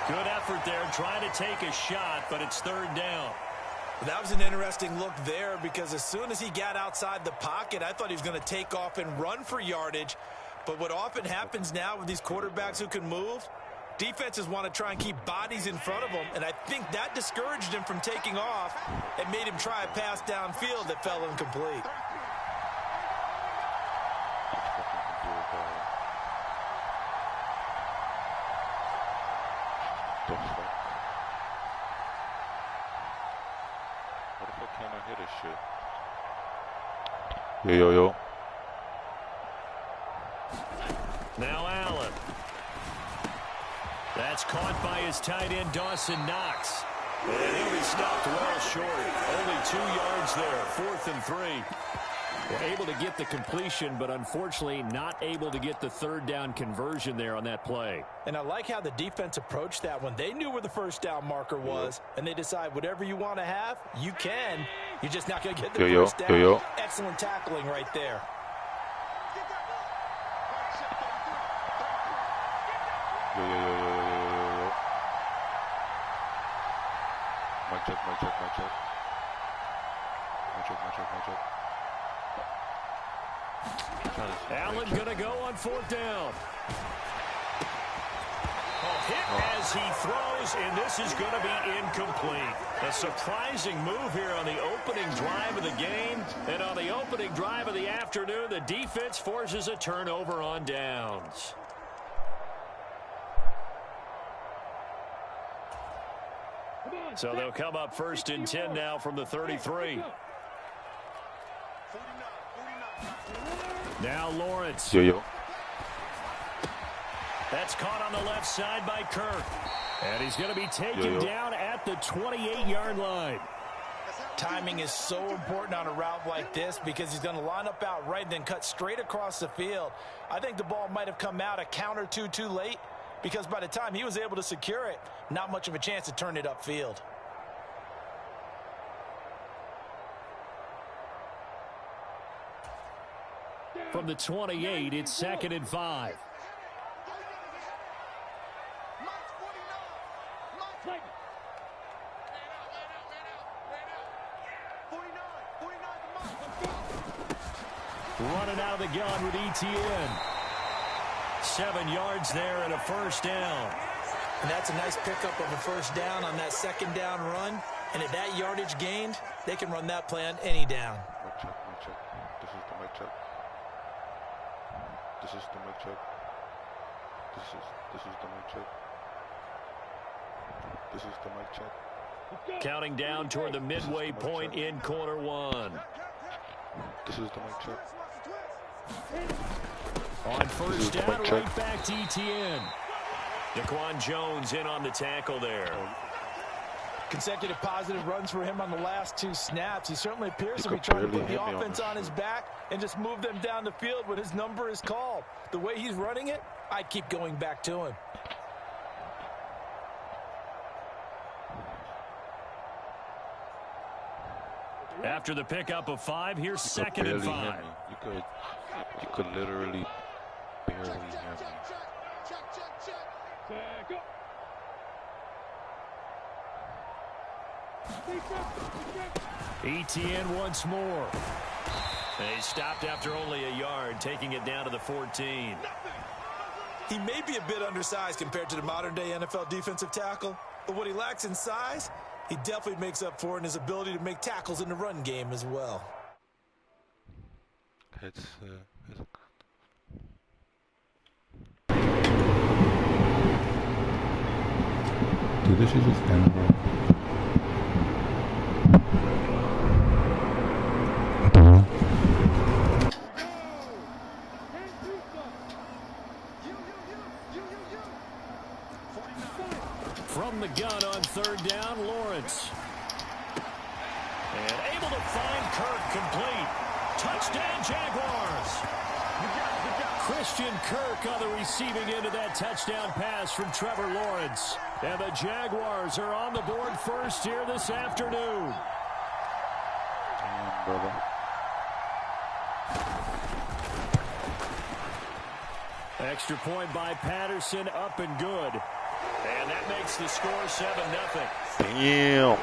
Good effort there, trying to take a shot, but it's 3rd down. That was an interesting look there because as soon as he got outside the pocket, I thought he was going to take off and run for yardage. But what often happens now with these quarterbacks who can move, defenses want to try and keep bodies in front of them, and I think that discouraged him from taking off and made him try a pass downfield that fell incomplete. What the fuck can I hit this shit? Yo. Now Allen. That's caught by his tight end, Dawson Knox. And he'll be stopped well short. Only 2 yards there, 4th and 3. Well, able to get the completion, but unfortunately not able to get the 3rd down conversion there on that play. And I like how the defense approached that one. They knew where the first down marker was, and they decide whatever you want to have, you can. You're just not going to get the first down. Excellent tackling right there. Yo. Mic check. Allen going to go on 4th down. Hit as he throws, and this is going to be incomplete. A surprising move here on the opening drive of the game. And on the opening drive of the afternoon, the defense forces a turnover on downs. So they'll come up 1st and 10 now from the 33. Now Lawrence. Yo. That's caught on the left side by Kirk. And he's going to be taken down at the 28-yard line. Timing is so important on a route like this because he's going to line up out right and then cut straight across the field. I think the ball might have come out a count or two too late because by the time he was able to secure it, not much of a chance to turn it upfield. From the 28, it's 2nd and 5. Running out of the gun with ETN. 7 yards there and a first down. And that's a nice pickup of a first down on that 2nd down run. And at that yardage gained, they can run that play on any down. Mic check. This is the mic check. This is the mic check. This is the mic check. This is the mic check. Counting down toward the midway point in quarter 1. This is the mic check. On first down, right back to ETN. Daquan Jones in on the tackle there. Consecutive positive runs for him on the last 2 snaps. He certainly appears to be trying to put the offense on his back and just move them down the field when his number is called. The way he's running it, I'd keep going back to him. After the pickup of 5, here's 2nd and 5. You could literally barely hear me. ETN once more. He stopped after only a yard, taking it down to the 14. He may be a bit undersized compared to the modern-day NFL defensive tackle, but what he lacks in size, he definitely makes up for in his ability to make tackles in the run game as well. Dude, this is just animal. From the gun on 3rd down, Lawrence. Lawrence. And able to find Kirk complete. Touchdown, Jaguars. Christian Kirk on the receiving end of that touchdown pass from Trevor Lawrence. And the Jaguars are on the board first here this afternoon. Damn, brother. Extra point by Patterson, up and good. And that makes the score 7-0. Damn.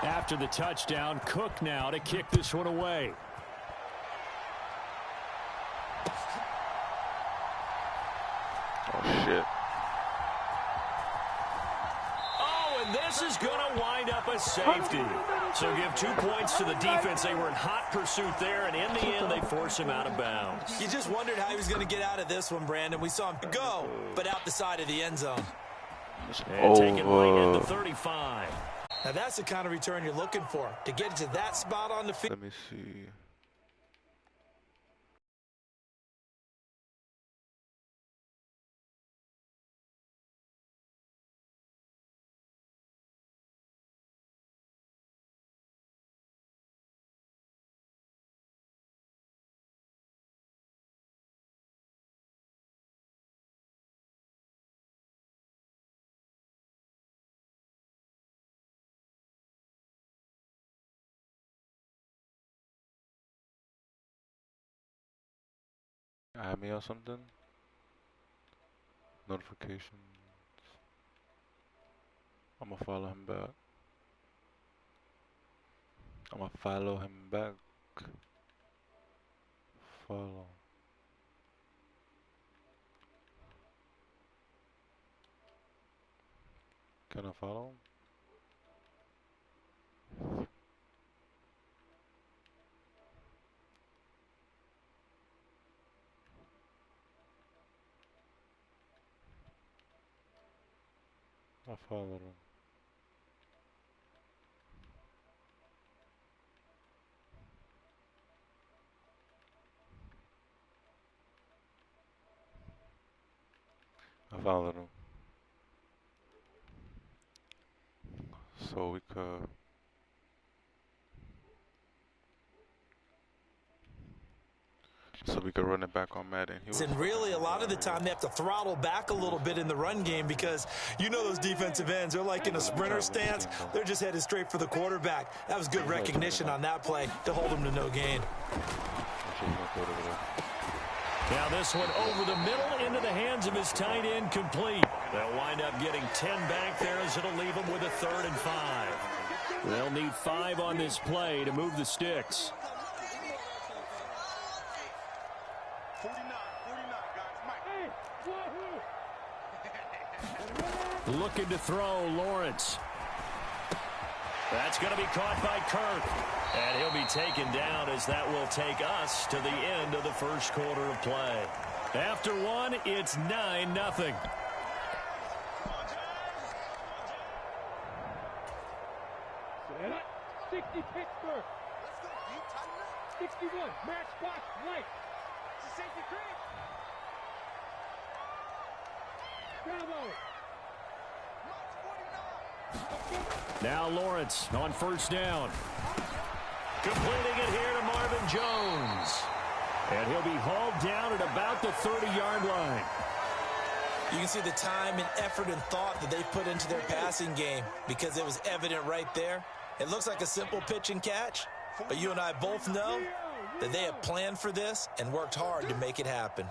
After the touchdown, Cook now to kick this one away. Oh, shit. Oh, and this is going to wind up a safety. So give 2 points to the defense. They were in hot pursuit there, and in the end, they force him out of bounds. You just wondered how he was going to get out of this one, Brandon. We saw him go, but out the side of the end zone. And taken right at the 35. Now, that's the kind of return you're looking for, to get to that spot on the field. Let me see. Add me or something? Notifications. I'm gonna follow him back. Follow. Can I follow him? I followed him. I followed him. So we could. So we could run it back on Madden. And really, a lot of the time, they have to throttle back a little bit in the run game because you know those defensive ends, they're like in a sprinter stance. They're just headed straight for the quarterback. That was good recognition on that play to hold him to no gain. Now this one over the middle into the hands of his tight end, complete. They'll wind up getting 10 back there as it'll leave them with a 3rd and 5. They'll need 5 on this play to move the sticks. 49, guys. Mike. Looking to throw, Lawrence. That's going to be caught by Kirk. And he'll be taken down as that will take us to the end of the first quarter of play. After one, it's 9-0. Pittsburgh. 61. Match box right. It's a safety creep. Bravo. Now Lawrence on first down. Completing it here to Marvin Jones. And he'll be hauled down at about the 30-yard line. You can see the time and effort and thought that they put into their passing game because it was evident right there. It looks like a simple pitch and catch, but you and I both know that they have planned for this and worked hard to make it happen.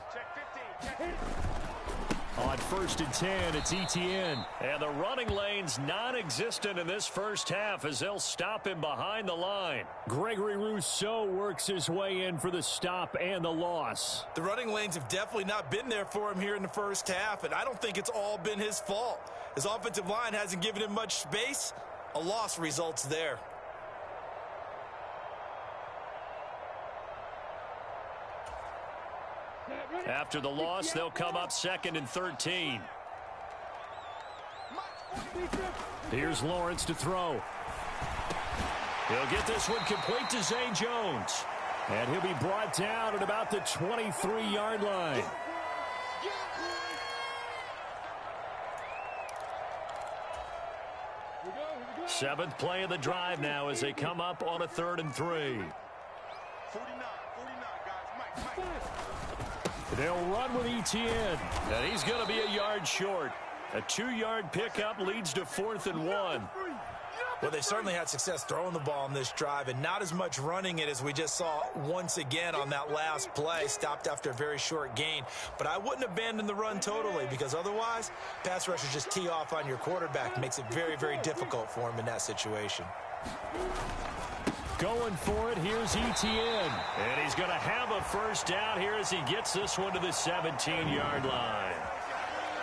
On 1st and 10, it's ETN. And the running lane's non-existent in this first half as they'll stop him behind the line. Gregory Rousseau works his way in for the stop and the loss. The running lanes have definitely not been there for him here in the first half, and I don't think it's all been his fault. His offensive line hasn't given him much space. A loss results there. After the loss, they'll come up 2nd and 13. Here's Lawrence to throw. He'll get this one complete to Zay Jones. And he'll be brought down at about the 23-yard line. Seventh play of the drive now as they come up on a 3rd and 3. They'll run with Etienne. And he's going to be a yard short. A 2-yard pickup leads to 4th and 1. Well, they certainly had success throwing the ball in this drive and not as much running it as we just saw once again on that last play. Stopped after a very short gain. But I wouldn't abandon the run totally because otherwise, pass rushers just tee off on your quarterback. Makes it very, very difficult for him in that situation. Going for it, here's Etienne. And he's going to have a first down here as he gets this one to the 17-yard line.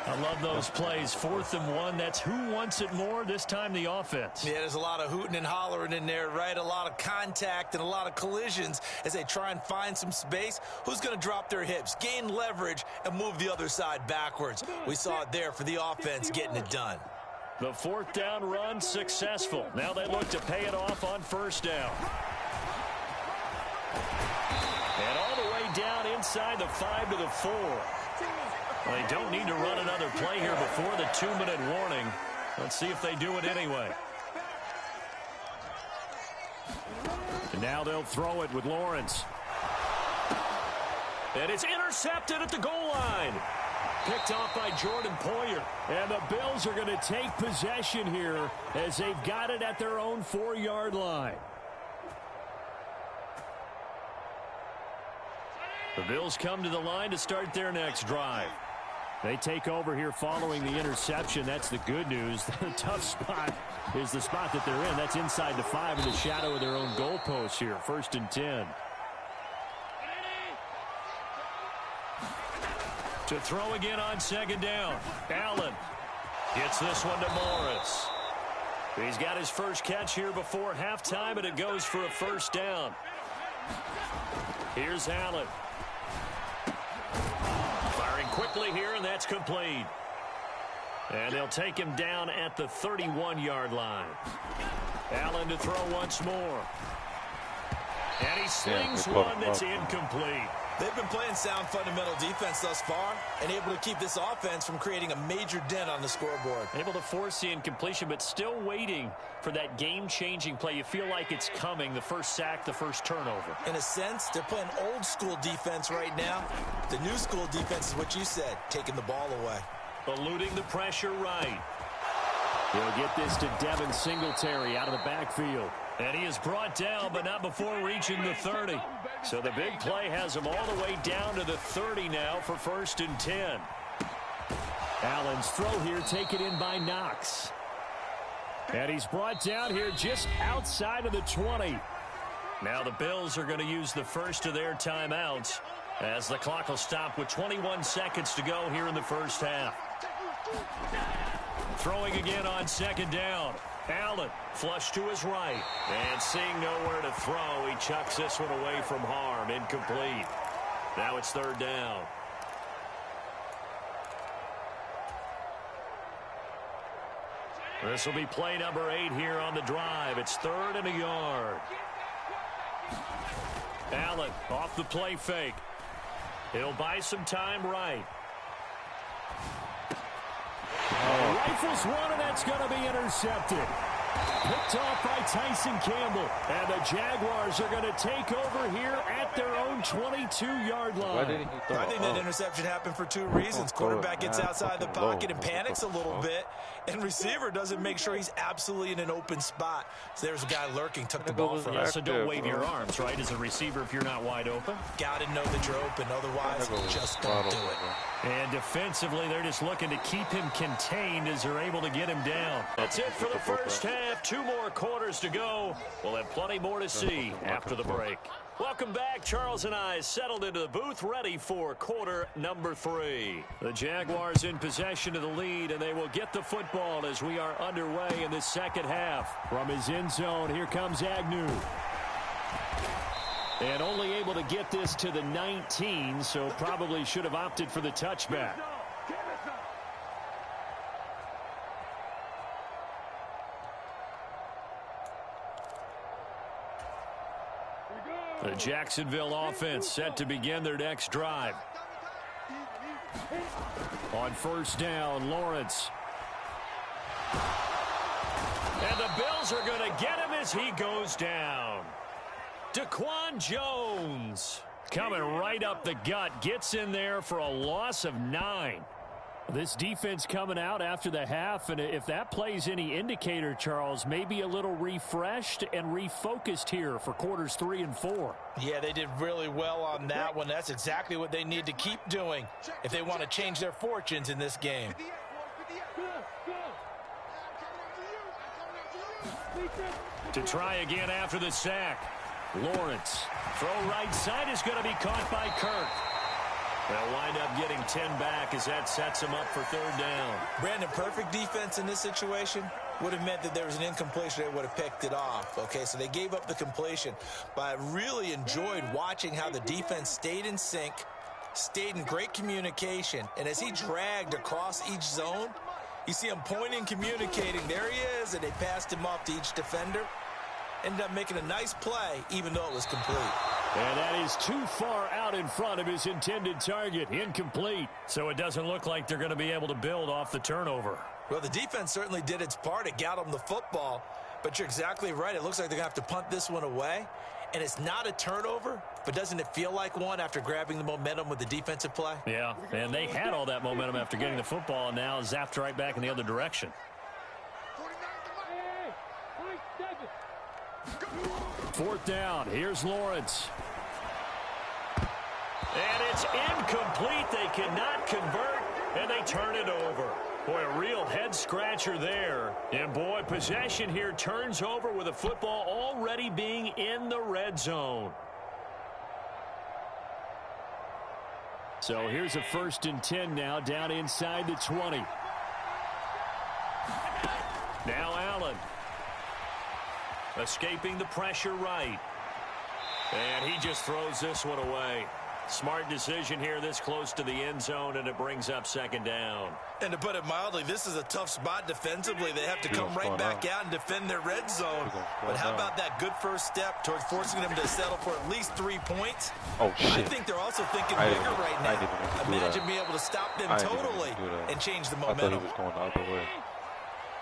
I love those plays. 4th and 1. That's who wants it more. This time the offense. Yeah, there's a lot of hooting and hollering in there, right? A lot of contact and a lot of collisions as they try and find some space. Who's going to drop their hips, gain leverage, and move the other side backwards? We saw it there for the offense getting it done. The 4th down run successful. Now they look to pay it off on 1st down. And all the way down inside the 5 to the 4. Well, they don't need to run another play here before the 2-minute warning. Let's see if they do it anyway. And now they'll throw it with Lawrence. And it's intercepted at the goal line. Picked off by Jordan Poyer. And the Bills are going to take possession here as they've got it at their own 4-yard line. The Bills come to the line to start their next drive. They take over here following the interception. That's the good news. The tough spot is the spot that they're in. That's inside the 5 in the shadow of their own goalpost here. 1st and 10. To throw again on 2nd down. Allen gets this one to Morris. He's got his first catch here before halftime, and it goes for a 1st down. Here's Allen. Firing quickly here, and that's complete. And they'll take him down at the 31-yard line. Allen to throw once more. And he slings one that's incomplete. They've been playing sound fundamental defense thus far and able to keep this offense from creating a major dent on the scoreboard. Able to force the incompletion, but still waiting for that game-changing play. You feel like it's coming, the first sack, the first turnover. In a sense, they're playing old-school defense right now. The new-school defense is what you said, taking the ball away. Eluding the pressure right. He'll get this to Devin Singletary out of the backfield. And he is brought down, but not before reaching the 30. So the big play has him all the way down to the 30 now for 1st and 10. Allen's throw here taken in by Knox. And he's brought down here just outside of the 20. Now the Bills are going to use the first of their timeouts as the clock will stop with 21 seconds to go here in the first half. Throwing again on 2nd down. Allen flush to his right. And seeing nowhere to throw, he chucks this one away from harm. Incomplete. Now it's 3rd down. This will be play number 8 here on the drive. It's 3rd and a yard. Allen off the play fake. He'll buy some time right. Rifles one, and that's going to be intercepted. Picked off by Tyson Campbell. And the Jaguars are going to take over here at their own 22-yard line. I think that interception happened for 2 reasons. Quarterback gets outside the pocket and panics a little bit. And receiver doesn't make sure he's absolutely in an open spot. So there's a guy lurking, took the ball from him. So don't wave your arms, right, as a receiver if you're not wide open. Got to know that you're open. Otherwise, just don't do it. And defensively, they're just looking to keep him contained as they're able to get him down. That's it for the first half. 2 more quarters to go. We'll have plenty more to see after the break. Welcome back. Charles and I settled into the booth, ready for quarter number 3. The Jaguars in possession of the lead, and they will get the football as we are underway in the second half. From his end zone, here comes Agnew. And only able to get this to the 19, so probably should have opted for the touchback. The Jacksonville offense set to begin their next drive. On first down, Lawrence. And the Bills are going to get him as he goes down. Daquan Jones coming right up the gut. Gets in there for a loss of 9. This defense coming out after the half, and if that plays any indicator, Charles, maybe a little refreshed and refocused here for quarters 3 and 4. Yeah, they did really well on that one. That's exactly what they need to keep doing if they want to change their fortunes in this game. To try again after the sack. Lawrence. Throw right side is going to be caught by Kirk. They'll wind up getting 10 back as that sets them up for third down. Brandon, perfect defense in this situation would have meant that there was an incompletion. They would have picked it off. Okay, so they gave up the completion. But I really enjoyed watching how the defense stayed in sync, stayed in great communication. And as he dragged across each zone, you see him pointing, communicating. There he is, and they passed him off to each defender. Ended up making a nice play, even though it was complete. And that is too far out in front of his intended target. Incomplete. So it doesn't look like they're going to be able to build off the turnover. Well, the defense certainly did its part. It got them the football. But you're exactly right. It looks like they're going to have to punt this one away. And it's not a turnover, but doesn't it feel like one after grabbing the momentum with the defensive play? Yeah, and they had all that momentum after getting the football, and now zapped right back in the other direction. Fourth down. Here's Lawrence. And it's incomplete. They cannot convert, and they turn it over. Boy, a real head-scratcher there. And, boy, possession here turns over with the football already being in the red zone. So here's a 1st and 10 now, down inside the 20. Now Allen. Escaping the pressure right. And he just throws this one away. Smart decision here this close to the end zone, and it brings up 2nd down. And to put it mildly, this is a tough spot defensively. They have to come right back out and defend their red zone. But how about that good first step towards forcing them to settle for at least 3 points? Oh, shit. I think they're also thinking bigger right now. Imagine being able to stop them totally and change the momentum. I thought he was going the other way.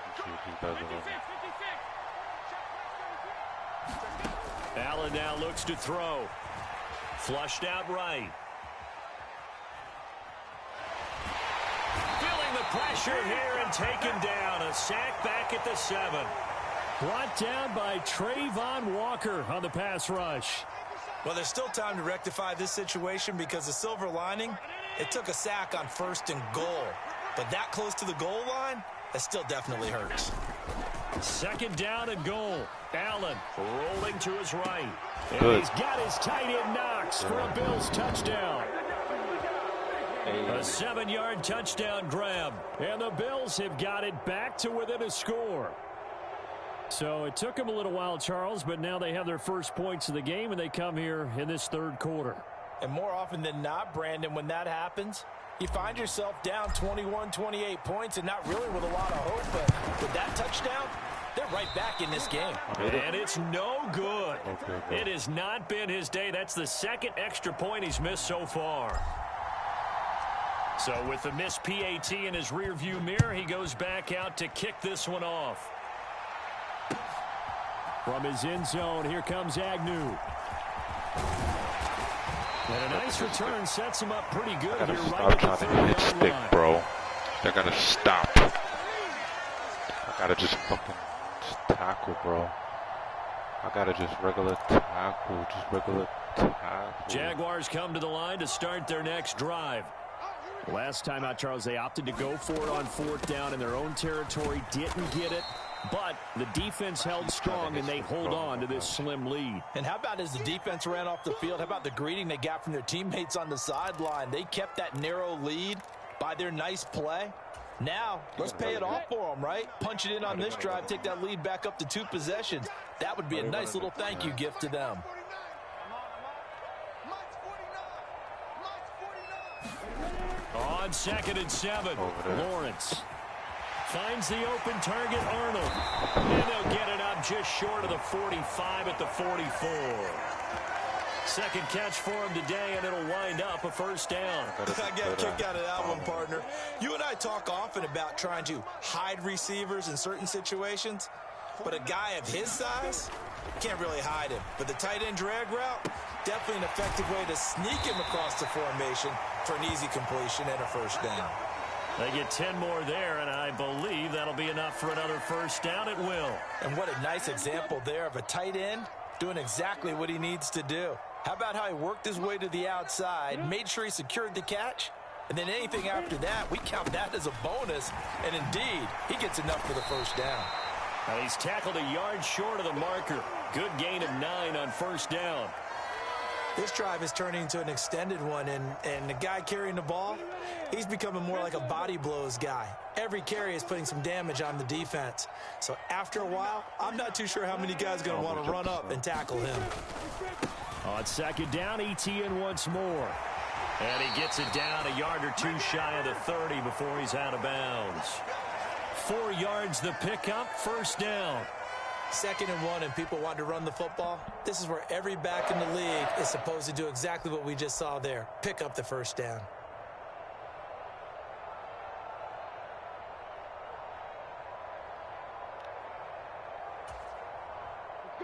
Let's see what these guys are running. Allen now looks to throw. Flushed out right. Feeling the pressure here and taken down. A sack back at the 7. Brought down by Trayvon Walker on the pass rush. Well, there's still time to rectify this situation because the silver lining, it took a sack on 1st and goal. But that close to the goal line, that still definitely hurts. 2nd down and goal. Allen rolling to his right. And Good. He's got his tight end Knox for a Bills touchdown. A 7-yard touchdown grab. And the Bills have got it back to within a score. So it took them a little while, Charles, but now they have their first points of the game, and they come here in this 3rd quarter. And more often than not, Brandon, when that happens, you find yourself down 21, 28 points and not really with a lot of hope. But with that touchdown, they're right back in this game. And it's no good. It has not been his day. That's the 2nd extra point he's missed so far. So with the missed PAT in his rearview mirror, he goes back out to kick this one off. From his end zone, here comes Agnew. And a nice return sets him up pretty good here right at the 30-yard line. Bro. I gotta stop. I gotta just fucking tackle, bro. I gotta just regular tackle. Jaguars come to the line to start their next drive. Last time out, Charles, they opted to go for it on 4th down in their own territory. Didn't get it. But the defense held strong, and they hold on to this slim lead. And how about as the defense ran off the field, how about the greeting they got from their teammates on the sideline? They kept that narrow lead by their nice play. Now, let's pay it off for them, right? Punch it in on this drive, take that lead back up to 2 possessions. That would be a nice little thank you gift to them. On 2nd and 7, Lawrence finds the open target, Arnold. And they'll get it up just short of the 45 at the 44. Second catch for him today, and it'll wind up a first down. I got a kick out of that one, partner. You and I talk often about trying to hide receivers in certain situations, but a guy of his size can't really hide him. But the tight end drag route, definitely an effective way to sneak him across the formation for an easy completion and a first down. They get 10 more there, and I believe that'll be enough for another first down. It will. And what a nice example there of a tight end doing exactly what he needs to do. How about how he worked his way to the outside, made sure he secured the catch, and then anything after that, we count that as a bonus. And indeed, he gets enough for the first down. Now he's tackled a yard short of the marker. Good gain of 9 on first down. This drive is turning into an extended one, and the guy carrying the ball, he's becoming more like a body blows guy. Every carry is putting some damage on the defense. So after a while, I'm not too sure how many guys are going to want to run up and tackle him. On second down, ETN once more. And he gets it down a yard or two shy of the 30 before he's out of bounds. 4 yards the pickup, first down. 2nd and 1, and people want to run the football. This is where every back in the league is supposed to do exactly what we just saw there. Pick up the first down.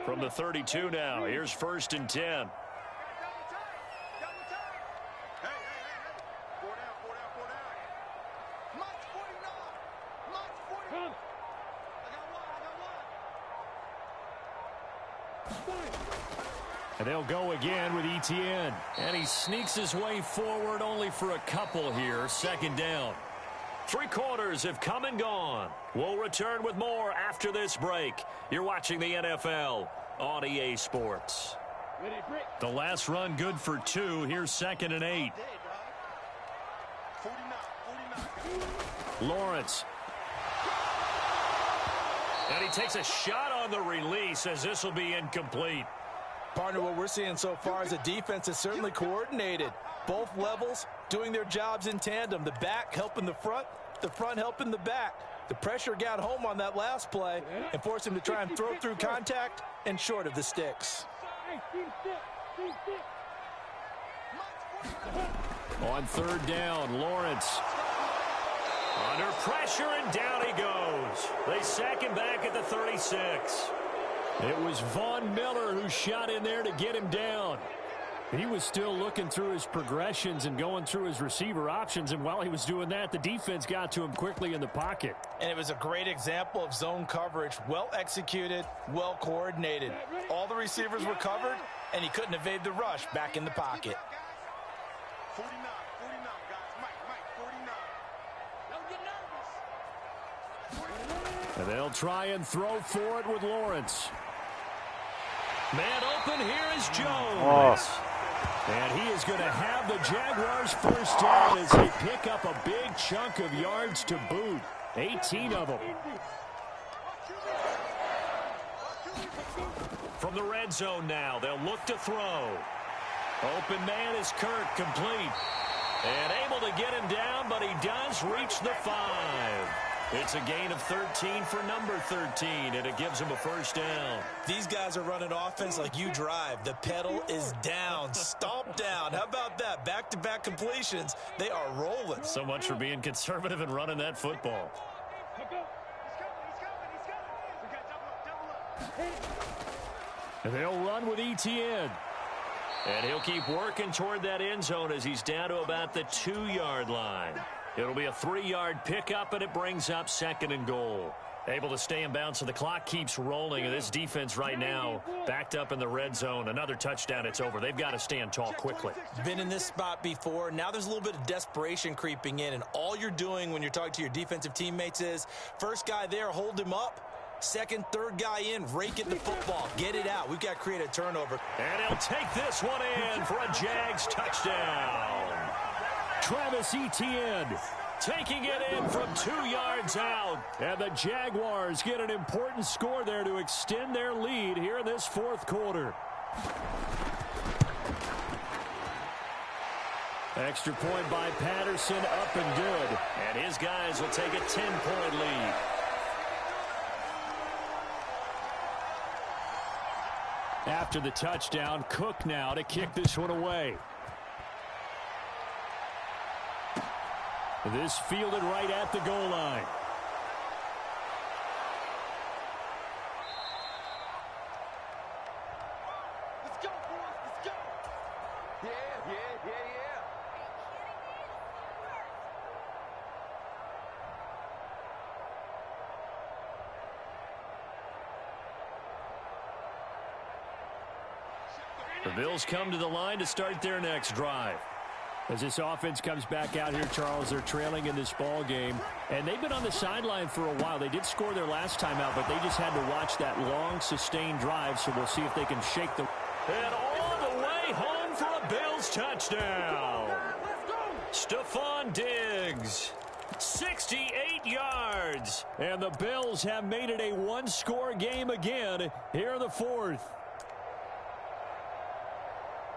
From the 32 now, here's 1st and 10. And they'll go again with ETN. And he sneaks his way forward only for a couple here. 2nd down. 3 quarters have come and gone. We'll return with more after this break. You're watching the NFL on EA Sports. The last run good for 2. Here's 2nd and 8. Lawrence. And he takes a shot on the release as this will be incomplete. Partner, what we're seeing so far is a defense that's certainly coordinated. Both levels doing their jobs in tandem. The back helping the front helping the back. The pressure got home on that last play and forced him to try and throw through contact and short of the sticks. On 3rd down, Lawrence. Under pressure, and down he goes. They sack him back at the 36. It was Von Miller who shot in there to get him down. He was still looking through his progressions and going through his receiver options, and while he was doing that, the defense got to him quickly in the pocket. And it was a great example of zone coverage. Well executed, well coordinated. All the receivers were covered, and he couldn't evade the rush back in the pocket. 49, guys. Mike, 49. Don't get nervous. And they'll try and throw for it with Lawrence. Man open, here is Jones. And he is going to have the Jaguars first down as they pick up a big chunk of yards to boot. 18 of them. From the red zone now, they'll look to throw. Open man is Kirk, complete. And able to get him down, but he does reach the 5. It's a gain of 13 for number 13, and it gives him a first down. These guys are running offense like you drive. The pedal is down, stomp down. How about that? Back-to-back completions. They are rolling. So much for being conservative and running that football. And they'll run with ETN. And he'll keep working toward that end zone as he's down to about the 2-yard line. It'll be a 3-yard pickup, and it brings up 2nd and goal. Able to stay in bounds, so the clock keeps rolling. And this defense right now backed up in the red zone. Another touchdown, it's over. They've got to stand tall quickly. Been in this spot before. Now there's a little bit of desperation creeping in, and all you're doing when you're talking to your defensive teammates is first guy there, hold him up. Second, third guy in, rake at the football. Get it out. We've got to create a turnover. And he'll take this one in for a Jags touchdown. Travis Etienne taking it in from 2 yards out. And the Jaguars get an important score there to extend their lead here in this 4th quarter. Extra point by Patterson, up and good. And his guys will take a 10-point lead. After the touchdown, Cook now to kick this one away. This fielded right at the goal line. Let's go, boys. Let's go. Yeah. The Bills come to the line to start their next drive. As this offense comes back out here, Charles, they're trailing in this ball game, and they've been on the sideline for a while. They did score their last time out, but they just had to watch that long, sustained drive, so we'll see if they can shake them. And all the way home for a Bills touchdown. Stephon Diggs, 68 yards. And the Bills have made it a one-score game again here in the fourth.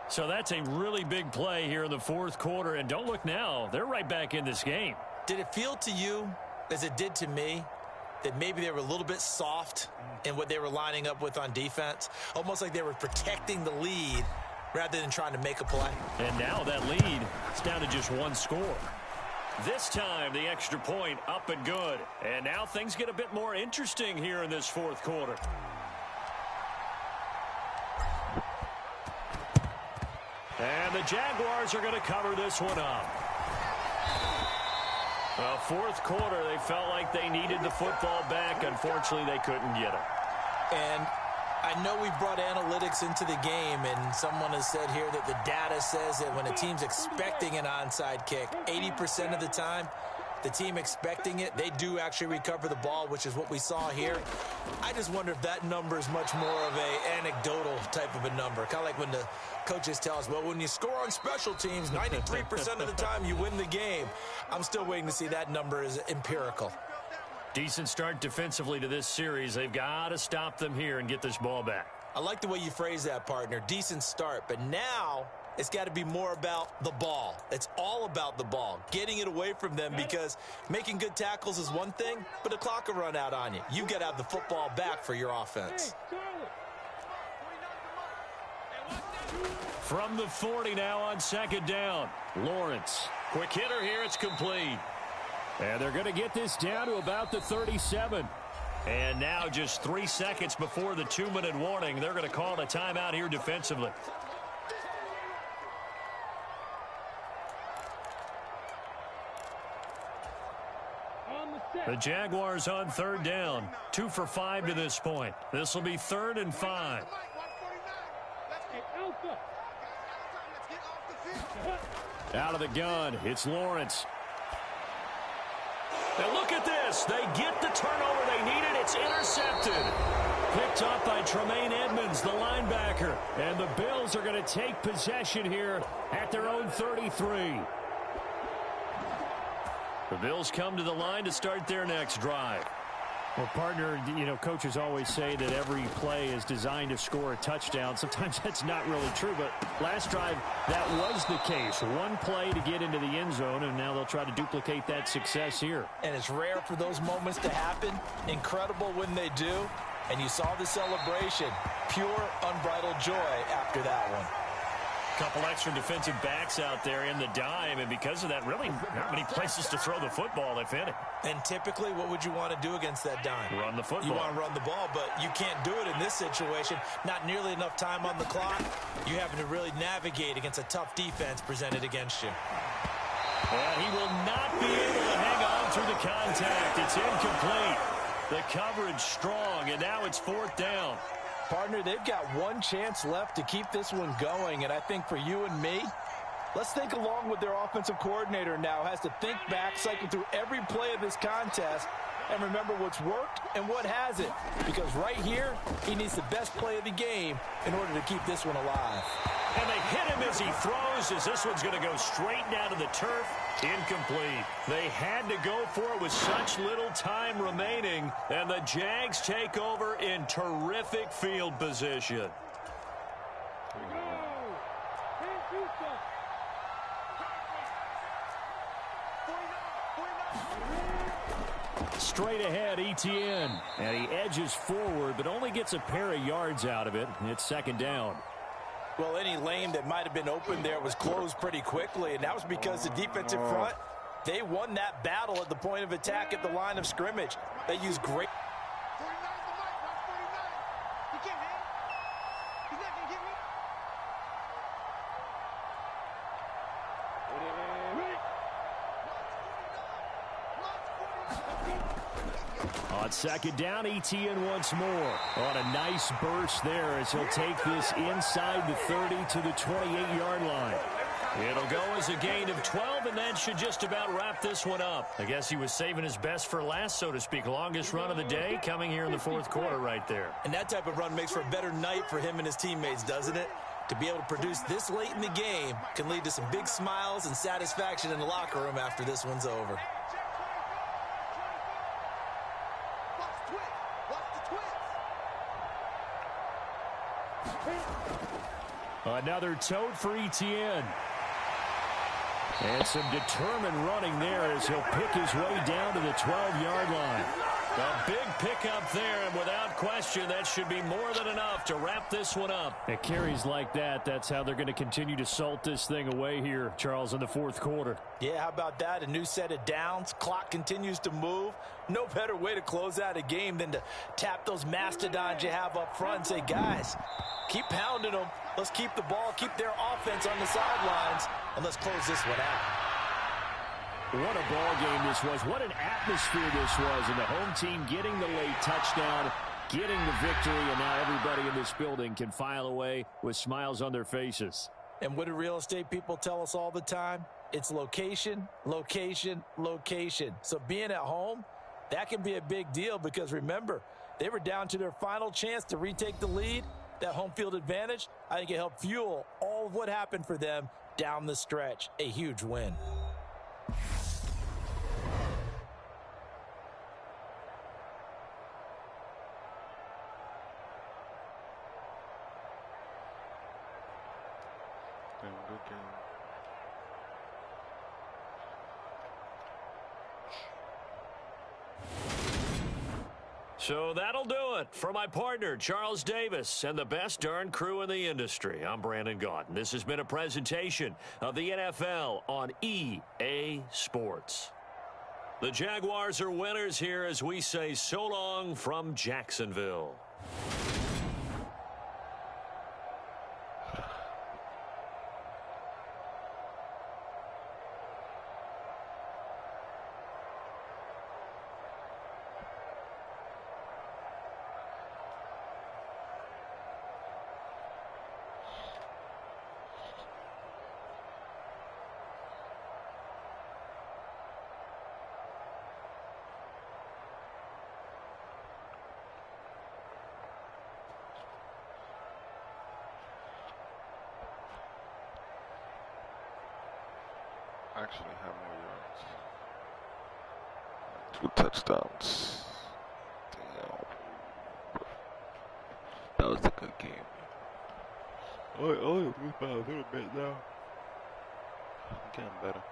So that's a really big play here in the fourth quarter. And don't look now. They're right back in this game. Did it feel to you, as it did to me, that maybe they were a little bit soft in what they were lining up with on defense? Almost like they were protecting the lead rather than trying to make a play. And now that lead is down to just one score. This time, the extra point up and good. And now things get a bit more interesting here in this fourth quarter. And the Jaguars are going to cover this one up. Well, fourth quarter, they felt like they needed the football back. Unfortunately, they couldn't get it. And I know we brought analytics into the game, and someone has said here that the data says that when a team's expecting an onside kick, 80% of the time, the team expecting it, they do actually recover the ball, which is what we saw here. I just wonder if that number is much more of a anecdotal type of a number. Kind of like when the coaches tell us, well, when you score on special teams, 93% of the time you win the game. I'm still waiting to see that number is empirical. Decent start defensively to this series. They've got to stop them here and get this ball back. I like the way you phrase that, partner. Decent start. But now it's got to be more about the ball. It's all about the ball, getting it away from them, because making good tackles is one thing, but the clock will run out on you. You've got to have the football back for your offense. From the 40 now on second down. Lawrence. Quick hitter here. It's complete. And they're going to get this down to about the 37. And now just 3 seconds before the 2-minute warning, they're going to call a timeout here defensively. The Jaguars on third down. 2 for 5 to this point. This will be 3rd and 5. Out of the gun, it's Lawrence. Now look at this. They get the turnover they needed. It's intercepted. Picked up by Tremaine Edmonds, the linebacker. And the Bills are going to take possession here at their own 33. The Bills come to the line to start their next drive. Well, partner, you know, coaches always say that every play is designed to score a touchdown. Sometimes that's not really true, but last drive, that was the case. One play to get into the end zone, and now they'll try to duplicate that success here. And it's rare for those moments to happen. Incredible when they do. And you saw the celebration. Pure, unbridled joy after that one. Couple extra defensive backs out there in the dime, and because of that, really not many places to throw the football, if any. And typically, what would you want to do against that dime? Run the football. You want to run the ball, but you can't do it in this situation. Not nearly enough time on the clock. You having to really navigate against a tough defense presented against you. And he will not be able to hang on through the contact. It's incomplete. The coverage strong, and now it's 4th down. Partner, they've got one chance left to keep this one going, and I think for you and me, let's think along with their offensive coordinator now. Has to think back, cycle through every play of this contest, and remember what's worked and what hasn't. Because right here, he needs the best play of the game in order to keep this one alive. And they hit him as he throws, as this one's going to go straight down to the turf. Incomplete. They had to go for it with such little time remaining, and the Jags take over in terrific field position. straight ahead, Etienne. And he edges forward, but only gets a pair of yards out of it. It's second down. Well, any lane that might have been open there was closed pretty quickly, and that was because the defensive front, they won that battle at the point of attack at the line of scrimmage. They used great... On second down, Etienne once more. On a nice burst there as he'll take this inside the 30 to the 28-yard line. It'll go as a gain of 12, and that should just about wrap this one up. I guess he was saving his best for last, so to speak. Longest run of the day coming here in the fourth quarter right there. And that type of run makes for a better night for him and his teammates, doesn't it? To be able to produce this late in the game can lead to some big smiles and satisfaction in the locker room after this one's over. Another tote for Etienne. And some determined running there as he'll pick his way down to the 12-yard line. A big pickup there, and without question, that should be more than enough to wrap this one up. At carries like that, that's how they're going to continue to salt this thing away here, Charles, in the fourth quarter. Yeah, how about that? A new set of downs. Clock continues to move. No better way to close out a game than to tap those mastodons you have up front and say, guys, keep pounding them. Let's keep the ball, keep their offense on the sidelines, and let's close this one out. What a ball game this was. What an atmosphere this was. And the home team getting the late touchdown, getting the victory, and now everybody in this building can file away with smiles on their faces. And what do real estate people tell us all the time? It's location, location, location. So being at home, that can be a big deal because, remember, they were down to their final chance to retake the lead. That home field advantage, I think it helped fuel all of what happened for them down the stretch. A huge win. Good game. So that'll do it for my partner, Charles Davis, and the best darn crew in the industry. I'm Brandon Gaudin. This has been a presentation of the NFL on EA Sports. The Jaguars are winners here as we say so long from Jacksonville. Actually have more yards. 2 touchdowns. Damn. That was a good game. Oh, we about a little bit now. I'm getting better.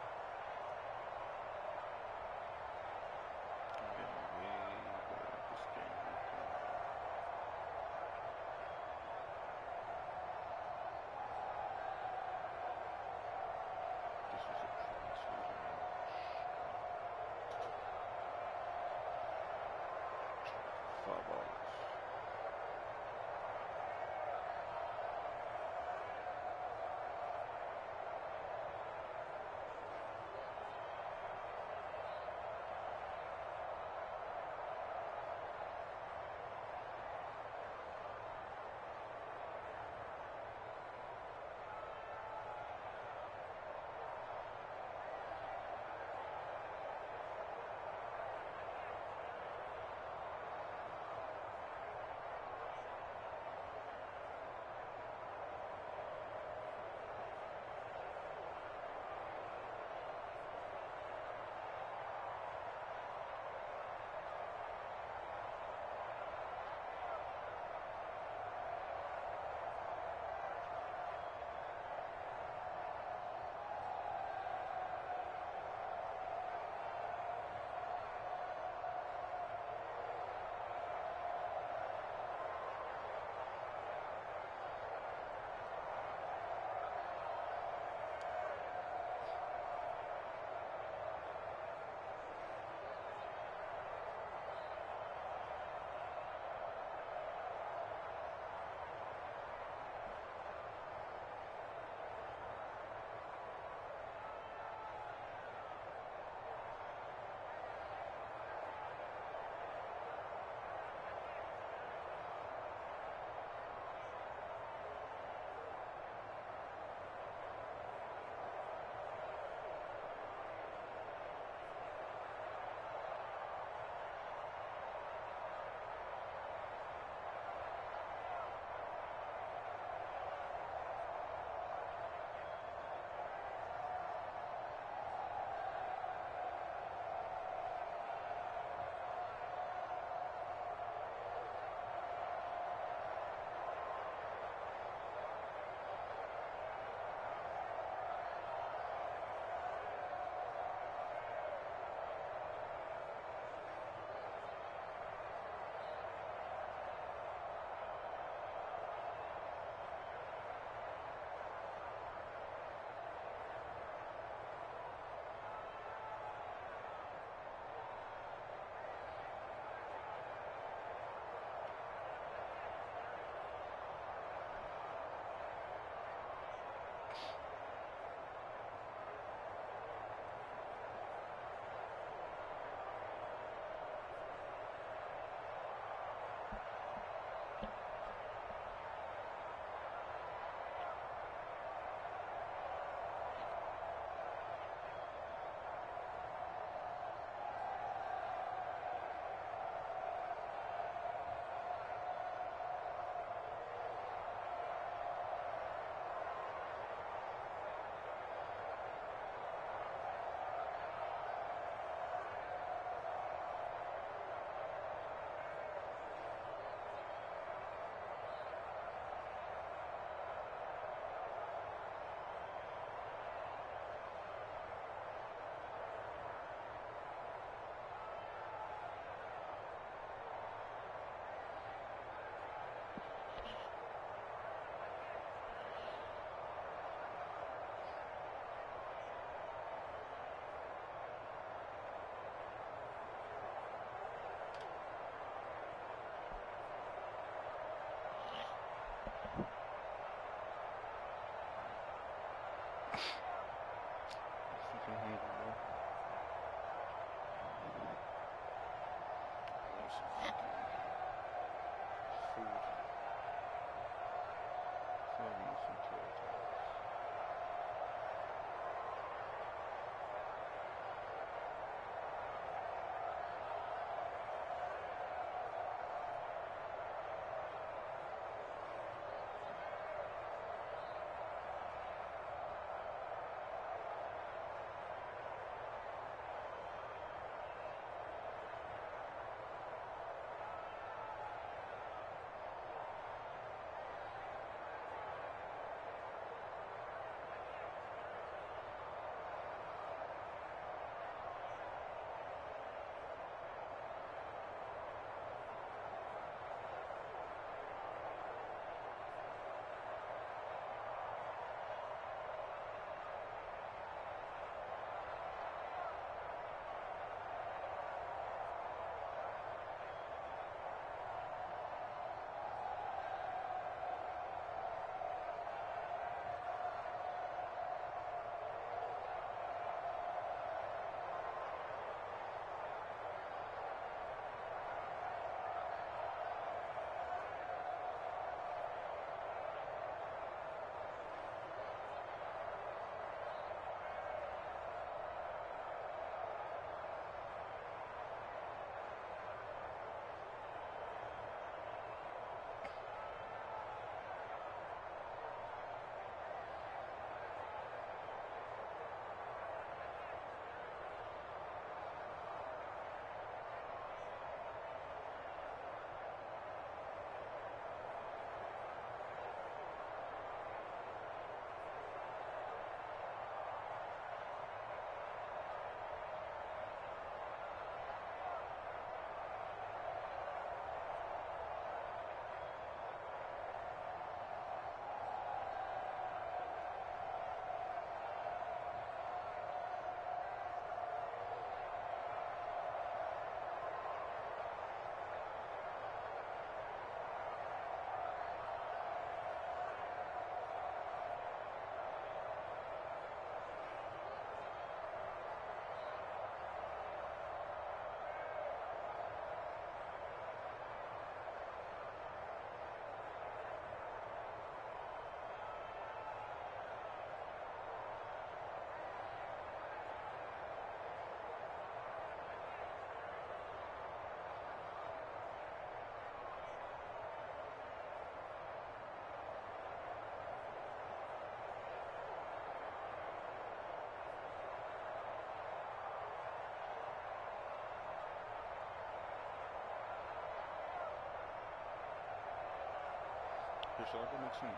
shall I go make some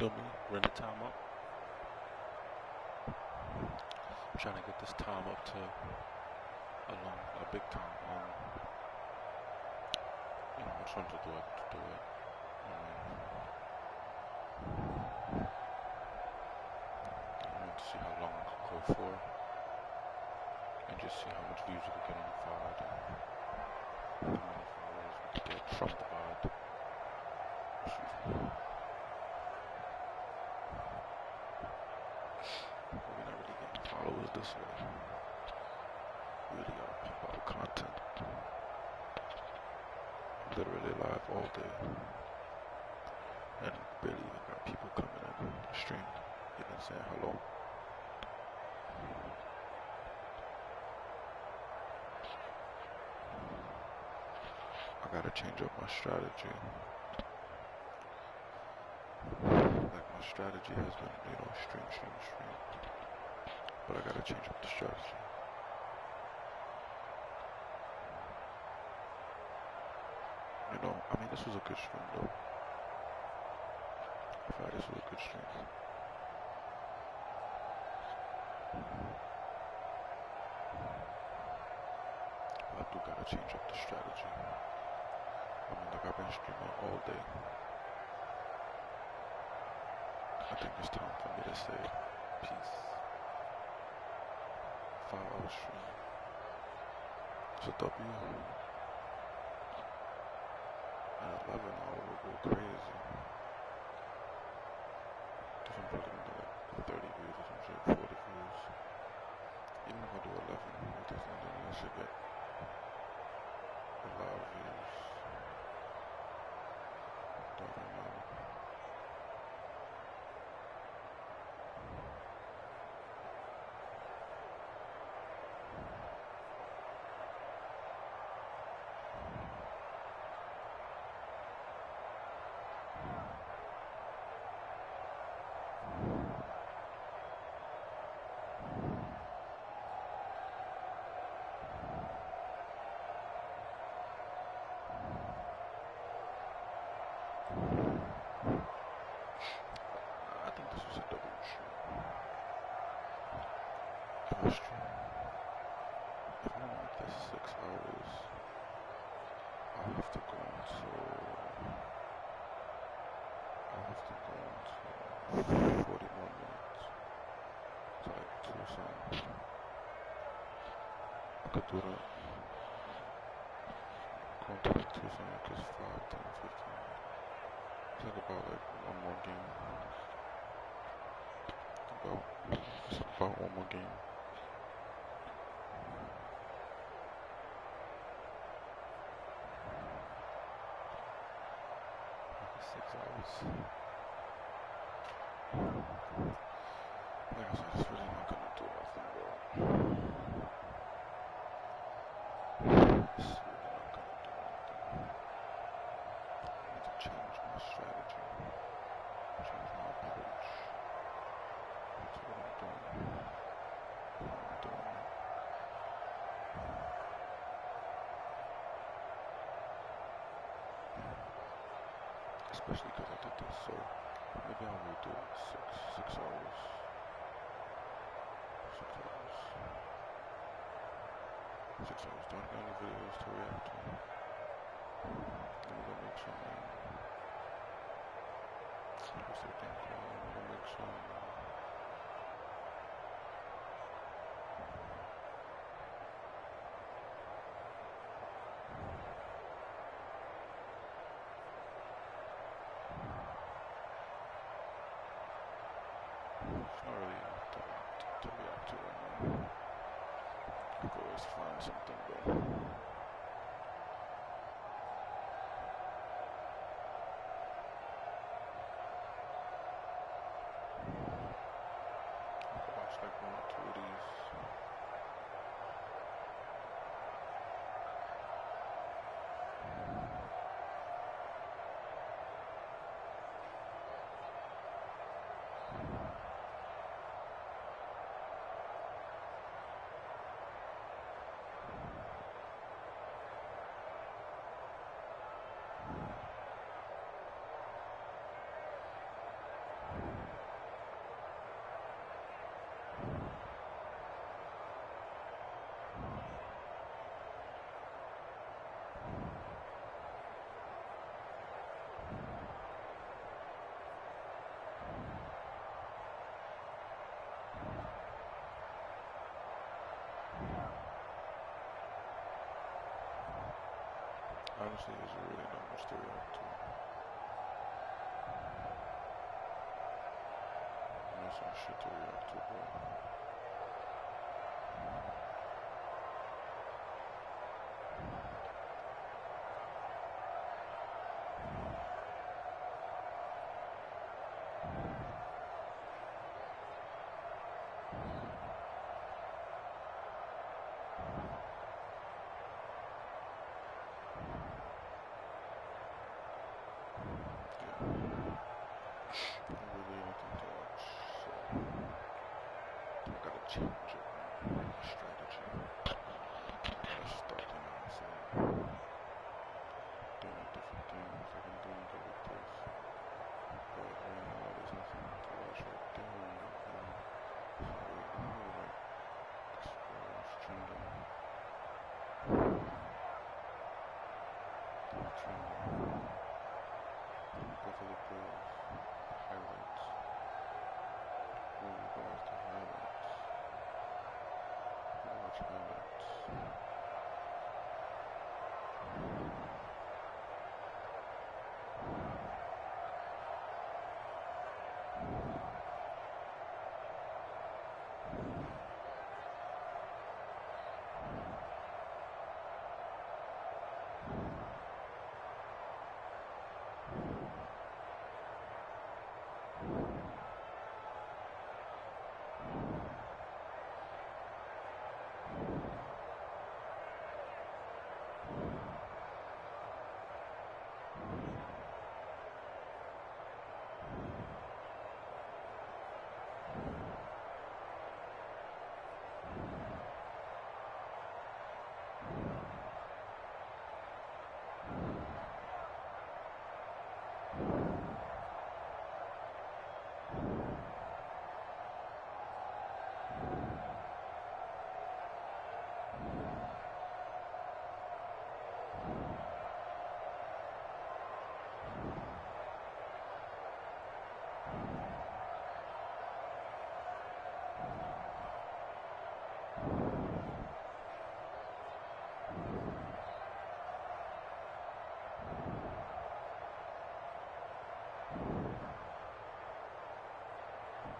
feel me? Run the time up. I'm trying to get this time up to a big time. You know, I just wanted to do it. I wanted to see how long I could go for, and just see how much views we could get on the VOD, and how many followers we could get from the VOD. Excuse me. We're not really getting followers this way. We really gotta pump out content. Literally live all day. And barely even got people coming in the stream, even saying hello. I gotta change up my strategy. Like my strategy has been, you know, stream. But I gotta change up the strategy. You know, I mean, this was a good stream though. I feel like this was a good stream. But I do gotta change up the strategy. I mean, like I've been streaming all day. I think it's time for me to say peace. 5-hour stream. It's a W. At 11 hour will go crazy. If I'm probably gonna do like 30 views or some shit, 40 views. Even if I do 11, it doesn't mean I should get a lot of views. Don't really matter. About one more game. Like 6 hours. Like I said, it's really not gonna do nothing, bro. It's really not gonna do anything. I need to change my strategy. Change my approach. That's what I'm doing. Especially because I did this, so maybe I will do 6 hours. 6 hours. 6 hours. Don't have any videos to react to. Let me go make some. What's that thing called? Let me go make some. Honestly, there's really not much to react to. There's some shit to react to, bro. Change it, man. Strategy. Let's start, you know what I'm saying? Doing different things. I can do go with this. But right now, there's nothing to watch right there. So right now, like, explore, trending. Buffalo Bills. Highlights. Where we go with the highlights. Watch highlights.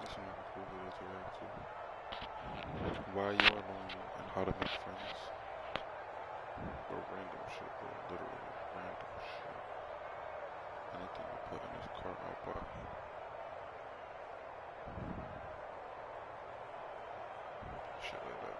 This is another cool video to react to. Why you are lonely and how to make friends. Or random shit, bro. Literally random shit. Anything you put in this cart, I'll buy. Shit like that.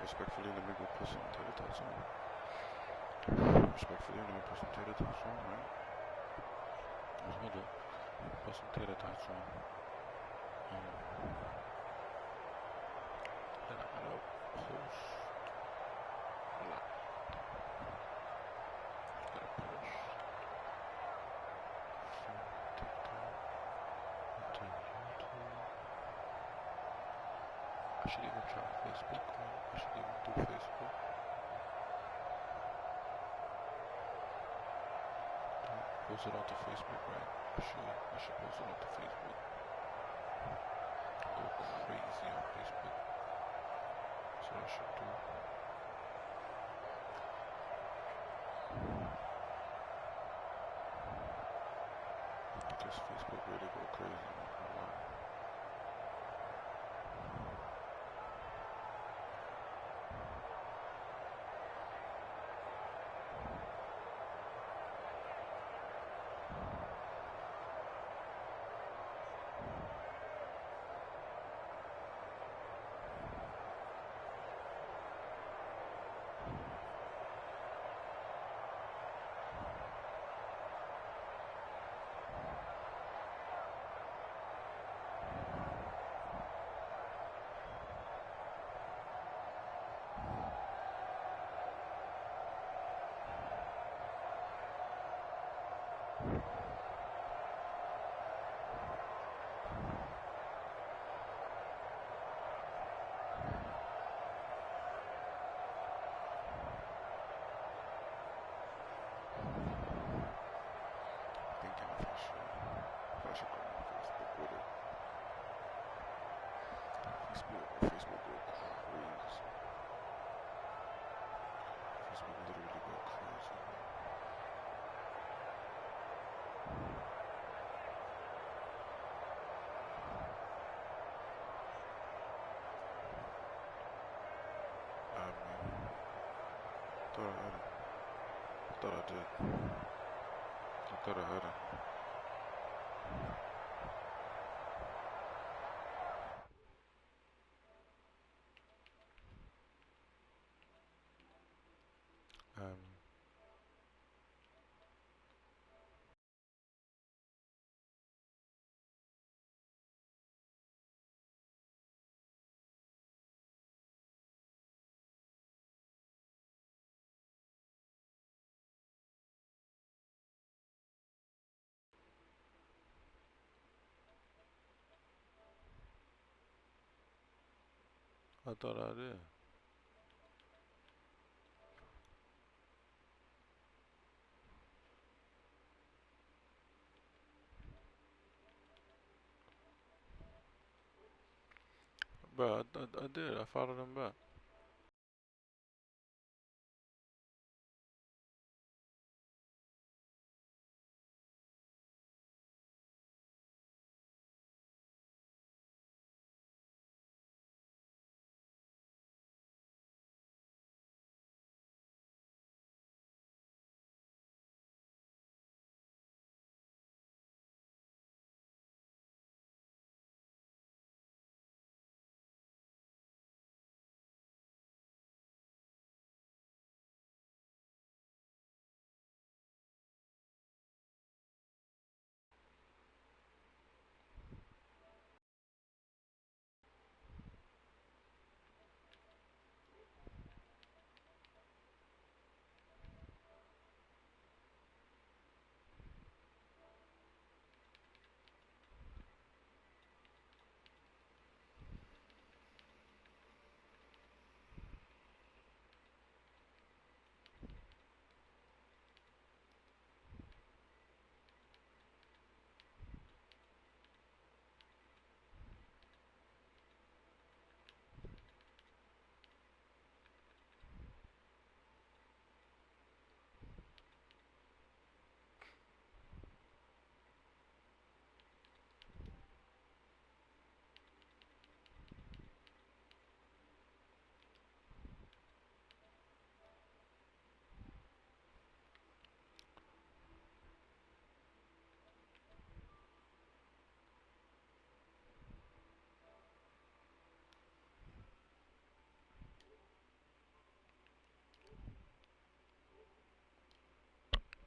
Respectfully, let me go put some tater tots on. Respectfully, let me put some tater tots on, right? That's what I do. Put some tater tots on. Then I'm gonna post. Hold on. I'm gonna post from TikTok to YouTube. I should even try Facebook, right? I should even do Facebook. Post it onto Facebook, right? I should post it onto Facebook. Go crazy on Facebook. That's what I should do. I guess Facebook really go crazy, I'm not gonna lie. thought I did. I thought I had it. I thought I did. Bro, I did. I followed him back.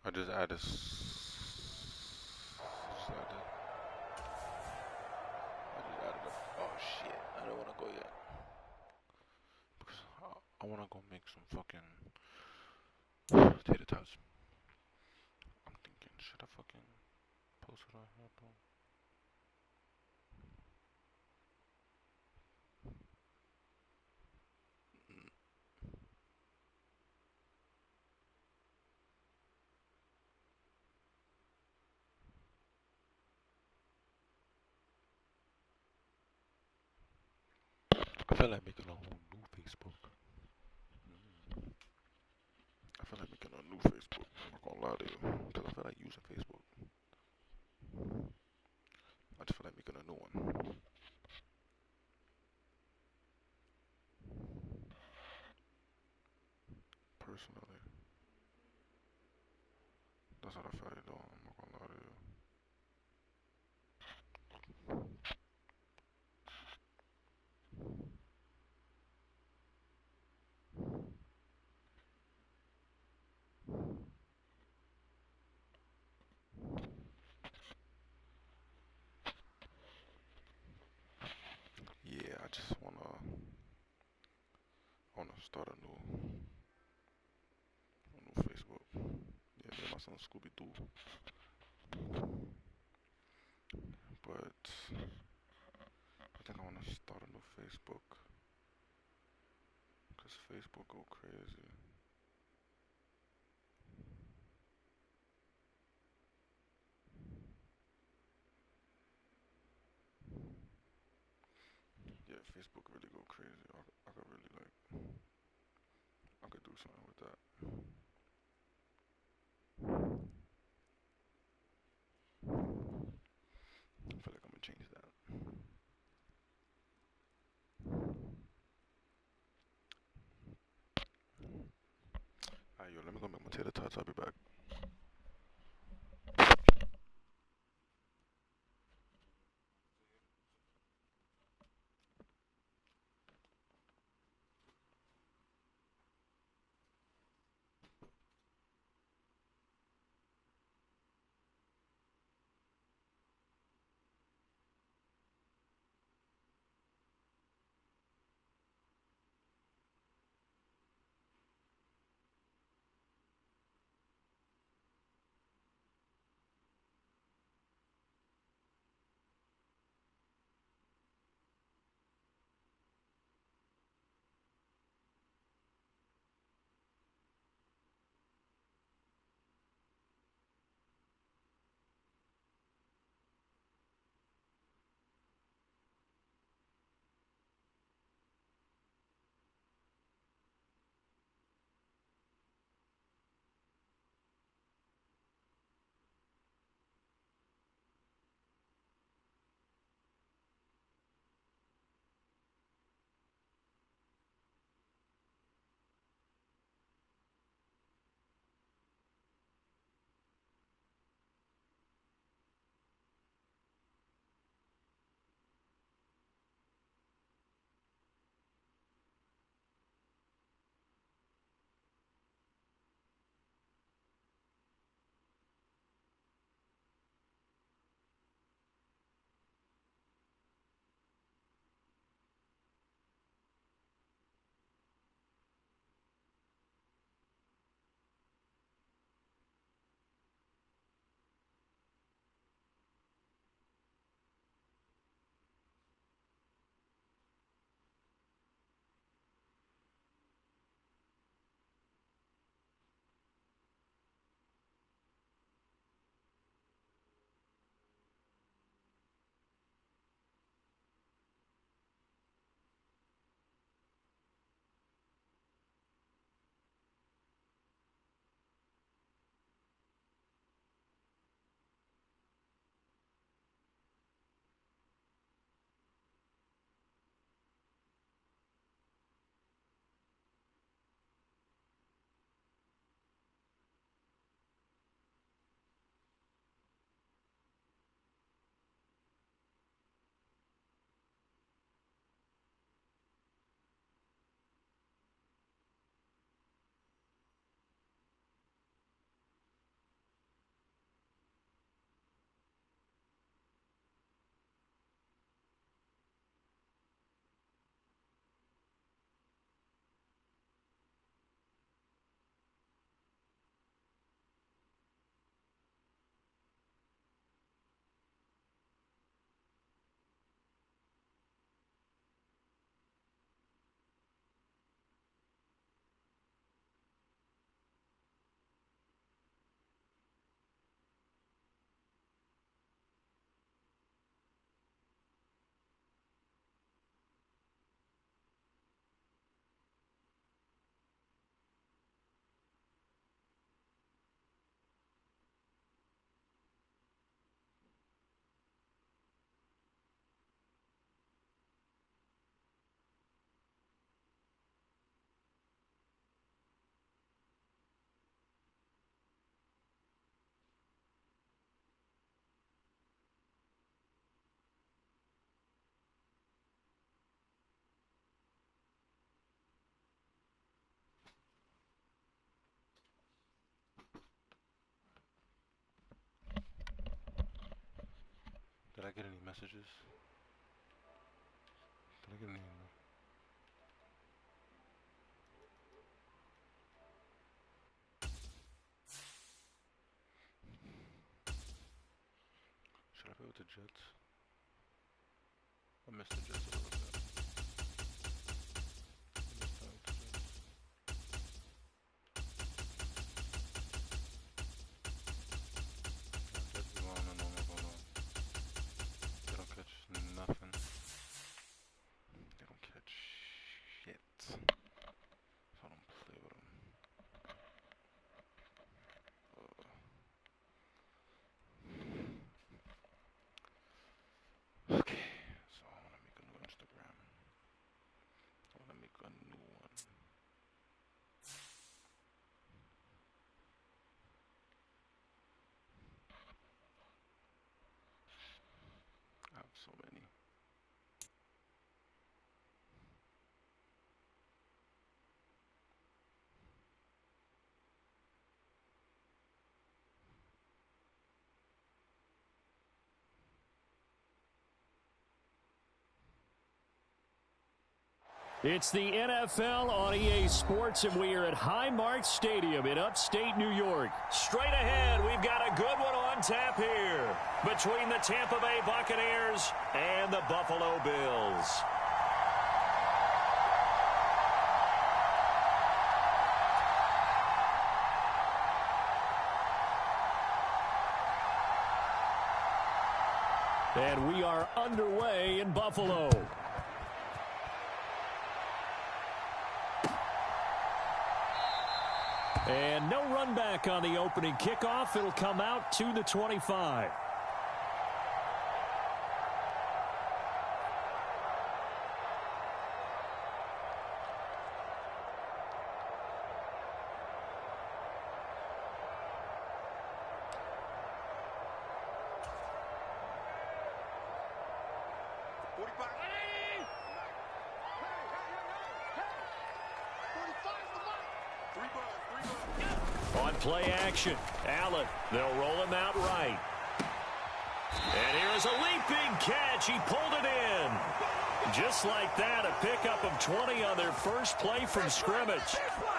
I just added. Oh shit! I don't want to go yet because I want to go make some fucking tater tots. I'm thinking, should I fucking post what I have, bro? I feel like making a whole new Facebook. I feel like making a new Facebook. I'm not gonna lie to you, because I feel like using Facebook. I just feel like making a new one. Personally, that's what I feel like doing. I'm not gonna lie to you. Yeah, I just wanna start a new Facebook. Yeah, me and my son Scooby Doo. But I think I wanna start a new Facebook, cause Facebook go crazy. Yeah, Facebook really go crazy. I could really I could do something with that. I feel like I'm gonna change that. Alright, yo, let me go make my tater tots. I'll be back. Did I get any messages? Did I get any? Should I play with the Jets? I missed the Jets a little bit. Jets be going on. They don't catch nothing. They don't catch shit. So I don't play with them. Okay, so I want to make a new Instagram. It's the NFL on EA Sports, and we are at Highmark Stadium in upstate New York. Straight ahead, we've got a good one on tap here between the Tampa Bay Buccaneers and the Buffalo Bills. And we are underway in Buffalo. And no run back on the opening kickoff. It'll come out to the 25. On play action, Allen. They'll roll him out right. And here's a leaping catch. He pulled it in. Just like that, a pickup of 20 on their first play from scrimmage.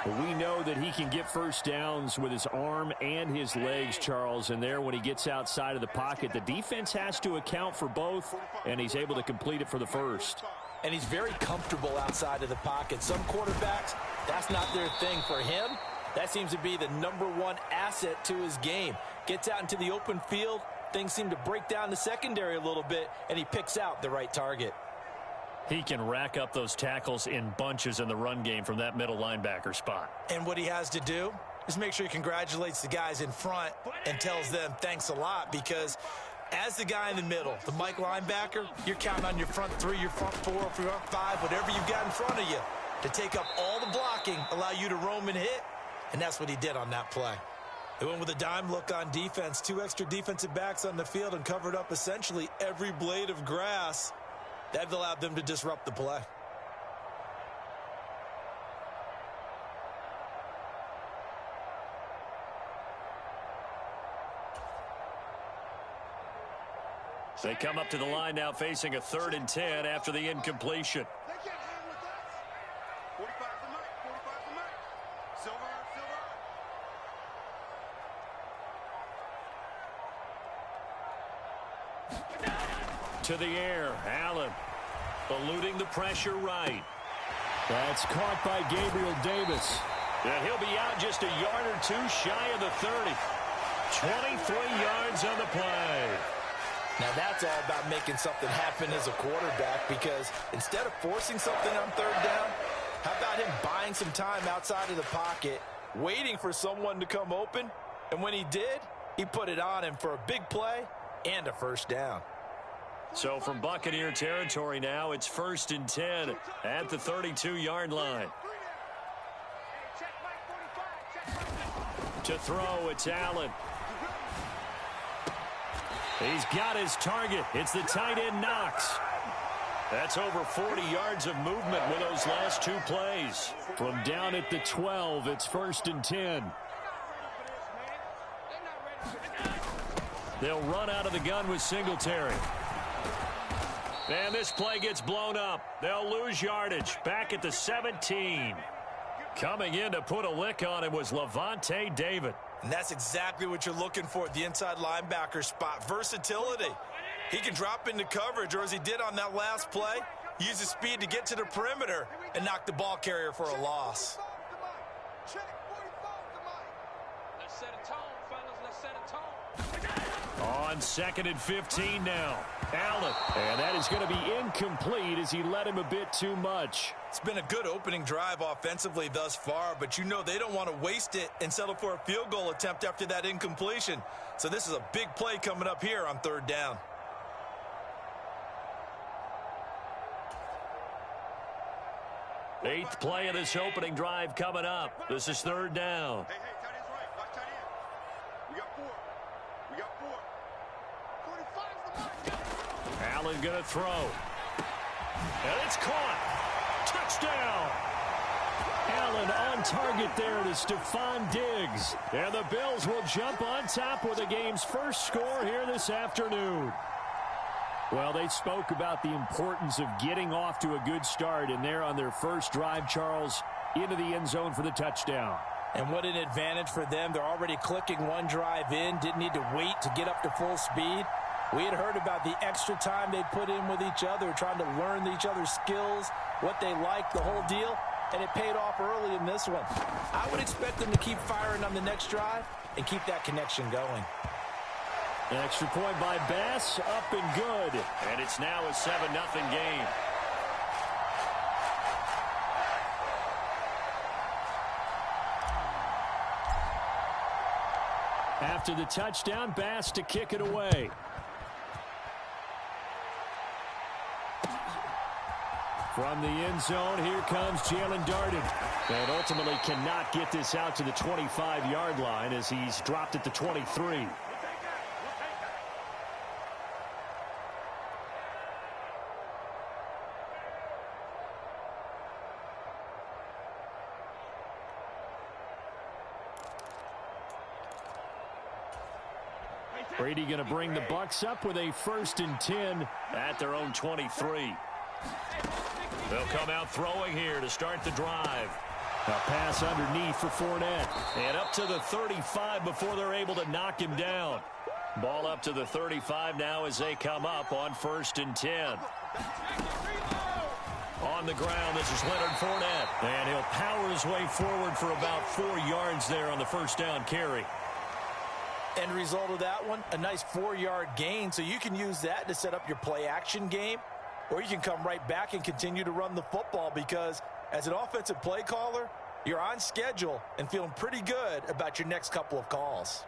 We know that he can get first downs with his arm and his legs, Charles. And there, when he gets outside of the pocket, the defense has to account for both, and he's able to complete it for the first. And he's very comfortable outside of the pocket. Some quarterbacks, that's not their thing. For him, that seems to be the #1 asset to his game. Gets out into the open field, things seem to break down the secondary a little bit, and he picks out the right target. He can rack up those tackles in bunches in the run game from that middle linebacker spot. And what he has to do is make sure he congratulates the guys in front and tells them thanks a lot, because as the guy in the middle, the Mike linebacker, you're counting on your front three, your front four, your front five, whatever you've got in front of you to take up all the blocking, allow you to roam and hit, and that's what he did on that play. They went with a dime look on defense, 2 extra defensive backs on the field and covered up essentially every blade of grass. That allowed them to disrupt the play. They come up to the line now facing a 3rd and 10 after the incompletion. To the air, Allen eluding the pressure right. That's caught by Gabriel Davis. And he'll be out just a yard or two shy of the 30. 23 yards on the play. Now that's all about making something happen as a quarterback, because instead of forcing something on 3rd down, how about him buying some time outside of the pocket, waiting for someone to come open, and when he did, he put it on him for a big play and a first down. So from Buccaneer territory now, it's 1st and 10 at the 32-yard line. To throw, it's Allen. He's got his target. It's the tight end Knox. That's over 40 yards of movement with those last 2 plays. From down at the 12, it's 1st and 10. They'll run out of the gun with Singletary. And this play gets blown up. They'll lose yardage. Back at the 17. Coming in to put a lick on him was Levante David. And that's exactly what you're looking for at the inside linebacker spot. Versatility. He can drop into coverage, or as he did on that last play, use his speed to get to the perimeter and knock the ball carrier for a loss. Let's set a tone, fellas. Let's set a tone. On 2nd and 15 now. Allen. And that is going to be incomplete as he led him a bit too much. It's been a good opening drive offensively thus far, but you know they don't want to waste it and settle for a field goal attempt after that incompletion. So this is a big play coming up here on 3rd down. Eighth play of this opening drive coming up. This is 3rd down. Hey, tight end's right. Watch tight end. We got 4. We got 4. 45's the mark. Allen going to throw. And it's caught. Touchdown. Allen on target there to Stephon Diggs. And the Bills will jump on top with the game's first score here this afternoon. Well, they spoke about the importance of getting off to a good start, and they're on their first drive, Charles, into the end zone for the touchdown. And what an advantage for them. They're already clicking one drive in, didn't need to wait to get up to full speed. We had heard about the extra time they put in with each other, trying to learn each other's skills, what they like, the whole deal, and it paid off early in this one. I would expect them to keep firing on the next drive and keep that connection going. An extra point by Bass, up and good. And it's now a 7-0 game. After the touchdown, Bass to kick it away. From the end zone, here comes Jalen Darden. And ultimately cannot get this out to the 25-yard line as he's dropped at the 23. Brady going to bring the Bucs up with a 1st and 10 at their own 23. They'll come out throwing here to start the drive. A pass underneath for Fournette. And up to the 35 before they're able to knock him down. Ball up to the 35 now as they come up on 1st and 10. On the ground, this is Leonard Fournette. And he'll power his way forward for about 4 yards there on the first down carry. End result of that one, a nice 4-yard gain, so you can use that to set up your play-action game, or you can come right back and continue to run the football because as an offensive play caller, you're on schedule and feeling pretty good about your next couple of calls.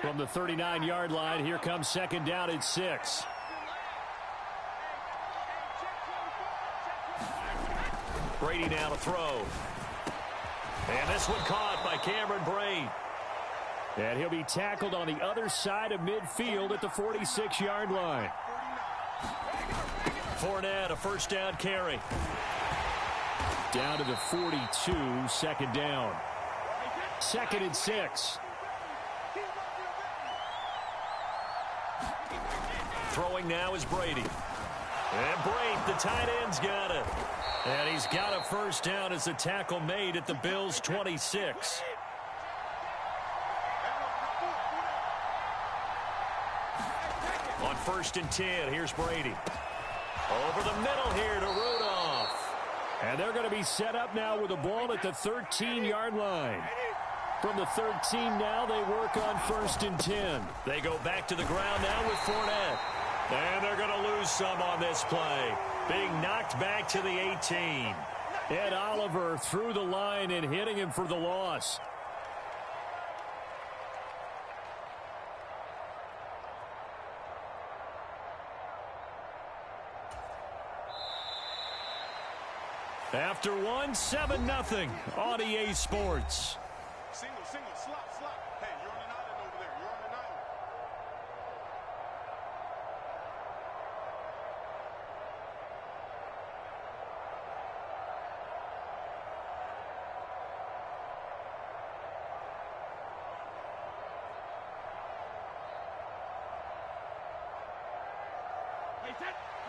From the 39-yard line, here comes 2nd down and 6. Brady now to throw. And this one caught by Cameron Brate. And he'll be tackled on the other side of midfield at the 46-yard line. Fournette, a 1st down carry. Down to the 42, 2nd down. 2nd and 6. Throwing now is Brady. And Brate, the tight end's got it. And he's got a 1st down as the tackle made at the Bills' 26. On 1st and 10, here's Brady. Over the middle here to Rudolph. And they're going to be set up now with the ball at the 13-yard line. From the 13 now, they work on 1st and 10. They go back to the ground now with Fournette. And they're going to lose some on this play. Being knocked back to the 18. Ed Oliver through the line and hitting him for the loss. After one, 7-0 on EA Sports. Single, slot. Hey, you're on an island over there. You're on an island.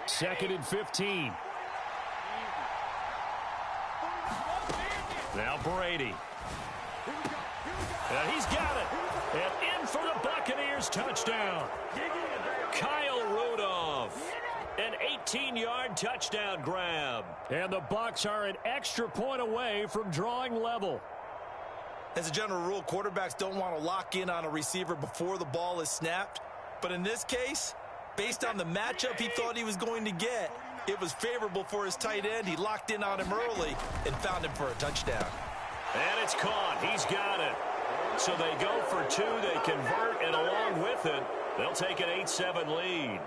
Second and 15. Now Brady. And he's got it. And in for the Buccaneers touchdown. Kyle Rudolph. An 18-yard touchdown grab. And the Bucs are an extra point away from drawing level. As a general rule, quarterbacks don't want to lock in on a receiver before the ball is snapped. But in this case, based on the matchup he thought he was going to get, it was favorable for his tight end. He locked in on him early and found him for a touchdown. And it's caught. He's got it. So they go for 2. They convert, and along with it, they'll take an 8-7 lead.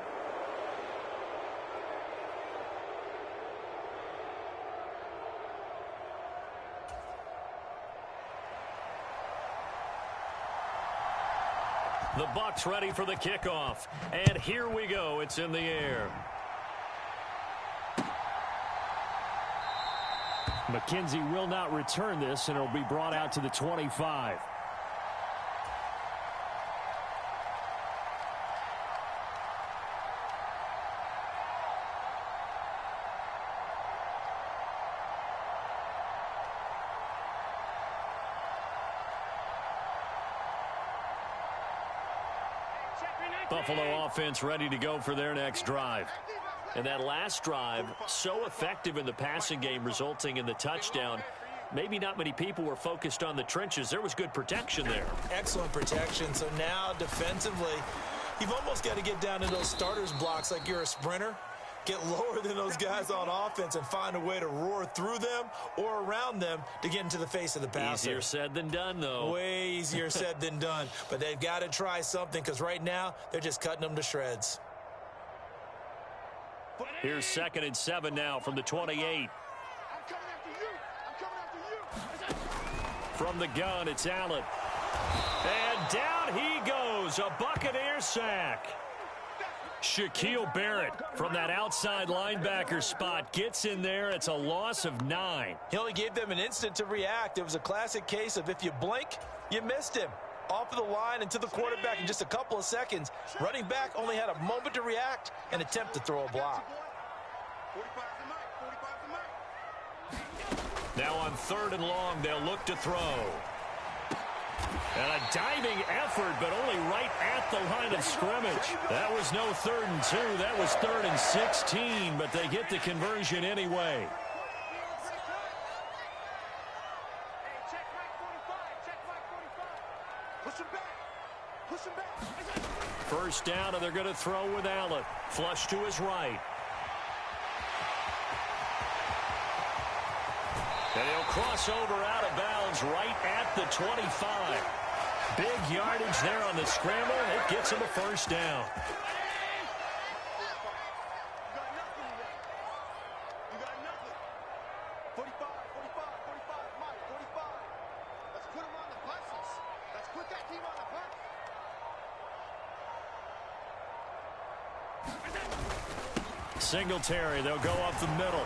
The Bucs ready for the kickoff. And here we go. It's in the air. McKenzie will not return this, and it'll be brought out to the 25. Buffalo offense ready to go for their next drive. And that last drive, so effective in the passing game, resulting in the touchdown. Maybe not many people were focused on the trenches. There was good protection there. Excellent protection. So now defensively, you've almost got to get down to those starters blocks like you're a sprinter. Get lower than those guys on offense and find a way to roar through them or around them to get into the face of the passer. Easier said than done, though. Way easier said than done. But they've got to try something because right now they're just cutting them to shreds. Here's 2nd and 7 now from the 28. From the gun, it's Allen. And down he goes. A Buccaneer sack. Shaquille Barrett from that outside linebacker spot gets in there. It's a loss of 9. He only gave them an instant to react. It was a classic case of if you blink, you missed him. Off of the line and to the quarterback in just a couple of seconds. Running back only had a moment to react and attempt to throw a block. Now on 3rd and long, they'll look to throw. And a diving effort, but only right at the line of scrimmage. That was no 3rd and 2. That was 3rd and 16, but they get the conversion anyway. First down, and they're going to throw with Allen. Flush to his right. And he'll cross over out of bounds right at the 25. Big yardage there on the scramble. It gets him a first down. Singletary, they'll go up the middle.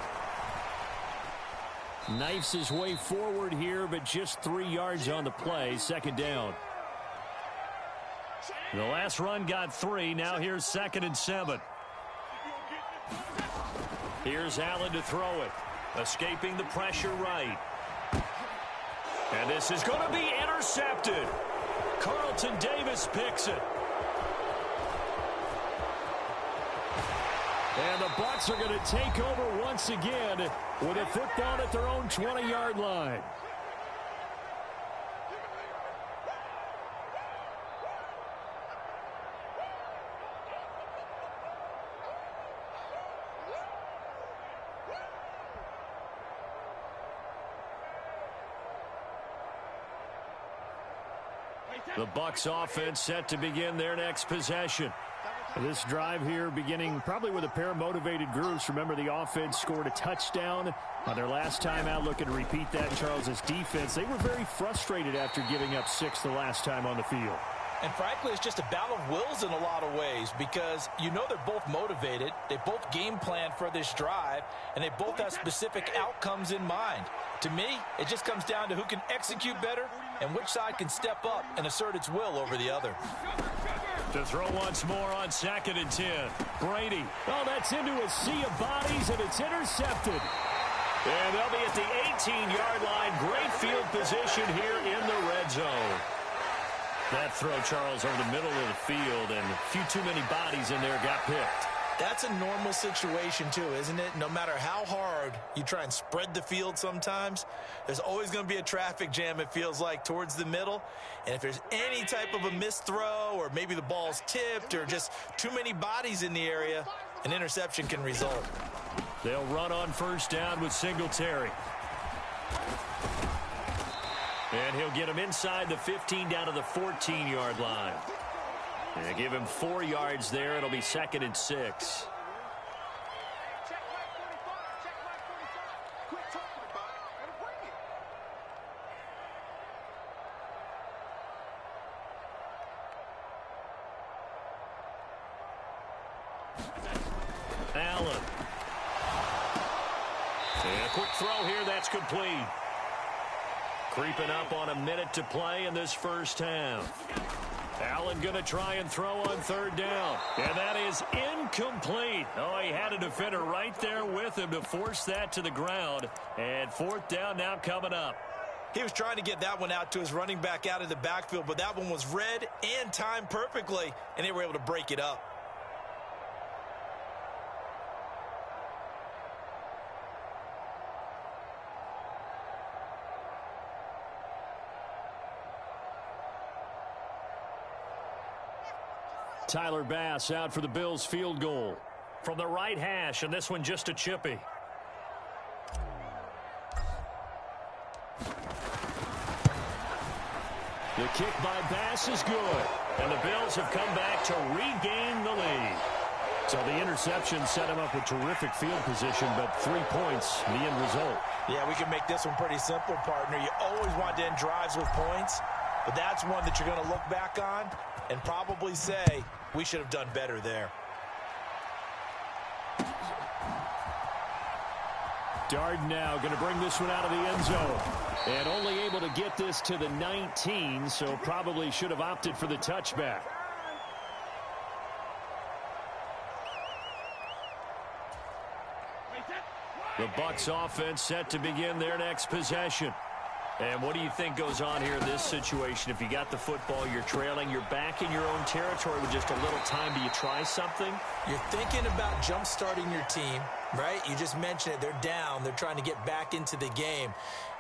Knifes his way forward here, but just 3 yards on the play. 2nd down. The last run got 3. Now here's 2nd and 7. Here's Allen to throw it. Escaping the pressure right. And this is going to be intercepted. Carlton Davis picks it. And the Bucs are going to take over once again with a football at their own 20-yard line. The Bucs offense set to begin their next possession. This drive here beginning probably with a pair of motivated groups. Remember, the offense scored a touchdown on their last time out. Looking to repeat that in Charles's defense. They were very frustrated after giving up 6 the last time on the field. And frankly, it's just a battle of wills in a lot of ways because you know they're both motivated. They both game plan for this drive, and they both have specific outcomes in mind. To me, it just comes down to who can execute better and which side can step up and assert its will over the other. To throw once more on 2nd and 10. Brady. Oh, that's into a sea of bodies, and it's intercepted. And they'll be at the 18-yard line. Great field position here in the red zone. That throw, Charles, over the middle of the field, and a few too many bodies in there got picked. That's a normal situation, too, isn't it? No matter how hard you try and spread the field sometimes, there's always going to be a traffic jam, it feels like, towards the middle. And if there's any type of a missed throw or maybe the ball's tipped or just too many bodies in the area, an interception can result. They'll run on first down with Singletary. And he'll get him inside the 15 down to the 14-yard line. And give him 4 yards there. It'll be 2nd and 6. Allen. And a quick throw here. That's complete. Creeping up on a minute to play in this first half. Allen going to try and throw on 3rd down. And that is incomplete. Oh, he had a defender right there with him to force that to the ground. And 4th down now coming up. He was trying to get that one out to his running back out of the backfield, but that one was read and timed perfectly, and they were able to break it up. Tyler Bass out for the Bills field goal. From the right hash, and this one just a chippy. The kick by Bass is good. And the Bills have come back to regain the lead. So the interception set him up with terrific field position, but 3 points, the end result. Yeah, we can make this one pretty simple, partner. You always want to end drives with points, but that's one that you're going to look back on and probably say, we should have done better there. Darden now going to bring this one out of the end zone. And only able to get this to the 19, so probably should have opted for the touchback. The Bucs offense set to begin their next possession. And what do you think goes on here in this situation? If you got the football, you're trailing, you're back in your own territory with just a little time. Do you try something? You're thinking about jump-starting your team, right? You just mentioned it. They're down. They're trying to get back into the game.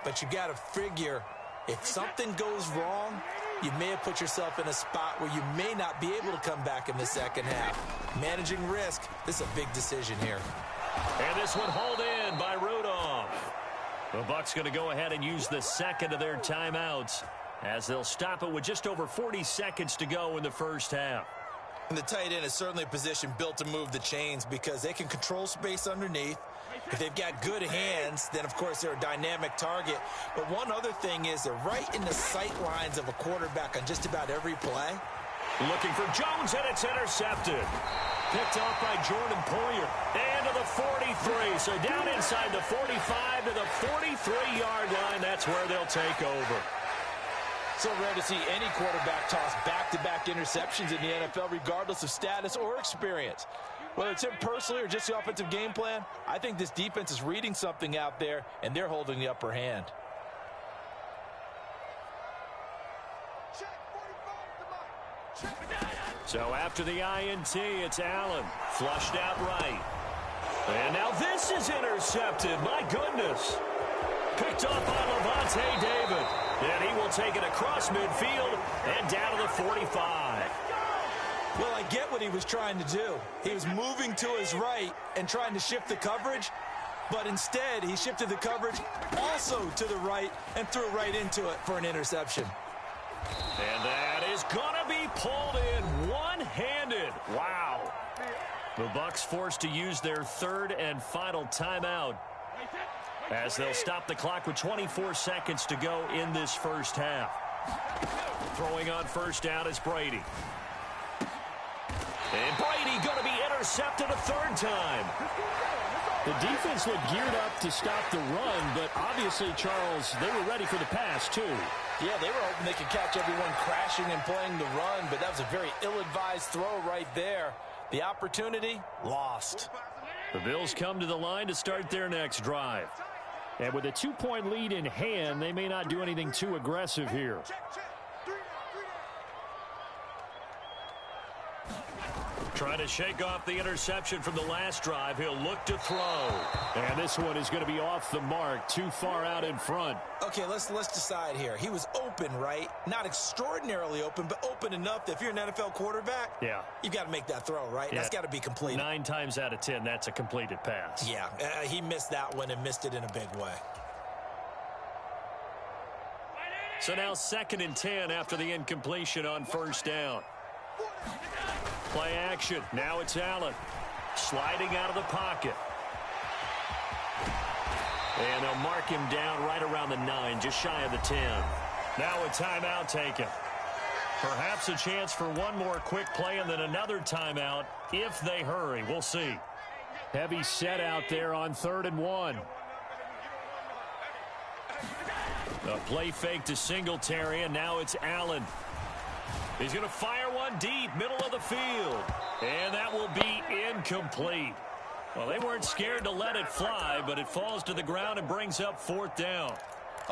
But you got to figure, if something goes wrong, you may have put yourself in a spot where you may not be able to come back in the second half. Managing risk, this is a big decision here. And this one hauled in by Rudolph. The Bucs going to go ahead and use the second of their timeouts as they'll stop it with just over 40 seconds to go in the first half. And the tight end is certainly a position built to move the chains because they can control space underneath. If they've got good hands, then, of course, they're a dynamic target. But one other thing is they're right in the sight lines of a quarterback on just about every play. Looking for Jones, and it's intercepted. Picked off by Jordan Poyer. And to the 43. So down inside the 45 to the 43-yard line. That's where they'll take over. So rare to see any quarterback toss back-to-back interceptions in the NFL, regardless of status or experience. Whether it's him personally or just the offensive game plan, I think this defense is reading something out there, and they're holding the upper hand. So after the INT, it's Allen. Flushed out right. And now this is intercepted. My goodness. Picked off by Levante David. And he will take it across midfield and down to the 45. Well, I get what he was trying to do. He was moving to his right and trying to shift the coverage, but instead he shifted the coverage also to the right and threw right into it for an interception. And that is going to be pulled in one-handed. Wow. The Bucs forced to use their third and final timeout as they'll stop the clock with 24 seconds to go in this first half. Throwing on first down is Brady. And Brady going to be intercepted a third time. The defense looked geared up to stop the run, but obviously, Charles, they were ready for the pass, too. Yeah, they were hoping they could catch everyone crashing and playing the run, but that was a very ill-advised throw right there. The opportunity, lost. The Bills come to the line to start their next drive. And with a 2-point lead in hand, they may not do anything too aggressive here. Trying to shake off the interception from the last drive. He'll look to throw. And this one is going to be off the mark, too far out in front. Okay, let's decide here. He was open, right? Not extraordinarily open, but open enough that if you're an NFL quarterback, yeah, you've got to make that throw, right? Yeah. That's got to be completed. 9 times out of 10, that's a completed pass. Yeah, he missed that one and missed it in a big way. So now 2nd and 10 after the incompletion on first down. Play action. Now it's Allen. Sliding out of the pocket. And they'll mark him down right around the 9, just shy of the 10. Now a timeout taken. Perhaps a chance for one more quick play and then another timeout if they hurry. We'll see. Heavy set out there on 3rd and 1. A play fake to Singletary, and now it's Allen. He's going to fire one deep, middle of the field. And that will be incomplete. Well, they weren't scared to let it fly, but it falls to the ground and brings up 4th down.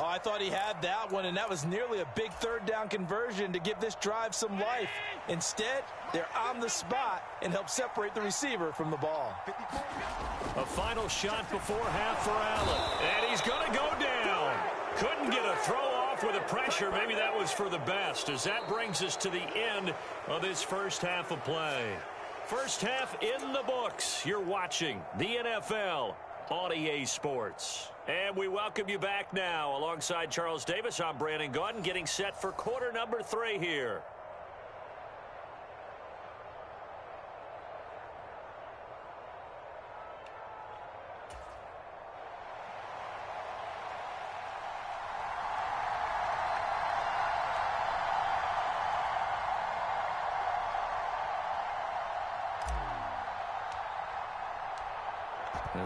Oh, I thought he had that one, and that was nearly a big third down conversion to give this drive some life. Instead, they're on the spot and help separate the receiver from the ball. A final shot before half for Allen. And he's going to go down. Couldn't get a throw off with the pressure. Maybe that was for the best, as that brings us to the end of this first half of play. First half in the books. You're watching the NFL on EA Sports. And we welcome you back now. Alongside Charles Davis, I'm Brandon Gaudin, getting set for quarter number 3 here.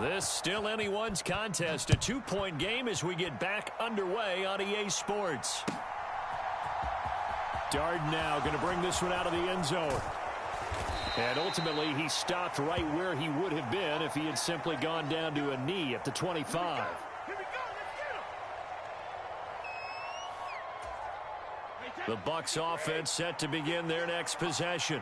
This still anyone's contest, a 2-point game as we get back underway on EA Sports. Darden now going to bring this one out of the end zone. And ultimately, he stopped right where he would have been if he had simply gone down to a knee at the 25. The Bucs offense set to begin their next possession.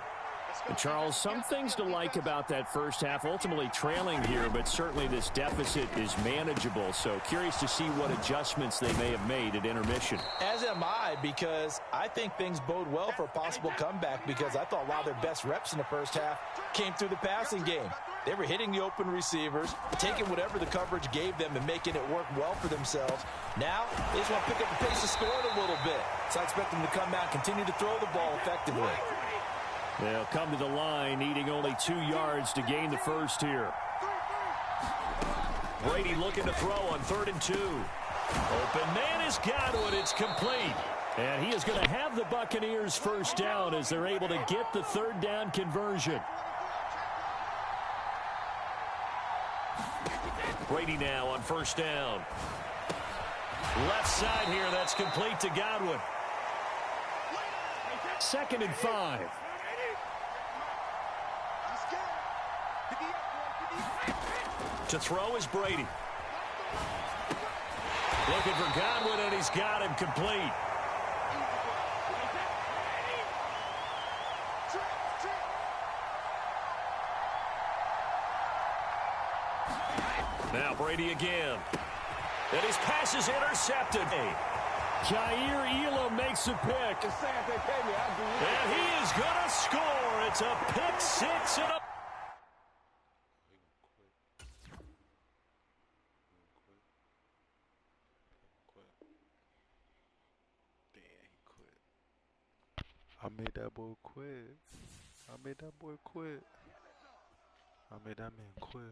And Charles, some things to like about that first half. Ultimately trailing here, but certainly this deficit is manageable. So curious to see what adjustments they may have made at intermission. As am I, because I think things bode well for a possible comeback, because I thought a lot of their best reps in the first half came through the passing game. They were hitting the open receivers, taking whatever the coverage gave them and making it work well for themselves. Now, they just want to pick up the pace of scoring a little bit. So I expect them to come out and continue to throw the ball effectively. They'll come to the line, needing only 2 yards to gain the first here. Brady looking to throw on 3rd and 2. Open man is Godwin. It's complete. And he is going to have the Buccaneers first down as they're able to get the 3rd down conversion. Brady now on 1st down. Left side here, that's complete to Godwin. 2nd and 5. To throw is Brady. Looking for Godwin, and he's got him complete. Now Brady again. And his pass is intercepted. Jair Elam makes a pick. And he is going to score. It's a pick 6 and a... I made that boy quit. I made that boy quit. I made that man quit.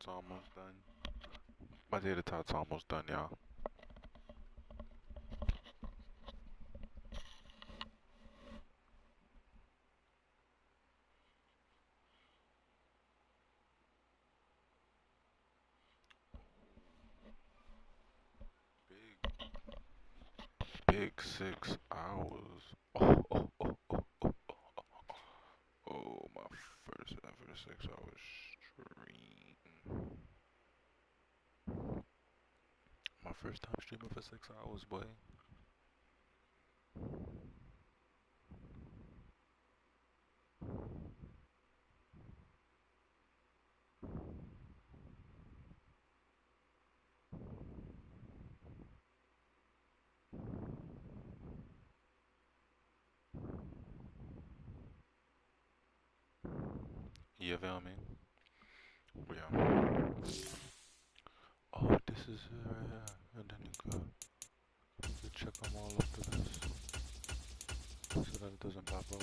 Tots almost done. My tater tots almost done, y'all. Big 6 hours. Oh, my first ever 6 hour stream. My first time streaming for 6 hours, boy. You feel me? Yeah. Oh, this is it right here. And then you can check them all after this. So that it doesn't pop up.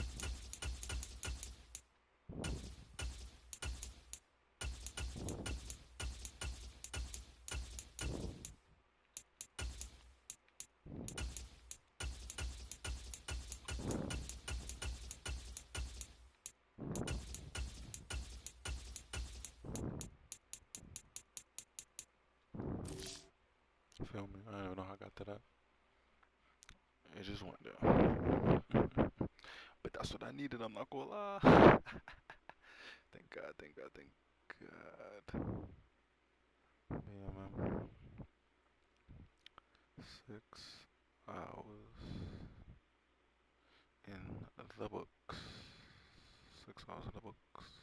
Feel me? I don't even know how I got to that. It just went there. But that's what I needed, I'm not gonna lie. Thank God, thank God, thank God. Yeah, man. 6 hours in the books. 6 hours in the books.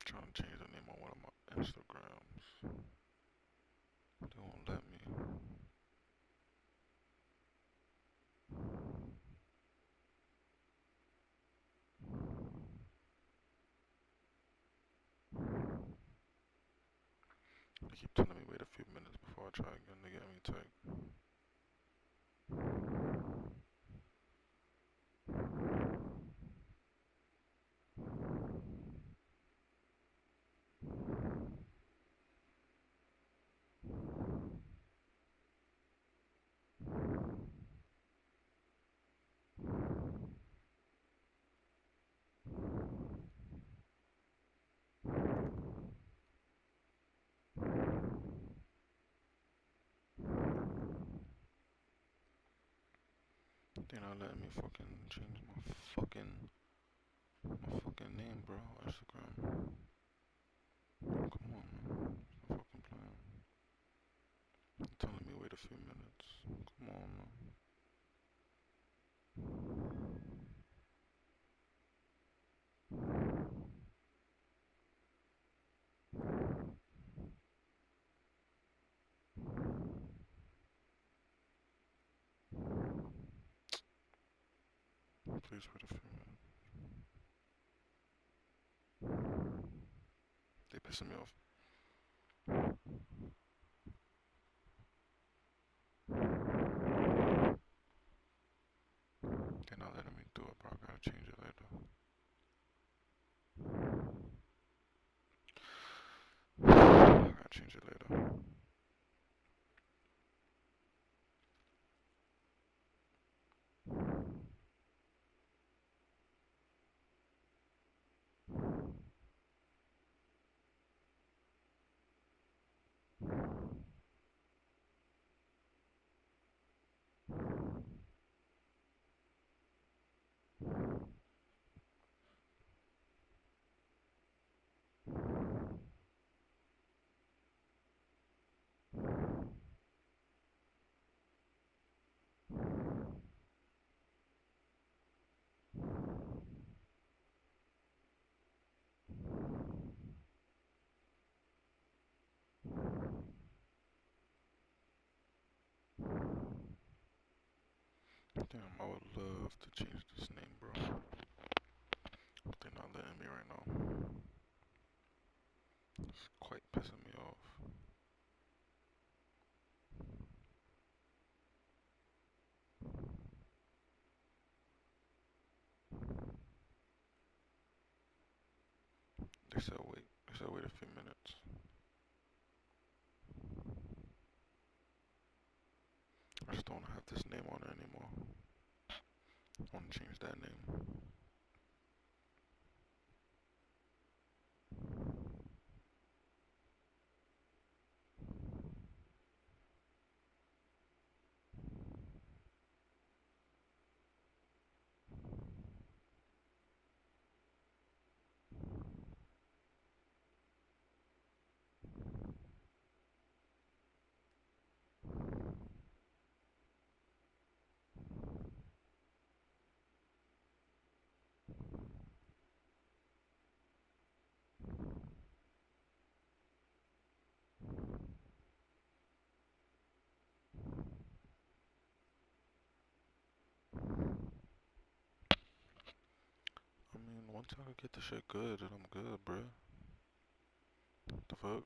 Trying to change the name on one of my Instagrams. They won't let me. They keep telling me wait a few minutes before I try again to get me tagged. They're not letting me fucking change my fucking name, bro. Instagram. Come on, man. It's not fucking playing. They're telling me wait a few minutes. Come on, man. Please wait a few minutes. They pissing me off. They're not letting me do it, bro. I gotta change it later. I gotta change it later. Damn, I would love to change this name, bro. But they're not letting me right now. It's quite pissing me off. They said wait. They said wait a few minutes. I just don't have this name on it anymore. I want to change that name. I mean, once I get the shit good, then I'm good, bruh. What the fuck?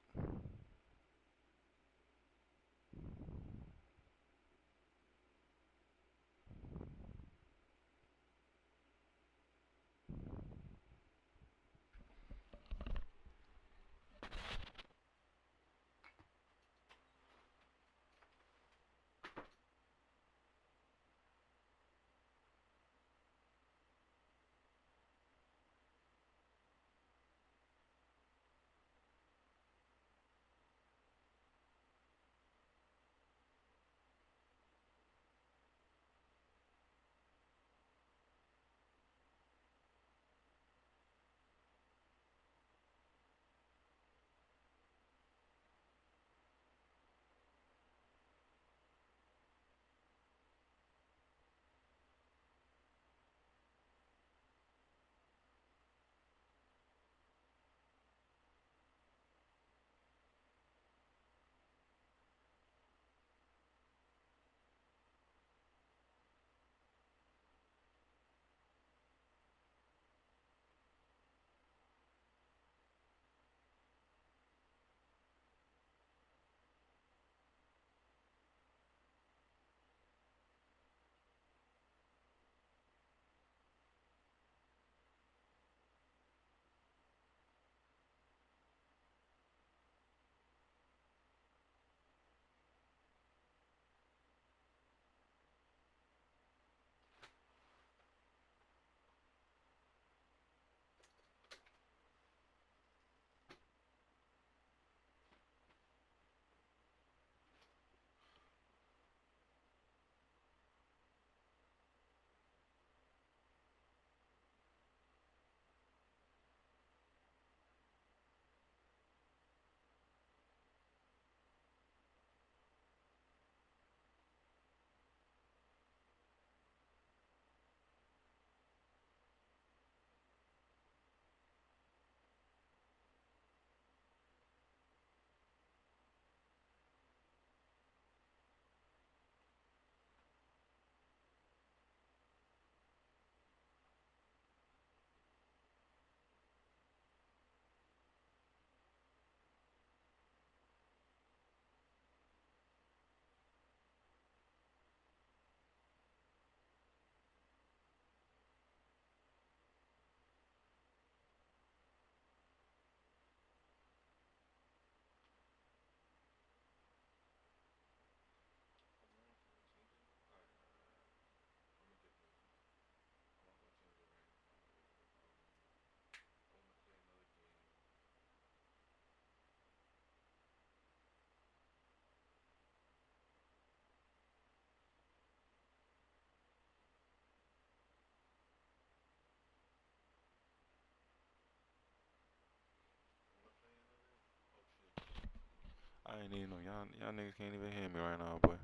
I ain't even know y'all niggas can't even hear me right now, but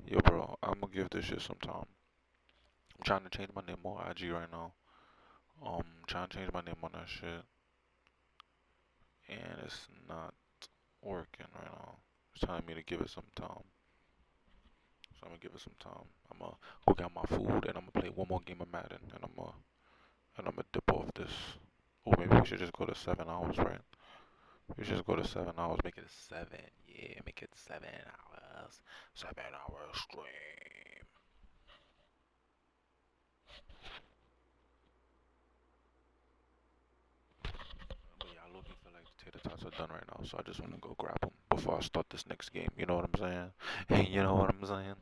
yo, bro, I'm gonna give this shit some time. I'm trying to change my name on IG right now. Trying to change my name on that shit, and it's not working right now. It's telling me to give it some time, so I'm gonna give it some time. I'm gonna go get my food, and I'm gonna play one more game of Madden, and I'm gonna dip off this. Oh, maybe we should just go to 7 hours, right? We should just go to 7 hours, make it 7. Yeah, make it 7 hours. 7 hours stream. done right now, so I just want to go grab him before I start this next game. You know what I'm saying? Hey, you know what I'm saying?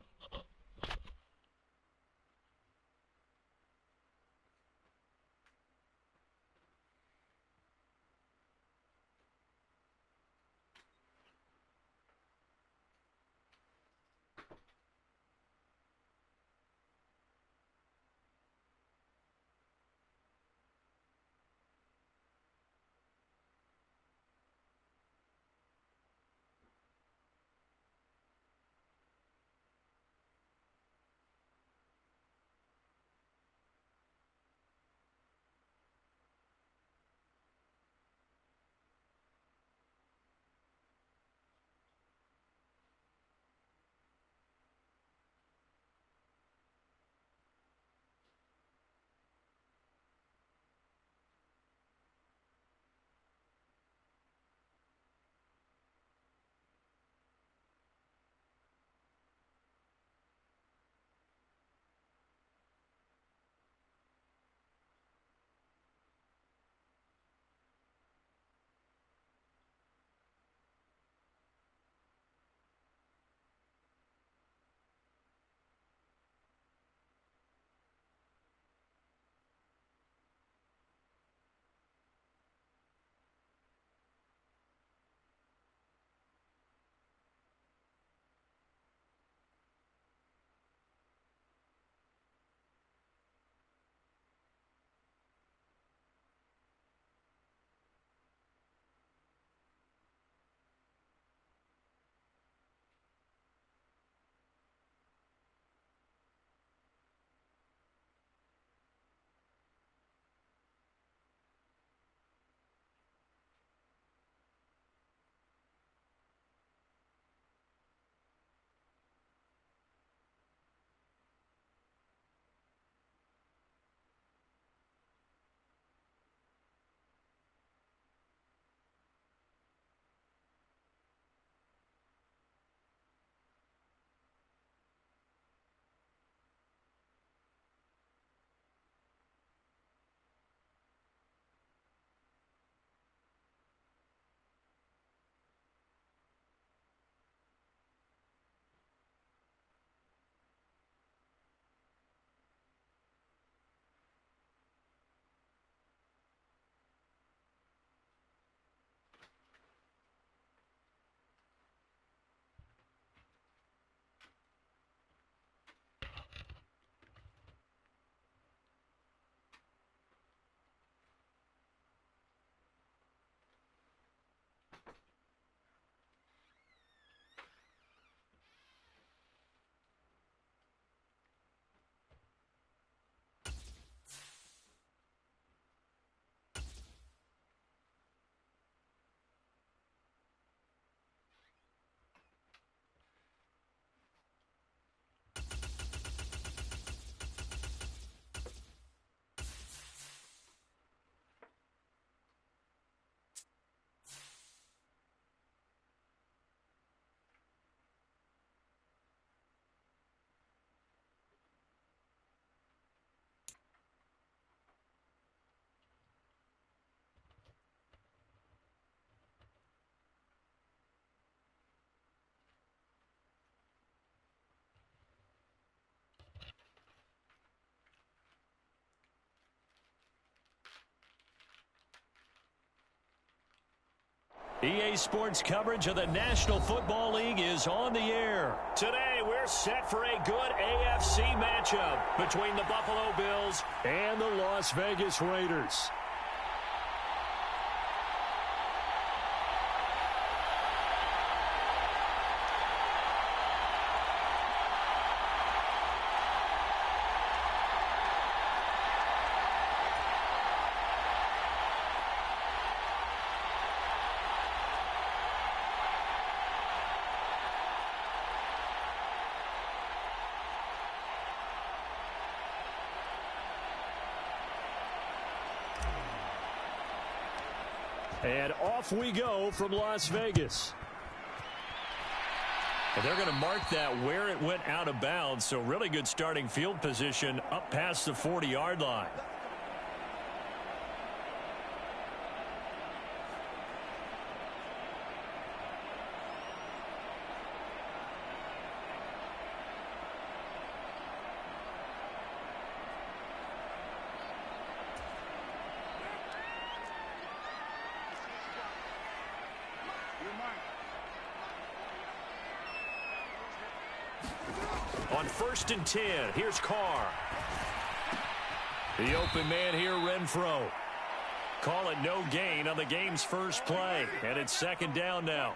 EA Sports coverage of the National Football League is on the air. Today, we're set for a good AFC matchup between the Buffalo Bills and the Las Vegas Raiders. And off we go from Las Vegas. And they're going to mark that where it went out of bounds. So really good starting field position up past the 40-yard line. On 1st and 10, here's Carr. The open man here, Renfro. Call it no gain on the game's first play. And it's 2nd down now.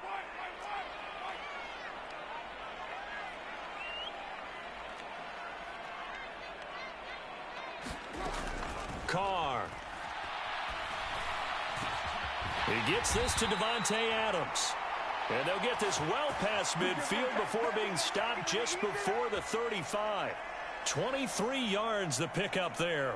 Carr. He gets this to Devontae Adams. And they'll get this well past midfield before being stopped just before the 35. 23 yards the pickup there.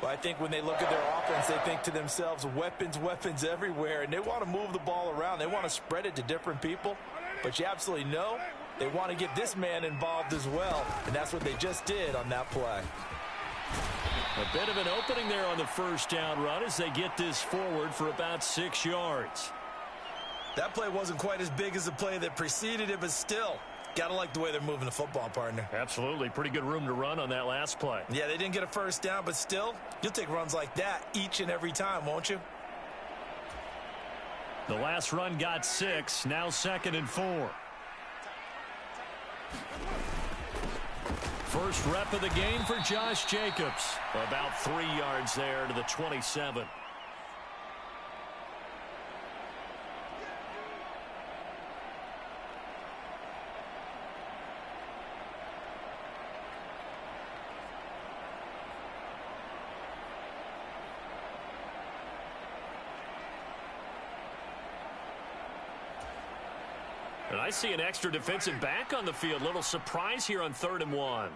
Well, I think when they look at their offense, they think to themselves, weapons, weapons everywhere, and they want to move the ball around. They want to spread it to different people, but you absolutely know they want to get this man involved as well, and that's what they just did on that play. A bit of an opening there on the 1st down run as they get this forward for about 6 yards. That play wasn't quite as big as the play that preceded it, but still, got to like the way they're moving the football, partner. Absolutely. Pretty good room to run on that last play. Yeah, they didn't get a 1st down, but still, you'll take runs like that each and every time, won't you? The last run got 6, now 2nd and 4. First rep of the game for Josh Jacobs. About 3 yards there to the 27. And I see an extra defensive back on the field. Little surprise here on 3rd and 1.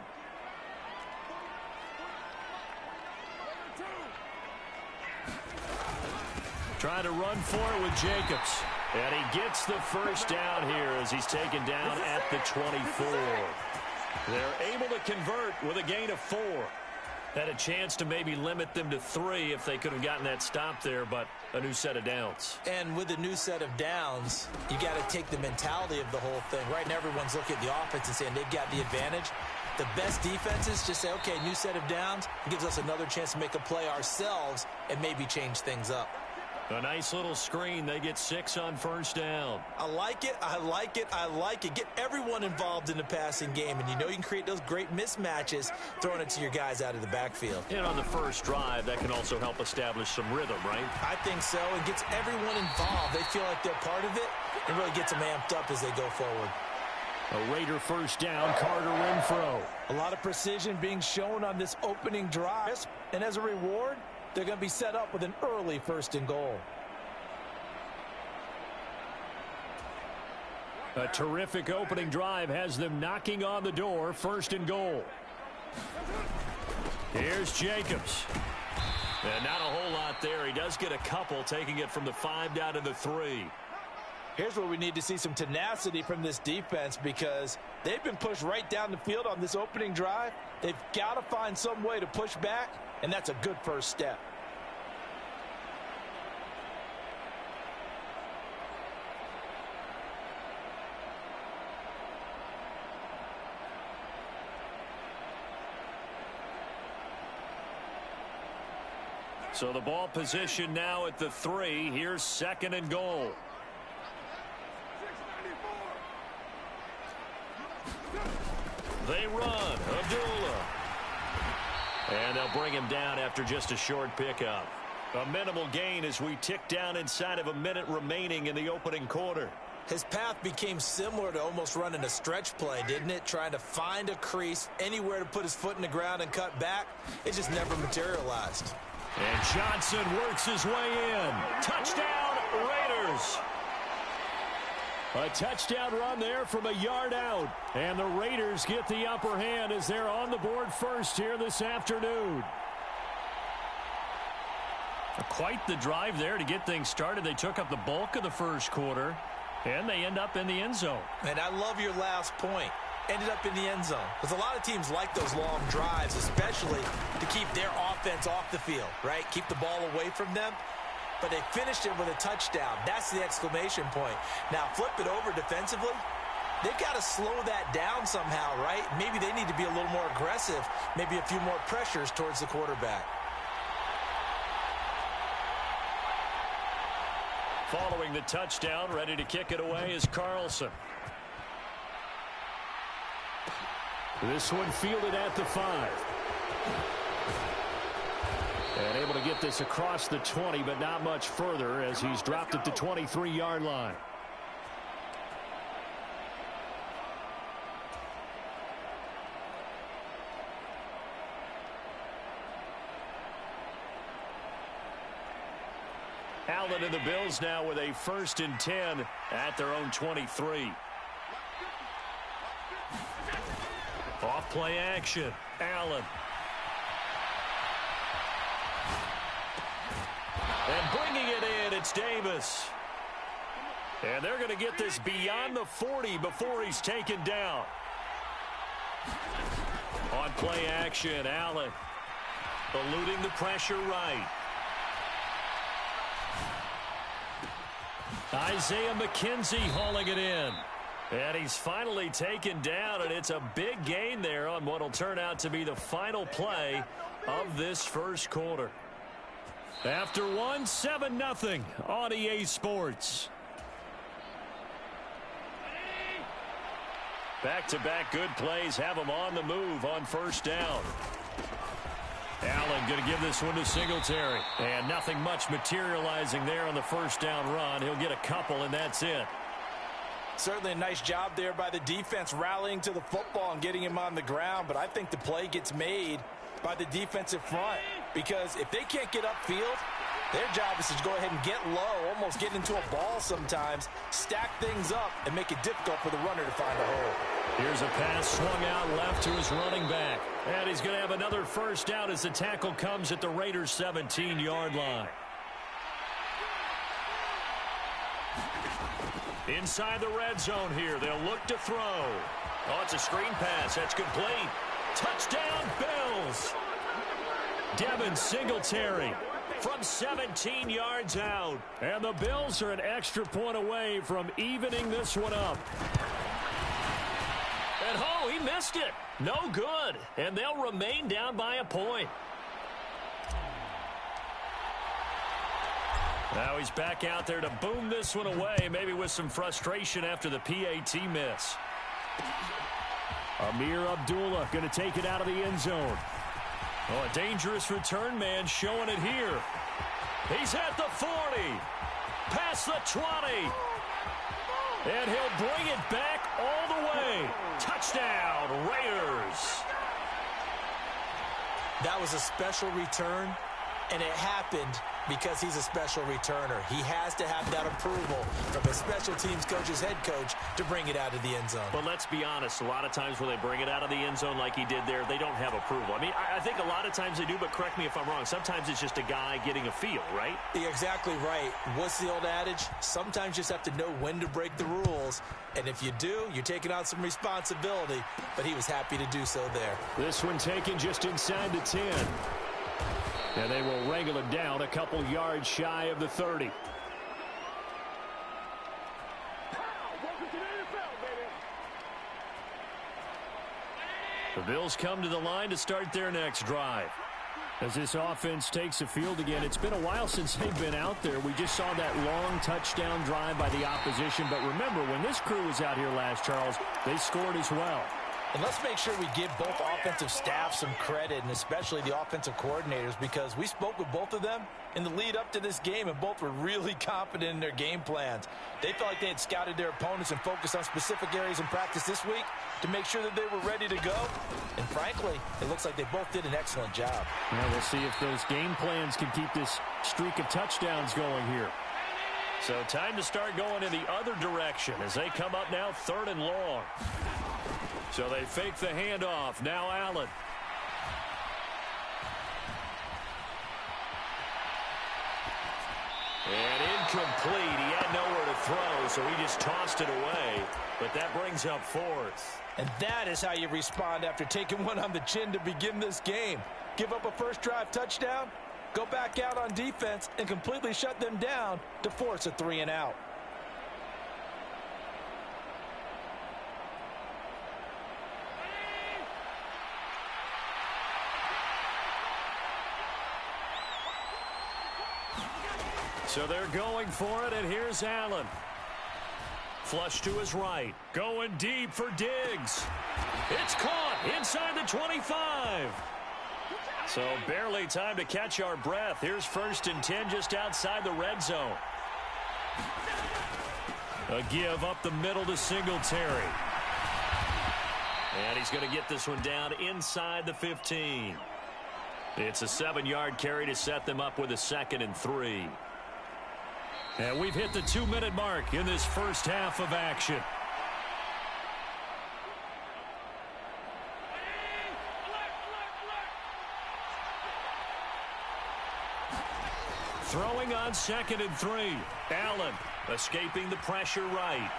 Trying to run for it with Jacobs. And he gets the 1st down here as he's taken down at the 24. They're able to convert with a gain of 4. Had a chance to maybe limit them to 3 if they could have gotten that stop there, but a new set of downs. And with a new set of downs, you got to take the mentality of the whole thing. Right now, everyone's looking at the offense and saying they've got the advantage. The best defenses just say, okay, new set of downs. It gives us another chance to make a play ourselves and maybe change things up. A nice little screen. They get 6 on 1st down. I like it. I like it. I like it. Get everyone involved in the passing game. And you know you can create those great mismatches throwing it to your guys out of the backfield. And on the first drive, that can also help establish some rhythm, right? I think so. It gets everyone involved. They feel like they're part of it. It really gets them amped up as they go forward. A Raider 1st down, Carter Renfro. A lot of precision being shown on this opening drive. And as a reward, they're going to be set up with an early 1st and goal. A terrific opening drive has them knocking on the door. 1st and goal. Here's Jacobs. And not a whole lot there. He does get a couple, taking it from the 5 down to the 3. Here's where we need to see some tenacity from this defense because they've been pushed right down the field on this opening drive. They've got to find some way to push back, and that's a good first step. So the ball position now at the 3. Here's 2nd and goal. They run. Abdullah. And they'll bring him down after just a short pickup. A minimal gain as we tick down inside of a minute remaining in the opening quarter. His path became similar to almost running a stretch play, didn't it? Trying to find a crease, anywhere to put his foot in the ground and cut back. It just never materialized. And Johnson works his way in. Touchdown, Raiders. A touchdown run there from a yard out. And the Raiders get the upper hand as they're on the board first here this afternoon. Quite the drive there to get things started. They took up the bulk of the first quarter, and they end up in the end zone. And I love your last point. Ended up in the end zone. Because a lot of teams like those long drives, especially to keep their offense off the field, right? Keep the ball away from them. But they finished it with a touchdown. That's the exclamation point. Now, flip it over defensively. They've got to slow that down somehow, right? Maybe they need to be a little more aggressive. Maybe a few more pressures towards the quarterback. Following the touchdown, ready to kick it away is Carlson. This one fielded at the 5. And able to get this across the 20, but not much further as he's dropped at the 23-yard line. Allen and the Bills now with a 1st and 10 at their own 23. Off play action. Allen. And bringing it in, it's Davis. And they're going to get this beyond the 40 before he's taken down. On play action, Allen. Eluding the pressure right. Isaiah McKenzie hauling it in. And he's finally taken down, and it's a big gain there on what will turn out to be the final play of this first quarter. After 7-0 on EA Sports. Back-to-back good plays have him on the move on 1st down. Allen going to give this one to Singletary. And nothing much materializing there on the 1st down run. He'll get a couple, and that's it. Certainly a nice job there by the defense rallying to the football and getting him on the ground. But I think the play gets made by the defensive front. Because if they can't get upfield, their job is to go ahead and get low, almost get into a ball sometimes, stack things up, and make it difficult for the runner to find a hole. Here's a pass swung out left to his running back. And he's going to have another 1st down as the tackle comes at the Raiders' 17-yard line. Inside the red zone here. They'll look to throw. Oh, it's a screen pass. That's complete. Touchdown, Bills. Devin Singletary from 17 yards out. And the Bills are an extra point away from evening this one up. And oh, he missed it. No good. And they'll remain down by a point. Now he's back out there to boom this one away, maybe with some frustration after the PAT miss. Amir Abdullah going to take it out of the end zone. Oh, a dangerous return man showing it here. He's at the 40. Past the 20. And he'll bring it back all the way. Touchdown, Raiders. That was a special return, and it happened because he's a special returner. He has to have that approval from a special teams coach's head coach to bring it out of the end zone. But let's be honest, a lot of times when they bring it out of the end zone like he did there, they don't have approval. I mean, I think a lot of times they do, but correct me if I'm wrong. Sometimes it's just a guy getting a feel, right? You're exactly right. What's the old adage? Sometimes you just have to know when to break the rules. And if you do, you're taking on some responsibility. But he was happy to do so there. This one taken just inside the 10. And they will wrangle it down a couple yards shy of the 30. The Bills come to the line to start their next drive. As this offense takes the field again, it's been a while since they've been out there. We just saw that long touchdown drive by the opposition. But remember, when this crew was out here last, Charles, they scored as well. And let's make sure we give both offensive staff some credit, and especially the offensive coordinators, because we spoke with both of them in the lead up to this game, and both were really confident in their game plans. They felt like they had scouted their opponents and focused on specific areas in practice this week to make sure that they were ready to go. And frankly, it looks like they both did an excellent job. Now we'll see if those game plans can keep this streak of touchdowns going here. So time to start going in the other direction as they come up now 3rd and long. So they fake the handoff. Now Allen. And incomplete. He had nowhere to throw, so he just tossed it away. But that brings up 4th. And that is how you respond after taking one on the chin to begin this game. Give up a first drive touchdown, go back out on defense, and completely shut them down to force a 3-and-out. So they're going for it, and here's Allen. Flush to his right. Going deep for Diggs. It's caught inside the 25. So barely time to catch our breath. Here's 1st and 10 just outside the red zone. A give up the middle to Singletary. And he's going to get this one down inside the 15. It's a 7-yard carry to set them up with a 2nd and 3. And we've hit the 2-minute mark in this first half of action. Throwing on 2nd and 3. Allen escaping the pressure right.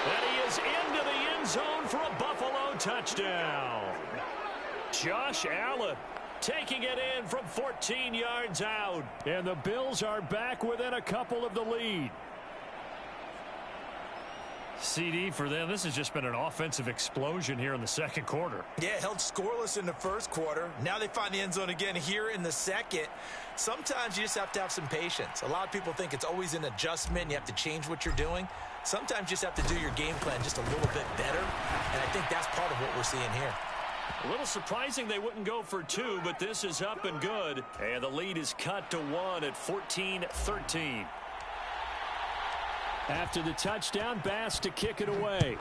And he is into the end zone for a Buffalo touchdown. Josh Allen taking it in from 14 yards out. And the Bills are back within a couple of the lead. CD, for them, this has just been an offensive explosion here in the second quarter. Yeah, held scoreless in the first quarter. Now they find the end zone again here in the second. Sometimes you just have to have some patience. A lot of people think it's always an adjustment. You have to change what you're doing. Sometimes you just have to do your game plan just a little bit better. And I think that's part of what we're seeing here. A little surprising they wouldn't go for 2, but this is up and good. And the lead is cut to 1 at 14-13. After the touchdown, Bass to kick it away.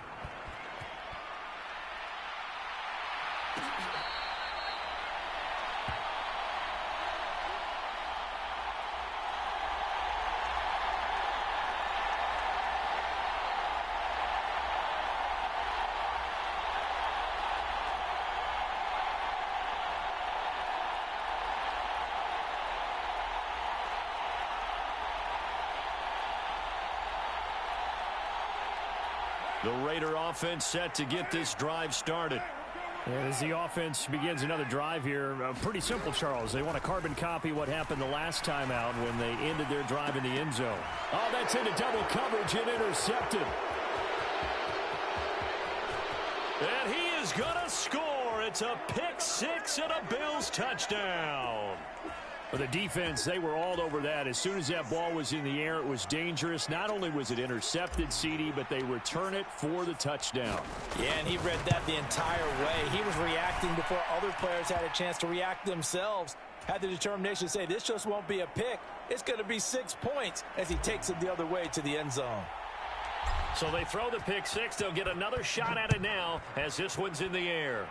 The Raider offense set to get this drive started. As the offense begins another drive here, pretty simple, Charles. They want to carbon copy what happened the last time out when they ended their drive in the end zone. Oh, that's into double coverage and intercepted. And he is going to score. It's a pick 6 and a Bills touchdown. For the defense, they were all over that. As soon as that ball was in the air, it was dangerous. Not only was it intercepted, CD, but they return it for the touchdown. Yeah, and he read that the entire way. He was reacting before other players had a chance to react themselves. Had the determination to say, this just won't be a pick. It's going to be 6 points as he takes it the other way to the end zone. So they throw the pick 6. They'll get another shot at it now as this one's in the air.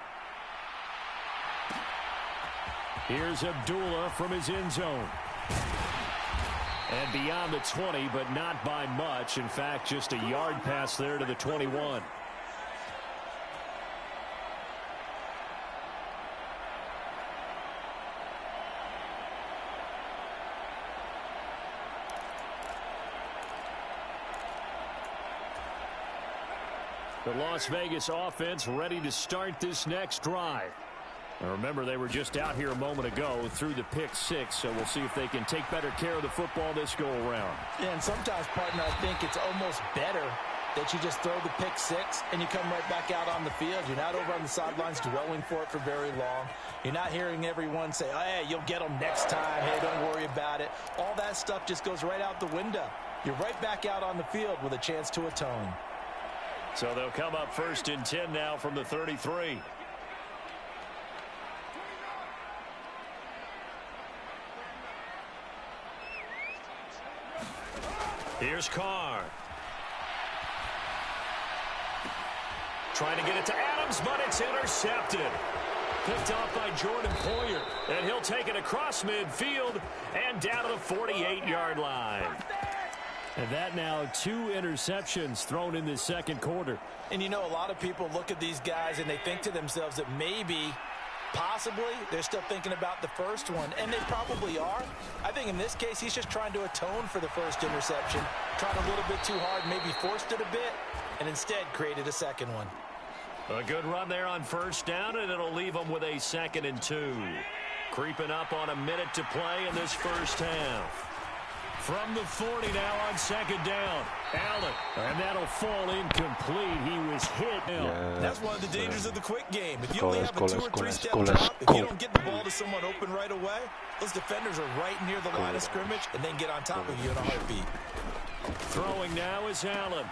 Here's Abdullah from his end zone. And beyond the 20, but not by much. In fact, just a yard pass there to the 21. The Las Vegas offense ready to start this next drive. And remember, they were just out here a moment ago through the pick 6, so we'll see if they can take better care of the football this go-around. Yeah, and sometimes, partner, I think it's almost better that you just throw the pick 6 and you come right back out on the field. You're not over on the sidelines dwelling for it for very long. You're not hearing everyone say, oh, hey, you'll get them next time. Hey, don't worry about it. All that stuff just goes right out the window. You're right back out on the field with a chance to atone. So they'll come up 1st and 10 now from the 33. Here's Carr. Trying to get it to Adams, but it's intercepted. Picked off by Jordan Poyer. And he'll take it across midfield and down to the 48-yard line. And that now 2 interceptions thrown in this second quarter. And you know, a lot of people look at these guys and they think to themselves that maybe, possibly, they're still thinking about the first one. And they probably are. I think in this case, he's just trying to atone for the first interception. Trying a little bit too hard, maybe forced it a bit, and instead created a second one. A good run there on 1st down, and it'll leave them with a 2nd and 2. Creeping up on a minute to play in this first half. From the 40 now on 2nd down. Allen. And that'll fall incomplete. He was hit. Yeah, that's one of the dangers of the quick game. If you only have a 2 or 3 step drop, if you don't get the ball to someone open right away, those defenders are right near the line of scrimmage and then get on top of you in a heartbeat. Throwing now is Allen.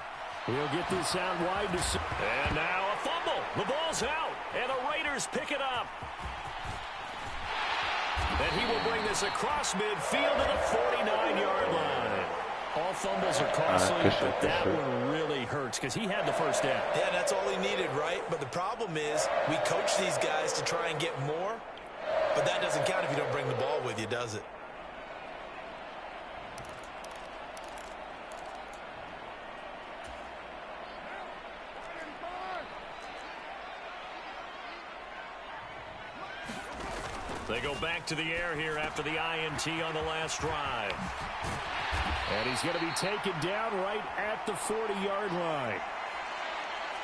He'll get this out wide. And now a fumble. The ball's out, and the Raiders pick it up. And he will bring this across midfield to the 49-yard line. All fumbles are costly, but that one really hurts because he had the first down. Yeah, that's all he needed, right? But the problem is we coach these guys to try and get more, but that doesn't count if you don't bring the ball with you, does it? They go back to the air here after the INT on the last drive. And he's going to be taken down right at the 40-yard line.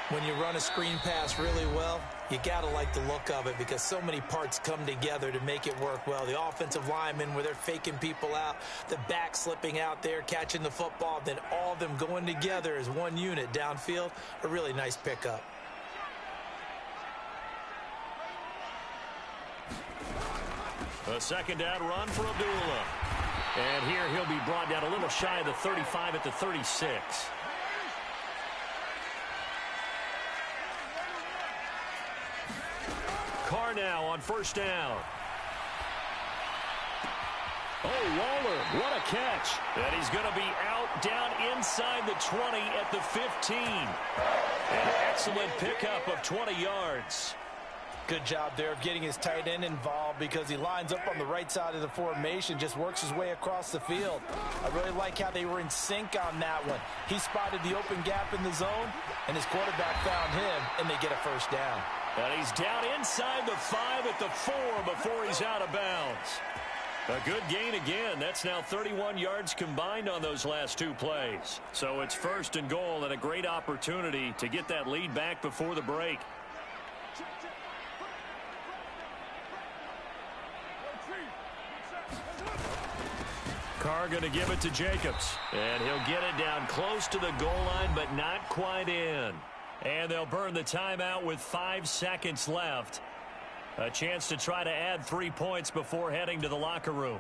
When you run a screen pass really well, you got to like the look of it because so many parts come together to make it work well. The offensive linemen where they're faking people out, the back slipping out there, catching the football, then all of them going together as one unit downfield, a really nice pickup. A second down run for Abdullah. And here he'll be brought down a little shy of the 35 at the 36. Carr now on first down. Oh, Waller, what a catch. And he's going to be out down inside the 20 at the 15. An excellent pickup of 20 yards. Good job there of getting his tight end involved because he lines up on the right side of the formation, just works his way across the field. I really like how they were in sync on that one. He spotted the open gap in the zone, and his quarterback found him, and they get a first down. And he's down inside the 5 at the 4 before he's out of bounds. A good gain again. That's now 31 yards combined on those last two plays. So it's first and goal and a great opportunity to get that lead back before the break. Carr going to give it to Jacobs. And he'll get it down close to the goal line, but not quite in. And they'll burn the timeout with 5 seconds left. A chance to try to add 3 points before heading to the locker room.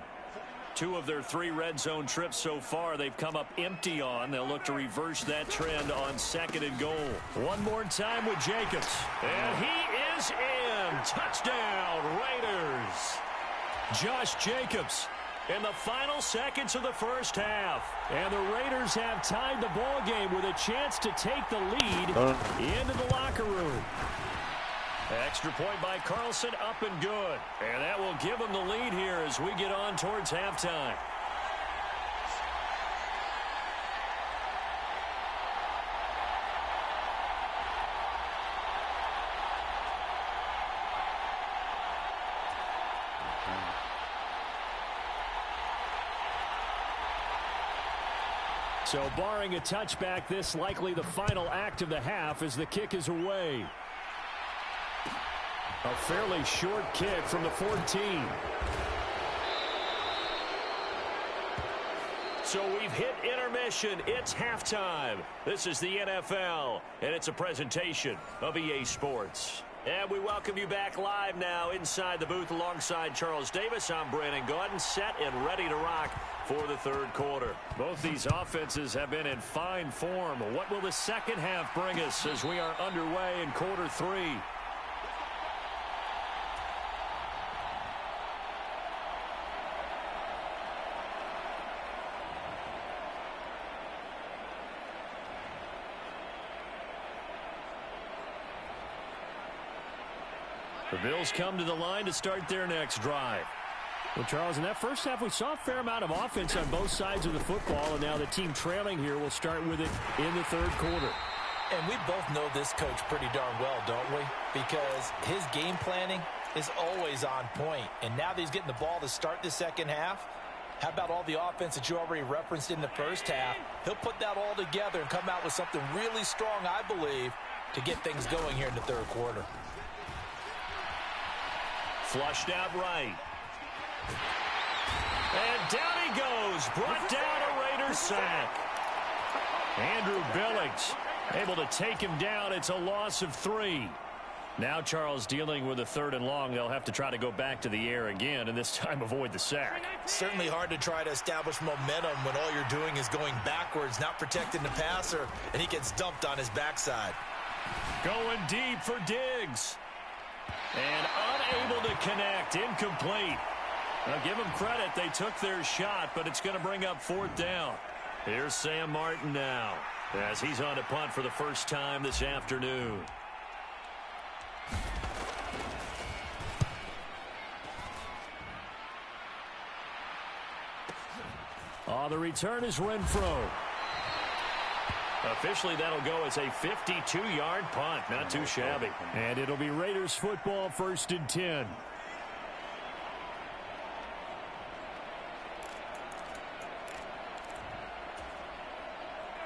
2 of their 3 red zone trips so far they've come up empty on. They'll look to reverse that trend on second and goal. One more time with Jacobs. And he is in. Touchdown, Raiders. Josh Jacobs in the final seconds of the first half. And the Raiders have tied the ball game with a chance to take the lead into the locker room. Extra point by Carlson, up and good. And that will give them the lead here as we get on towards halftime. So barring a touchback, this likely the final act of the half as the kick is away. A fairly short kick from the 14. So we've hit intermission. It's halftime. This is the NFL, and it's a presentation of EA Sports. And we welcome you back live now inside the booth alongside Charles Davis. I'm Brandon Gordon, set and ready to rock for the third quarter. Both these offenses have been in fine form. What will the second half bring us as we are underway in quarter 3? The Bills come to the line to start their next drive. Well, Charles, in that first half, we saw a fair amount of offense on both sides of the football, and now the team trailing here will start with it in the third quarter. And we both know this coach pretty darn well, don't we? Because his game planning is always on point. And now that he's getting the ball to start the second half, how about all the offense that you already referenced in the first half? He'll put that all together and come out with something really strong, I believe, to get things going here in the third quarter. Flushed out right. And down he goes. Brought down a Raiders sack. Andrew Billings able to take him down. It's a loss of 3. Now Charles dealing with a 3rd and long. They'll have to try to go back to the air again, and this time avoid the sack. Certainly hard to try to establish momentum when all you're doing is going backwards, not protecting the passer, and he gets dumped on his backside. Going deep for Diggs. And unable to connect. Incomplete. Now give them credit. They took their shot, but it's going to bring up 4th down. Here's Sam Martin now as he's on to punt for the first time this afternoon. The return is Renfro. Officially, that'll go as a 52-yard punt. Not too shabby. And it'll be Raiders football, 1st and 10.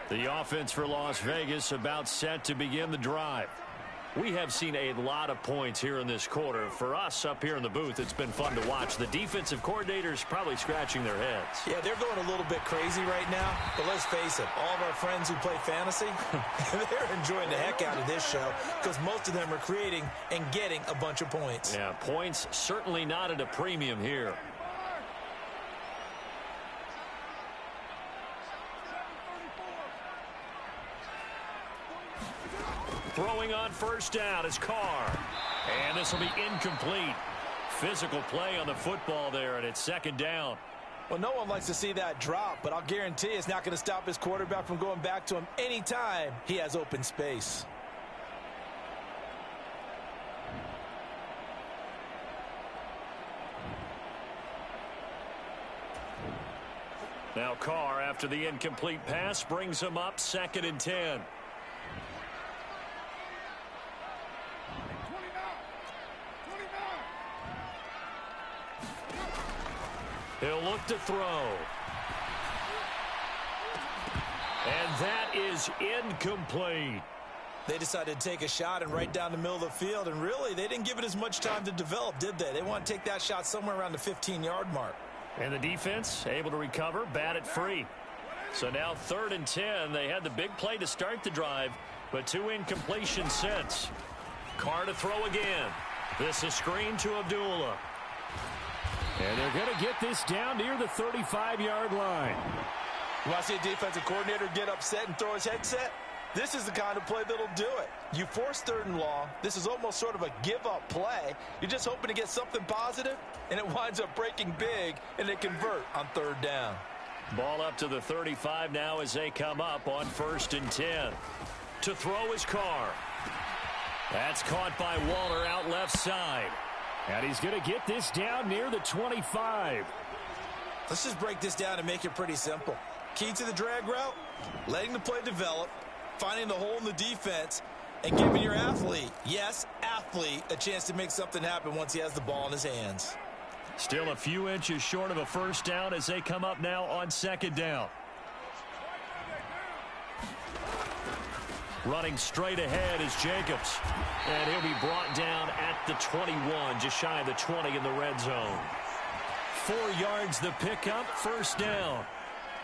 The offense for Las Vegas about set to begin the drive. We have seen a lot of points here in this quarter. For us up here in the booth, it's been fun to watch. The defensive coordinators probably scratching their heads. Yeah, they're going a little bit crazy right now. But let's face it, all of our friends who play fantasy, they're enjoying the heck out of this show because most of them are creating and getting a bunch of points. Yeah, points certainly not at a premium here. Throwing on 1st down is Carr. And this will be incomplete. Physical play on the football there, and it's 2nd down. Well, no one likes to see that drop, but I'll guarantee it's not going to stop his quarterback from going back to him anytime he has open space. Now Carr, after the incomplete pass, brings him up 2nd and 10. He'll look to throw. And that is incomplete. They decided to take a shot and right down the middle of the field, and really, they didn't give it as much time to develop, did they? They want to take that shot somewhere around the 15-yard mark. And the defense able to recover, bat it free. So now 3rd and 10. They had the big play to start the drive, but 2 incompletions since. Carr to throw again. This is screen to Abdullah. And they're going to get this down near the 35-yard line. You want to see a defensive coordinator get upset and throw his headset? This is the kind of play that'll do it. You force 3rd and long. This is almost sort of a give-up play. You're just hoping to get something positive, and it winds up breaking big, and they convert on 3rd down. Ball up to the 35 now as they come up on 1st and 10. To throw is Carr. That's caught by Waller out left side. And he's going to get this down near the 25. Let's just break this down and make it pretty simple. Key to the drag route, letting the play develop, finding the hole in the defense, and giving your athlete, yes, athlete, a chance to make something happen once he has the ball in his hands. Still a few inches short of a 1st down as they come up now on 2nd down. Running straight ahead is Jacobs. And he'll be brought down at the 21, just shy of the 20 in the red zone. 4 yards the pickup, 1st down.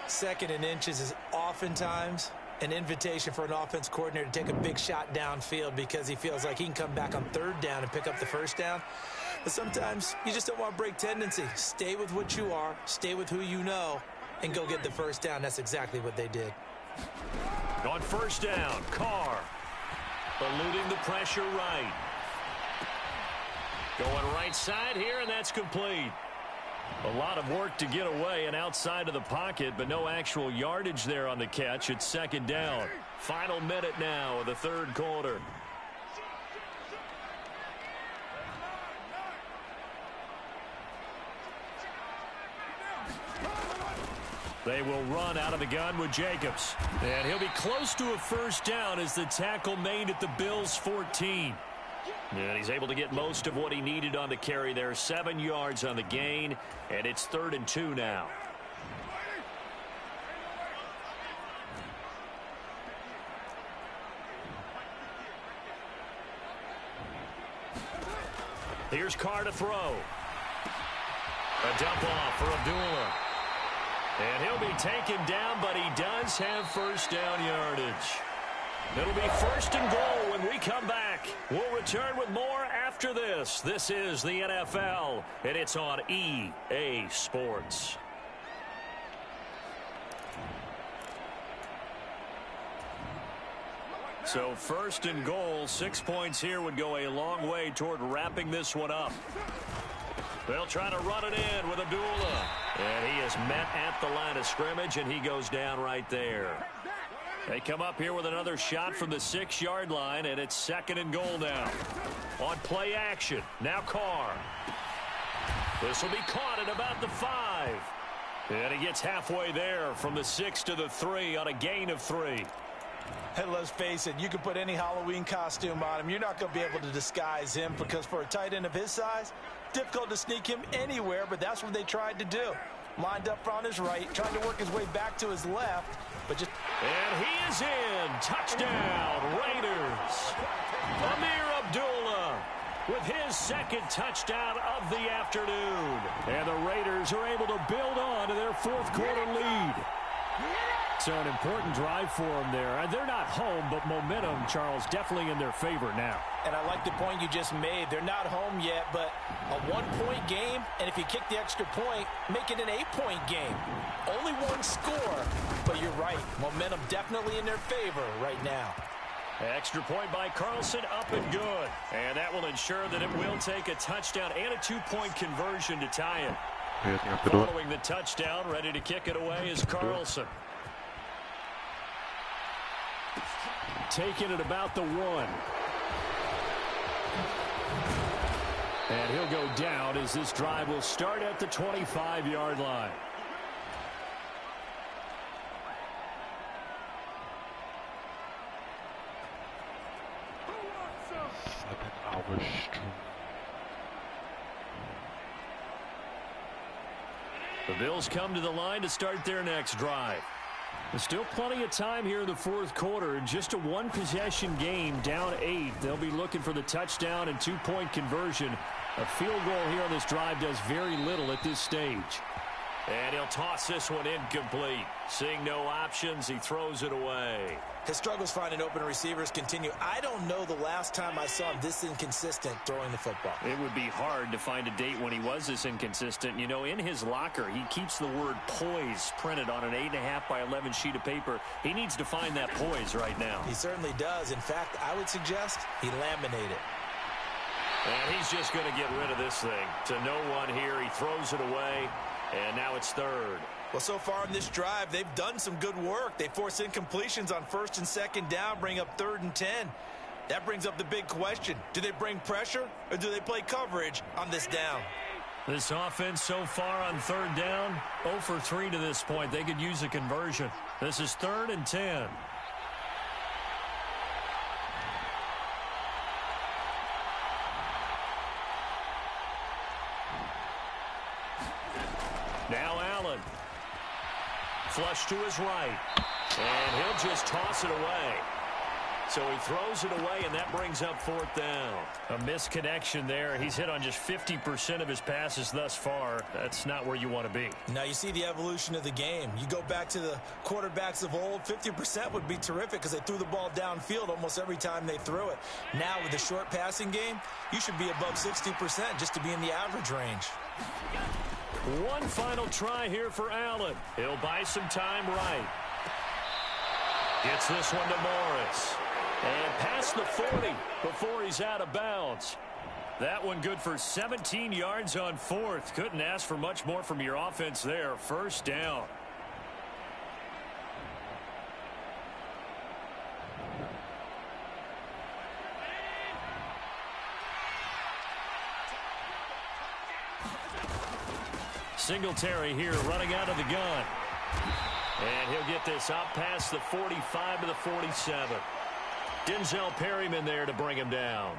2nd and inches is oftentimes an invitation for an offense coordinator to take a big shot downfield because he feels like he can come back on 3rd down and pick up the 1st down. But sometimes you just don't want to break tendency. Stay with what you are, stay with who you know, and go get the 1st down. That's exactly what they did. On 1st down, Carr eluding the pressure right. Going right side here, and that's complete. A lot of work to get away and outside of the pocket, but no actual yardage there on the catch. It's 2nd down. Final minute now of the 3rd quarter. They will run out of the gun with Jacobs. And he'll be close to a 1st down as the tackle made at the Bills' 14. And he's able to get most of what he needed on the carry there. 7 yards on the gain, and it's 3rd and 2 now. Here's Carr to throw. A dump off for Abdullah. And he'll be taken down, but he does have 1st down yardage. It'll be 1st and goal when we come back. We'll return with more after this. This is the NFL, and it's on EA Sports. So 1st and goal, 6 points here would go a long way toward wrapping this one up. They'll try to run it in with Abdullah. And he is met at the line of scrimmage, and he goes down right there. They come up here with another shot from the 6-yard line, and it's 2nd and goal now. On play action, now Carr. This will be caught at about the 5. And he gets halfway there from the 6 to the 3 on a gain of 3. Hey, let's face it, you can put any Halloween costume on him. You're not going to be able to disguise him because for a tight end of his size, difficult to sneak him anywhere, but that's what they tried to do. Lined up on his right, trying to work his way back to his left, but just... And he is in. Touchdown, Raiders. Amir Abdullah with his 2nd touchdown of the afternoon. And the Raiders are able to build on to their 4th quarter lead. So an important drive for them there. They're not home, but momentum, Charles, definitely in their favor now. And I like the point you just made. They're not home yet, but a 1-point game, and if you kick the extra point, make it an 8-point game. Only one score, but you're right. Momentum definitely in their favor right now. Extra point by Carlson, up and good. And that will ensure that it will take a touchdown and a 2-point conversion to tie it. Following the touchdown, ready to kick it away is Carlson. Taking it about the 1. And he'll go down as this drive will start at the 25-yard line. The Bills come to the line to start their next drive. There's still plenty of time here in the 4th quarter. Just a 1-possession game, down 8. They'll be looking for the touchdown and 2-point conversion. A field goal here on this drive does very little at this stage. And he'll toss this one incomplete. Seeing no options, he throws it away. His struggles finding open receivers continue. I don't know the last time I saw him this inconsistent throwing the football. It would be hard to find a date when he was this inconsistent. You know, in his locker, he keeps the word poise printed on an 8.5 by 11 sheet of paper. He needs to find that poise right now. He certainly does. In fact, I would suggest he laminate it. And he's just going to get rid of this thing. To no one here, he throws it away, and now it's 3rd. Well, so far in this drive, they've done some good work. They force incompletions on 1st and 2nd down, bring up 3rd and 10. That brings up the big question. Do they bring pressure or do they play coverage on this down? This offense so far on 3rd down, 0 for 3 to this point. They could use a conversion. This is 3rd and 10. Now Allen. Flush to his right. And he'll just toss it away. So he throws it away, and that brings up 4th down. A misconnection there. He's hit on just 50% of his passes thus far. That's not where you want to be. Now you see the evolution of the game. You go back to the quarterbacks of old, 50% would be terrific because they threw the ball downfield almost every time they threw it. Now with the short passing game, you should be above 60% just to be in the average range. One final try here for Allen. He'll buy some time right. Gets this one to Morris. And past the 40 before he's out of bounds. That one good for 17 yards on 4th. Couldn't ask for much more from your offense there. 1st down. Singletary here running out of the gun. And he'll get this out past the 45 to the 47. Denzel Perryman there to bring him down.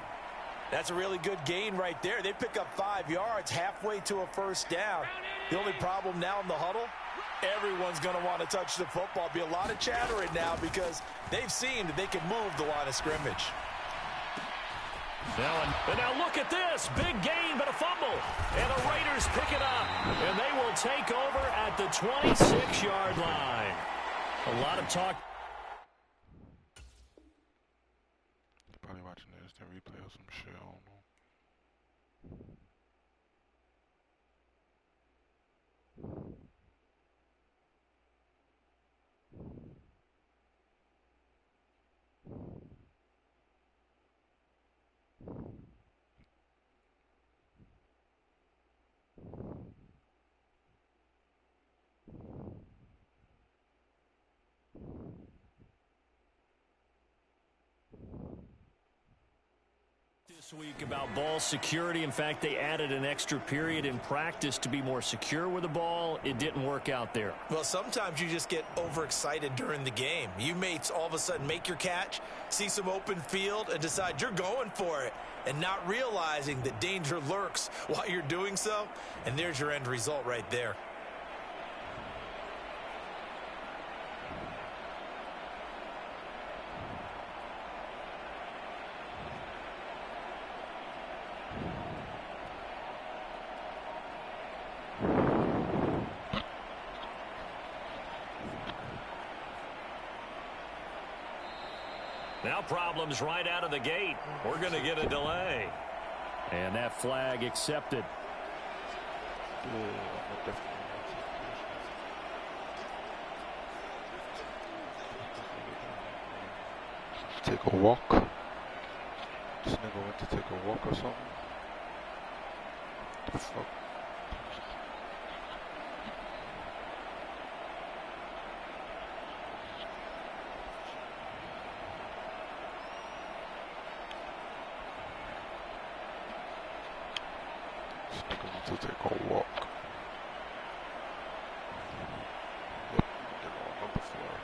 That's a really good gain right there. They pick up 5 yards halfway to a 1st down. The only problem now in the huddle, everyone's going to want to touch the football. Be a lot of chattering now because they've seen that they can move the line of scrimmage. Now look at this. Big gain, but a fumble. And the Raiders pick it up. And they will take over at the 26-yard line. A lot of talk. probably watching the instant replay or some shit. I don't know. This week about ball security. In fact, they added an extra period in practice to be more secure with the ball. It didn't work out there. Well, sometimes you just get overexcited during the game. You may all of a sudden make your catch, see some open field, and decide you're going for it, and not realizing that danger lurks while you're doing so. And there's your end result right there. Now problems right out of the gate. We're going to get a delay. And that flag accepted. Take a walk. This nigga went to take a walk or something. What the fuck? To take a walk. Yep, they're going on the floor.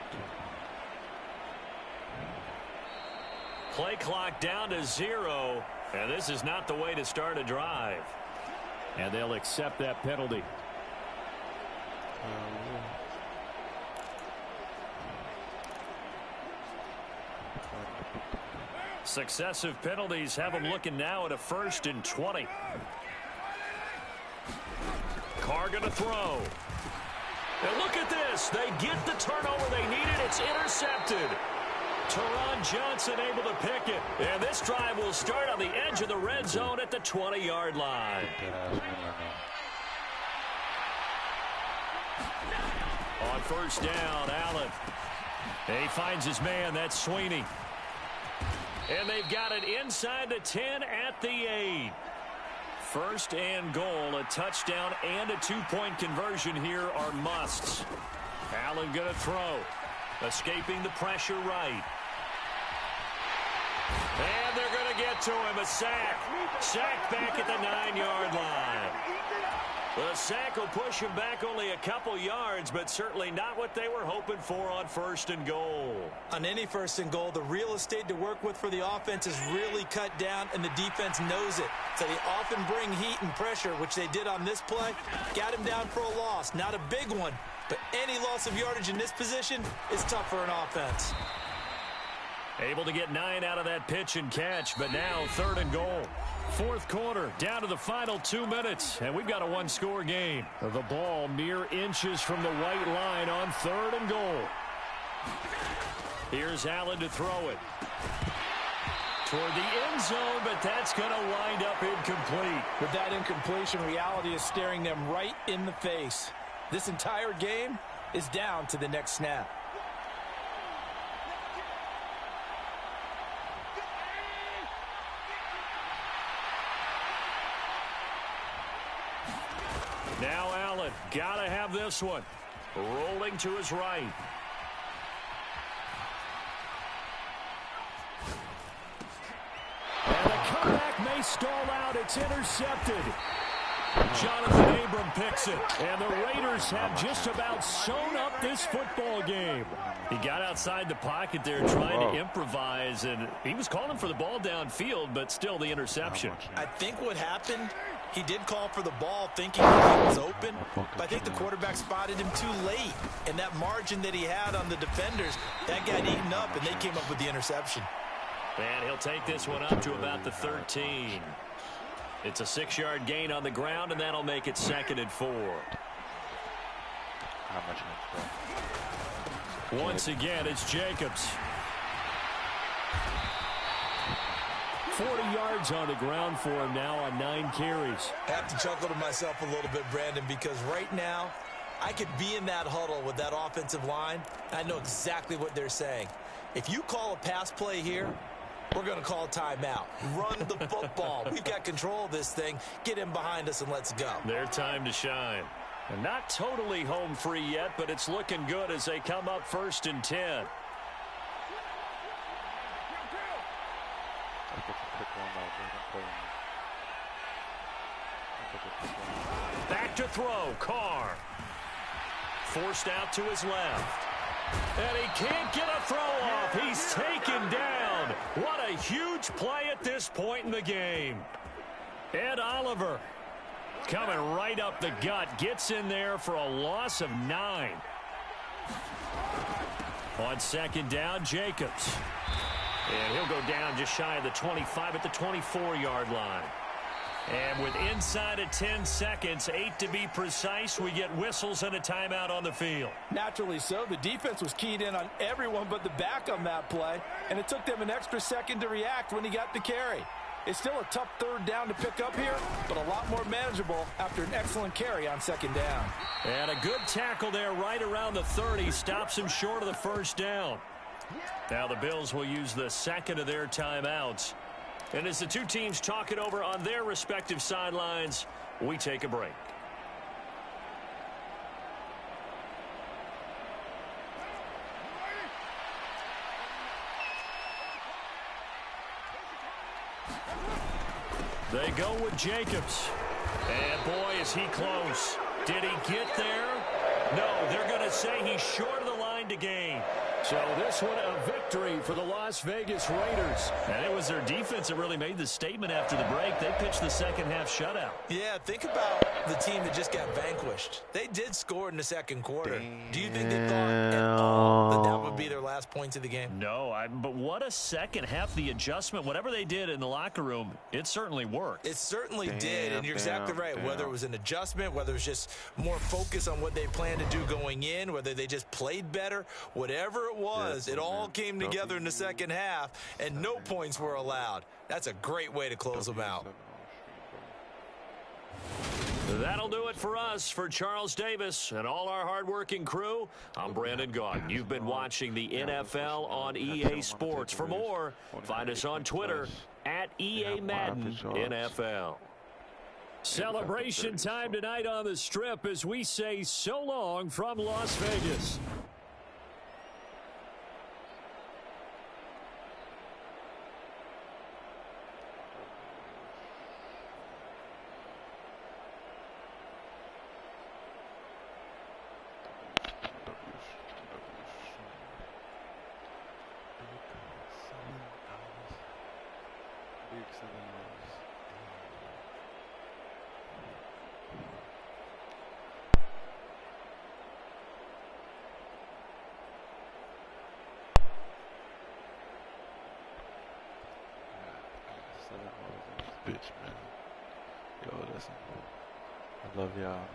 Play clock down to 0, and this is not the way to start a drive. And they'll accept that penalty. Successive penalties have them looking now at a 1st and 20. Carr going to throw. And look at this. They get the turnover they needed. It's intercepted. Teron Johnson able to pick it. And this drive will start on the edge of the red zone at the 20-yard line. On 1st down, Allen. And he finds his man. That's Sweeney. And they've got it inside the 10 at the 8. 1st and goal, a touchdown and a 2-point conversion here are musts. Allen going to throw. Escaping the pressure right. And they're going to get to him. A sack. Sack back at the 9-yard line. The sack will push him back only a couple yards, but certainly not what they were hoping for on 1st and goal. On any 1st and goal, the real estate to work with for the offense is really cut down, and the defense knows it. So they often bring heat and pressure, which they did on this play. Got him down for a loss. Not a big one, but any loss of yardage in this position is tough for an offense. Able to get 9 out of that pitch and catch, but now 3rd and goal. 4th quarter, down to the final 2 minutes, and we've got a one-score game. The ball mere inches from the white line on 3rd and goal. Here's Allen to throw it. Toward the end zone, but that's going to wind up incomplete. With that incompletion, reality is staring them right in the face. This entire game is down to the next snap. Now Allen, gotta have this one. Rolling to his right. And the comeback may stall out. It's intercepted. Jonathan Abram picks it. And the Raiders have just about sewn up this football game. He got outside the pocket there trying to improvise, and he was calling for the ball downfield, but still the interception. I think what happened, he did call for the ball thinking that he was open, but I think the quarterback spotted him too late. And that margin that he had on the defenders, that got eaten up, and they came up with the interception. And he'll take this one up to about the 13. It's a 6-yard gain on the ground, and that'll make it 2nd and 4. How much Once again, it's Jacobs. 40 yards on the ground for him now on 9 carries. I have to chuckle to myself a little bit, Brandon, because right now I could be in that huddle with that offensive line. I know exactly what they're saying. If you call a pass play here, we're going to call a timeout. Run the football. We've got control of this thing. Get in behind us and let's go. Their time to shine. And not totally home free yet, but it's looking good as they come up 1st and 10. Back to throw. Carr. Forced out to his left. And he can't get a throw off. He's taken down. What a huge play at this point in the game. Ed Oliver coming right up the gut. Gets in there for a loss of 9. On 2nd down, Jacobs. And he'll go down just shy of the 25 at the 24-yard line. And with inside of 10 seconds, 8 to be precise, we get whistles and a timeout on the field. Naturally so. The defense was keyed in on everyone but the back on that play, and it took them an extra second to react when he got the carry. It's still a tough 3rd down to pick up here, but a lot more manageable after an excellent carry on 2nd down. And a good tackle there right around the 30. Stops him short of the 1st down. Now the Bills will use the 2nd of their timeouts. And as the two teams talk it over on their respective sidelines, we take a break. They go with Jacobs. And boy, is he close. Did he get there? No, they're going to say he's short of the line to gain. So this one a victory for the Las Vegas Raiders. And it was their defense that really made the statement after the break. They pitched the 2nd half shutout. Yeah, think about the team that just got vanquished. They did score in the 2nd quarter. Do you think they thought at all that that would be their last points of the game? No, but what a 2nd half. The adjustment, whatever they did in the locker room, it certainly worked. It certainly did, and you're exactly right. Whether it was an adjustment, whether it was just more focus on what they planned to do going in, whether they just played better, whatever it was, it all came together in the 2nd half, and no points were allowed. That's a great way to close them out. That'll do it for us. For Charles Davis and all our hardworking crew, I'm Brandon Gaudin. You've been watching the NFL on EA Sports. For more, find us on Twitter at EA Madden NFL. Celebration time tonight on the Strip as we say so long from Las Vegas. Bitch, man. Yo, listen. I love y'all.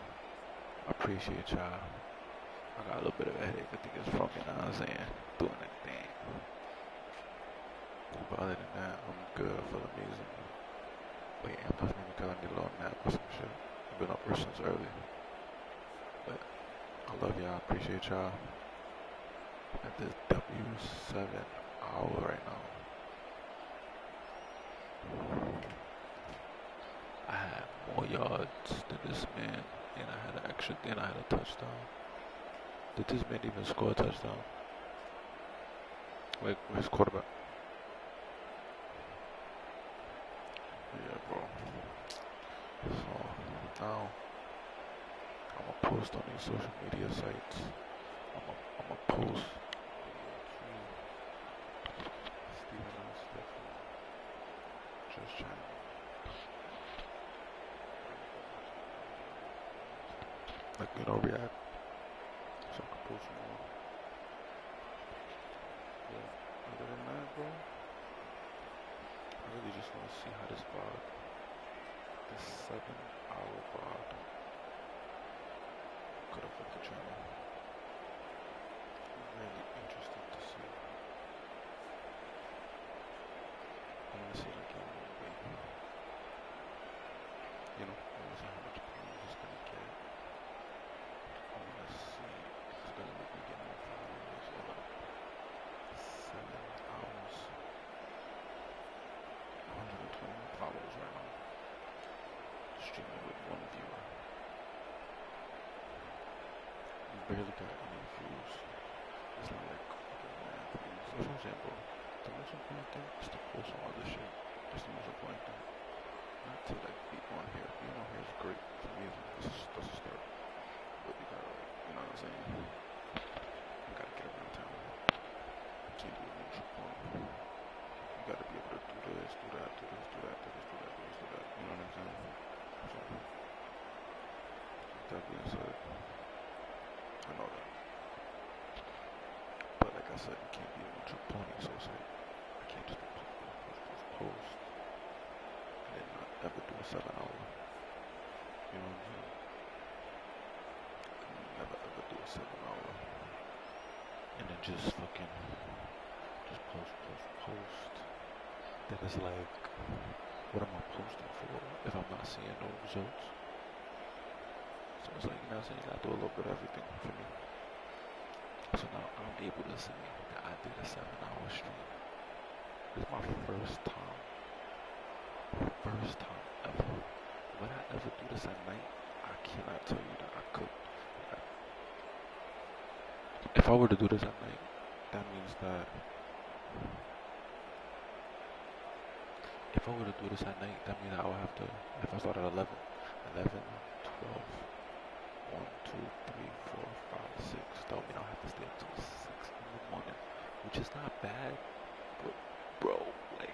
I appreciate y'all. I got a little bit of a headache. I think it's from, you know what I'm saying, doing that thing. But other than that, I'm good for the music. Wait, I'm definitely because I need a little nap or some shit. I've been up since early. But I love y'all. I appreciate y'all. At this W7 hour right now. I had more yards than this man, and I had an extra, and I had a touchdown. Did this man even score a touchdown? Like, where's quarterback? Yeah, bro. So, now, I'm gonna post on these social media sites. I'm gonna post. Just trying. Like, you know, react. So I can post some more. But other than that, bro, I really just want to see how this VOD, this 7-hour VOD, could affect the channel. I'm really interested to see. I want to see, like, You know, we'll see how much points he's going to get. Let's see. It's going to make me get more followers. Hold up. 7 hours. 121 followers right now. Streaming with 1 viewer. You barely got any views. It's not like math. So for example, the most important thing is to post all this shit. That's the most important thing. Not to like be on here. Being on here is great for me. That's a start. But you gotta like, you know what I'm saying? You gotta get around town. You can't be a neutral point. You gotta be able to do this, do that, do this, do that, do this, do that, do this, do that. You know what I'm saying? So, with that being said, I know that. But like I said, you can't be a neutral pony, so it's like, I can't just post and then not ever do a 7 hour. You know what I'm saying? I can never ever do a 7 hour. And then just fucking, just post. Then it's like, what am I posting for if I'm not seeing no results? So it's like, you know what I'm saying? You gotta do a little bit of everything for me. So now I'm able to say that I did a 7 hour stream. This is my first time ever. Would I ever do this at night? I cannot tell you that I could. If I were to do this at night, that means that if I were to do this at night, that means I would have to, if I start at 11, 12, 1, 2, 3, 4, 5, 6, that would mean I'll have to stay up till 6 in the morning, which is not bad, but bro, like,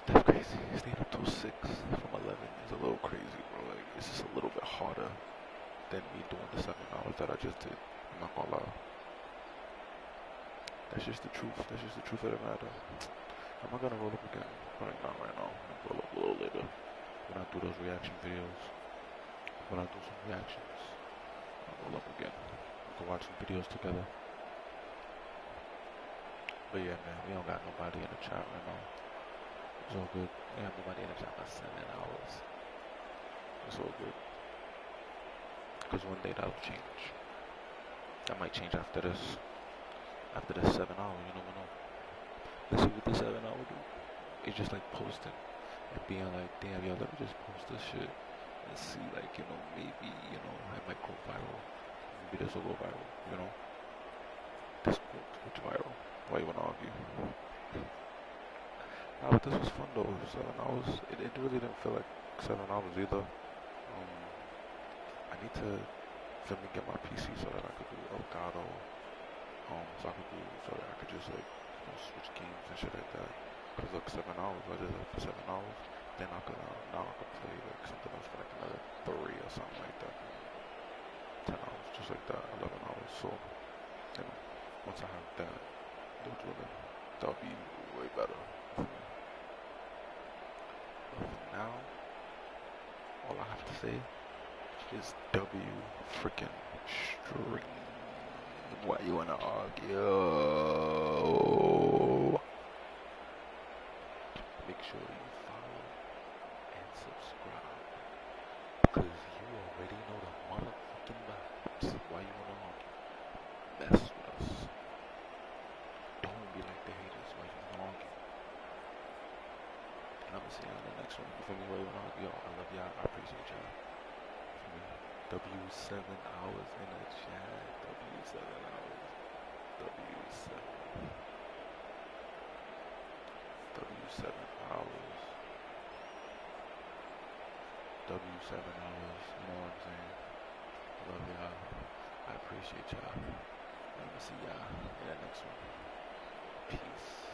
that's crazy. Staying up till 6 from 11 is a little crazy, bro. Like, it's just a little bit harder than me doing the 7 hours that I just did. I'm not gonna lie. That's just the truth. That's just the truth of the matter. I'm not gonna roll up again. Probably not right now. I'm gonna roll up a little later. When I do those reaction videos. When I do some reactions, I'll roll up again. We can watch some videos together. But yeah, man, we don't got nobody in the chat right now. It's all good. We have nobody in the chat for 7 hours. It's all good. Because one day that'll change. That might change after this. After this 7 hour, you never know. Let's see what the 7 hour do. It's just like posting and being like, damn, yo, let me just post this shit and see, like, you know, maybe, you know, I might go viral. Maybe this will go viral, you know. This will go viral. Why you wanna argue? Nah, but this was fun though. 7 hours. It really didn't feel like 7 hours either. I need to get my PC so that I could do Elgato. So that I could just like, you know, switch games and shit like that. Cause look, 7 hours. I did that for 7 hours. Then I could now I could play like something else for like another 3 or something like that. 10 hours, just like that. 11 hours. So, you know, once I have that, that'll be way better for me. But for now, all I have to say is W freaking string. Why you wanna argue? Make sure you follow and subscribe, cause you already know the motherfucking vibes. Why you wanna argue? Mess with us. Don't be like the haters. Why you wanna argue? And I'm gonna see you on the next one. You feel me? Why you wanna argue? Yo, I love y'all. I appreciate y'all. W7 hours in the chat. W7 hours. W7 hours. W7 hours. You know what I'm saying? Love y'all. I appreciate y'all. I'm gonna see y'all in the next one. Peace.